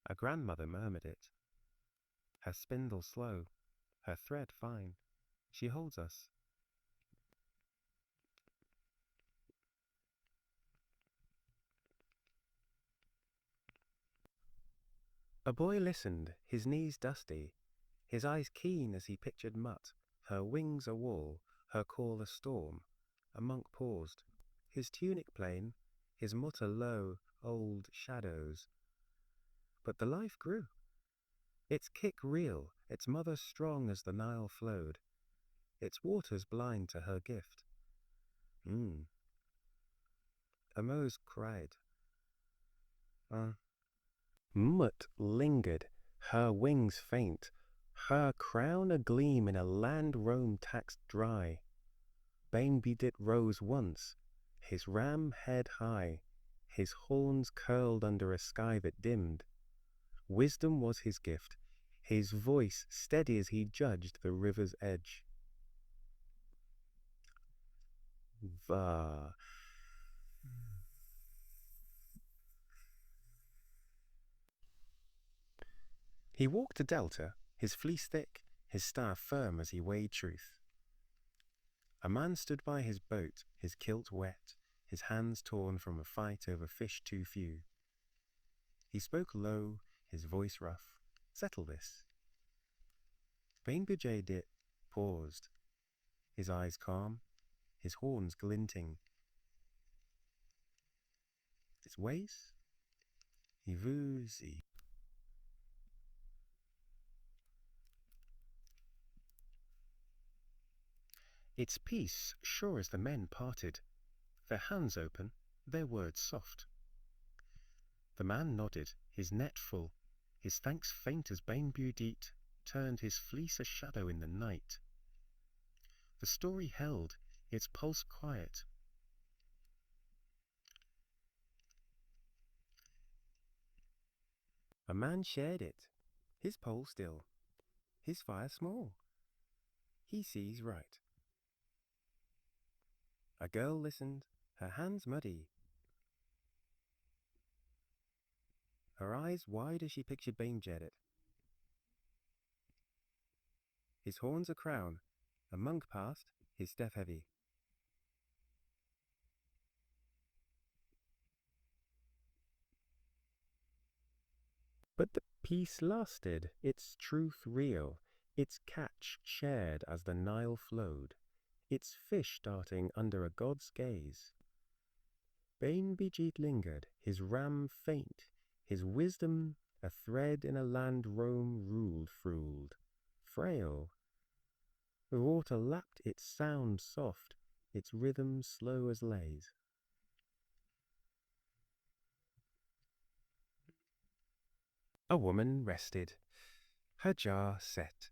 A grandmother murmured it, her spindle slow, her thread fine. She holds us. A boy listened, his knees dusty, his eyes keen as he pictured Mut, her wings a wall, her call a storm. A monk paused, his tunic plain, his mutter low, old shadows. But the life grew, its kick real, its mother strong as the Nile flowed, its waters blind to her gift. Amos cried. Mut lingered, her wings faint, her crown agleam in a land Rome taxed dry. Bainbidit rose once, his ram head high, his horns curled under a sky that dimmed. Wisdom was his gift, his voice steady as he judged the river's edge. Va. He walked a delta, his fleece thick, his staff firm as he weighed truth. A man stood by his boat, his kilt wet, his hands torn from a fight over fish too few. He spoke low, his voice rough. Settle this. Bainbidit paused, his eyes calm, his horns glinting. Its ways? He woozy. Its peace sure as the men parted, their hands open, their words soft. The man nodded, his net full, his thanks faint as Bainbidit turned his fleece a shadow in the night. The story held, its pulse quiet. A man shared it, his pole still, his fire small. He sees right. A girl listened, her hands muddy, her eyes wide as she pictured Bainbidit. His horns a crown, a monk passed, his step heavy. But the peace lasted, its truth real, its catch shared as the Nile flowed, its fish darting under a god's gaze. Bainbidit lingered, his ram faint, his wisdom a thread in a land Rome ruled, frail. The water lapped its sound soft, its rhythm slow as lays. A woman rested, her jar set,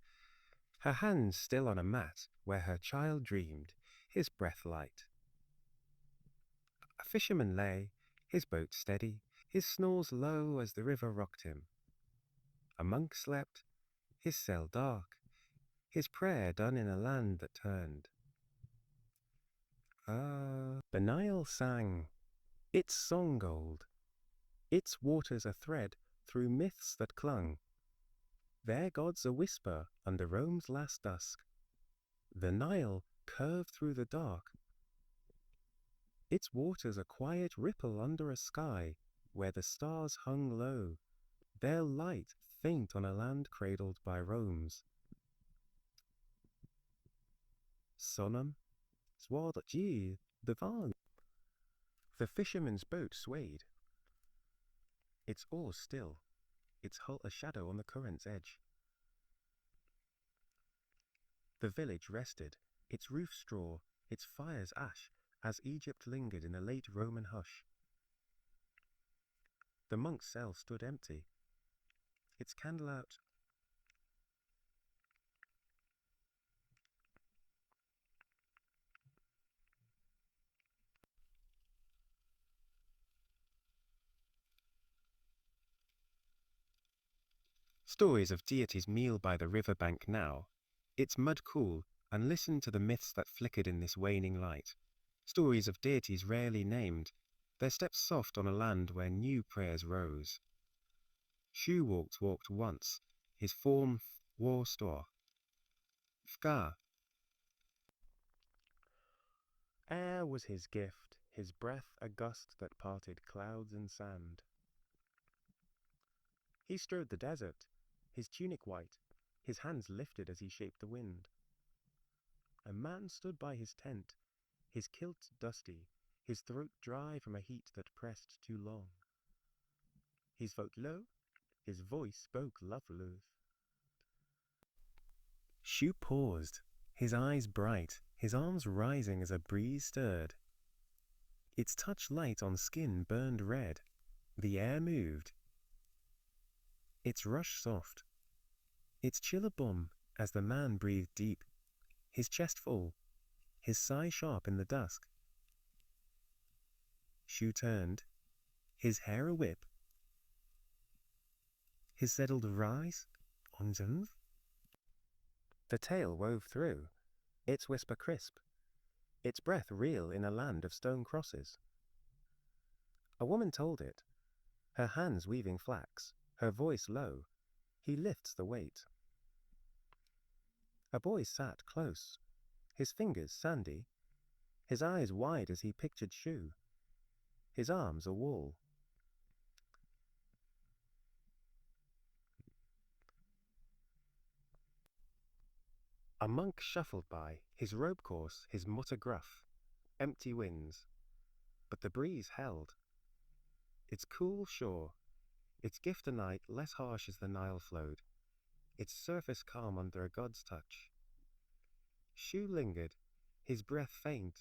her hands still on a mat where her child dreamed, his breath light. A fisherman lay, his boat steady, his snores low as the river rocked him. A monk slept, his cell dark, his prayer done in a land that turned. The Nile sang, its song gold, its waters a thread through myths that clung. Their gods a whisper under Rome's last dusk. The Nile curved through the dark. Its waters a quiet ripple under a sky where the stars hung low, their light faint on a land cradled by Rome's. Sonam, swad G, the van. The fisherman's boat swayed, its oars still, its hull a shadow on the current's edge. The village rested, its roof straw, its fires ash, as Egypt lingered in a late Roman hush. The monk's cell stood empty, its candle out. Stories of deities meal by the river bank now, its mud cool, and listen to the myths that flickered in this waning light. Stories of deities rarely named, their steps soft on a land where new prayers rose. Shu walked once, his form war store. Fka. Air was his gift, his breath a gust that parted clouds and sand. He strode the desert, his tunic white, his hands lifted as he shaped the wind. A man stood by his tent, his kilt dusty, his throat dry from a heat that pressed too long. He spoke low, his voice spoke love-loath. Shu paused, his eyes bright, his arms rising as a breeze stirred. Its touch light on skin burned red. The air moved. Its rush soft. Its chill a bomb as the man breathed deep, his chest full, his sigh sharp in the dusk. Shu turned, his hair a whip. His settled rise on Zunv. The tale wove through, its whisper crisp, its breath real in a land of stone crosses. A woman told it, her hands weaving flax, her voice low. He lifts the weight. A boy sat close, his fingers sandy, his eyes wide as he pictured Shu, his arms a wall. A monk shuffled by, his robe coarse, his mutter gruff, empty winds. But the breeze held. Its cool shore, its gift a night less harsh as the Nile flowed, its surface calm under a god's touch. Shu lingered, his breath faint,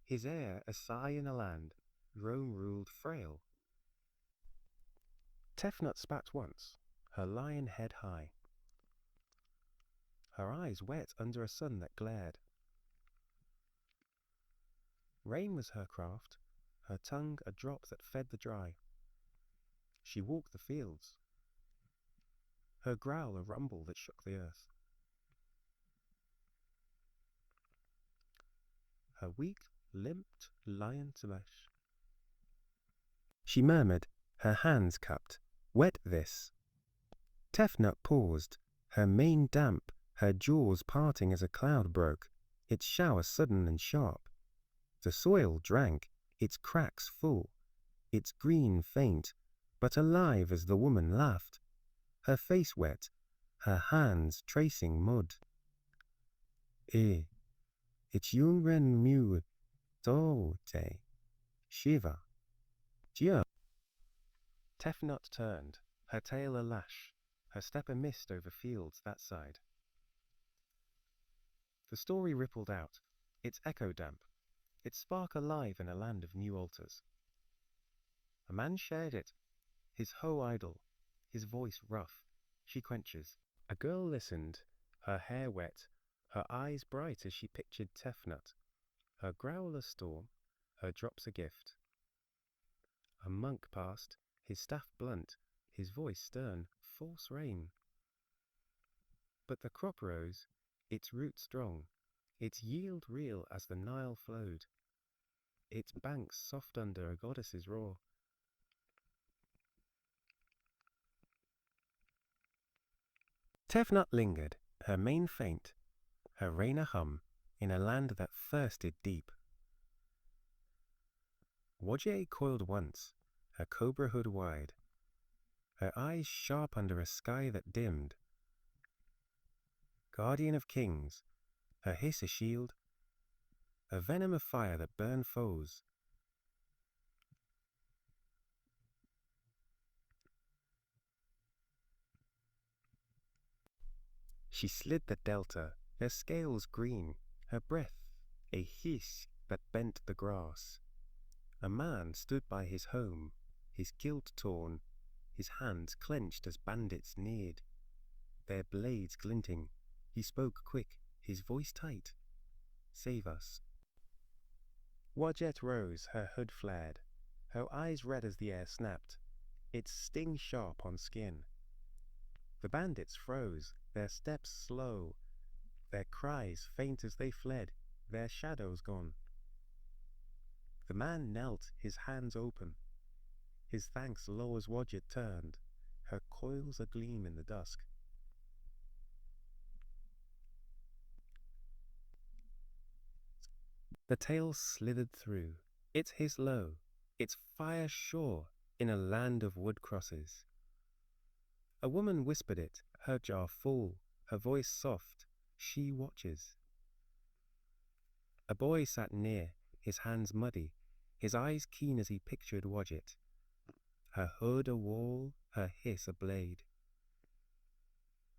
his air a sigh in a land Rome ruled frail. Tefnut spat once, her lion head high, her eyes wet under a sun that glared. Rain was her craft, her tongue a drop that fed the dry. She walked the fields, her growl a rumble that shook the earth. Her weak, limped lion to mesh. She murmured, her hands cupped, wet this. Tefnut paused, her mane damp, her jaws parting as a cloud broke, its shower sudden and sharp. The soil drank, its cracks full, its green faint, but alive as the woman laughed, her face wet, her hands tracing mud. It's Yungren Mu Do Te Shiva. Jia. Tefnut turned, her tail a lash, her step a mist over fields that side. The story rippled out, its echo damp, its spark alive in a land of new altars. A man shared it, his hoe idle, his voice rough, she quenches. A girl listened, her hair wet, her eyes bright as she pictured Tefnut, her growl a storm, her drops a gift. A monk passed, his staff blunt, his voice stern, false rain. But the crop rose, its root strong, its yield real as the Nile flowed, its banks soft under a goddess's roar. Tefnut lingered, her mane faint, her rein a hum, in a land that thirsted deep. Wodje coiled once, her cobra hood wide, her eyes sharp under a sky that dimmed. Guardian of kings, her hiss a shield, a venom of fire that burned foes. She slid the delta, her scales green, her breath a hiss that bent the grass. A man stood by his home, his kilt torn, his hands clenched as bandits neared, their blades glinting. He spoke quick, his voice tight. Save us. Wadjet rose, her hood flared, her eyes red as the air snapped, its sting sharp on skin. The bandits froze, their steps slow, their cries faint as they fled, their shadows gone. The man knelt, his hands open, his thanks low as Wadjet turned, her coils agleam in the dusk. The tail slithered through, its hiss low, its fire sure, in a land of wood crosses. A woman whispered it, her jar full, her voice soft. She watches. A boy sat near, his hands muddy, his eyes keen as he pictured Wadjet. Her hood a wall, her hiss a blade.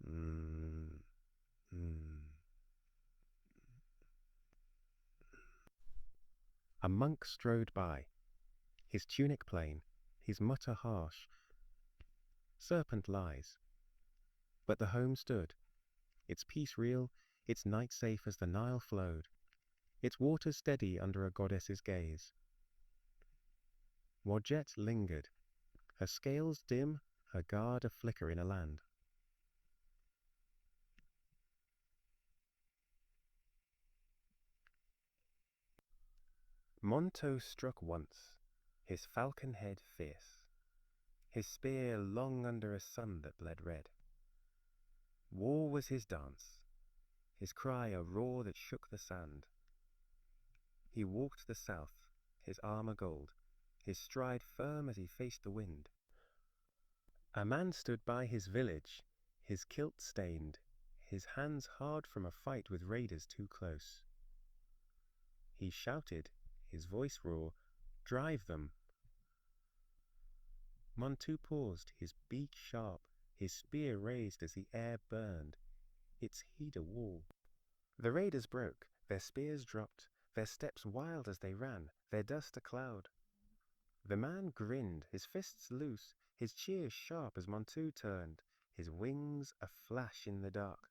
Mm, mm. A monk strode by, his tunic plain, his mutter harsh. Serpent lies. But the home stood, its peace real, its night safe as the Nile flowed, its waters steady under a goddess's gaze. Wadjet lingered, her scales dim, her guard a flicker in a land. Monto struck once, his falcon head fierce, his spear long under a sun that bled red. War was his dance, his cry a roar that shook the sand. He walked the south, his armor gold, his stride firm as he faced the wind. A man stood by his village, his kilt stained, his hands hard from a fight with raiders too close. He shouted, his voice raw, "Drive them!" Montu paused, his beak sharp, his spear raised as the air burned. Its heat a wall. The raiders broke, their spears dropped, their steps wild as they ran, their dust a cloud. The man grinned, his fists loose, his cheer sharp as Montu turned, his wings a flash in the dark.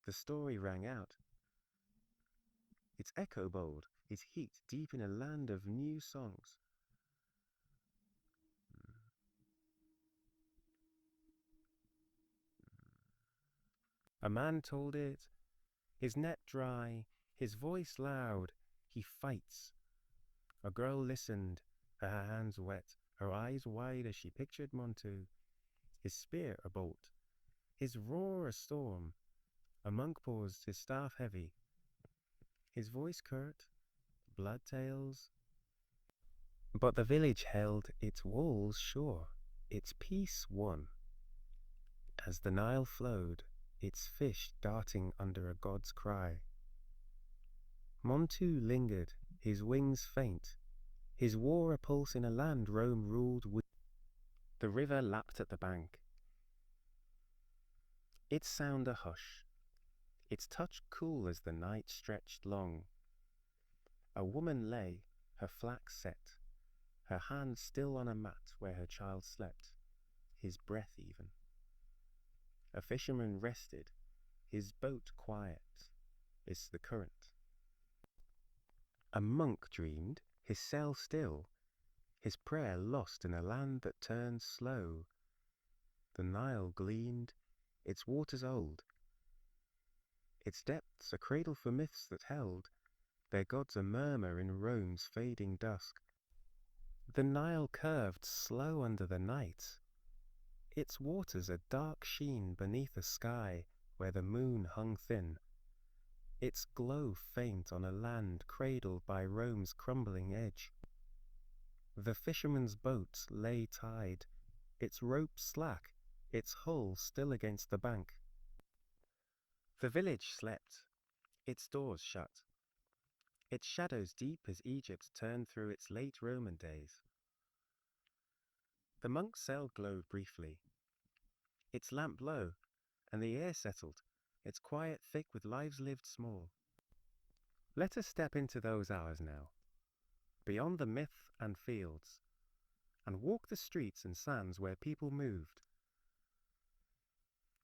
The story rang out, its echo bold, its heat deep in a land of new songs. A man told it, his net dry, his voice loud, he fights. A girl listened, her hands wet, her eyes wide as she pictured Montu, his spear a bolt, his roar a storm. A monk paused, his staff heavy, his voice curt, blood tales. But the village held its walls sure, its peace won. As the Nile flowed, its fish darting under a god's cry. Montu lingered, his wings faint, his war a pulse in a land Rome ruled with. The river lapped at the bank, its sound a hush, its touch cool as the night stretched long. A woman lay, her flax set, her hand still on a mat where her child slept, his breath even. A fisherman rested, his boat quiet, it's the current. A monk dreamed, his cell still, his prayer lost in a land that turns slow. The Nile gleamed, its waters old, its depths a cradle for myths that held their gods a murmur in Rome's fading dusk. The Nile curved slow under the night, its waters a dark sheen beneath a sky where the moon hung thin, its glow faint on a land cradled by Rome's crumbling edge. The fisherman's boat lay tied, its rope slack, its hull still against the bank. The village slept, its doors shut, its shadows deep as Egypt turned through its late Roman days. The monk's cell glowed briefly, its lamp low, and the air settled, its quiet thick with lives lived small. Let us step into those hours now, beyond the myth and fields, and walk the streets and sands where people moved.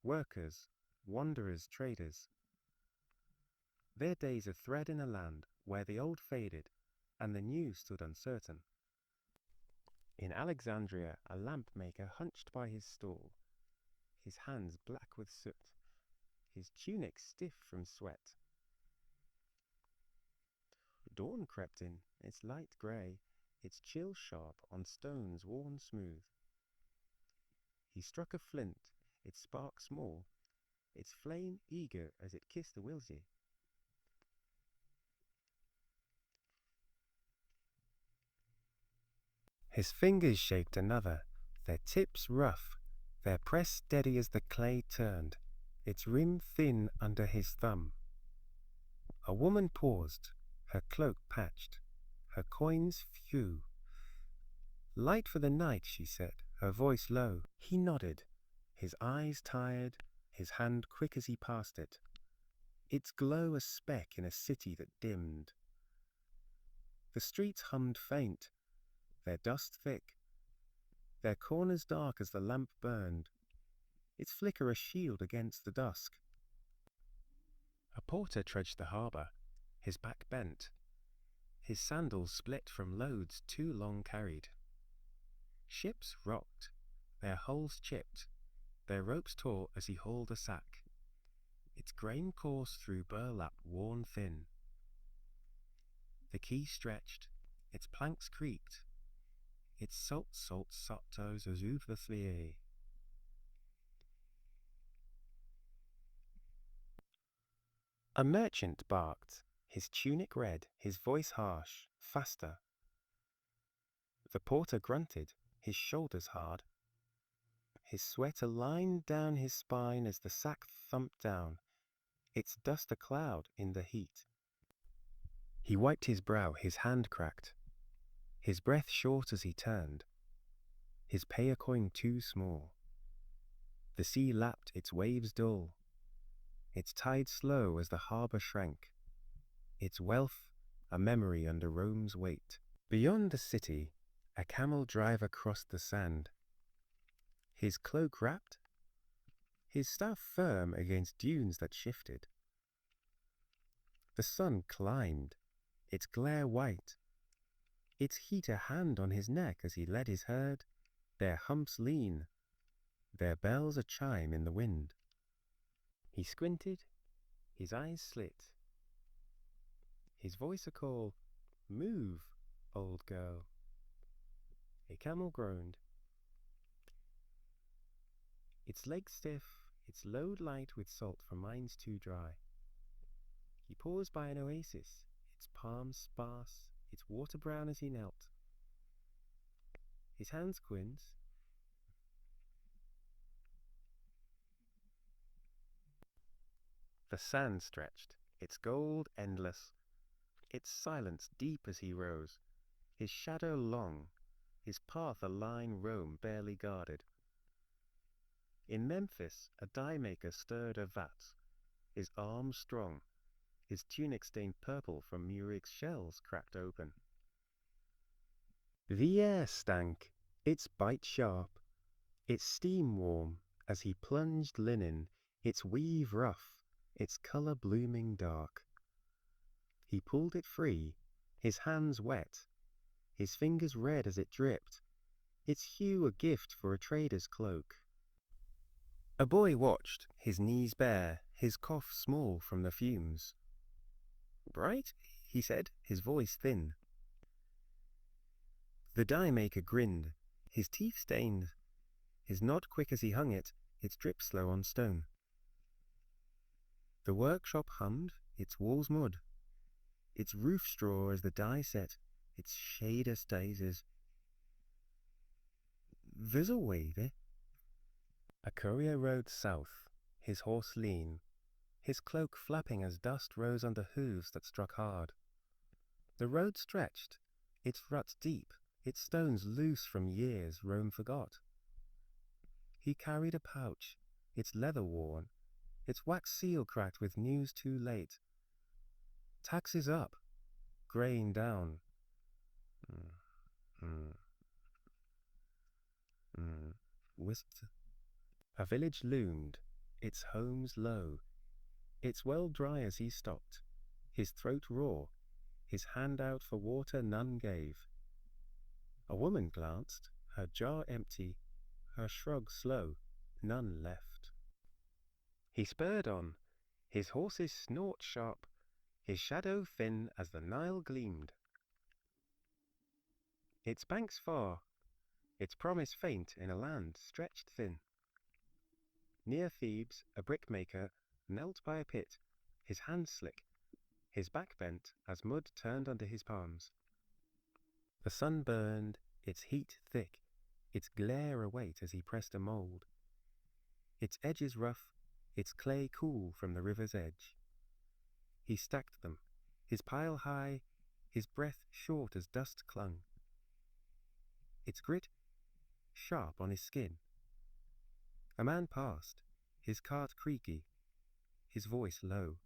Workers, wanderers, traders. Their days a thread in a land where the old faded and the new stood uncertain. In Alexandria, a lamp maker hunched by his stall, his hands black with soot, his tunic stiff from sweat. Dawn crept in, its light grey, its chill sharp on stones worn smooth. He struck a flint, its spark small, its flame eager as it kissed the wilsey. His fingers shaped another, their tips rough, their press steady as the clay turned, its rim thin under his thumb. A woman paused, her cloak patched, her coins few. "Light for the night," she said, her voice low. He nodded, his eyes tired, his hand quick as he passed it, its glow a speck in a city that dimmed. The streets hummed faint, their dust thick, their corners dark as the lamp burned, its flicker a shield against the dusk. A porter trudged the harbour, his back bent, his sandals split from loads too long carried. Ships rocked, their hulls chipped, their ropes taut as he hauled a sack, its grain coursed through burlap worn thin. The quay stretched, its planks creaked, its salt sottos as ouvre flier. A merchant barked, his tunic red, his voice harsh, faster. The porter grunted, his shoulders hard. His sweat a line down his spine as the sack thumped down, its dust a cloud in the heat. He wiped his brow, his hand cracked, his breath short as he turned, his pay a coin too small. The sea lapped, its waves dull, its tide slow as the harbour shrank, its wealth a memory under Rome's weight. Beyond the city, a camel driver crossed the sand, his cloak wrapped, his staff firm against dunes that shifted. The sun climbed, its glare white, its heat a hand on his neck as he led his herd, their humps lean, their bells a chime in the wind. He squinted, his eyes slit, his voice a call, "Move, old girl." A camel groaned, its legs stiff, its load light with salt for minds too dry. He paused by an oasis, its palms sparse, its water brown as he knelt. His hands quince. The sand stretched, its gold endless, its silence deep as he rose, his shadow long, his path a line Rome barely guarded. In Memphis a dye-maker stirred a vat, his arms strong, his tunic stained purple from myrrh's shells cracked open. The air stank, its bite sharp, its steam warm, as he plunged linen, its weave rough, its colour blooming dark. He pulled it free, his hands wet, his fingers red as it dripped, its hue a gift for a trader's cloak. A boy watched, his knees bare, his cough small from the fumes. "Bright?" he said, his voice thin. The dye-maker grinned, his teeth stained, his nod quick as he hung it, its drip slow on stone. The workshop hummed, its walls mud, its roof straw as the dye set, its shade as daisies. "There's a way there." A courier rode south, his horse lean, his cloak flapping as dust rose under hooves that struck hard. The road stretched, its ruts deep, its stones loose from years Rome forgot. He carried a pouch, its leather worn, its wax seal cracked with news too late. Taxes up, grain down. Whisked. A village loomed, its homes low, its well dry as he stopped, his throat raw, his hand out for water none gave. A woman glanced, her jar empty, her shrug slow, none left. He spurred on, his horse's snort sharp, his shadow thin as the Nile gleamed. Its banks far, its promise faint in a land stretched thin. Near Thebes, a brickmaker knelt by a pit, his hands slick, his back bent as mud turned under his palms. The sun burned, its heat thick, its glare await as he pressed a mould. Its edges rough, its clay cool from the river's edge. He stacked them, his pile high, his breath short as dust clung. Its grit sharp on his skin. A man passed, his cart creaky, his voice low.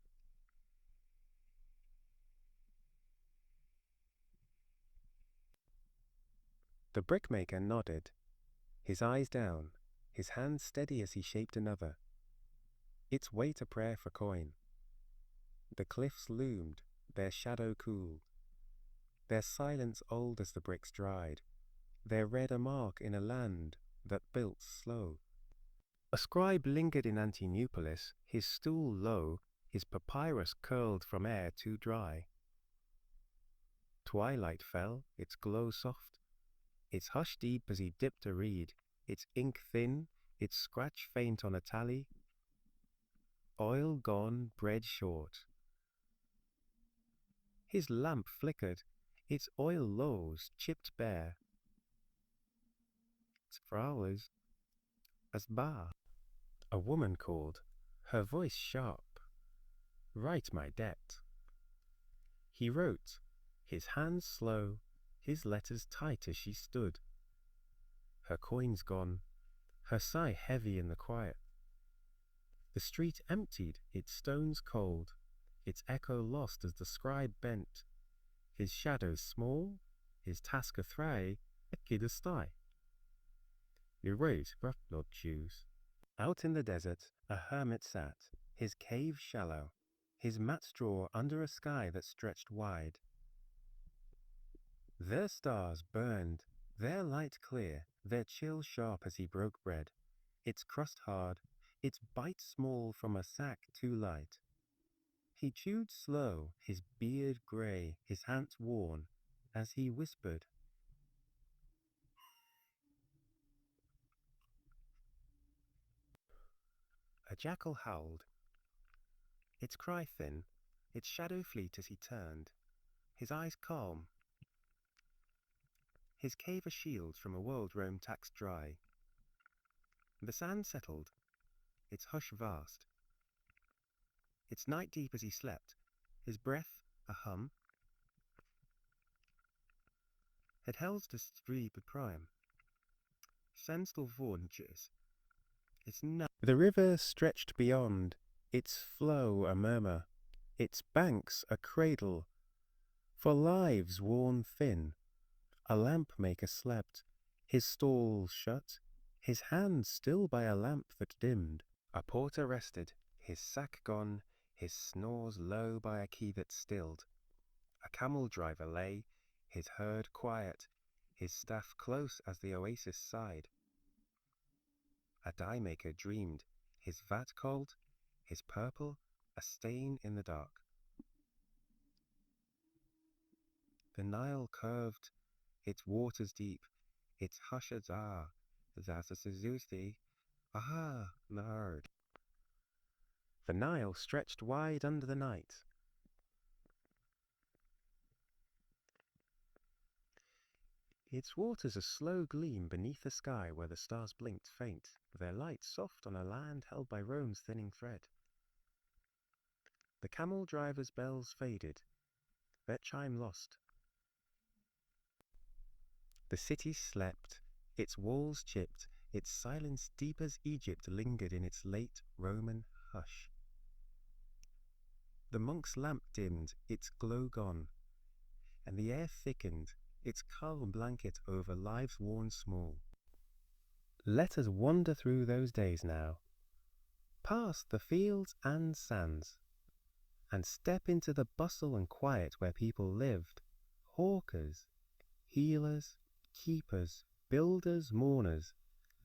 The brickmaker nodded, his eyes down, his hand steady as he shaped another. Its weight a prayer for coin. The cliffs loomed, their shadow cool, their silence old as the bricks dried, their red a mark in a land that built slow. A scribe lingered in Antinopolis, his stool low, his papyrus curled from air too dry. Twilight fell, its glow soft, its hush deep as he dipped a reed, its ink thin, its scratch faint on a tally. Oil gone, bread short. His lamp flickered, its oil loaves chipped bare. Its flowers as bar. A woman called, her voice sharp. Write my debt. He wrote, his hands slow, his letters tight as she stood. Her coins gone, her sigh heavy in the quiet. The street emptied, its stones cold, its echo lost as the scribe bent. His shadow small, his task a thray, a kid a sty. You wrote, rough not choose. Out in the desert, a hermit sat, his cave shallow, his mat straw under a sky that stretched wide. Their stars burned, their light clear, their chill sharp as he broke bread, its crust hard, its bite small from a sack too light. He chewed slow, his beard grey, his hands worn, as he whispered. A jackal howled, its cry thin, its shadow fleet as he turned, his eyes calm, his cave a shield from a world roam taxed dry. The sand settled, its hush vast, its night deep as he slept, his breath a hum, het helst de streep prime. Senstal vornches, its The river stretched beyond, its flow a murmur, its banks a cradle, for lives worn thin. A lamp maker slept, his stall shut, his hand still by a lamp that dimmed. A porter rested, his sack gone, his snores low by a key that stilled. A camel driver lay, his herd quiet, his staff close as the oasis side. A dye maker dreamed, his vat cold, his purple a stain in the dark. The Nile curved, its waters deep, its hushes Zazazuthi, aha, nard. The Nile stretched wide under the night. Its waters a slow gleam beneath the sky where the stars blinked faint, their light soft on a land held by Rome's thinning thread. The camel driver's bells faded, their chime lost. The city slept, its walls chipped, its silence deep as Egypt lingered in its late Roman hush. The monk's lamp dimmed, its glow gone, and the air thickened, its calm blanket over lives worn small. Let us wander through those days now, past the fields and sands, and step into the bustle and quiet where people lived, hawkers, healers, keepers, builders, mourners,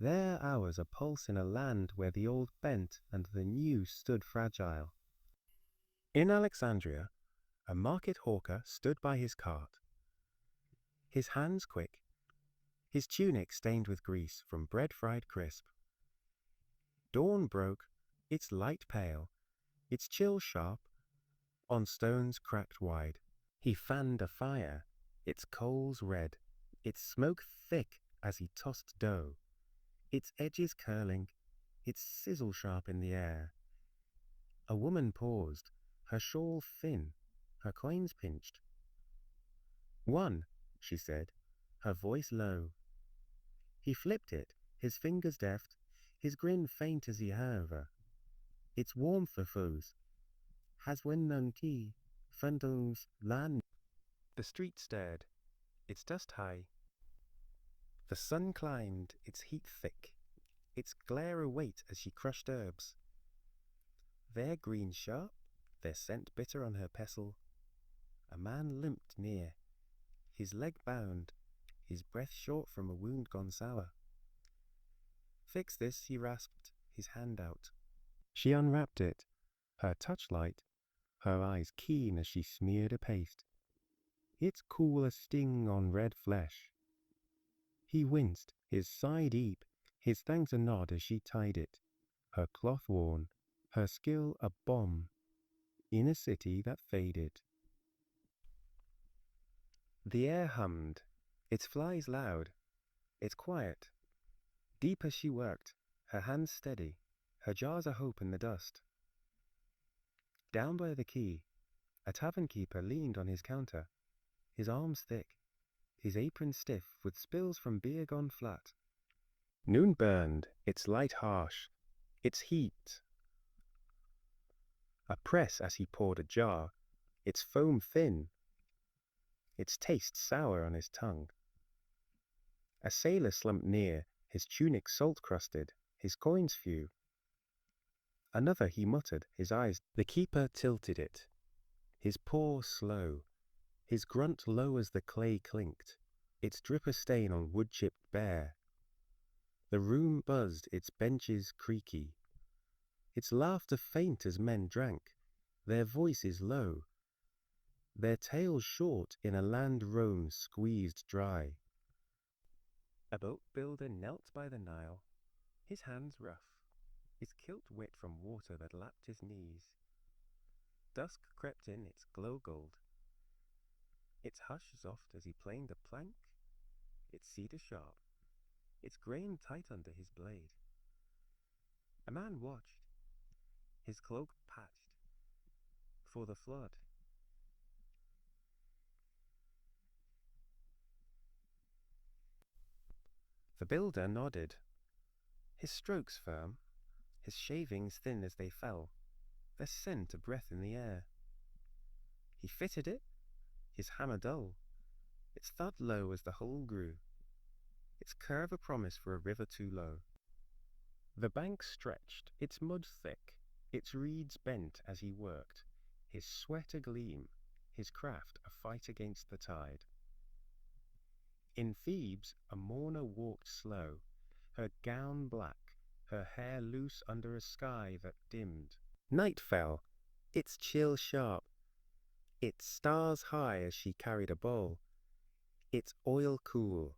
their hours a pulse in a land where the old bent and the new stood fragile. In Alexandria, a market hawker stood by his cart, his hands quick, his tunic stained with grease from bread fried crisp. Dawn broke, its light pale, its chill sharp, on stones cracked wide. He fanned a fire, its coals red, its smoke thick as he tossed dough, its edges curling, its sizzle sharp in the air. A woman paused, her shawl thin, her coins pinched. "One," she said, her voice low. He flipped it, his fingers deft, his grin faint as he her. "It's warm for foes. Has when none tea, Fandung's land." The street stared, its dust high. The sun climbed, its heat thick, its glare await as she crushed herbs. Their green sharp, their scent bitter on her pestle. A man limped near, his leg bound, his breath short from a wound gone sour. "Fix this," he rasped, his hand out. She unwrapped it, her touch light, her eyes keen as she smeared a paste. "It's cool as sting on red flesh." He winced, his sigh deep, his thanks a nod as she tied it, her cloth worn, her skill a bomb, in a city that faded. The air hummed, its flies loud, its quiet. Deep as she worked, her hands steady, her jars of hope in the dust. Down by the quay, a tavern keeper leaned on his counter, his arms thick, his apron stiff with spills from beer gone flat. Noon burned, its light harsh, its heat a press as he poured a jar, its foam thin, its taste sour on his tongue. A sailor slumped near, his tunic salt-crusted, his coins few. Another, he muttered, his eyes. The keeper tilted it, his paw slow, his grunt low as the clay clinked, its drip a stain on wood-chipped bare. The room buzzed, its benches creaky, its laughter faint as men drank, their voices low, their tales short in a land Rome squeezed dry. A boat builder knelt by the Nile, his hands rough, his kilt wet from water that lapped his knees. Dusk crept in, its glow gold, its hush soft as he planed a plank, its cedar sharp, its grain tight under his blade. A man watched, his cloak patched, for the flood. The builder nodded, his strokes firm, his shavings thin as they fell, their scent a breath in the air. He fitted it, his hammer dull, its thud low as the hole grew, its curve a promise for a river too low. The bank stretched, its mud thick, its reeds bent as he worked, his sweat a gleam, his craft a fight against the tide. In Thebes a mourner walked slow, her gown black, her hair loose under a sky that dimmed. Night fell, its chill sharp, its stars high as she carried a bowl, its oil cool,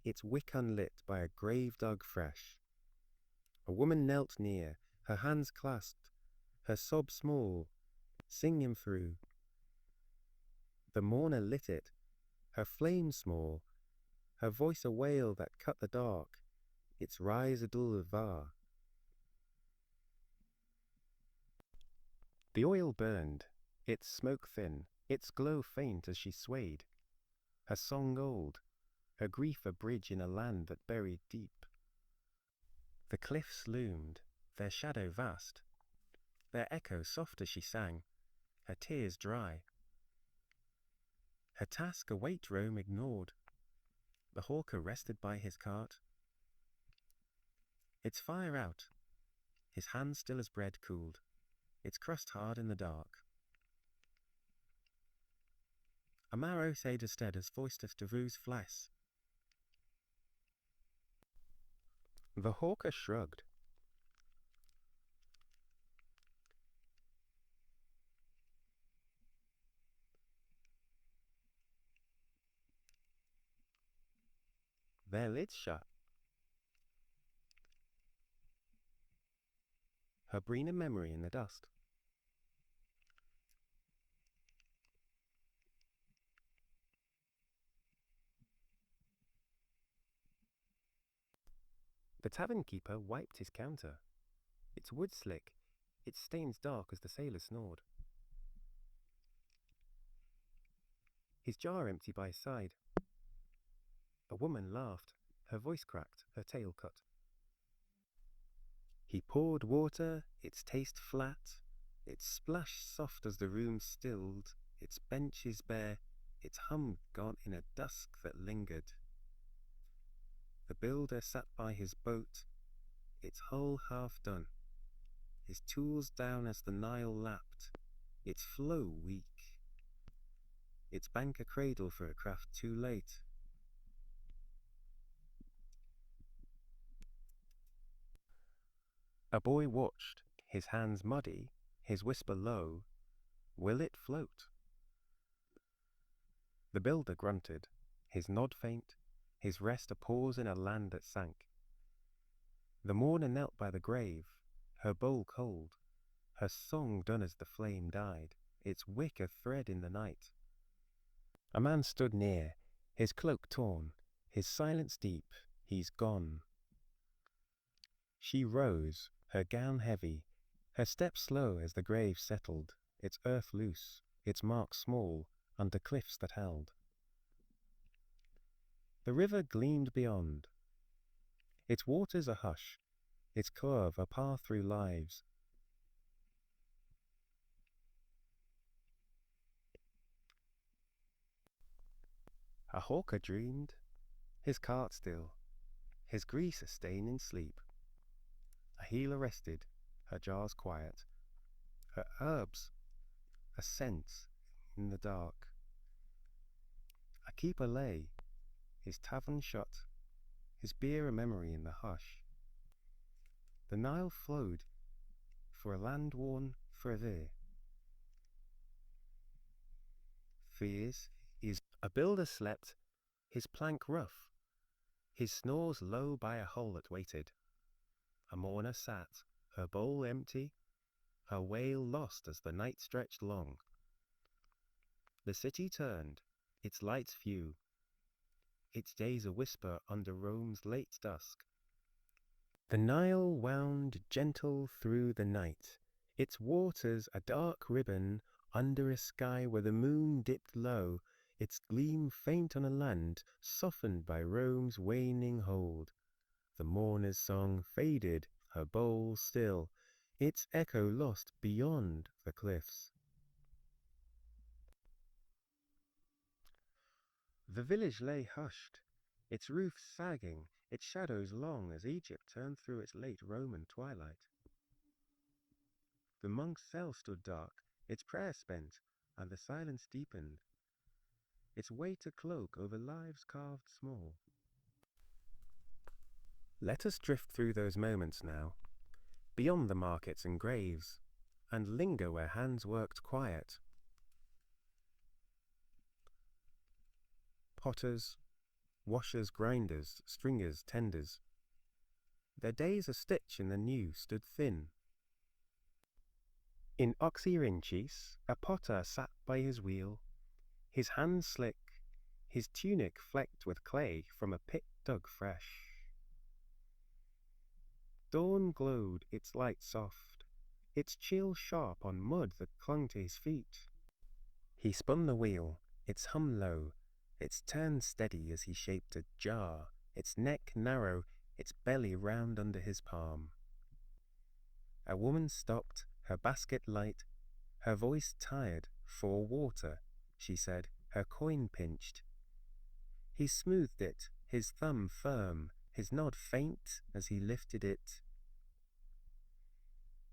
its wick unlit by a grave dug fresh. A woman knelt near, her hands clasped, her sob small, "Sing him through." The mourner lit it, her flame small, her voice a wail that cut the dark, its rise a dul var. The oil burned, its smoke thin, its glow faint as she swayed, her song old, her grief a bridge in a land that buried deep. The cliffs loomed, their shadow vast, their echo soft as she sang, her tears dry. Her task a weight Rome ignored, the hawker rested by his cart. Its fire out, his hand still as bread cooled, its crust hard in the dark. A marrow said stead as foisteth to vus flesh. The hawker shrugged. Their lids shut. Her breen a memory in the dust. The tavern keeper wiped his counter. Its wood slick, its stains dark as the sailor snored. His jar empty by his side. A woman laughed, her voice cracked, her tail cut. He poured water, its taste flat, its splash soft as the room stilled, its benches bare, its hum gone in a dusk that lingered. The builder sat by his boat, its hull half done, his tools down as the Nile lapped, its flow weak, its bank a cradle for a craft too late. A boy watched, his hands muddy, his whisper low, "Will it float?" The builder grunted, his nod faint, his rest a pause in a land that sank. The mourner knelt by the grave, her bowl cold, her song done as the flame died, its wick a thread in the night. A man stood near, his cloak torn, his silence deep, "He's gone." She rose, her gown heavy, her step slow as the grave settled, its earth loose, its mark small, under cliffs that held. The river gleamed beyond, its waters a hush, its curve a path through lives. A hawker dreamed, his cart still, his grease a stain in sleep. A healer rested, her jars quiet, her herbs a scent in the dark. A keeper lay, his tavern shut, his beer a memory in the hush. The Nile flowed for a land worn forever. Fears is a builder slept, his plank rough, his snores low by a hole that waited. A mourner sat, her bowl empty, her wail lost as the night stretched long. The city turned, its lights few, its days a whisper under Rome's late dusk. The Nile wound gentle through the night, its waters a dark ribbon under a sky where the moon dipped low, its gleam faint on a land softened by Rome's waning hold. The mourner's song faded, her bowl still, its echo lost beyond the cliffs. The village lay hushed, its roof sagging, its shadows long as Egypt turned through its late Roman twilight. The monk's cell stood dark, its prayer spent, and the silence deepened, its weight a cloak over lives carved small. Let us drift through those moments now, beyond the markets and graves, and linger where hands worked quiet. Potters, washers, grinders, stringers, tenders. Their days a stitch in the new stood thin. In Oxyrhynchus, a potter sat by his wheel, his hands slick, his tunic flecked with clay from a pit dug fresh. Dawn glowed, its light soft, its chill sharp on mud that clung to his feet. He spun the wheel, its hum low, its turn steady as he shaped a jar, its neck narrow, its belly round under his palm. A woman stopped, her basket light, her voice tired. "For water," she said, her coin pinched. He smoothed it, his thumb firm, his nod faint as he lifted it.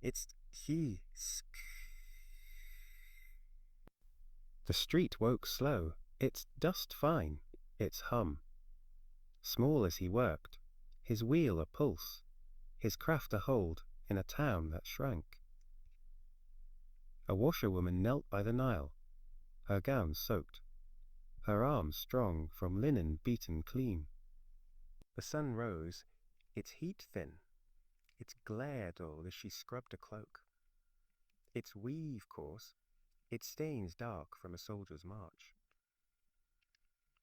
It's he. The street woke slow, its dust fine, its hum. Small as he worked, his wheel a pulse, his craft a hold in a town that shrank. A washerwoman knelt by the Nile, her gown soaked, her arms strong from linen beaten clean. The sun rose, its heat thin, its glare dull as she scrubbed a cloak. Its weave coarse, its stains dark from a soldier's march.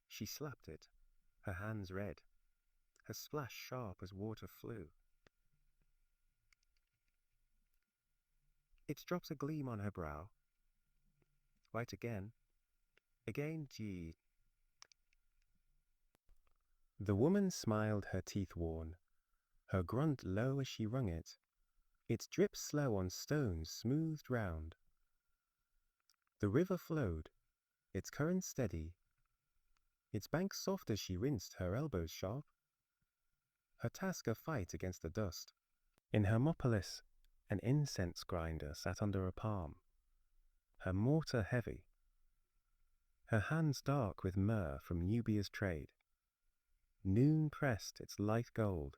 She slapped it, her hands red, her splash sharp as water flew. Its drops a gleam on her brow. Right again. Again, gee. The woman smiled, her teeth worn, her grunt low as she wrung it. Its drip slow on stones smoothed round. The river flowed, its current steady, its banks soft as she rinsed, her elbows sharp. Her task a fight against the dust. In Hermopolis, an incense grinder sat under a palm, her mortar heavy, her hands dark with myrrh from Nubia's trade. Noon pressed its light gold,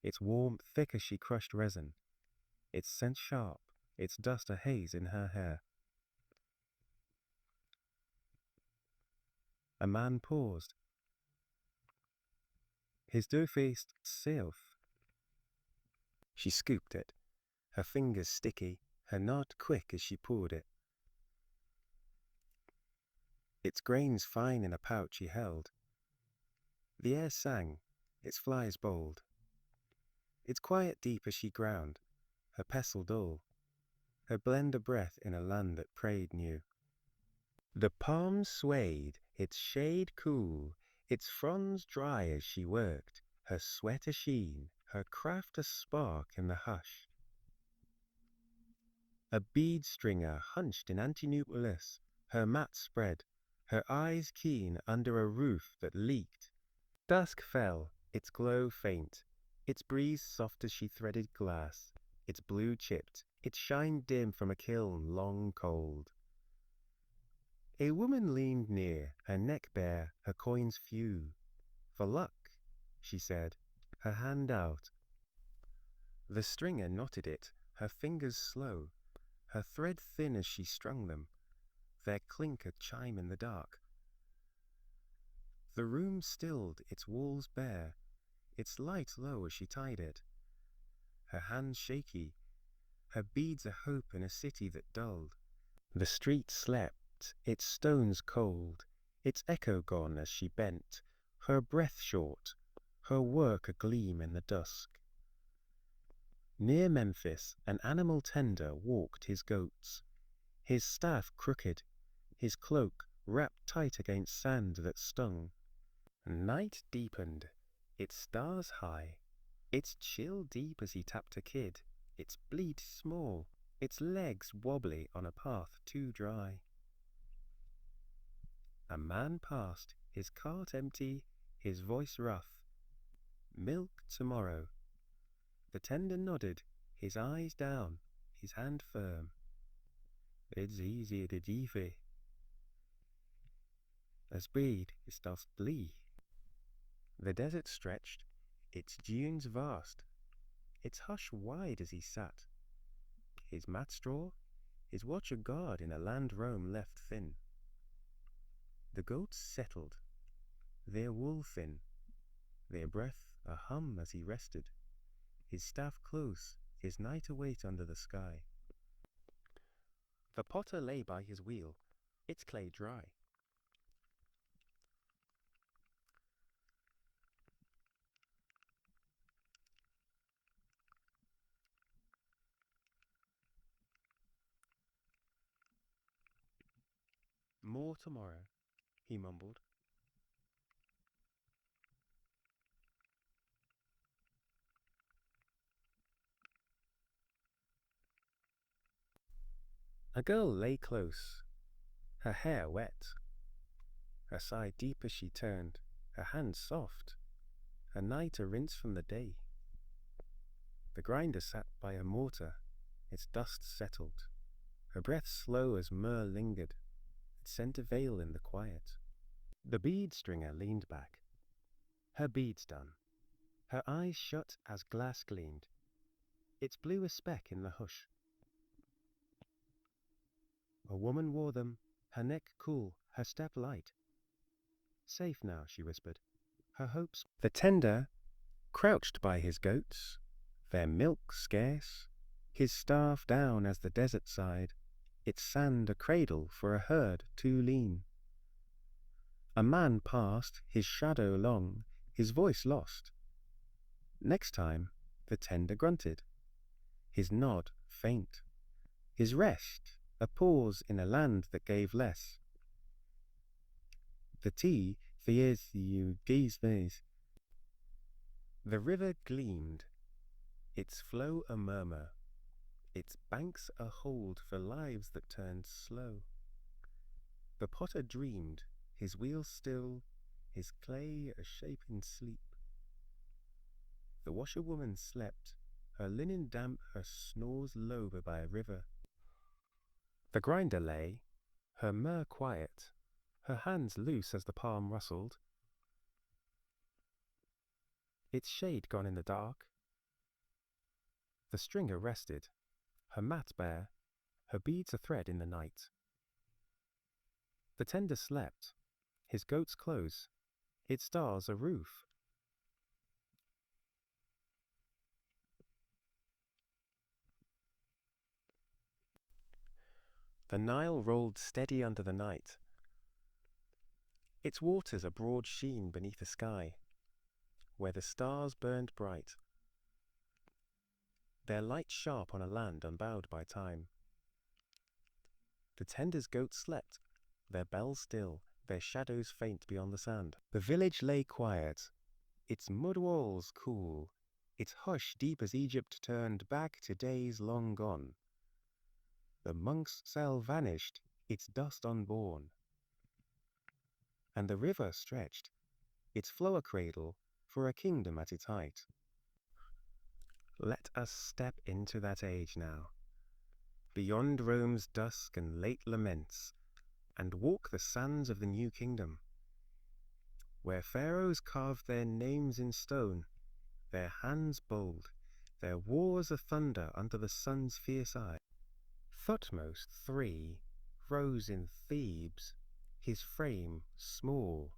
its warmth thick as she crushed resin, its scent sharp, its dust a haze in her hair. A man paused, his dough-faced self. She scooped it, her fingers sticky, her nod quick as she poured it. Its grains fine in a pouch he held. The air sang, its flies bold. Its quiet deep as she ground, her pestle dull, her blend a breath in a land that prayed new. The palm swayed, its shade cool, its fronds dry as she worked, her sweat a sheen, her craft a spark in the hush. A bead stringer hunched in Antinoupolis, her mat spread, her eyes keen under a roof that leaked. Dusk fell, its glow faint, its breeze soft as she threaded glass, its blue chipped, its shine dim from a kiln long cold. A woman leaned near, her neck bare, her coins few. For luck, she said, her hand out. The stringer knotted it, her fingers slow, her thread thin as she strung them, their clink a chime in the dark. The room stilled, its walls bare, its light low as she tied it, her hands shaky, her beads a hope in a city that dulled. The street slept, its stones cold, its echo gone as she bent, her breath short, her work a gleam in the dusk. Near Memphis, an animal tender walked his goats, his staff crooked, his cloak wrapped tight against sand that stung. Night deepened, its stars high, its chill deep as he tapped a kid, its bleat small, its legs wobbly on a path too dry. A man passed, his cart empty, his voice rough. Milk tomorrow. The tender nodded, his eyes down, his hand firm. It's easy to dieve. As breed is doth blee. The desert stretched, its dunes vast, its hush wide as he sat. His mat straw, his watch a guard in a land Rome left thin. The goats settled, their wool thin, their breath a hum as he rested, his staff close, his night await under the sky. The potter lay by his wheel, its clay dry. More tomorrow, he mumbled. A girl lay close, her hair wet, her sigh deep as she turned, her hands soft, her night a rinse from the day. The grinder sat by a mortar, its dust settled, her breath slow as myrrh lingered, it sent a veil in the quiet. The bead stringer leaned back, her beads done, her eyes shut as glass gleamed, its blue a speck in the hush. A woman wore them, her neck cool, her step light. Safe now, she whispered, her hopes. The tender crouched by his goats, their milk scarce, his staff down as the desert side, its sand a cradle for a herd too lean. A man passed, his shadow long, his voice lost. Next time, the tender grunted, his nod faint, his rest a pause in a land that gave less. The tea fears you these days. The river gleamed, its flow a murmur, its banks a hold for lives that turned slow. The potter dreamed, his wheels still, his clay a shape in sleep. The washerwoman slept, her linen damp, her snores low by a river. The grinder lay, her myrrh quiet, her hands loose as the palm rustled, its shade gone in the dark. The stringer rested, her mat bare, her beads a thread in the night. The tender slept, his goats close, its stars a roof. The Nile rolled steady under the night, its waters a broad sheen beneath a sky where the stars burned bright, their light sharp on a land unbowed by time. The tender's goats slept, their bells still, their shadows faint beyond the sand. The village lay quiet, its mud walls cool, its hush deep as Egypt turned back to days long gone. The monk's cell vanished, its dust unborn, and the river stretched, its flow a cradle for a kingdom at its height. Let us step into that age now, beyond Rome's dusk and late laments, and walk the sands of the new kingdom, where pharaohs carved their names in stone, their hands bold, their wars a thunder under the sun's fierce eye. Thutmose III rose in Thebes, his frame small,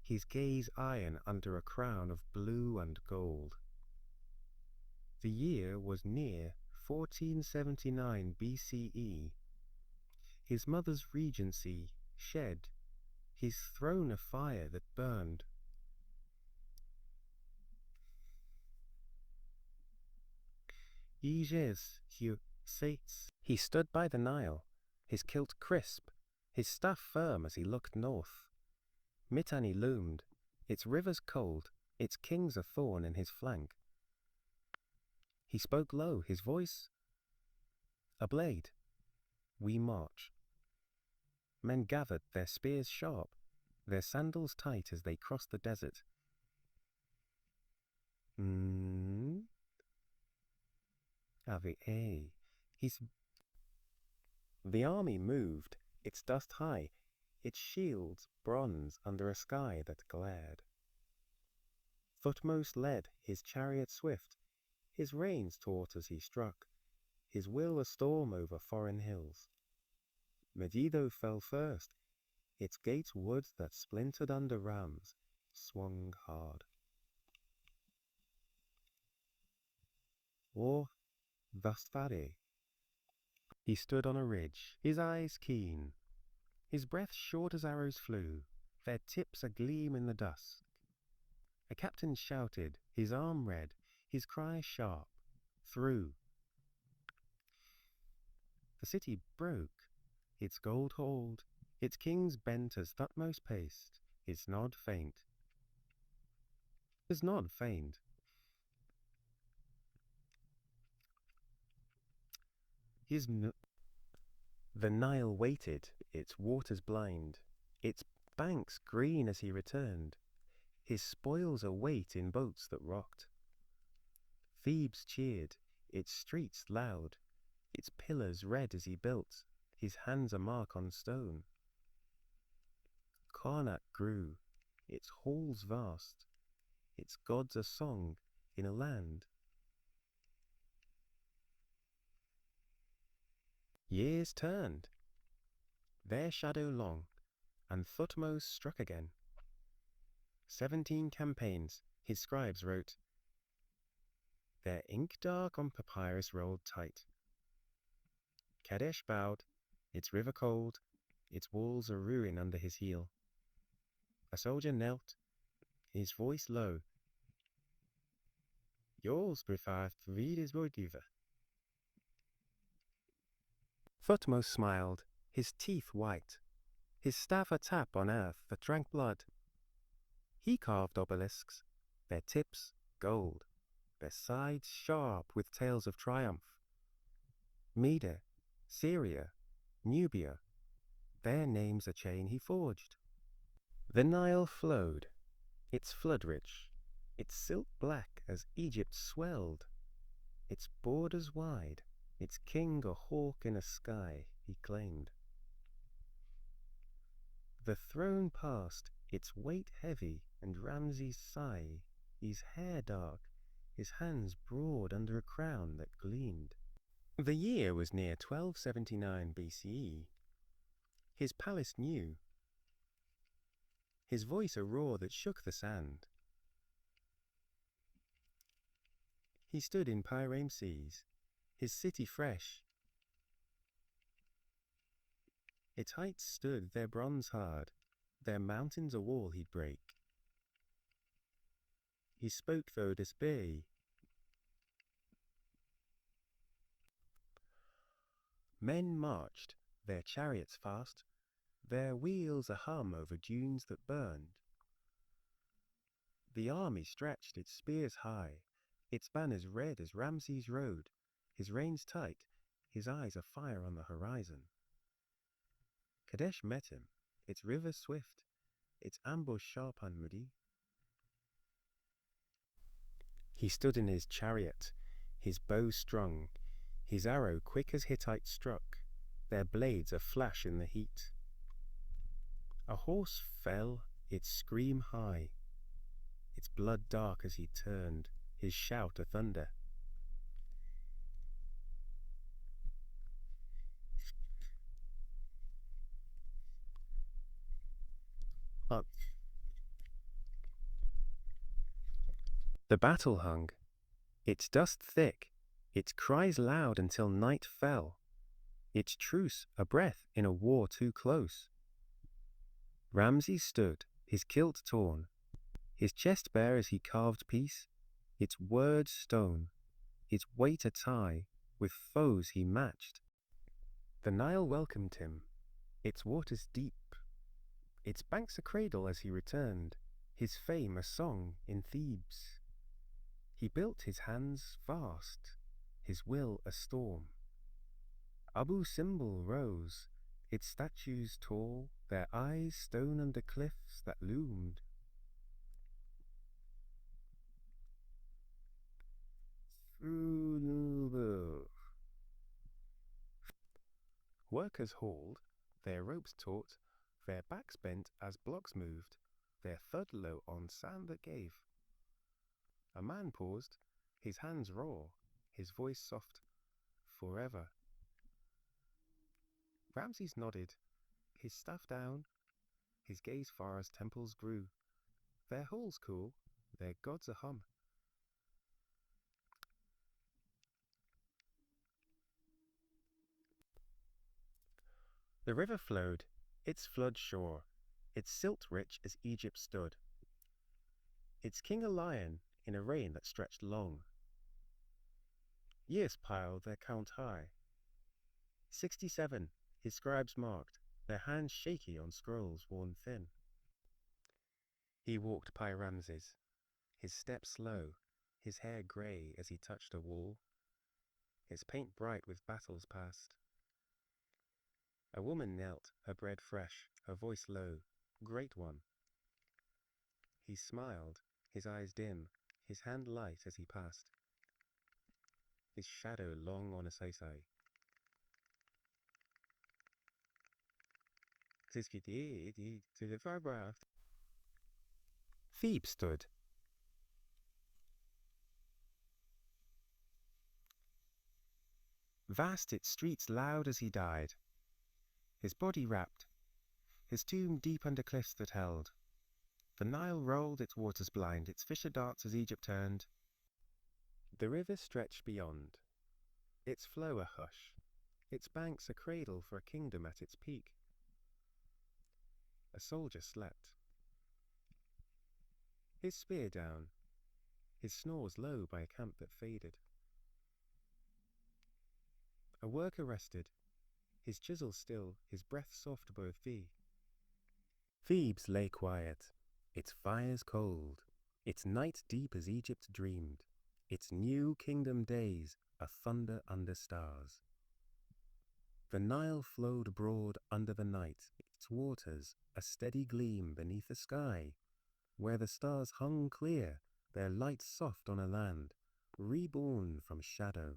his gaze iron under a crown of blue and gold. The year was near 1479 BCE. His mother's regency shed, his throne a fire that burned. Iges Sates. He stood by the Nile, his kilt crisp, his staff firm as he looked north. Mitanni loomed, its rivers cold, its kings a thorn in his flank. He spoke low, his voice a blade. We march. Men gathered, their spears sharp, their sandals tight as they crossed the desert. The army moved, its dust high, its shields bronze under a sky that glared. Thutmose led, his chariot swift, his reins taut as he struck, his will a storm over foreign hills. Megiddo fell first, its gates wood that splintered under rams swung hard. Or Vastfare. He stood on a ridge, his eyes keen, his breath short as arrows flew, their tips agleam in the dusk. A captain shouted, his arm red, his cry sharp, through. The city broke, its gold hold, its kings bent as Thutmose paced, his nod faint. His nod feigned. The Nile waited, its waters blind, its banks green as he returned, his spoils await in boats that rocked. Thebes cheered, its streets loud, its pillars red as he built, his hands a mark on stone. Karnak grew, its halls vast, its gods a song in a land. Years turned, their shadow long, and Thutmose struck again. 17 campaigns, his scribes wrote, their ink dark on papyrus rolled tight. Kadesh bowed, its river cold, its walls a ruin under his heel. A soldier knelt, his voice low, Yours prefer readers motive. Thutmose smiled, his teeth white, his staff a tap on earth that drank blood. He carved obelisks, their tips gold, their sides sharp with tales of triumph. Mede, Syria, Nubia, their names a chain he forged. The Nile flowed, its flood-rich, its silt black as Egypt swelled, its borders wide, its king a hawk in a sky he claimed. The throne passed, its weight heavy, and Ramses' sigh, his hair dark, his hands broad under a crown that gleamed. The year was near 1279 BCE. His palace new, his voice a roar that shook the sand. He stood in Pyrame seas, his city fresh. Its heights stood their bronze hard, their mountains a wall he'd break. He spoke though despair. Men marched, their chariots fast, their wheels a hum over dunes that burned. The army stretched its spears high, its banners red as Ramses rode, his reins tight, his eyes a fire on the horizon. Kadesh met him, its river swift, its ambush sharp and muddy. He stood in his chariot, his bow strung, his arrow quick as Hittite struck, their blades a flash in the heat. A horse fell, its scream high, its blood dark as he turned, his shout a thunder. Up. The battle hung, its dust thick, its cries loud until night fell, its truce a breath in a war too close. Ramses stood, his kilt torn, his chest bare as he carved peace, its words stone, its weight a tie, with foes he matched. The Nile welcomed him, its waters deep, its banks a cradle as he returned, his fame a song in Thebes. He built his hands vast, his will a storm. Abu Simbel rose, its statues tall, their eyes stone under cliffs that loomed. Workers hauled, their ropes taut, their backs bent as blocks moved, their thud low on sand that gave. A man paused, his hands raw, his voice soft, forever. Ramses nodded, his staff down, his gaze far as temples grew. Their halls cool, their gods a hum. The river flowed, its flood shore, its silt rich as Egypt stood. Its king a lion in a reign that stretched long. Years piled their count high. 67, his scribes marked, their hands shaky on scrolls worn thin. He walked by Ramses, his step slow, his hair grey as he touched a wall, his paint bright with battles past. A woman knelt, her bread fresh, her voice low, "Great one." He smiled, his eyes dim, his hand light as he passed, his shadow long on Osiris. Thebes stood. Vast its streets loud as he died, his body wrapped, his tomb deep under cliffs that held. The Nile rolled its waters blind, its fisher darts as Egypt turned. The river stretched beyond, its flow a hush, its banks a cradle for a kingdom at its peak. A soldier slept, his spear down, his snores low by a camp that faded. A worker rested, his chisel still, his breath soft above thee. Thebes lay quiet, its fires cold, its night deep as Egypt dreamed, its new kingdom days a thunder under stars. The Nile flowed broad under the night, its waters a steady gleam beneath the sky, where the stars hung clear, their light soft on a land, reborn from shadow.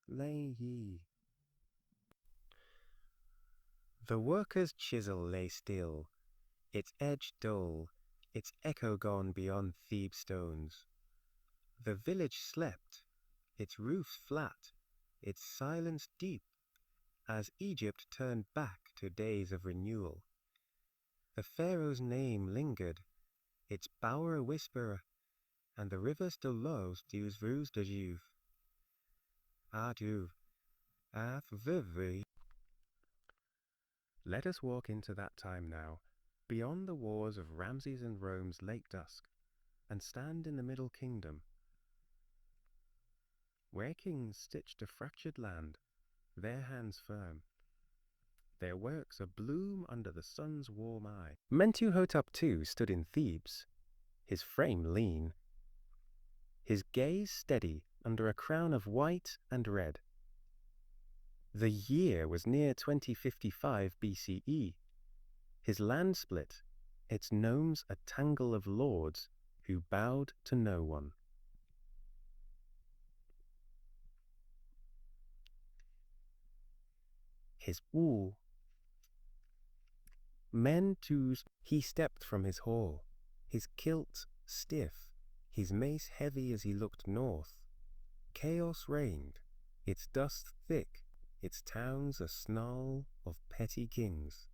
Lay ye. The worker's chisel lay still, its edge dull, its echo gone beyond Thebes stones. The village slept, its roofs flat, its silence deep, as Egypt turned back to days of renewal. The pharaoh's name lingered, its bower a whisper, and the river still loves Dieu's vus de Juve. Adieu, af vivi. Let us walk into that time now, beyond the wars of Ramses and Rome's late dusk, and stand in the Middle Kingdom, where kings stitched a fractured land, their hands firm, their works abloom under the sun's warm eye. Mentuhotep too stood in Thebes, his frame lean, his gaze steady under a crown of white and red. The year was near 2055 BCE. His land split, its gnomes a tangle of lords who bowed to no one. His wool. Mentu's, he stepped from his hall, his kilt stiff, his mace heavy as he looked north. Chaos reigned, its dust thick, its towns a snarl of petty kings.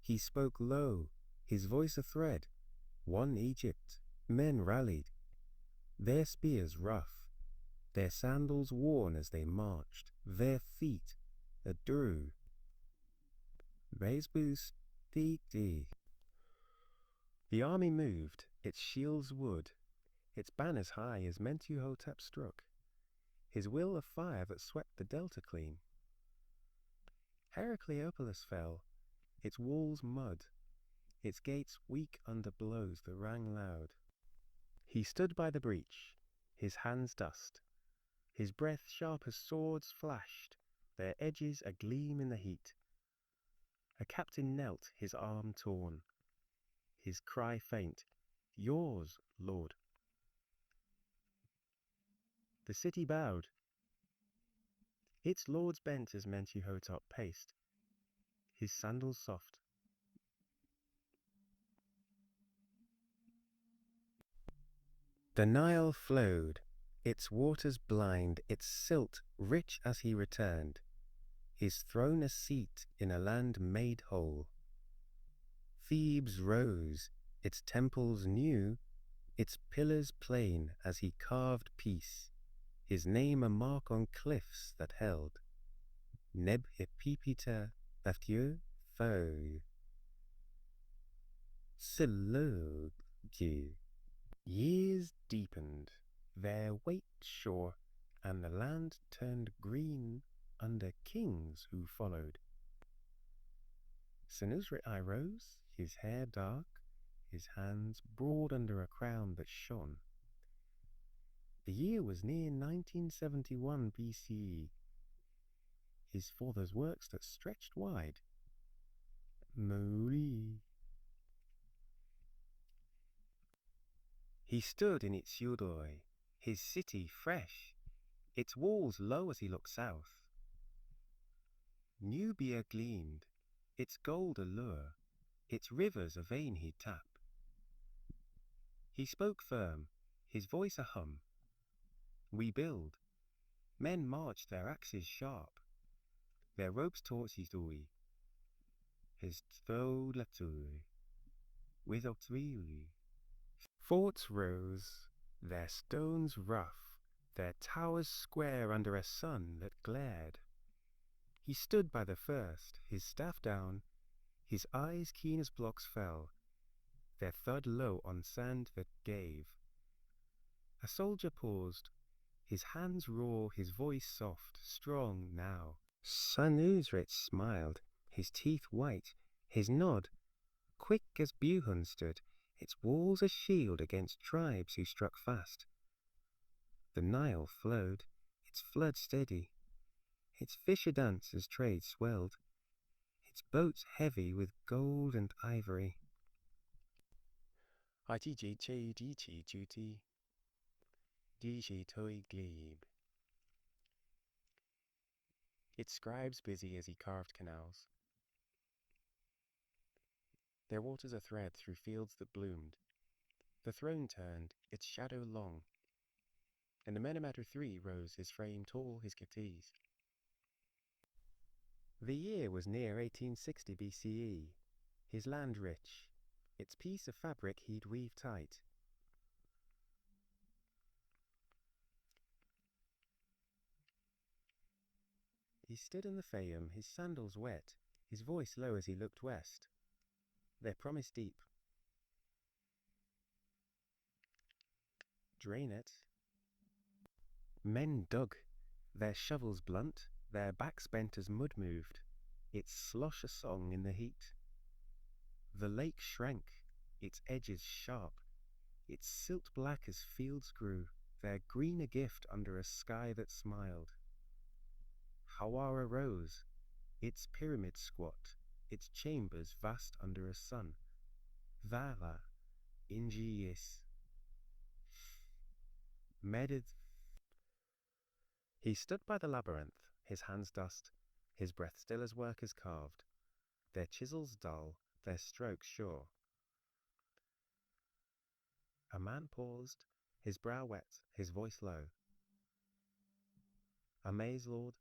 He spoke low, his voice a thread. One Egypt, men rallied, their spears rough, their sandals worn as they marched, their feet adrew. Vesbus Theti. The army moved, its shields wood, its banners high as Mentuhotep struck, his will a fire that swept the delta clean. Heracleopolis fell, its walls mud, its gates weak under blows that rang loud. He stood by the breach, his hands dust, his breath sharp as swords flashed, their edges agleam in the heat. A captain knelt, his arm torn, his cry faint, "Yours, Lord." The city bowed. Its lords bent as Mentuhotep paced, his sandals soft. The Nile flowed, its waters blind, its silt rich as he returned, his throne a seat in a land made whole. Thebes rose, its temples new, its pillars plain as he carved peace, his name a mark on cliffs that held. Neb epipita Dieu feu. Silogi. Years deepened, their weight shore, and the land turned green under kings who followed. Senusri-I rose, his hair dark, his hands broad under a crown that shone. The year was near 1971 BCE, his father's works that stretched wide. Marie. He stood in its Yudoi, his city fresh, its walls low as he looked south. Nubia gleamed, its gold allure, its rivers a vein he'd tap. He spoke firm, his voice a hum. We build. Men marched their axes sharp, their ropes torchisui, his tvolatui, with octui. Forts rose, their stones rough, their towers square under a sun that glared. He stood by the first, his staff down, His eyes keen as blocks fell, their thud low on sand that gave. A soldier paused, his hands raw, his voice soft, strong now. Sanusrit smiled, his teeth white, his nod, quick as Buhun stood, its walls a shield against tribes who struck fast. The Nile flowed, its flood steady, its fisher dance as trade swelled, its boats heavy with gold and ivory. Its scribes busy as he carved canals. Their waters a thread through fields that bloomed. The throne turned, its shadow long. And the Menematter III rose, his frame tall, his Khatiz. The year was near 1860 BCE, his land rich, its piece of fabric he'd weave tight. He stood in the Fayum, his sandals wet, his voice low as he looked west. Their promise deep. Drain it. Men dug, their shovels blunt, their backs bent as mud moved, its slosh a song in the heat. The lake shrank, its edges sharp, its silt black as fields grew, their green a gift under a sky that smiled. Hawara rose, its pyramid squat, its chambers vast under a sun. Vala, Ingiis. Medid. He stood by the labyrinth, his hands dust, his breath still as workers carved, their chisels dull, their strokes sure. A man paused, his brow wet, his voice low. A maze lord.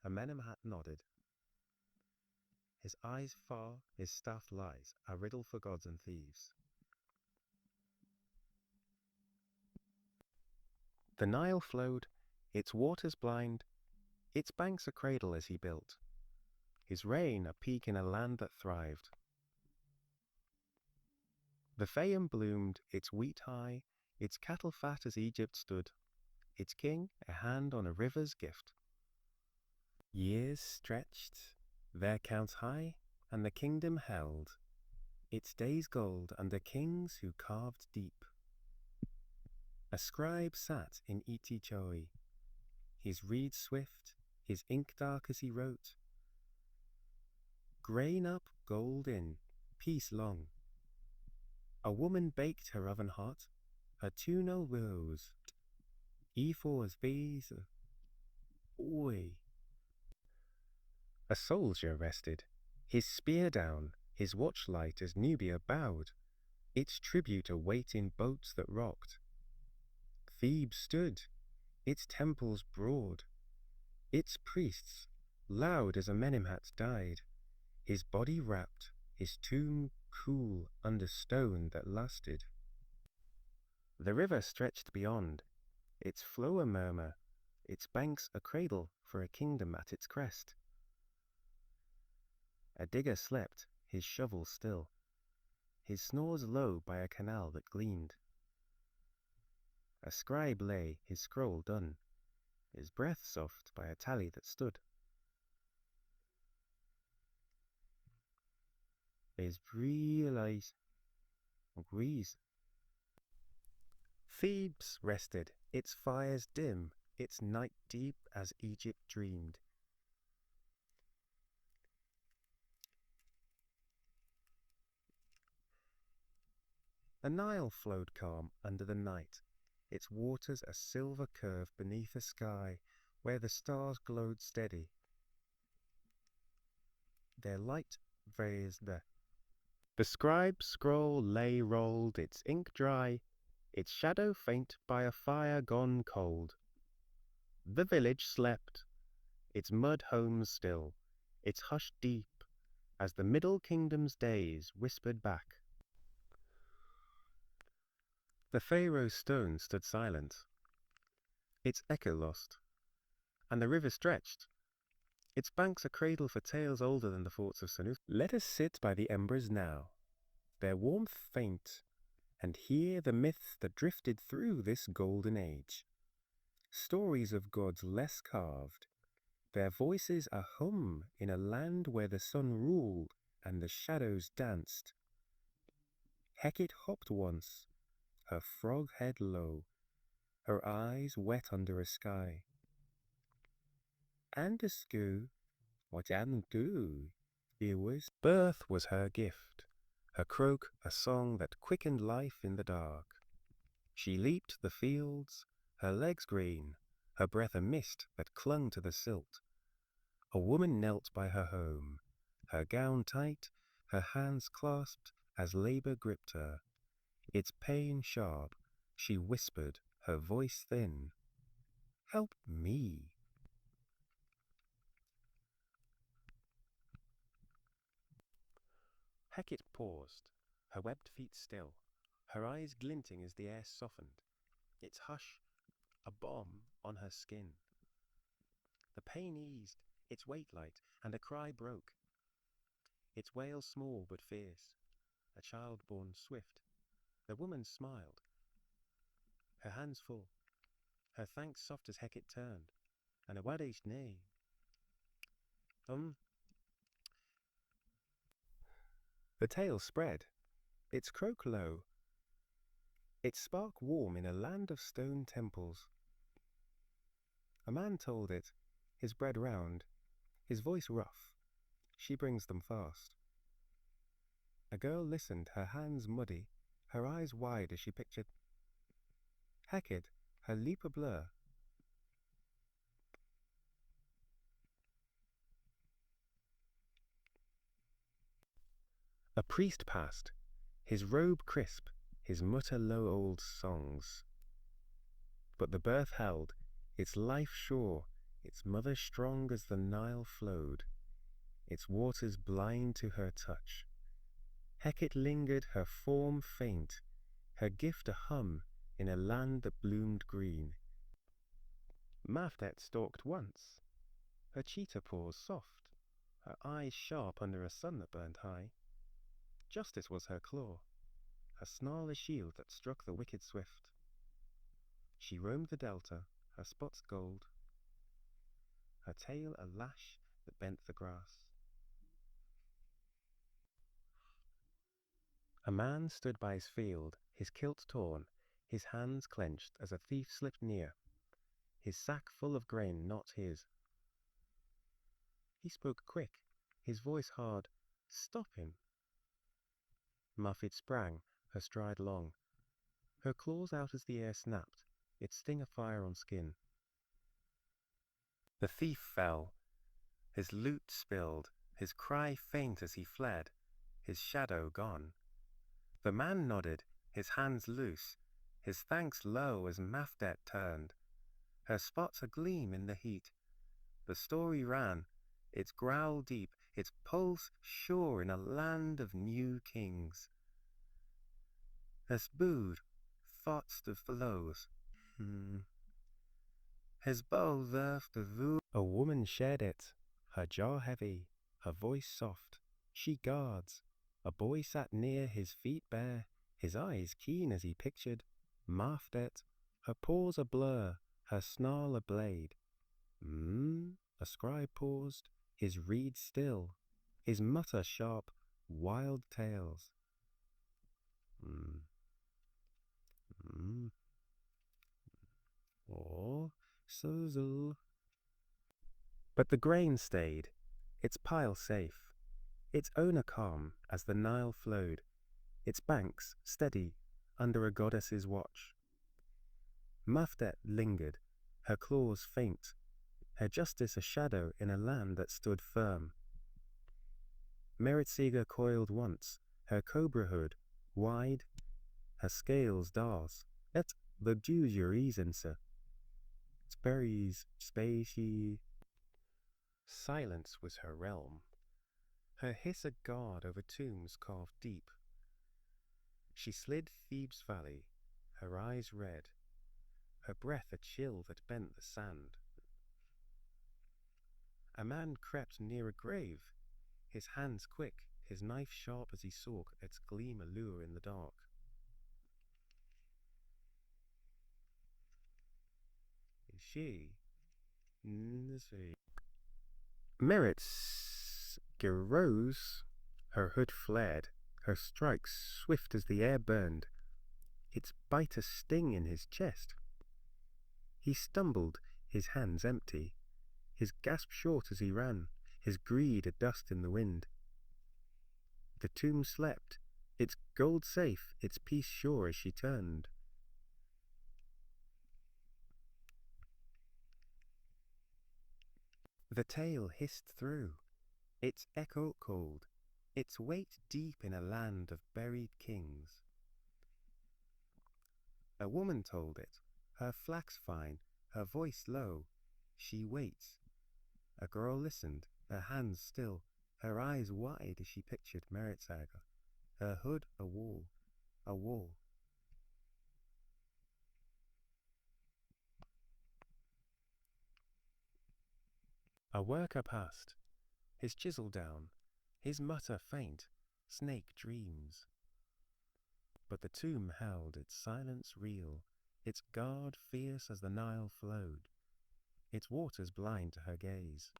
Amenemhat nodded. His eyes far, his staff lies, a riddle for gods and thieves. The Nile flowed, its waters blind, its banks a cradle as he built, his reign a peak in a land that thrived. The Fayum bloomed, its wheat high, its cattle fat as Egypt stood, its king a hand on a river's gift. Years stretched, their counts high, and the kingdom held, its days gold under kings who carved deep. A scribe sat in Itichoi, his reed swift, his ink dark as he wrote. Grain up, gold in, peace long. A woman baked her oven hot, her tuna rose. E4's bees, oi. A soldier rested, his spear down, his watchlight as Nubia bowed, its tribute a weight in boats that rocked. Thebes stood, its temples broad, its priests, loud as Amenemhat died, his body wrapped, his tomb cool under stone that lasted. The river stretched beyond, its flow a murmur, its banks a cradle for a kingdom at its crest. A digger slept, his shovel still, his snores low by a canal that gleamed. A scribe lay, his scroll done, his breath soft by a tally that stood. His realize, agrees. Thebes rested, its fires dim, its night deep as Egypt dreamed. The Nile flowed calm under the night, its waters a silver curve beneath a sky where the stars glowed steady. Their light raised the scribe's scroll lay rolled, its ink dry, its shadow faint by a fire gone cold. The village slept, its mud homes still, its hush deep, as the Middle Kingdom's days whispered back. The Pharaoh's stone stood silent, its echo lost, and the river stretched, Its banks a cradle for tales older than the forts of Sanus. Let us sit by the embers now, their warmth faint, and hear the myths that drifted through this golden age. Stories of gods less carved, their voices a hum in a land where the sun ruled and the shadows danced. Hecate hopped once, her frog head low, her eyes wet under a sky. And a skoo, what an do, birth was her gift, her croak a song that quickened life in the dark. She leaped the fields, her legs green, her breath a mist that clung to the silt. A woman knelt by her home, her gown tight, her hands clasped as labor gripped her. Its pain sharp, she whispered, her voice thin, "Help me." Hecate paused, her webbed feet still, her eyes glinting as the air softened. Its hush, a bomb on her skin. The pain eased, its weight light, and a cry broke. Its wail small but fierce, a child born swift. The woman smiled, her hands full, her thanks soft as Hecate turned, and a wadish nay. The tale spread, its croak low, its spark warm in a land of stone temples. A man told it, his bread round, his voice rough. She brings them fast. A girl listened, her hands muddy, her eyes wide as she pictured Hecate, her leap a blur. A priest passed, his robe crisp, his mutter low old songs. But the birth held, its life sure, its mother strong as the Nile flowed, its waters blind to her touch. Hecate lingered, her form faint, her gift a hum in a land that bloomed green. Mafdet stalked once, her cheetah paws soft, her eyes sharp under a sun that burned high. Justice was her claw, her snarl a shield that struck the wicked swift. She roamed the delta, her spots gold, her tail a lash that bent the grass. A man stood by his field, his kilt torn, his hands clenched as a thief slipped near, his sack full of grain not his. He spoke quick, his voice hard, "Stop him." Muffet sprang, her stride long, her claws out as the air snapped, its sting a fire on skin. The thief fell, his loot spilled, his cry faint as he fled, his shadow gone. The man nodded, his hands loose, his thanks low as Mafdet turned, her spots agleam in the heat. The story ran, its growl deep, its pulse sure in a land of new kings. His bood, thoughts of flows. His bow left the voo. A woman shared it, her jaw heavy, her voice soft. She guards. A boy sat near, his feet bare, his eyes keen as he pictured Mafdet, her paws a blur, her snarl a blade. A scribe paused, his reed still, his mutter sharp, wild tales. Oh, Suzel. But the grain stayed, its pile safe, its owner calm as the Nile flowed, its banks steady under a goddess's watch. Mafdet lingered, her claws faint, her justice a shadow in a land that stood firm. Meritsiga coiled once, her cobra hood wide, her scales dars, et the Jews your easense. Sperries spacey. Silence was her realm, her hiss a guard over tombs carved deep. She slid Thebes' valley, her eyes red, her breath a chill that bent the sand. A man crept near a grave, his hands quick, his knife sharp as he sought its gleam allure in the dark. She Merit's arose, her hood flared, her strikes swift as the air burned, its bite a sting in his chest. He stumbled, his hands empty, his gasp short as he ran, his greed a dust in the wind. The tomb slept, its gold safe, its peace sure as she turned. The tale hissed through, its echo cold, its weight deep in a land of buried kings. A woman told it, her flax fine, her voice low. She waits. A girl listened, her hands still, her eyes wide as she pictured Meritsaga, her hood a wall, a wall. A worker passed, his chisel down, his mutter faint, snake dreams. But the tomb held its silence real, its guard fierce as the Nile flowed, its waters blind to her gaze.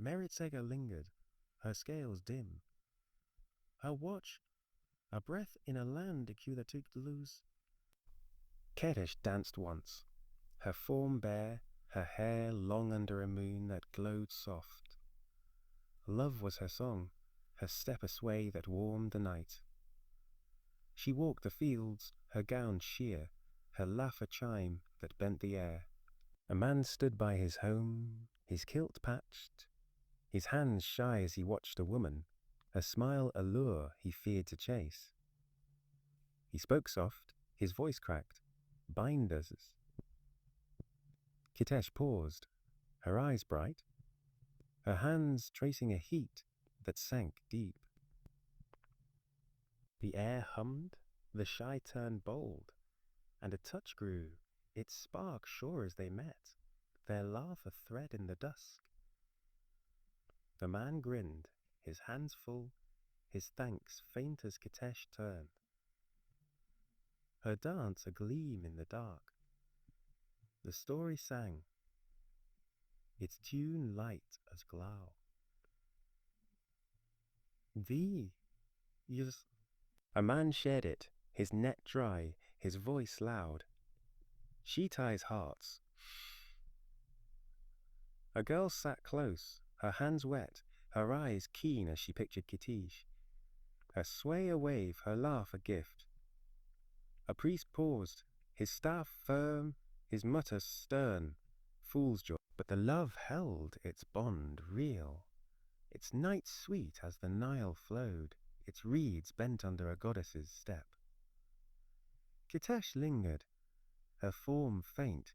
Meritsaga lingered, her scales dim, her watch a breath in a land that took to lose. Kedesh danced once, her form bare, her hair long under a moon that glowed soft. Love was her song, her step a sway that warmed the night. She walked the fields, her gown sheer, her laugh a chime that bent the air. A man stood by his home, his kilt patched, his hands shy as he watched a woman, a smile a lure he feared to chase. He spoke soft, his voice cracked, binders. Kitesh paused, her eyes bright, her hands tracing a heat that sank deep. The air hummed, the shy turned bold, and a touch grew, its spark sure as they met, their laugh a thread in the dusk. The man grinned, his hands full, his thanks faint as Kitesh turned. Her dance a gleam in the dark. The story sang, its tune light as glow. Thee, yes. A man shared it, his net dry, his voice loud. She ties hearts. A girl sat close, her hands wet, her eyes keen as she pictured Kitish. Her sway a wave, her laugh a gift. A priest paused, his staff firm, his mutter stern, fool's joy. But the love held its bond real, its night sweet as the Nile flowed, its reeds bent under a goddess's step. Kitesh lingered, her form faint,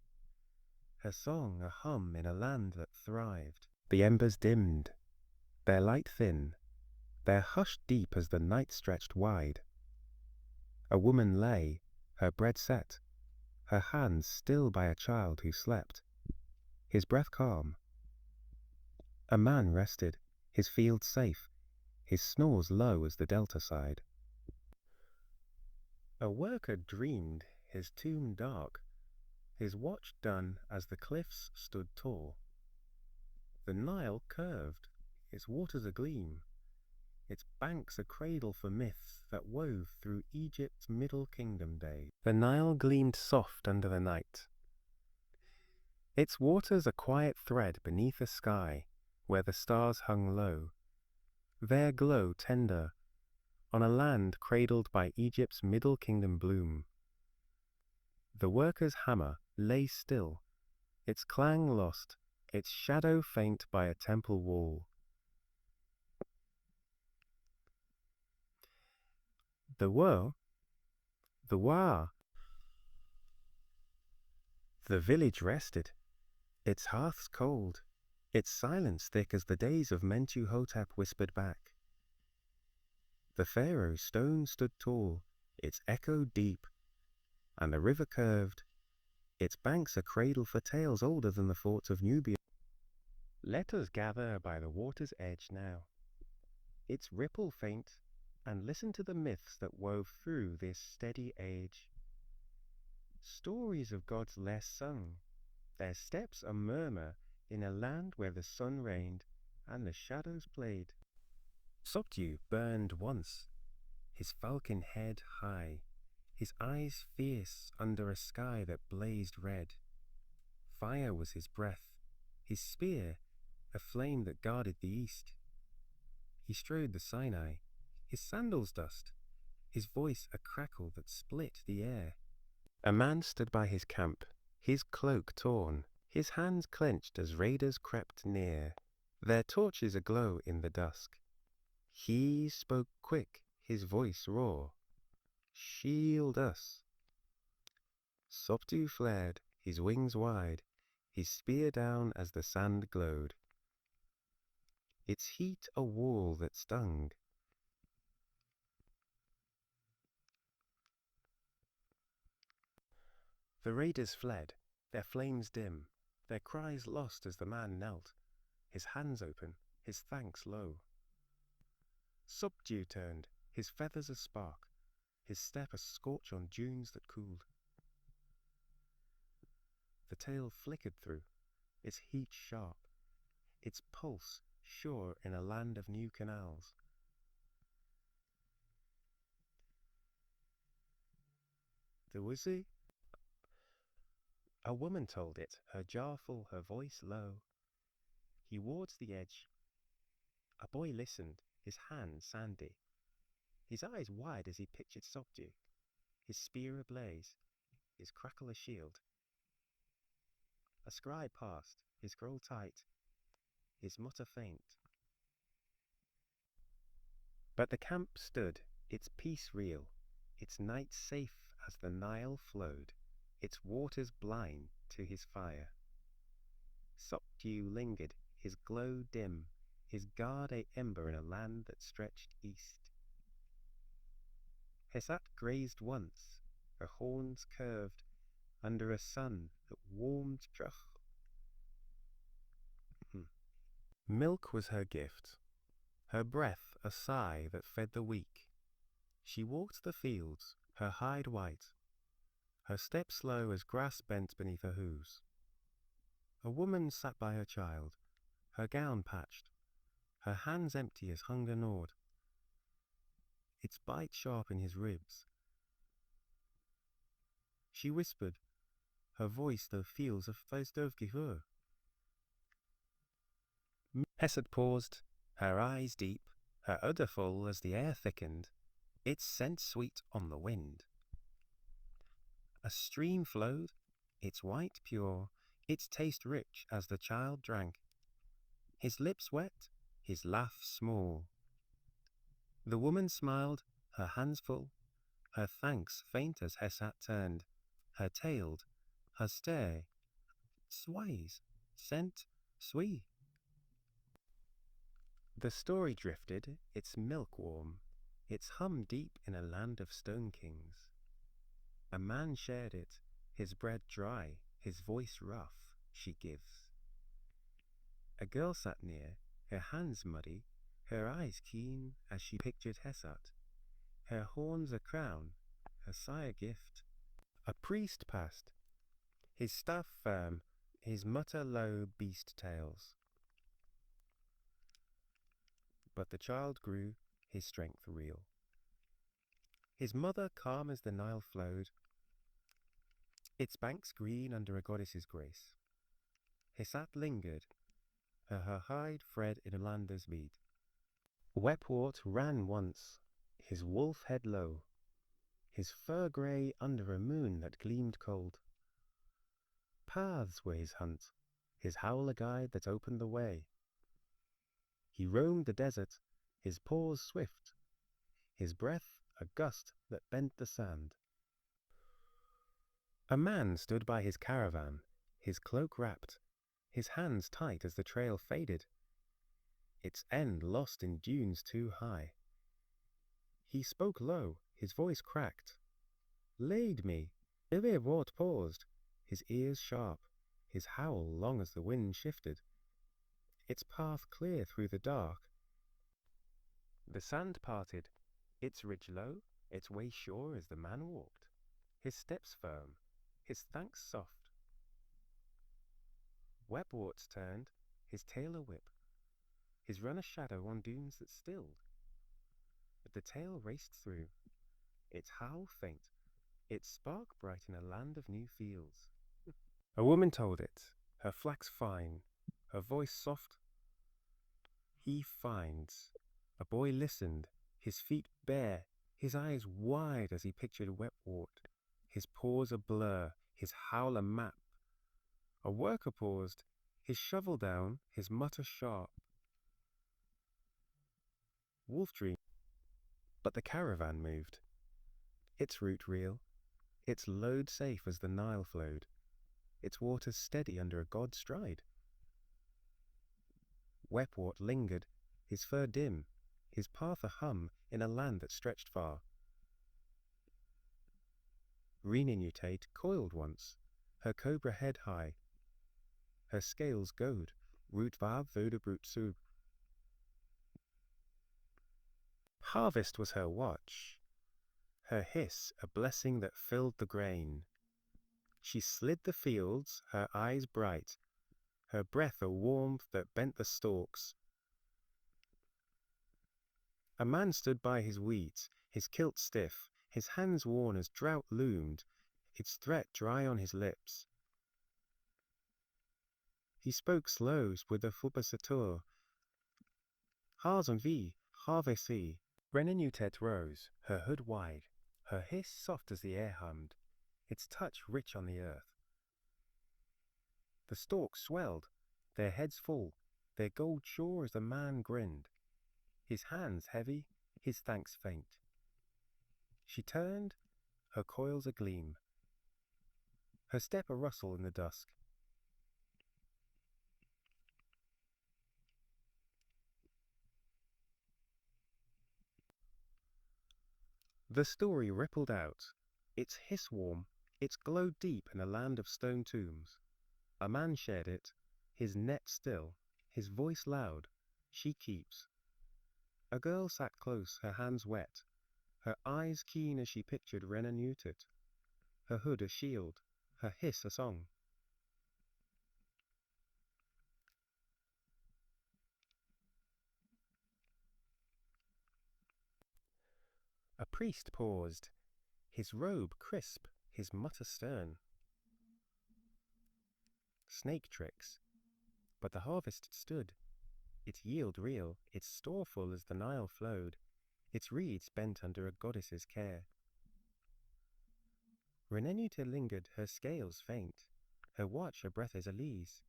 her song a hum in a land that thrived. The embers dimmed, their light thin, their hush deep as the night stretched wide. A woman lay, her bread set, her hands still by a child who slept, his breath calm. A man rested, his field safe, his snores low as the delta sighed. A worker dreamed, his tomb dark, his watch done as the cliffs stood tall. The Nile curved, its waters agleam, its banks a cradle for myths that wove through Egypt's Middle Kingdom days. The Nile gleamed soft under the night, its waters a quiet thread beneath a sky where the stars hung low, their glow tender on a land cradled by Egypt's Middle Kingdom bloom. The worker's hammer lay still, its clang lost, its shadow faint by a temple wall. The village rested, its hearths cold, its silence thick as the days of Mentuhotep whispered back. The pharaoh's stone stood tall, its echo deep, and the river curved, its banks a cradle for tales older than the forts of Nubia. Let us gather by the water's edge now, its ripple faint, and listen to the myths that wove through this steady age. Stories of gods less sung, their steps a murmur in a land where the sun reigned and the shadows played. Sopdu burned once, his falcon head high, his eyes fierce under a sky that blazed red. Fire was his breath, his spear a flame that guarded the east. He strode the Sinai, his sandals dust, his voice a crackle that split the air. A man stood by his camp, his cloak torn, his hands clenched as raiders crept near, their torches aglow in the dusk. He spoke quick, his voice raw. Shield us. Sopdu flared, his wings wide, his spear down as the sand glowed. Its heat a wall that stung. The raiders fled, their flames dim, their cries lost as the man knelt, his hands open, his thanks low. Sopdu turned, his feathers a spark, his step a scorch on dunes that cooled. The tail flickered through, its heat sharp, its pulse sure in a land of new canals. The Wizzy? A woman told it, her jar full, her voice low. He wards the edge. A boy listened, his hands sandy, his eyes wide as he pictured Sopdu, his spear ablaze, his crackle a shield. A scribe passed, his scroll tight, his mutter faint. But the camp stood, its peace real, its night safe as the Nile flowed, its waters blind to his fire. Sopdu lingered, his glow dim, his guard a ember in a land that stretched east. Hesat grazed once, her horns curved, under a sun that warmed Milk was her gift, her breath a sigh that fed the weak. She walked the fields, her hide white, her step slow as grass bent beneath her hooves. A woman sat by her child, her gown patched, her hands empty as hunger gnawed, its bite sharp in his ribs. She whispered, her voice though feels of Feisdovgehör. Hesed paused, her eyes deep, her udder full as the air thickened, its scent sweet on the wind. A stream flowed, its white pure, its taste rich as the child drank. His lips wet, his laugh small. The woman smiled, her hands full, her thanks faint as Hesat turned, her tailed, her stare, sways, scent, sweet. The story drifted, its milk warm, its hum deep in a land of stone kings. A man shared it, his bread dry, his voice rough, she gives. A girl sat near, her hands muddy, her eyes keen as she pictured Hesat, her horns a crown, her sire gift. A priest passed, his staff firm, his mutter low beast tales. But the child grew, his strength real. His mother calm as the Nile flowed, its banks green under a goddess's grace. Hesat lingered, her hide fred in Alanda's mead. Wepwort ran once, his wolf head low, his fur grey under a moon that gleamed cold. Paths were his hunt, his howl a guide that opened the way. He roamed the desert, his paws swift, his breath a gust that bent the sand. A man stood by his caravan, his cloak wrapped, his hands tight as the trail faded, its end lost in dunes too high. He spoke low, his voice cracked. Lead me. Wart paused, his ears sharp, his howl long as the wind shifted. its path clear through the dark. The sand parted, its ridge low, its way sure as the man walked, his steps firm, his thanks soft. Webwarts turned, his tail a whip, his run a shadow on dunes that stilled. But the tail raced through, its howl faint, its spark bright in a land of new fields. A woman told it, her flax fine, her voice soft. He finds. A boy listened, his feet bare, his eyes wide as he pictured Wetwart, his paws a blur, his howl a map. A worker paused, his shovel down, his mutter sharp. Wolf dreamed, but the caravan moved. Its route real, its load safe as the Nile flowed, its waters steady under a god's stride. Wepwart lingered, his fur dim, his path a hum in a land that stretched far. Renutate coiled once, her cobra head high, her scales goad, root vav voda brute sub. Harvest was her watch, her hiss a blessing that filled the grain. She slid the fields, her eyes bright, her breath a warmth that bent the stalks. A man stood by his wheat, his kilt stiff, his hands worn as drought loomed, its threat dry on his lips. He spoke slow with a fupasatur. Hars on vie, harvesi. Renenutet rose, her hood wide, her hiss soft as the air hummed, its touch rich on the earth. The stalks swelled, their heads full, their gold sure as the man grinned, his hands heavy, his thanks faint. She turned, her coils agleam, her step a rustle in the dusk. The story rippled out, its hiss warm, its glow deep in a land of stone tombs. A man shared it, his net still, his voice loud, she keeps. A girl sat close, her hands wet, her eyes keen as she pictured Renenutet, her hood a shield, her hiss a song. A priest paused, his robe crisp, his mutter stern. Snake tricks, but the harvest stood, its yield real, its store full as the Nile flowed, its reeds bent under a goddess's care. Renenuta lingered, her scales faint, her watch a breath as Elise.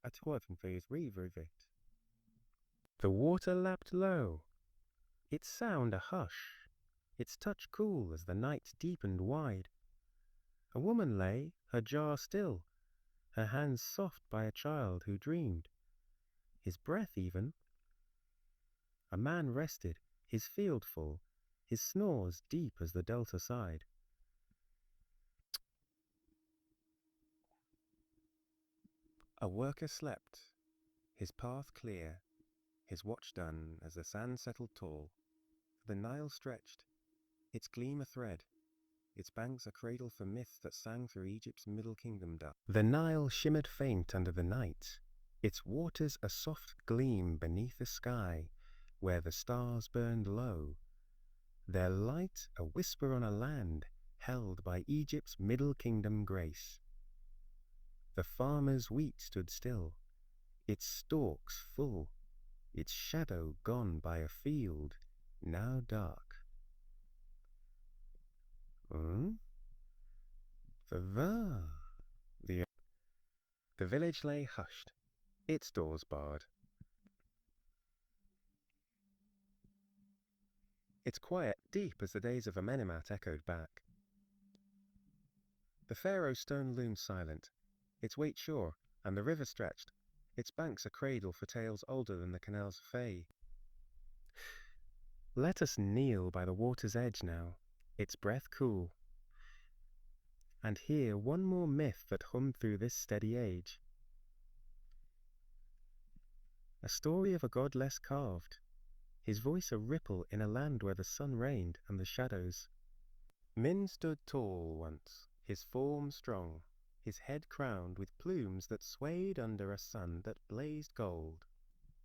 A twerfen for his revervit. The water lapped low, its sound a hush, its touch cool as the night deepened wide. A woman lay, her jar still, her hands soft by a child who dreamed, his breath even. A man rested, his field full, his snores deep as the delta side. A worker slept, his path clear, his watch done as the sand settled tall. The Nile stretched, its gleam a thread, its banks a cradle for myth that sang through Egypt's middle kingdom. The Nile shimmered faint under the night, its waters a soft gleam beneath the sky, where the stars burned low, their light a whisper on a land held by Egypt's middle kingdom grace. The farmer's wheat stood still, its stalks full, its shadow gone by a field now dark. The village lay hushed, its doors barred. Its quiet deep as the days of Amenemhat echoed back. The pharaoh's stone loomed silent, its weight sure, and the river stretched, its banks a cradle for tales older than the canals of Faye. Let us kneel by the water's edge now, its breath cool. and hear one more myth that hummed through this steady age. A story of a god less carved, his voice a ripple in a land where the sun reigned and the shadows. Min stood tall once, his form strong, his head crowned with plumes that swayed under a sun that blazed gold.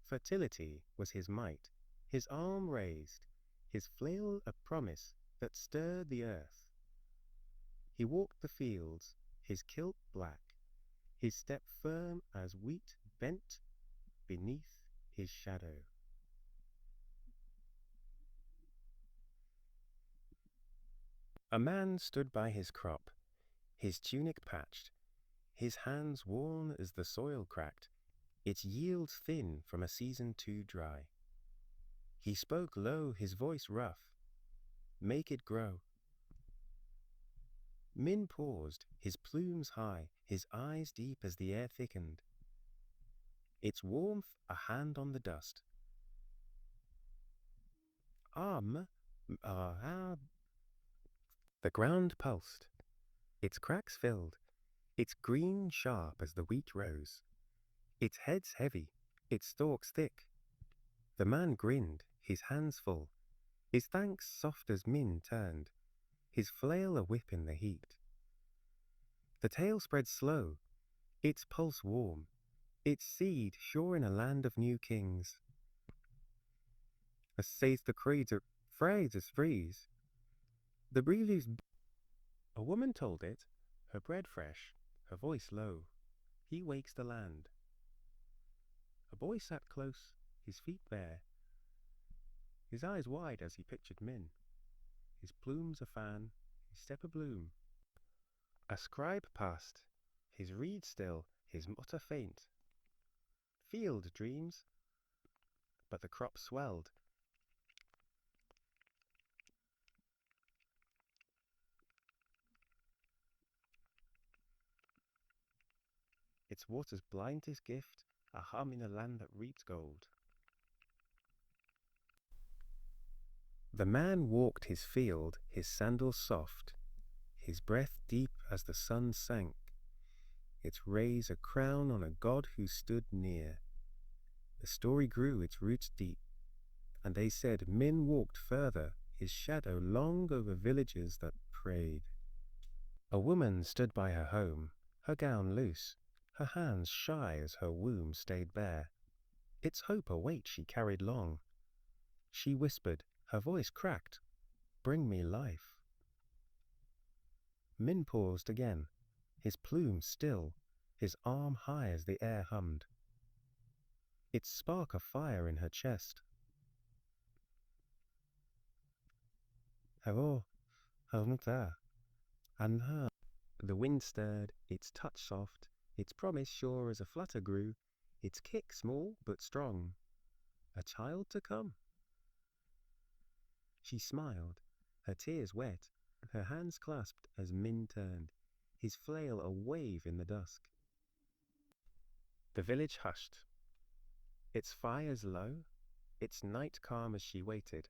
Fertility was his might, his arm raised, his flail a promise that stirred the earth. He walked the fields, his kilt black, his step firm as wheat bent beneath his shadow. A man stood by his crop, his tunic patched, his hands worn as the soil cracked, its yield thin from a season too dry. He spoke low, his voice rough, "Make it grow." Min paused, his plumes high, his eyes deep as the air thickened, its warmth a hand on the dust. The ground pulsed, its cracks filled, its green sharp as the wheat rose, its heads heavy, its stalks thick. The man grinned, his hands full, his thanks soft as Min turned, his flail a whip in the heat. The tale spread slow, its pulse warm, its seed sure in a land of new kings. As saith the creeds are phrase as freeze. The breeze. A woman told it, her bread fresh, her voice low. He wakes the land. A boy sat close, his feet bare, his eyes wide as he pictured Min, his plumes a fan, his step a bloom. A scribe passed, his reed still, his mutter faint. Field dreams, but the crop swelled. Its waters blind his gift, a hum in a land that reaps gold. The man walked his field, his sandals soft, his breath deep as the sun sank, its rays a crown on a god who stood near. The story grew, its roots deep, and they said Min walked further, his shadow long over villages that prayed. A woman stood by her home, her gown loose, her hands shy as her womb stayed bare. Its hope a weight she carried long. She whispered, her voice cracked, "Bring me life." Min paused again, his plume still, his arm high as the air hummed. Its spark a fire in her chest. Hello, there, and her. The wind stirred, its touch soft, its promise sure as a flutter grew, its kick small but strong. A child to come. She smiled, her tears wet, her hands clasped as Min turned, his flail a wave in the dusk. The village hushed, its fires low, its night calm as she waited,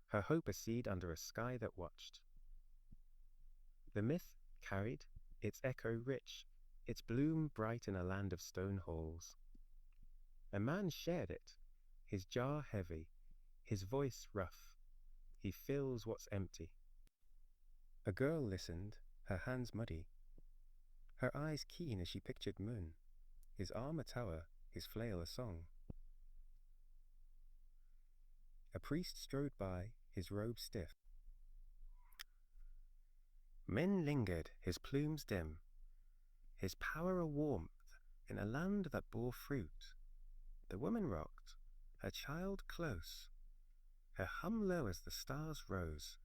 her hope a seed under a sky that watched. The myth carried, its echo rich, its bloom bright in a land of stone halls. A man shared it, his jar heavy, his voice rough. He fills what's empty. A girl listened, her hands muddy, her eyes keen as she pictured Moon, his arm a tower, his flail a song. A priest strode by, his robe stiff. Min lingered, his plumes dim, his power a warmth in a land that bore fruit. The woman rocked, her child close, her hum low as the stars rose.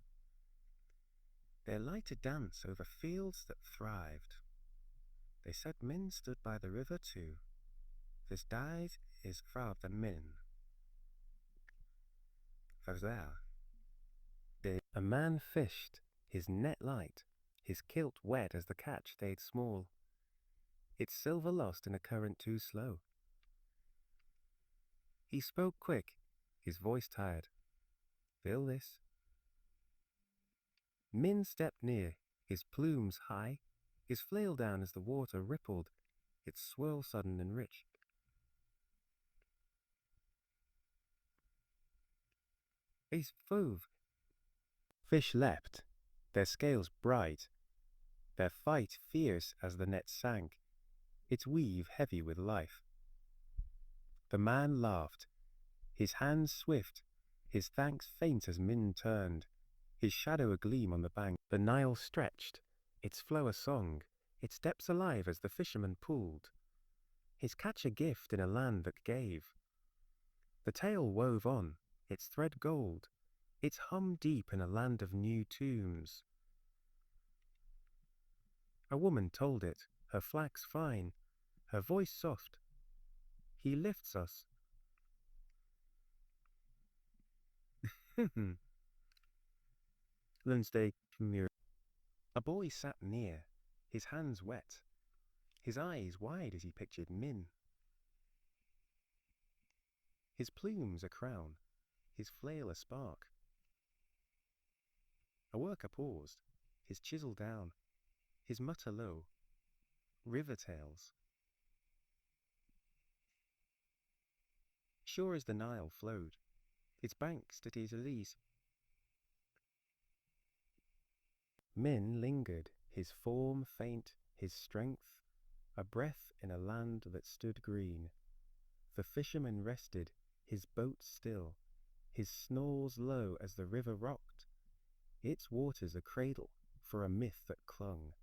Their light a dance over fields that thrived. They said Min stood by the river too. This dive is far than Min. For there, a man fished, his net light, his kilt wet as the catch stayed small, its silver lost in a current too slow. He spoke quick, his voice tired. Feel this? Min stepped near, his plumes high, his flail down as the water rippled, its swirl sudden and rich. His fauve. Fish leapt, their scales bright, their fight fierce as the net sank, its weave heavy with life. The man laughed, his hands swift, his thanks faint as Min turned, his shadow agleam on the bank. The Nile stretched, its flow a song, its depths alive as the fisherman pulled, his catch a gift in a land that gave. The tale wove on, its thread gold, its hum deep in a land of new tombs. A woman told it, her flax fine, her voice soft. He lifts us. Lunsday Myrrh. A boy sat near, his hands wet, his eyes wide as he pictured Min. His plumes a crown, his flail a spark. A worker paused, his chisel down, his mutter low. River tales. Sure as the Nile flowed, its banks to Osiris. Min lingered, his form faint, his strength, a breath in a land that stood green. The fisherman rested, his boat still, his snores low as the river rocked, its waters a cradle for a myth that clung.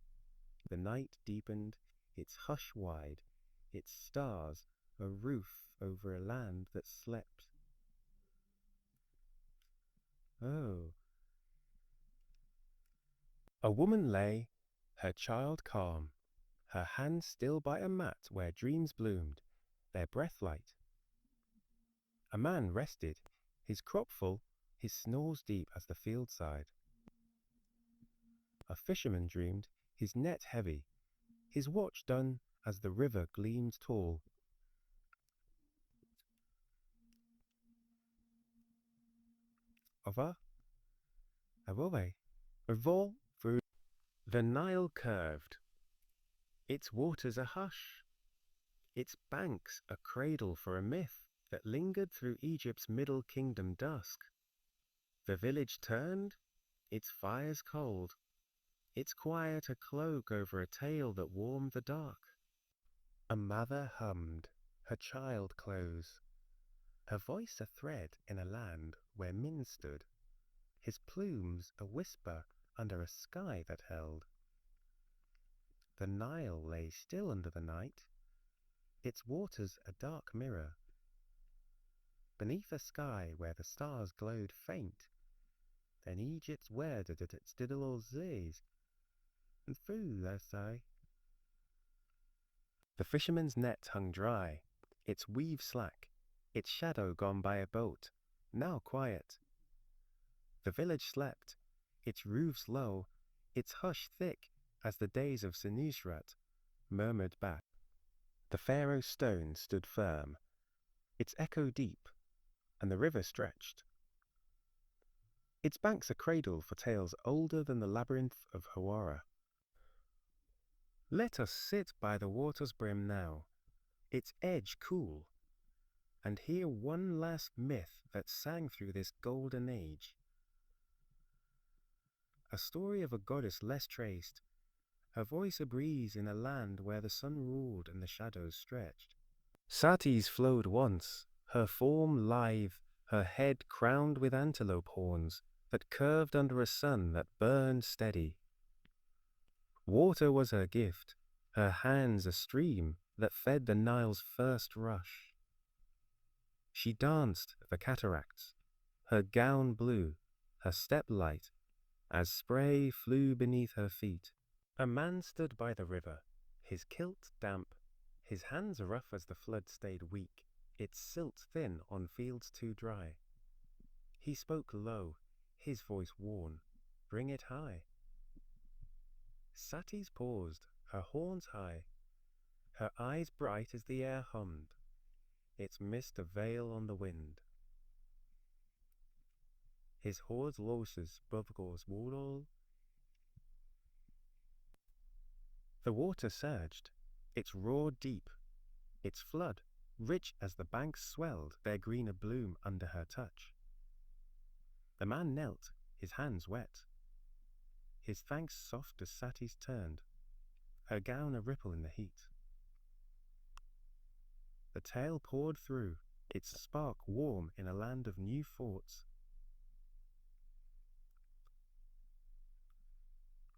The night deepened, its hush wide, its stars a roof over a land that slept. Oh. A woman lay, her child calm, her hand still by a mat where dreams bloomed, their breath light. A man rested, his crop full, his snores deep as the field side. A fisherman dreamed, his net heavy, his watch done as the river gleamed tall. Ova? Avove? Avol? Through the Nile curved, its waters a hush, its banks a cradle for a myth that lingered through Egypt's middle kingdom dusk. The village turned, its fires cold, its quiet a cloak over a tale that warmed the dark. A mother hummed, her child close, her voice a thread in a land where Min stood, his plumes a whisper under a sky that held. The Nile lay still under the night, its waters a dark mirror. Beneath a sky where the stars glowed faint, then Egypt's word at its diddle seas, and through their sigh. The fisherman's net hung dry, its weave slack, its shadow gone by a boat, now quiet. The village slept, its roofs low, its hush thick as the days of Senusrat murmured back. The pharaoh's stone stood firm, its echo deep, and the river stretched. Its banks a cradle for tales older than the labyrinth of Hawara. Let us sit by the water's brim now, its edge cool, and hear one last myth that sang through this golden age. A story of a goddess less traced, her voice a breeze in a land where the sun roared and the shadows stretched. Satis flowed once, her form lithe, her head crowned with antelope horns that curved under a sun that burned steady. Water was her gift, her hands a stream that fed the Nile's first rush. She danced the cataracts, her gown blue, her step light, as spray flew beneath her feet. A man stood by the river, his kilt damp, his hands rough as the flood stayed weak, its silt thin on fields too dry. He spoke low, his voice worn, bring it high. Satis paused, her horns high, her eyes bright as the air hummed, its mist a veil on the wind. His hordes losses bovgors wall. The water surged. Its roar deep. Its flood, rich as the banks swelled their greener bloom under her touch. The man knelt, his hands wet. His thanks soft as Sati's turned, her gown a ripple in the heat. The tale poured through, its spark warm in a land of new thoughts.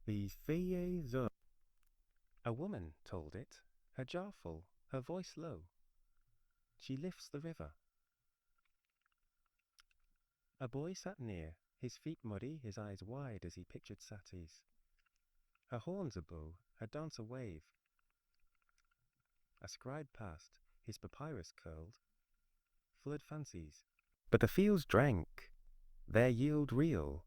The feye zo. A woman told it, her jar full, her voice low. She lifts the river. A boy sat near, his feet muddy, his eyes wide as he pictured Sati's. Her horns a bow, her dance a wave. A scribe passed, his papyrus curled, flood fancies. But the fields drank, their yield real,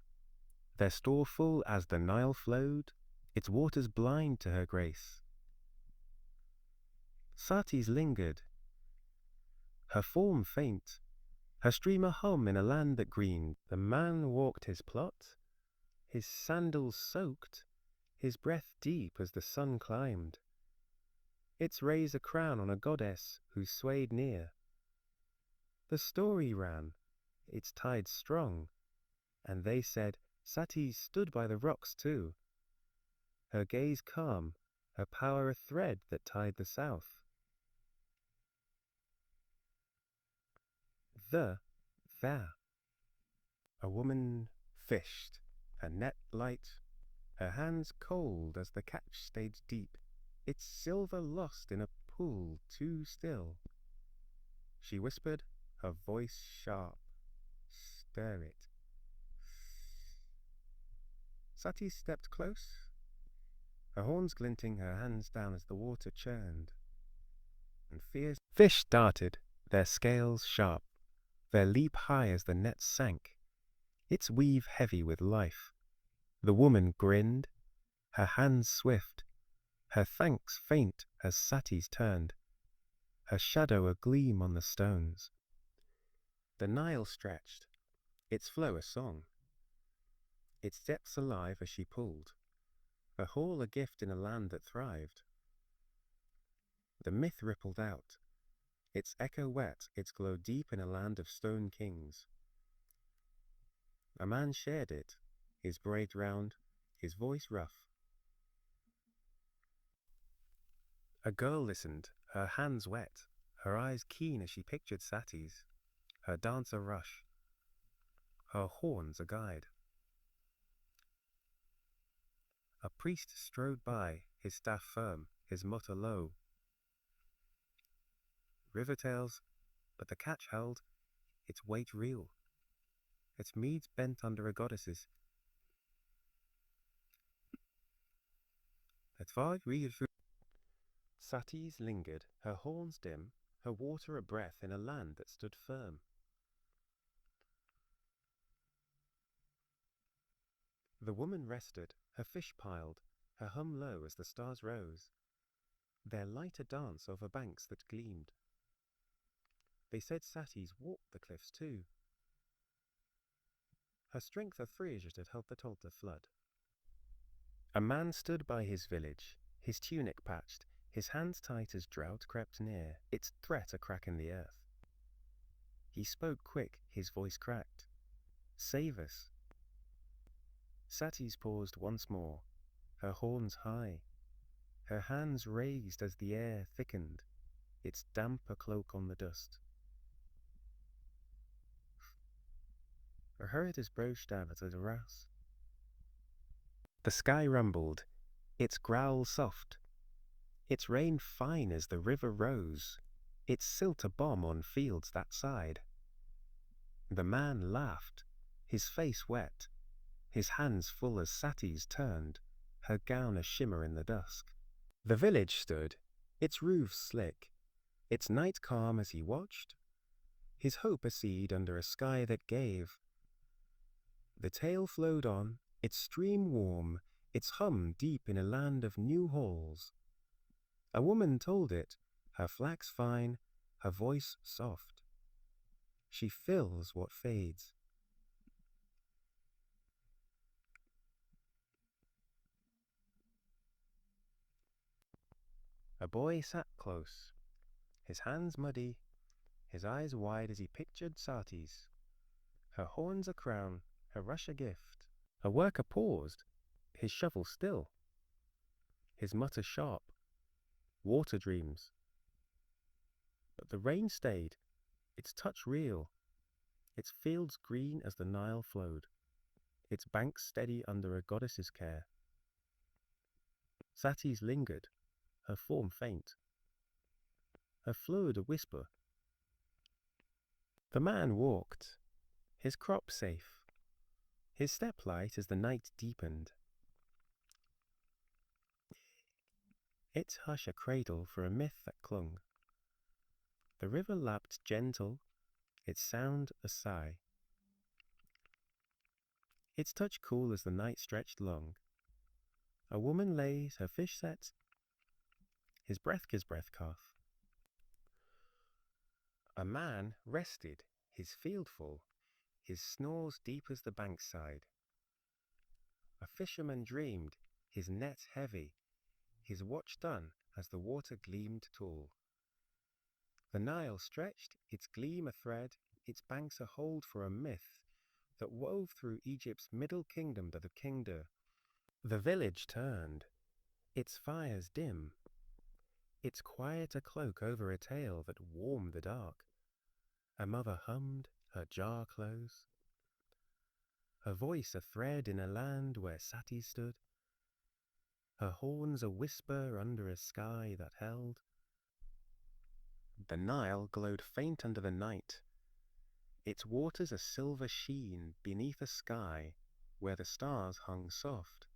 their store full as the Nile flowed, its waters blind to her grace. Sati's lingered, her form faint, her stream a hum in a land that greened. The man walked his plot, his sandals soaked, his breath deep as the sun climbed. Its rays a crown on a goddess who swayed near. The story ran, its tide strong, and they said Sati stood by the rocks too, her gaze calm, her power a thread that tied the south. There, a woman fished, her net light, her hands cold as the catch stayed deep, its silver lost in a pool too still. She whispered, her voice sharp, stir it. Sati stepped close, her horns glinting, her hands down as the water churned. And fierce fish darted, their scales sharp, their leap high as the net sank, its weave heavy with life. The woman grinned, her hands swift, her thanks faint as Sati's turned, her shadow a gleam on the stones. The Nile stretched, its flow a song, its depths alive as she pulled, her haul a gift in a land that thrived. The myth rippled out, its echo wet, its glow deep in a land of stone kings. A man shared it, his braid round, his voice rough. A girl listened, her hands wet, her eyes keen as she pictured Sati's, her dance a rush, her horns a guide. A priest strode by, his staff firm, his mutter low. River tales, but the catch held, its weight real, its meads bent under a goddess's. Sati's lingered, her horns dim, her water a breath in a land that stood firm. The woman rested, her fish piled, her hum low as the stars rose, their light a dance over banks that gleamed. They said Sati's walked the cliffs too. Her strength a fridge that had held the Tolta flood. A man stood by his village, his tunic patched, his hands tight as drought crept near, its threat a crack in the earth. He spoke quick, his voice cracked. Save us. Sati's paused once more, her horns high, her hands raised as the air thickened, its damp a cloak on the dust. Her herd is broached out as a rouse. The sky rumbled, its growl soft, its rain fine as the river rose, its silt a bomb on fields that side. The man laughed, his face wet, his hands full as Sati's turned, her gown a shimmer in the dusk. The village stood, its roofs slick, its night calm as he watched, his hope a seed under a sky that gave. The tale flowed on, its stream warm, its hum deep in a land of new halls. A woman told it, her flax fine, her voice soft. She fills what fades. A boy sat close, his hands muddy, his eyes wide as he pictured Satis. Her horns a crown, her rush a gift. A worker paused, his shovel still, his mutter sharp, water dreams. But the rain stayed, its touch real, its fields green as the Nile flowed, its banks steady under a goddess's care. Satis lingered, her form faint, her fluid a whisper. The man walked, his crop safe, his step light as the night deepened. Its hush a cradle for a myth that clung. The river lapped gentle, its sound a sigh, its touch cool as the night stretched long. A woman lays her fish sets, his breath cough. A man rested, his field full, his snores deep as the bankside. A fisherman dreamed, his net heavy, his watch done as the water gleamed tall. The Nile stretched, its gleam a thread, its banks a hold for a myth that wove through Egypt's middle kingdom to the Kingdom. The village turned, its fires dim, its quiet a cloak over a tale that warmed the dark. A mother hummed, her jar close, her voice a thread in a land where Sati stood, her horns a whisper under a sky that held. The Nile glowed faint under the night, its waters a silver sheen beneath a sky where the stars hung soft.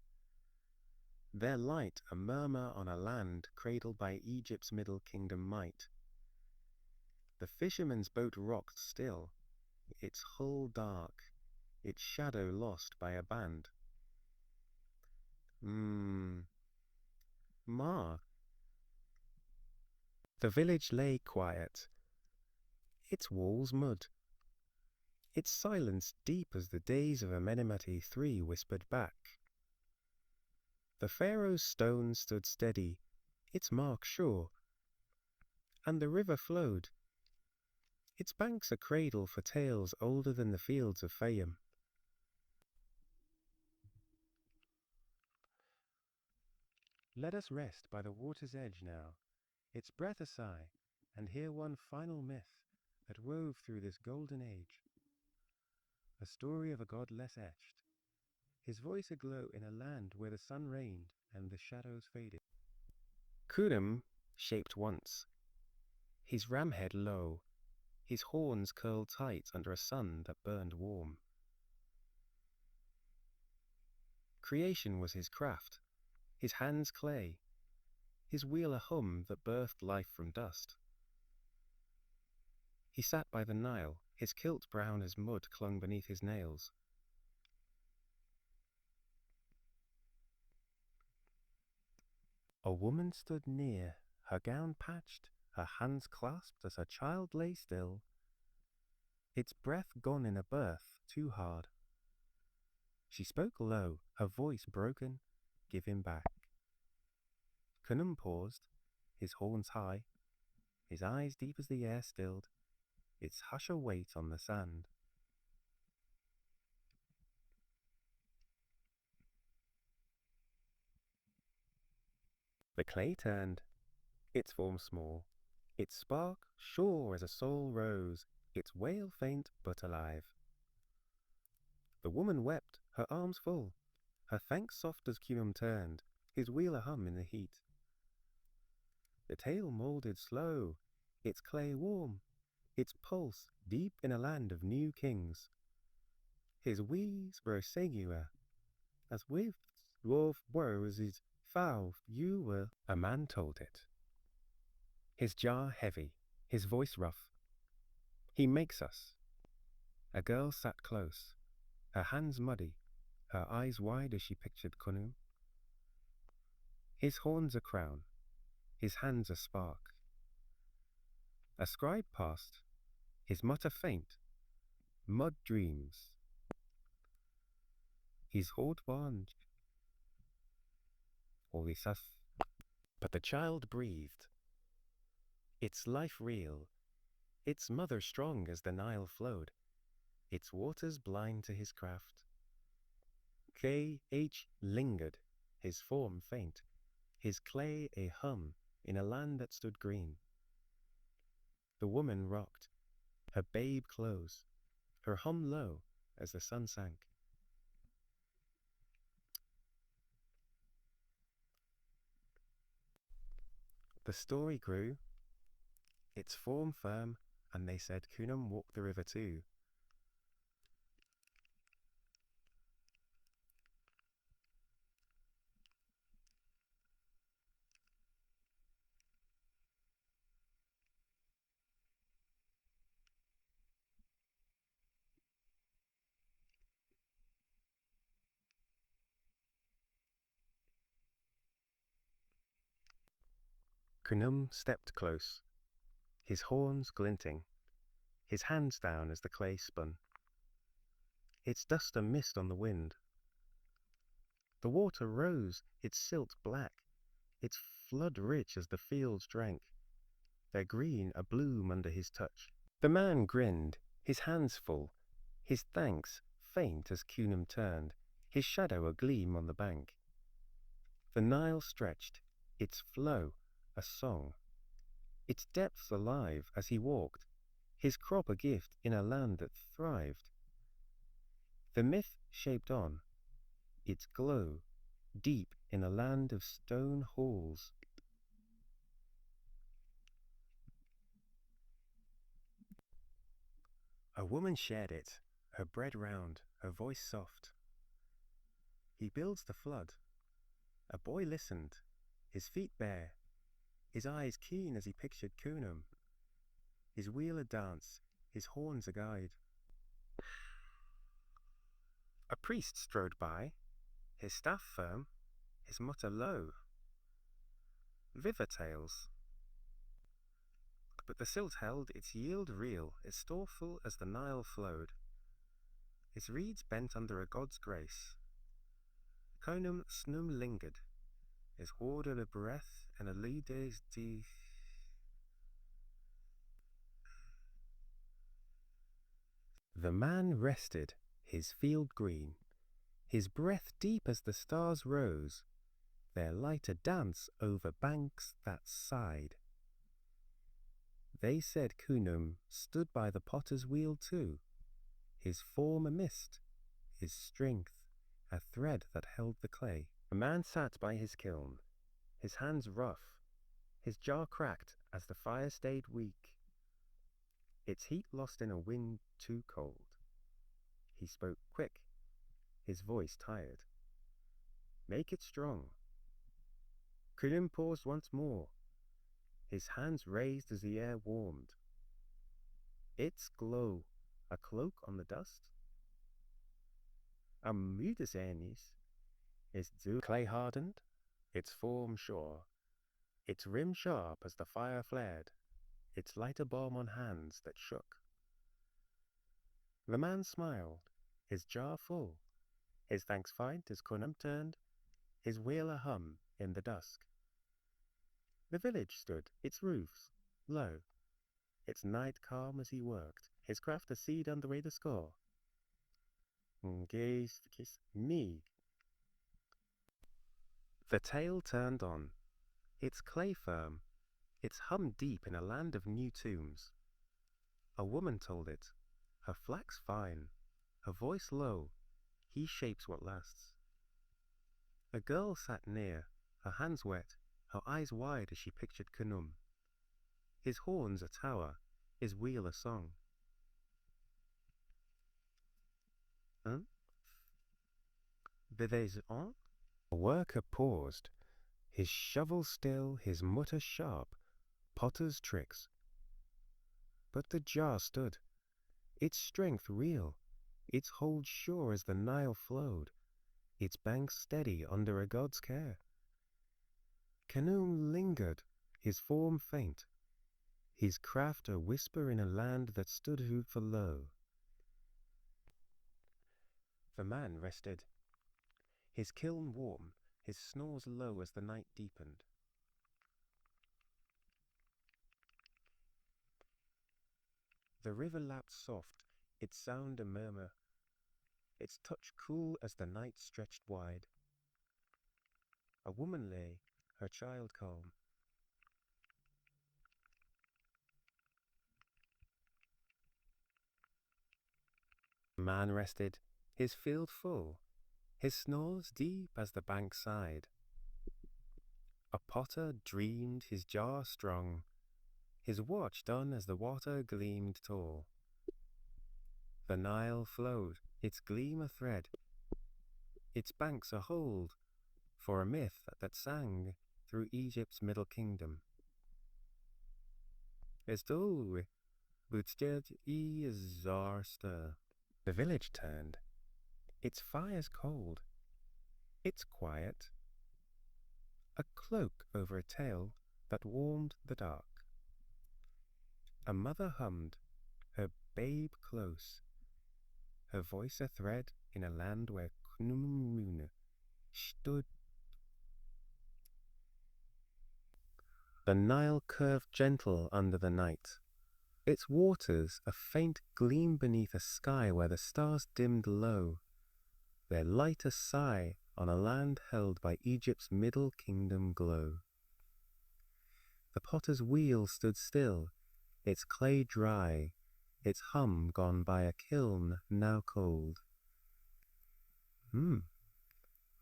Their light a murmur on a land cradled by Egypt's middle kingdom might. The fisherman's boat rocked still, its hull dark, its shadow lost by a band. Ma. The village lay quiet, its walls mud, its silence deep as the days of Amenemhati III whispered back. The pharaoh's stone stood steady, its mark sure, and the river flowed, its banks a cradle for tales older than the fields of Fayum. Let us rest by the water's edge now, its breath a sigh, and hear one final myth that wove through this golden age. A story of a god less etched, his voice aglow in a land where the sun reigned and the shadows faded. Khnum shaped once, his ram head low, his horns curled tight under a sun that burned warm. Creation was his craft, his hands clay, his wheel a hum that birthed life from dust. He sat by the Nile, his kilt brown as mud clung beneath his nails. A woman stood near, her gown patched, her hands clasped as her child lay still, its breath gone in a birth too hard. She spoke low, her voice broken, "Give him back." Khnum paused, his horns high, his eyes deep as the air stilled, its hush a weight on the sand. The clay turned, its form small, its spark sure as a soul rose, its wail faint but alive. The woman wept, her arms full, her thanks soft as Khnum turned, his wheel a hum in the heat. The tale moulded slow, its clay warm, its pulse deep in a land of new kings. His wheeze were segua, as with dwarf roses foul you were. A man told it, his jar heavy, his voice rough. He makes us. A girl sat close, her hands muddy, her eyes wide as she pictured Khnum. His horns a crown, his hands a spark. A scribe passed, his mutter faint, mud dreams. His hoard wand, Osiris. But the child breathed, its life real, its mother strong as the Nile flowed, its waters blind to his craft. K.H. lingered, his form faint, his clay a hum in a land that stood green. The woman rocked, her babe close, her hum low as the sun sank. The story grew, its form firm, and they said Khnum walked the river too. Khnum stepped close, his horns glinting, his hands down as the clay spun. Its dust a mist on the wind. The water rose, its silt black, its flood rich as the fields drank, their green a bloom under his touch. The man grinned, his hands full, his thanks faint as Khnum turned, his shadow a gleam on the bank. The Nile stretched, its flow a song, its depths alive as he walked, his crop a gift in a land that thrived. The myth shaped on, its glow deep in a land of stone halls. A woman shared it, her bread round, her voice soft. He builds the flood. A boy listened, his feet bare, his eyes keen as he pictured Khnum, his wheel a dance, his horns a guide. A priest strode by, his staff firm, his mutter low. River tales. But the silt held its yield real, its store full as the Nile flowed, its reeds bent under a god's grace. Khnum snum lingered, his hoard a breath and a leader's deep. The man rested, his field green, his breath deep as the stars rose, their light a dance over banks that sighed. They said Khnum stood by the potter's wheel too, his form a mist, his strength a thread that held the clay. A man sat by his kiln, his hands rough, his jar cracked as the fire stayed weak, its heat lost in a wind too cold. He spoke quick, his voice tired. Make it strong. Khnum paused once more, his hands raised as the air warmed. Its glow, a cloak on the dust? Mudas anis, its clay hardened, its form sure, its rim sharp as the fire flared, its light a balm on hands that shook. The man smiled, his jar full, his thanks faint as Khnum turned, his wheel a hum in the dusk. The village stood, its roofs low, its night calm as he worked, his craft a seed under the score. Gaze kiss me. The tale turned on, its clay firm, its hum deep in a land of new tombs. A woman told it, her flax fine, her voice low, he shapes what lasts. A girl sat near, her hands wet, her eyes wide as she pictured Khnum. His horns a tower, his wheel a song. Hein? Bidets on? The worker paused, his shovel still, his mutter sharp, potter's tricks. But the jar stood, its strength real, its hold sure as the Nile flowed, its banks steady under a god's care. Khnum lingered, his form faint, his craft a whisper in a land that stood for low. The man rested, his kiln warm, his snores low as the night deepened. The river lapped soft, its sound a murmur, its touch cool as the night stretched wide. A woman lay, her child calm. A man rested, his field full, his snores deep as the bank side. A potter dreamed, his jar strong, his watch done as the water gleamed tall. The Nile flowed, its gleam a thread, its banks a hold, for a myth that sang through Egypt's middle kingdom. Estolwe, Butstead I Zarster. The village turned, its fires cold, its quiet, a cloak over a tale that warmed the dark. A mother hummed, her babe close, her voice a thread in a land where Khnum stood. The Nile curved gentle under the night, its waters a faint gleam beneath a sky where the stars dimmed low, their light a sigh on a land held by Egypt's middle kingdom glow. The potter's wheel stood still, its clay dry, its hum gone by a kiln now cold.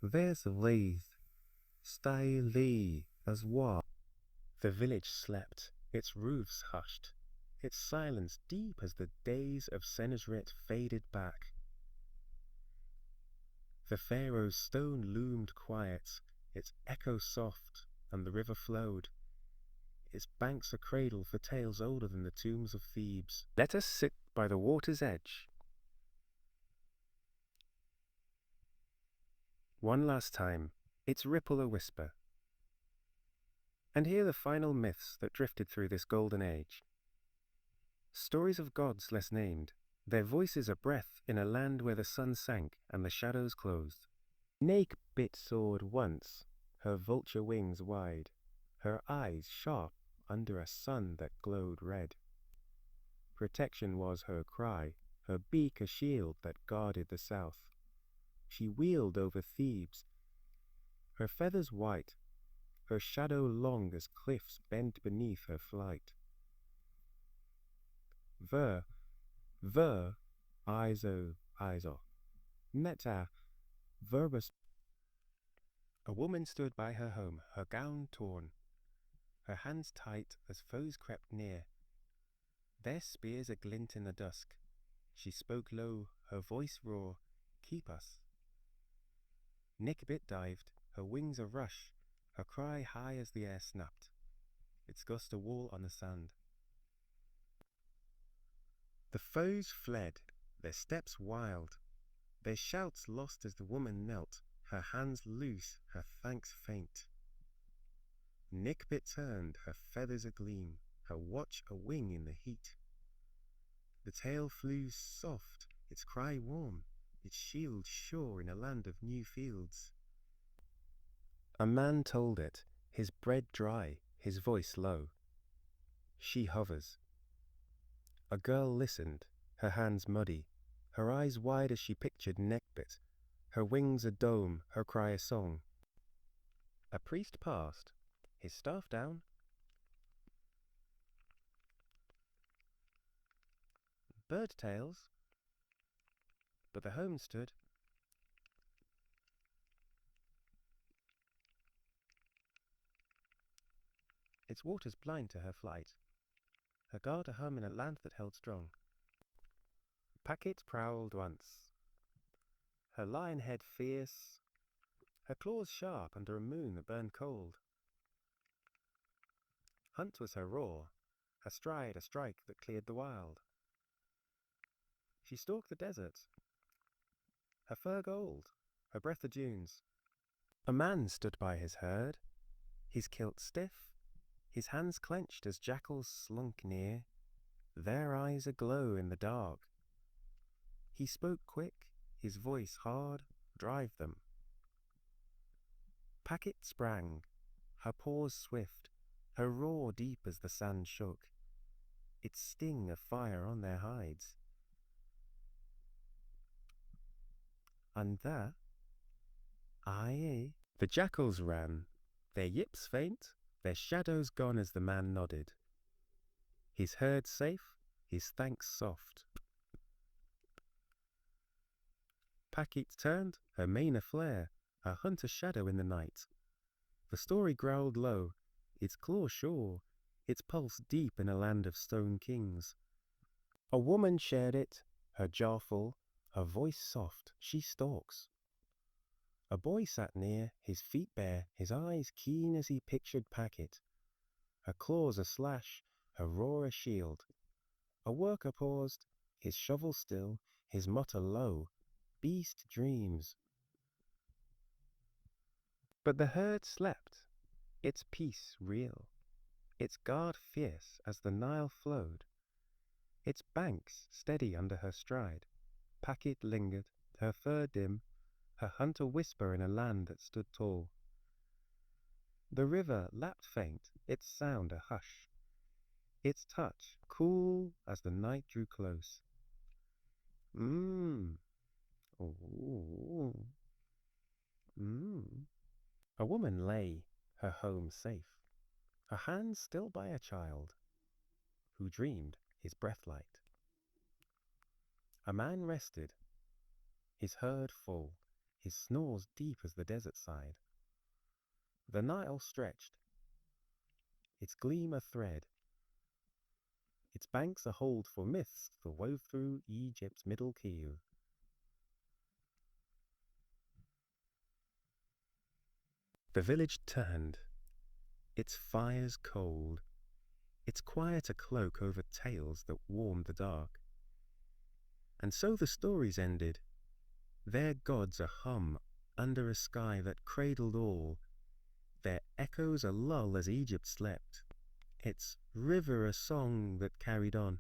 There's Leith, stay lee as war. The village slept, its roofs hushed, its silence deep as the days of Senusret faded back. The pharaoh's stone loomed quiet, its echo soft, and the river flowed, its banks a cradle for tales older than the tombs of Thebes. Let us sit by the water's edge. One last time, its ripple a whisper, and hear the final myths that drifted through this golden age. Stories of gods less named, their voices a breath in a land where the sun sank and the shadows closed. Nake bit soared once, her vulture wings wide, her eyes sharp under a sun that glowed red. Protection was her cry, her beak a shield that guarded the south. She wheeled over Thebes, her feathers white, her shadow long as cliffs bent beneath her flight. Ver, Iso, Meta, Verbus. A woman stood by her home, her gown torn, her hands tight as foes crept near, their spears a glint in the dusk. She spoke low, her voice raw, keep us. Nickbit dived, her wings a rush, her cry high as the air snapped, its gust a wall on the sand. The foes fled, their steps wild, their shouts lost as the woman knelt, her hands loose, her thanks faint. Nickbit turned, her feathers agleam, her watch a wing in the heat. The tail flew soft, its cry warm, its shield sure in a land of new fields. A man told it, his bread dry, his voice low. She hovers. A girl listened, her hands muddy, her eyes wide as she pictured Neckbit, her wings a dome, her cry a song. A priest passed, his staff down. Bird tails. But the home stood. Its waters blind to her flight, her guard a hum in a land that held strong. Packet prowled once, her lion head fierce, her claws sharp under a moon that burned cold. Hunt was her roar, her stride a strike that cleared the wild. She stalked the desert, her fur gold, her breath the dunes. A man stood by his herd, his kilt stiff, his hands clenched as jackals slunk near, their eyes aglow in the dark. He spoke quick, his voice hard, drive them. Packet sprang, her paws swift, her roar deep as the sand shook. its sting of fire on their hides. And there, aye, the jackals ran, their yips faint, their shadows gone as the man nodded. His herd safe, his thanks soft. Packet turned, her mane aflare, her hunter shadow in the night. The story growled low, its claw sure, its pulse deep in a land of stone kings. A woman shared it, her jar full, her voice soft, she stalks. A boy sat near, his feet bare, his eyes keen as he pictured Packet. Her claws a slash, her roar a shield. A worker paused, his shovel still, his mutter low, beast dreams. But the herd slept, its peace real, its guard fierce as the Nile flowed, its banks steady under her stride. Packet lingered, her fur dim, her hunter whisper in a land that stood tall. The river lapped faint, its sound a hush, its touch cool as the night drew close. Ooh. A woman lay, her home safe, her hands still by a child, who dreamed his breath light. A man rested, his herd full, his snores deep as the desert side. The Nile stretched, its gleam a thread, its banks a hold for myths that wove through Egypt's middle keel. The village turned, its fires cold, its quiet a cloak over tales that warmed the dark. And so the stories ended, their gods a hum under a sky that cradled all, their echoes a lull as Egypt slept, its river a song that carried on.